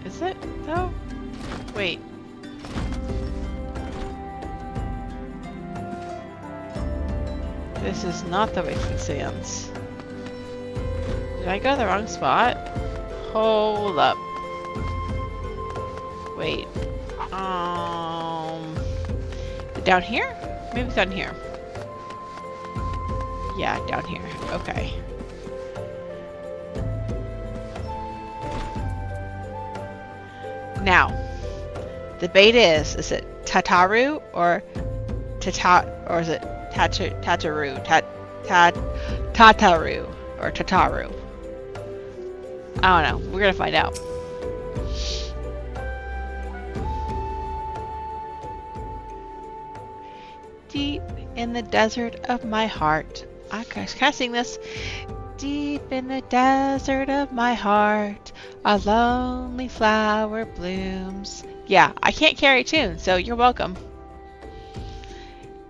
Speaker 1: Is it, though? Wait. This is not the Waking Sands. Did I go to the wrong spot? Hold up. Wait. Down here? Maybe it's down here. Yeah, down here. Okay. Now, debate is it Tataru or or is it Tataru? Tataru or Tataru? I don't know. We're gonna find out. Deep in the desert of my heart. Okay, can I sing this? Deep in the desert of my heart, a lonely flower blooms. Yeah, I can't carry a tune, so you're welcome.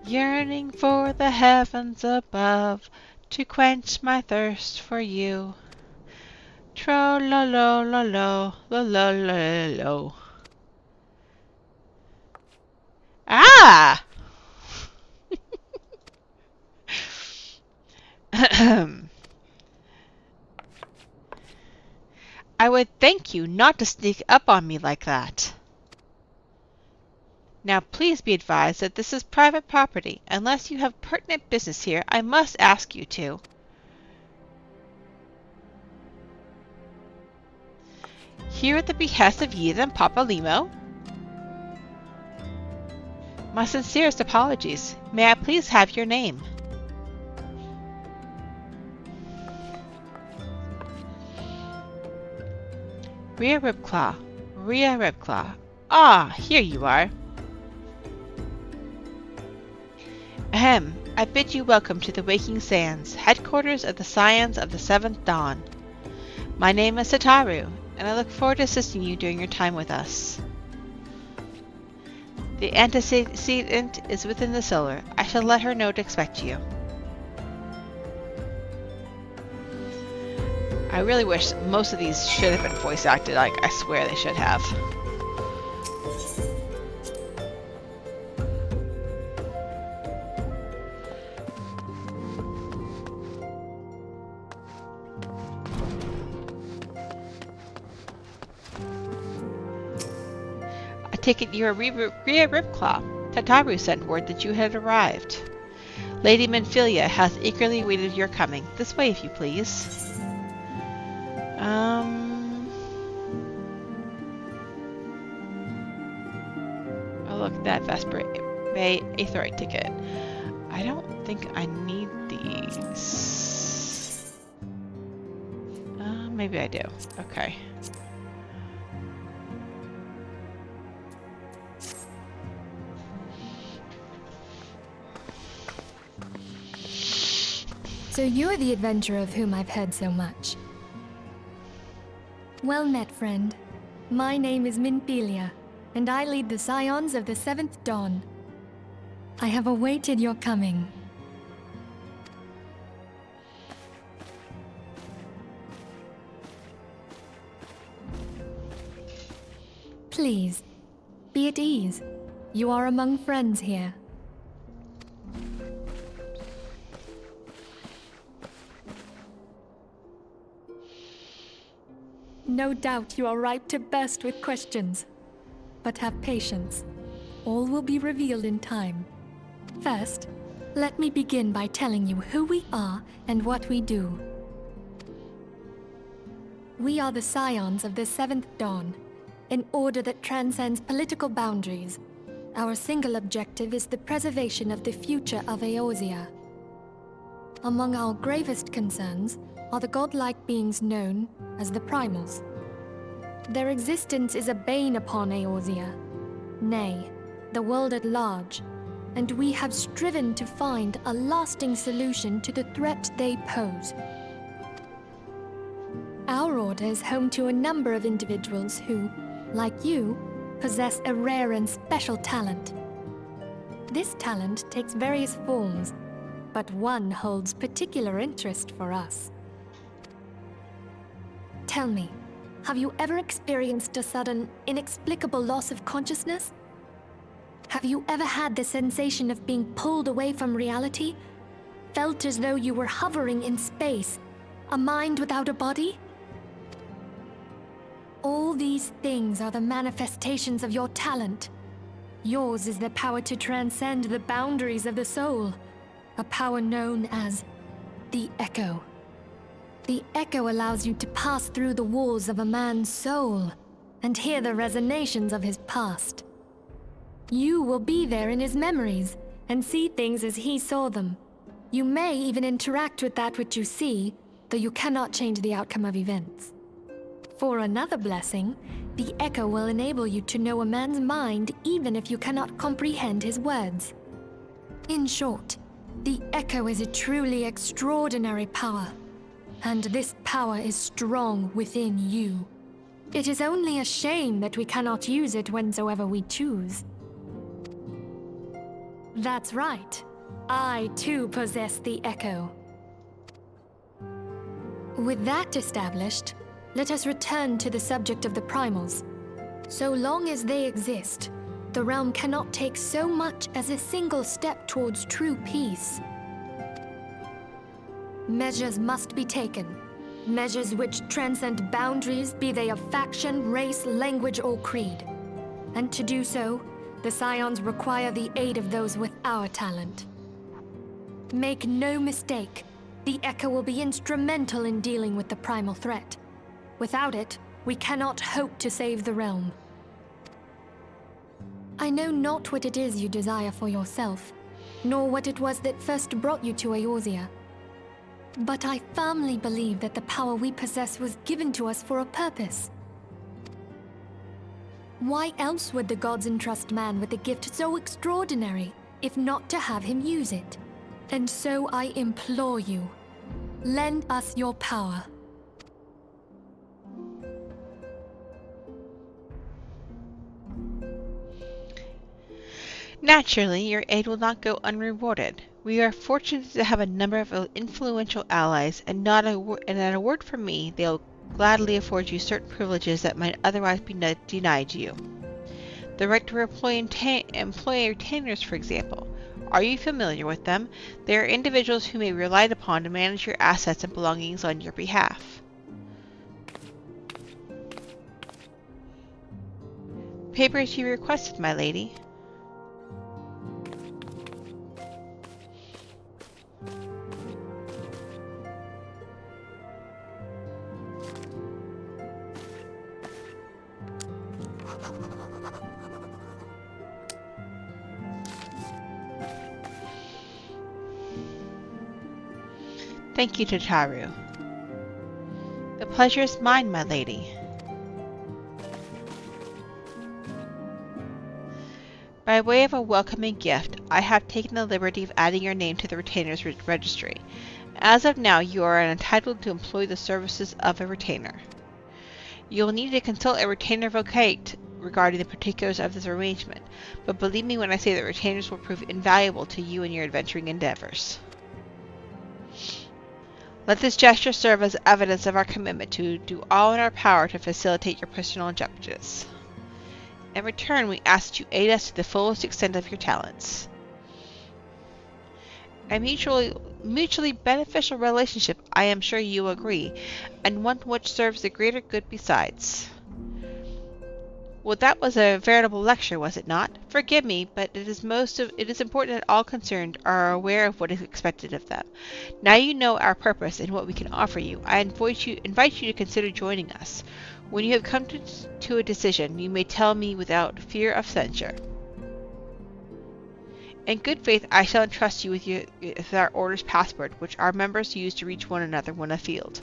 Speaker 1: Yearning for the heavens above, to quench my thirst for you. Tro-lo-lo-lo-lo, lo-lo-lo-lo. Ah! I would thank you not to sneak up on me like that. Now please be advised that this is private property. Unless you have pertinent business here, I must ask you to. Here at the behest of Yida and Papa Limo. My sincerest apologies. May I please have your name? Rhea Ribclaw. Rhea Ribclaw. Ah, here you are. Ahem. I bid you welcome to the Waking Sands, headquarters of the Scions of the Seventh Dawn. My name is Sataru, and I look forward to assisting you during your time with us. The antecedent is within the cellar. I shall let her know to expect you. I really wish most of these should have been voice acted. Like, I swear they should have. I take it you are Rhea Ribclaw. Tataru sent word that you had arrived. Lady Menphilia has eagerly waited your coming. This way, if you please. Oh look, that Vesper Bay Aetheryte ticket. I don't think I need these. Maybe I do. Okay.
Speaker 9: So you're the adventurer of whom I've heard so much. Well met, friend. My name is Menphilia, and I lead the Scions of the Seventh Dawn. I have awaited your coming. Please, be at ease. You are among friends here. No doubt you are ripe to burst with questions. But have patience. All will be revealed in time. First, let me begin by telling you who we are and what we do. We are the Scions of the Seventh Dawn, an order that transcends political boundaries. Our single objective is the preservation of the future of Eorzea. Among our gravest concerns are the godlike beings known as the Primals. Their existence is a bane upon Eorzea, nay, the world at large, and we have striven to find a lasting solution to the threat they pose. Our order is home to a number of individuals who, like you, possess a rare and special talent. This talent takes various forms, but one holds particular interest for us. Tell me, have you ever experienced a sudden, inexplicable loss of consciousness? Have you ever had the sensation of being pulled away from reality? Felt as though you were hovering in space, a mind without a body? All these things are the manifestations of your talent. Yours is the power to transcend the boundaries of the soul, a power known as the Echo. The Echo allows you to pass through the walls of a man's soul and hear the resonations of his past. You will be there in his memories and see things as he saw them. You may even interact with that which you see, though you cannot change the outcome of events. For another blessing, the Echo will enable you to know a man's mind even if you cannot comprehend his words. In short, the Echo is a truly extraordinary power, and this power is strong within you. It is only a shame that we cannot use it whensoever we choose. That's right. I too possess the Echo. With that established, let us return to the subject of the Primals. So long as they exist, the realm cannot take so much as a single step towards true peace. Measures must be taken. Measures which transcend boundaries, be they of faction, race, language, or creed. And to do so, the Scions require the aid of those with our talent. Make no mistake, the Echo will be instrumental in dealing with the primal threat. Without it, we cannot hope to save the realm. I know not what it is you desire for yourself, nor what it was that first brought you to Eorzea. But I firmly believe that the power we possess was given to us for a purpose. Why else would the gods entrust man with a gift so extraordinary, if not to have him use it? And so I implore you, lend us your power.
Speaker 1: Naturally, your aid will not go unrewarded. We are fortunate to have a number of influential allies, and at a word from me, they'll gladly afford you certain privileges that might otherwise be denied you. The right to employ retainers, for example. Are you familiar with them? They are individuals who may be relied upon to manage your assets and belongings on your behalf. Papers you requested, my lady. Thank you, Tataru. The pleasure is mine, my lady. By way of a welcoming gift, I have taken the liberty of adding your name to the Retainer's registry. As of now, you are entitled to employ the services of a retainer. You will need to consult a retainer vocate regarding the particulars of this arrangement, but believe me when I say that retainers will prove invaluable to you in your adventuring endeavors. Let this gesture serve as evidence of our commitment to do all in our power to facilitate your personal objectives. In return, we ask that you aid us to the fullest extent of your talents. A mutually beneficial relationship, I am sure you agree, and one which serves the greater good besides. Well, that was a veritable lecture, was it not? Forgive me, but it is important that all concerned are aware of what is expected of them. Now you know our purpose and what we can offer you. I invite you to consider joining us. When you have come to a decision, you may tell me without fear of censure. In good faith, I shall entrust you with our Order's password, which our members use to reach one another when afield.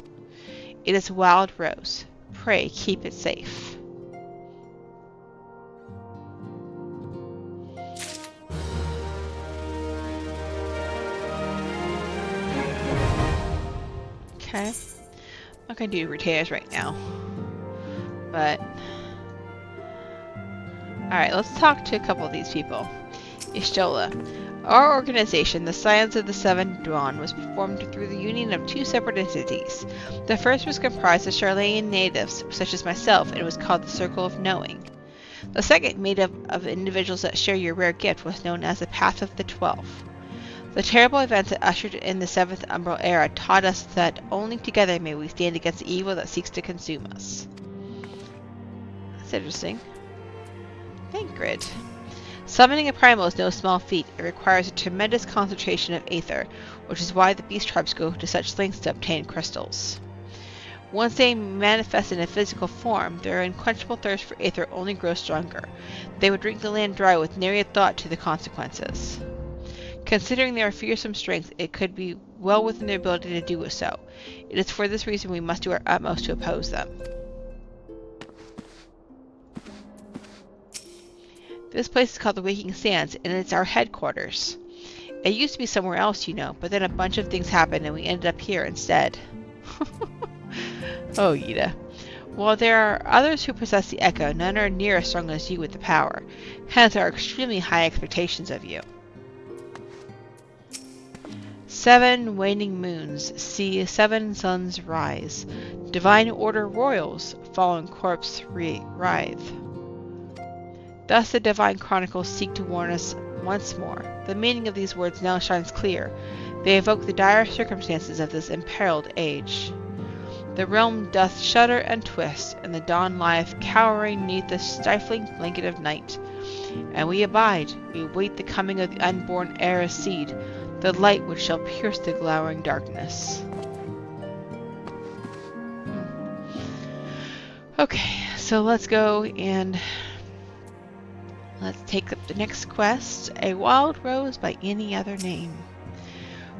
Speaker 1: It is Wild Rose. Pray keep it safe. Okay. I'm not going to do retailers right now. But... Alright, let's talk to a couple of these people. Ishtola. Our organization, the Scions of the Seven Dawn, was formed through the union of two separate entities. The first was comprised of Charlayan natives, such as myself, and was called the Circle of Knowing. The second, made up of individuals that share your rare gift, was known as the Path of the 12. The terrible events that ushered in the Seventh Umbral Era taught us that only together may we stand against the evil that seeks to consume us. That's interesting. Thancred. Summoning a primal is no small feat. It requires a tremendous concentration of aether, which is why the beast tribes go to such lengths to obtain crystals. Once they manifest in a physical form, their unquenchable thirst for aether only grows stronger. They would drink the land dry with nary a thought to the consequences. Considering their fearsome strength, it could be well within their ability to do so. It is for this reason we must do our utmost to oppose them. This place is called the Waking Sands, and it's our headquarters. It used to be somewhere else, you know, but then a bunch of things happened and we ended up here instead. Oh, Yida. While there are others who possess the Echo, none are near as strong as you with the power. Hence our extremely high expectations of you. 7 waning moons, see 7 suns rise. Divine Order Royals, fallen corpse writhe. Thus the Divine Chronicles seek to warn us once more. The meaning of these words now shines clear. They evoke the dire circumstances of this imperiled age. The realm doth shudder and twist, and the dawn lieth cowering neath the stifling blanket of night. And we abide, we wait the coming of the unborn Era's seed, the light which shall pierce the glowering darkness. Okay, so let's go and let's take up the next quest, A Wild Rose by Any Other Name.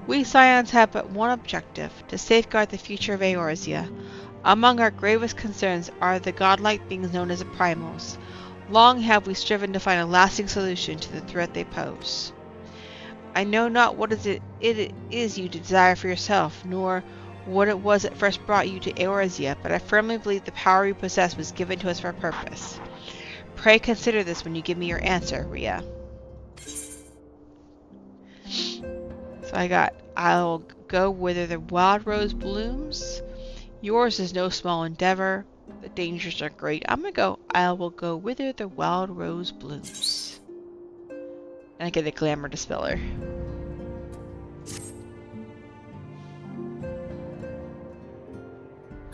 Speaker 1: We Scions have but one objective, to safeguard the future of Eorzea. Among our gravest concerns are the godlike beings known as the Primals. Long have we striven to find a lasting solution to the threat they pose. I know not what it is you desire for yourself, nor what it was that first brought you to Eorzea, but I firmly believe the power you possess was given to us for a purpose. Pray consider this when you give me your answer, Rhea. So I got, I'll go whither the wild rose blooms. Yours is no small endeavor. The dangers are great. I'm gonna go, I will go whither the wild rose blooms. And I get a glamour dispeller.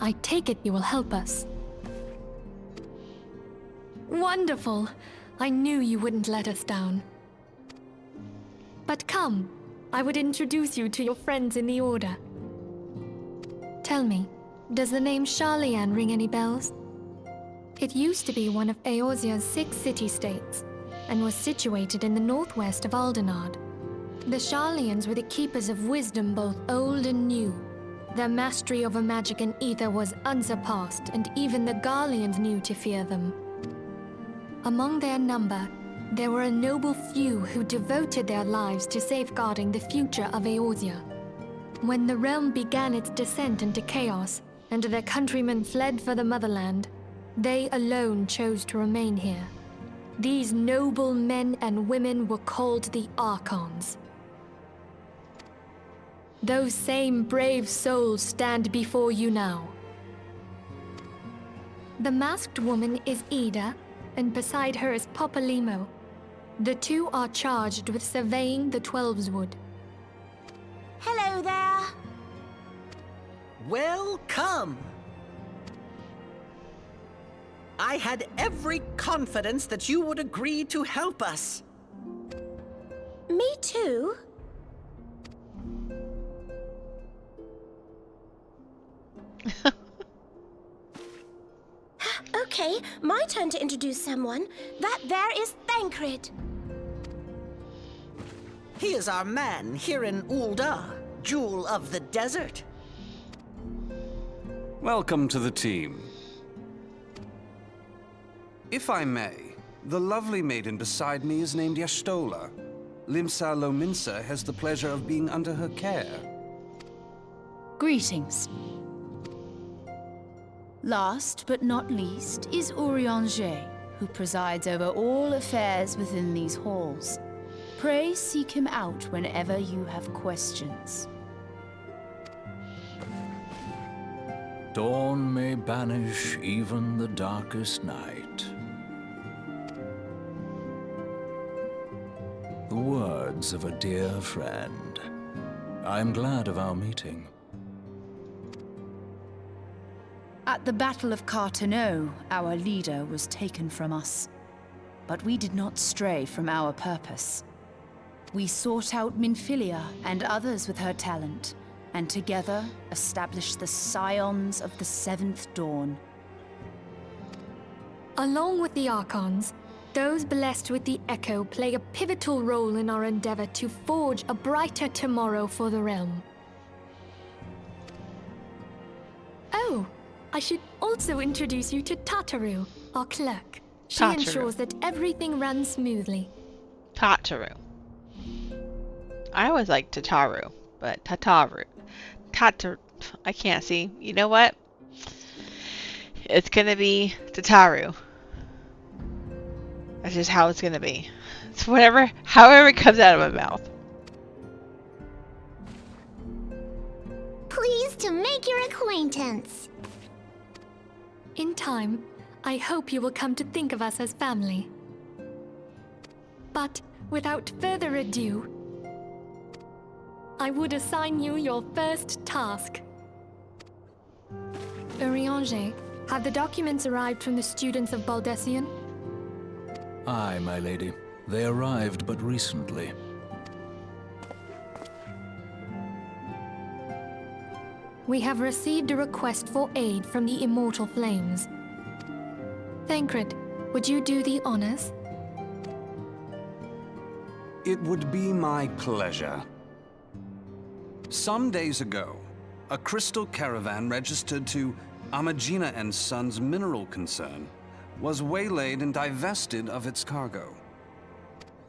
Speaker 9: I take it you will help us. Wonderful! I knew you wouldn't let us down. But come, I would introduce you to your friends in the Order. Tell me, does the name Charlayan ring any bells? It used to be one of Eorzea's 6 city-states, and was situated in the northwest of Aldenard. The Charlayans were the keepers of wisdom both old and new. Their mastery over magic and ether was unsurpassed, and even the Garleans knew to fear them. Among their number, there were a noble few who devoted their lives to safeguarding the future of Eorzea. When the realm began its descent into chaos, and their countrymen fled for the motherland, they alone chose to remain here. These noble men and women were called the Archons. Those same brave souls stand before you now. The masked woman is Ida, and beside her is Popalimo. The two are charged with surveying the Twelveswood.
Speaker 4: Hello there.
Speaker 11: Welcome! I had every confidence that you would agree to help us.
Speaker 4: Me too. Okay, my turn to introduce someone. That there is Thancred.
Speaker 12: He is our man here in Ul'dah, Jewel of the Desert.
Speaker 13: Welcome to the team. If I may, the lovely maiden beside me is named Y'shtola. Limsa Lominsa has the pleasure of being under her care.
Speaker 14: Greetings. Last but not least is Eorzea, who presides over all affairs within these halls. Pray seek him out whenever you have questions.
Speaker 15: Dawn may banish even the darkest night. The words of a dear friend. I am glad of our meeting.
Speaker 14: At the Battle of Carteneau, our leader was taken from us. But we did not stray from our purpose. We sought out Minfilia and others with her talent, and together established the Scions of the Seventh Dawn.
Speaker 9: Along with the Archons, those blessed with the Echo play a pivotal role in our endeavor to forge a brighter tomorrow for the realm. Oh, I should also introduce you to Tataru, our clerk. She ensures that everything runs smoothly.
Speaker 1: Tataru. I always like Tataru, but Tataru. I can't see. You know what? It's gonna be Tataru. That's just how it's gonna be. It's however it comes out of my mouth.
Speaker 4: Pleased to make your acquaintance.
Speaker 9: In time, I hope you will come to think of us as family. But without further ado, I would assign you your first task. Eorzea, have the documents arrived from the students of Baldessian?
Speaker 15: Aye, my lady. They arrived but recently.
Speaker 9: We have received a request for aid from the Immortal Flames. Thancred, would you do the honors?
Speaker 13: It would be my pleasure. Some days ago, a crystal caravan registered to Amagina & Sons mineral concern was waylaid and divested of its cargo.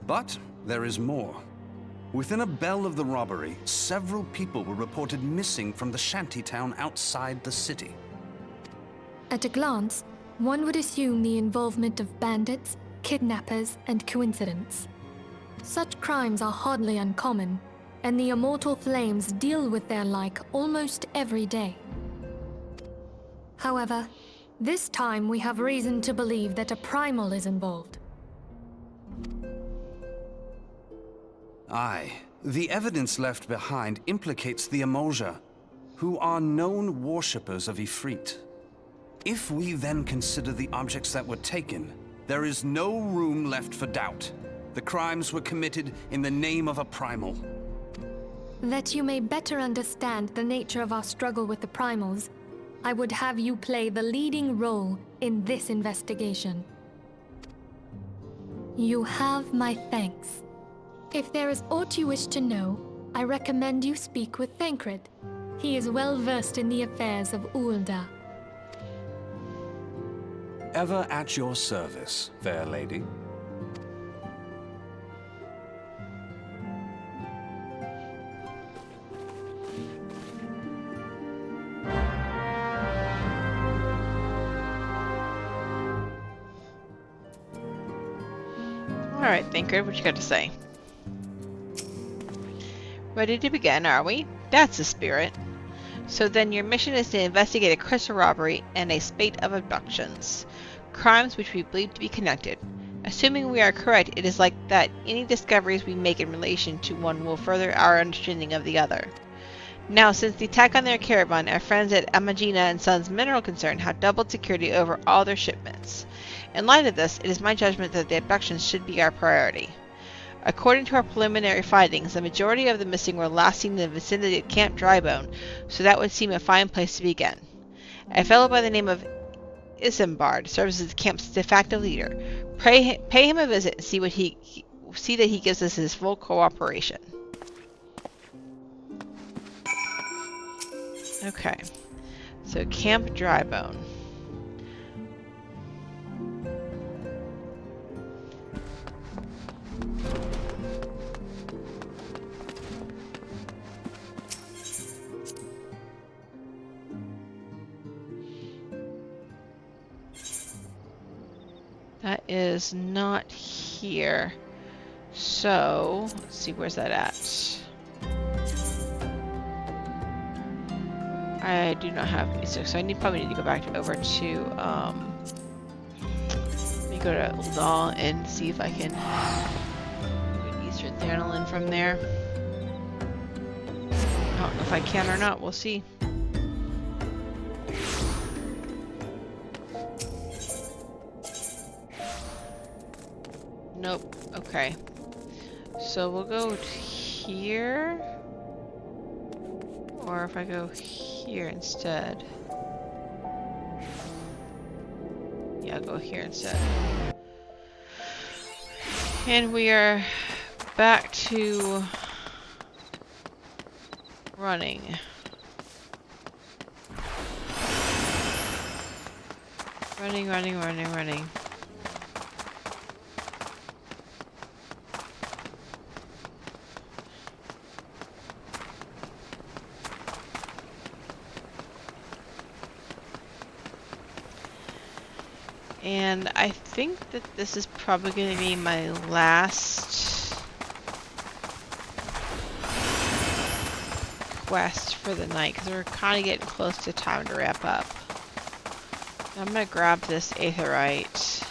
Speaker 13: But there is more. Within a bell of the robbery, several people were reported missing from the shantytown outside the city.
Speaker 9: At a glance, one would assume the involvement of bandits, kidnappers, and coincidence. Such crimes are hardly uncommon, and the Immortal Flames deal with their like almost every day. However, this time we have reason to believe that a primal is involved.
Speaker 13: Aye, the evidence left behind implicates the Eorzea, who are known worshippers of Ifrit. If we then consider the objects that were taken, there is no room left for doubt. The crimes were committed in the name of a primal.
Speaker 9: That you may better understand the nature of our struggle with the primals, I would have you play the leading role in this investigation. You have my thanks. If there is aught you wish to know, I recommend you speak with Thancred. He is well versed in the affairs of Ul'dah.
Speaker 13: Ever at your service, fair lady.
Speaker 1: Alright, Thancred, what you got to say? Ready to begin, are we? That's the spirit. So then your mission is to investigate a crystal robbery and a spate of abductions. Crimes which we believe to be connected. Assuming we are correct, it is like that any discoveries we make in relation to one will further our understanding of the other. Now, since the attack on their caravan, our friends at Amagina & Sons Mineral Concern have doubled security over all their shipments. In light of this, it is my judgment that the abductions should be our priority. According to our preliminary findings, the majority of the missing were last seen in the vicinity of Camp Drybone, so that would seem a fine place to begin. A fellow by the name of Isambard serves as the camp's de facto leader. Pay him a visit and see see that he gives us his full cooperation. Okay. So Camp Drybone. That is not here. So, let's see, where's that at? I do not have music, so I probably need to go back over to, let me go to Uldal and see if I can do Eastern Thanalan from there. I don't know if I can or not, we'll see. Nope, okay. So we'll go here. Or if I go here instead. Yeah, I'll go here instead. And we are back to running. Running. And I think that this is probably going to be my last quest for the night, because we're kind of getting close to time to wrap up. I'm going to grab this aetheryte.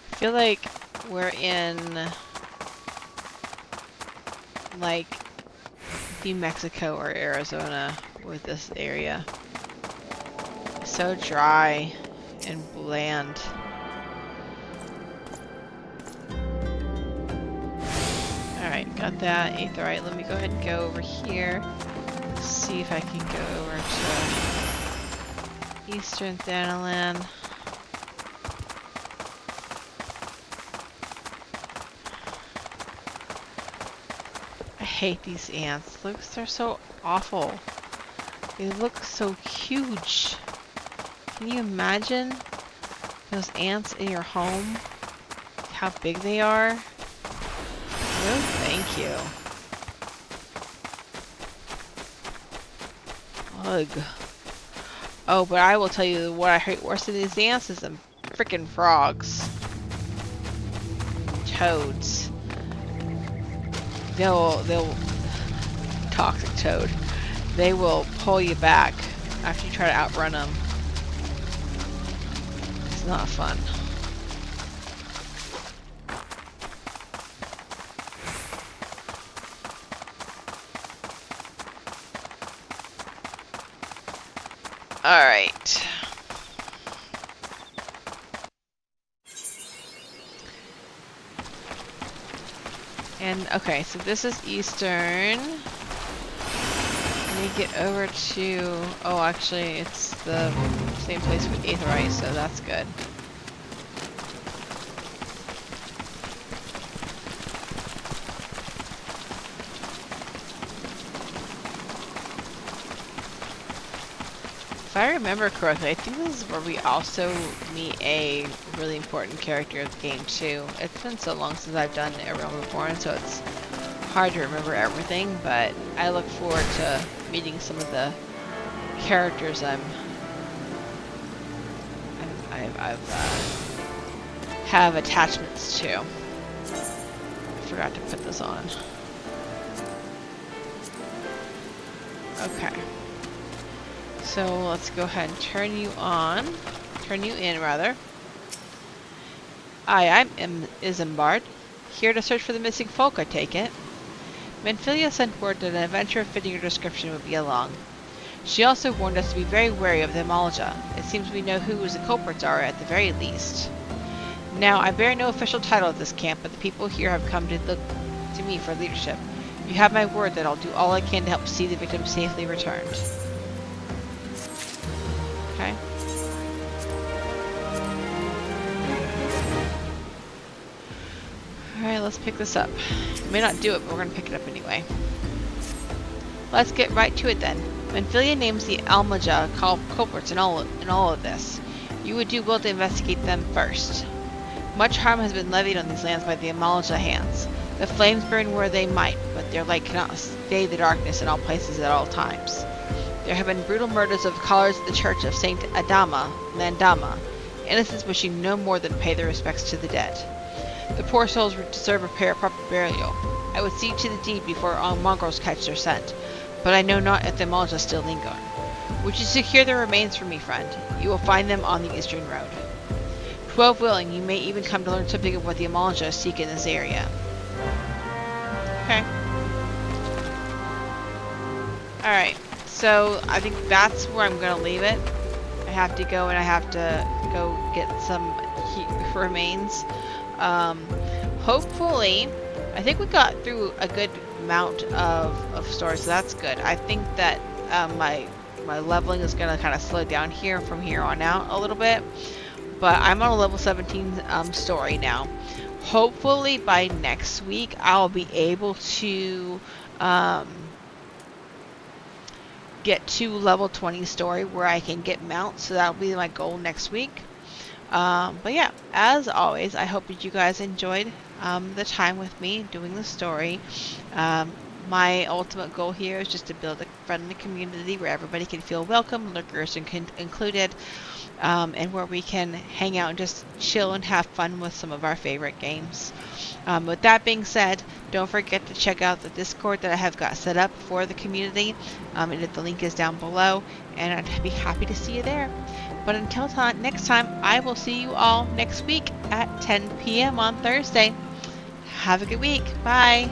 Speaker 1: I feel like we're in like New Mexico or Arizona with this area. It's so dry and bland. Alright, got that aetheryte. Let me go ahead and go over here. See if I can go over to Eastern Thanalan. I hate these ants. Look, they're so awful. They look so huge. Can you imagine those ants in your home? How big they are? No, thank you. Ugh. Oh, but I will tell you what I hate worse than these ants is them freaking frogs. Toads. They'll toxic toad. They will pull you back after you try to outrun them. It's not fun. All right. And okay, so this is Eastern. Let me get over to, oh actually it's the same place with aetheryte, so that's good. If I remember correctly, I think this is where we also meet a really important character of the game too. It's been so long since I've done A Realm Reborn, so it's hard to remember everything, but I look forward to meeting some of the characters I've have attachments to. I forgot to put this on. Okay. So let's go ahead and turn you in rather. I'm Isambard, here to search for the missing folk, I take it. Minfilia sent word that an adventure fitting your description would be along. She also warned us to be very wary of the Malja. It seems we know who the culprits are at the very least. Now, I bear no official title at this camp, but the people here have come to look to me for leadership. You have my word that I'll do all I can to help see the victim safely returned. Okay. Alright, let's pick this up. May not do it, but we're going to pick it up anyway. Let's get right to it then. Minfilia names the Almaja culprits in all of this. You would do well to investigate them first. Much harm has been levied on these lands by the Almaja hands. The flames burn where they might, but their light cannot stay the darkness in all places at all times. There have been brutal murders of scholars at the Church of Saint Adama, Landama, innocents wishing no more than pay their respects to the dead. The poor souls deserve a proper burial. I would see to the deed before all mongrels catch their scent, but I know not if the Almaja still linger. Would you secure their remains for me, friend? You will find them on the eastern road. 12 willing, you may even come to learn something of what the Almaja seek in this area. Okay. Alright, so I think that's where I'm going to leave it. I have to go and I have to go get some remains. Hopefully, I think we got through a good amount of stories, so that's good. I think that my leveling is going to kind of slow down here from here on out a little bit. But I'm on a level 17 story now. Hopefully by next week I'll be able to get to level 20 story where I can get mounts. So that'll be my goal next week. But yeah, as always, I hope that you guys enjoyed the time with me doing the story. My ultimate goal here is just to build a friendly community where everybody can feel welcome, lurkers included, and where we can hang out and just chill and have fun with some of our favorite games. With that being said, don't forget to check out the Discord that I have got set up for the community, and the link is down below, and I'd be happy to see you there. But until next time, I will see you all next week at 10 p.m. on Thursday. Have a good week. Bye.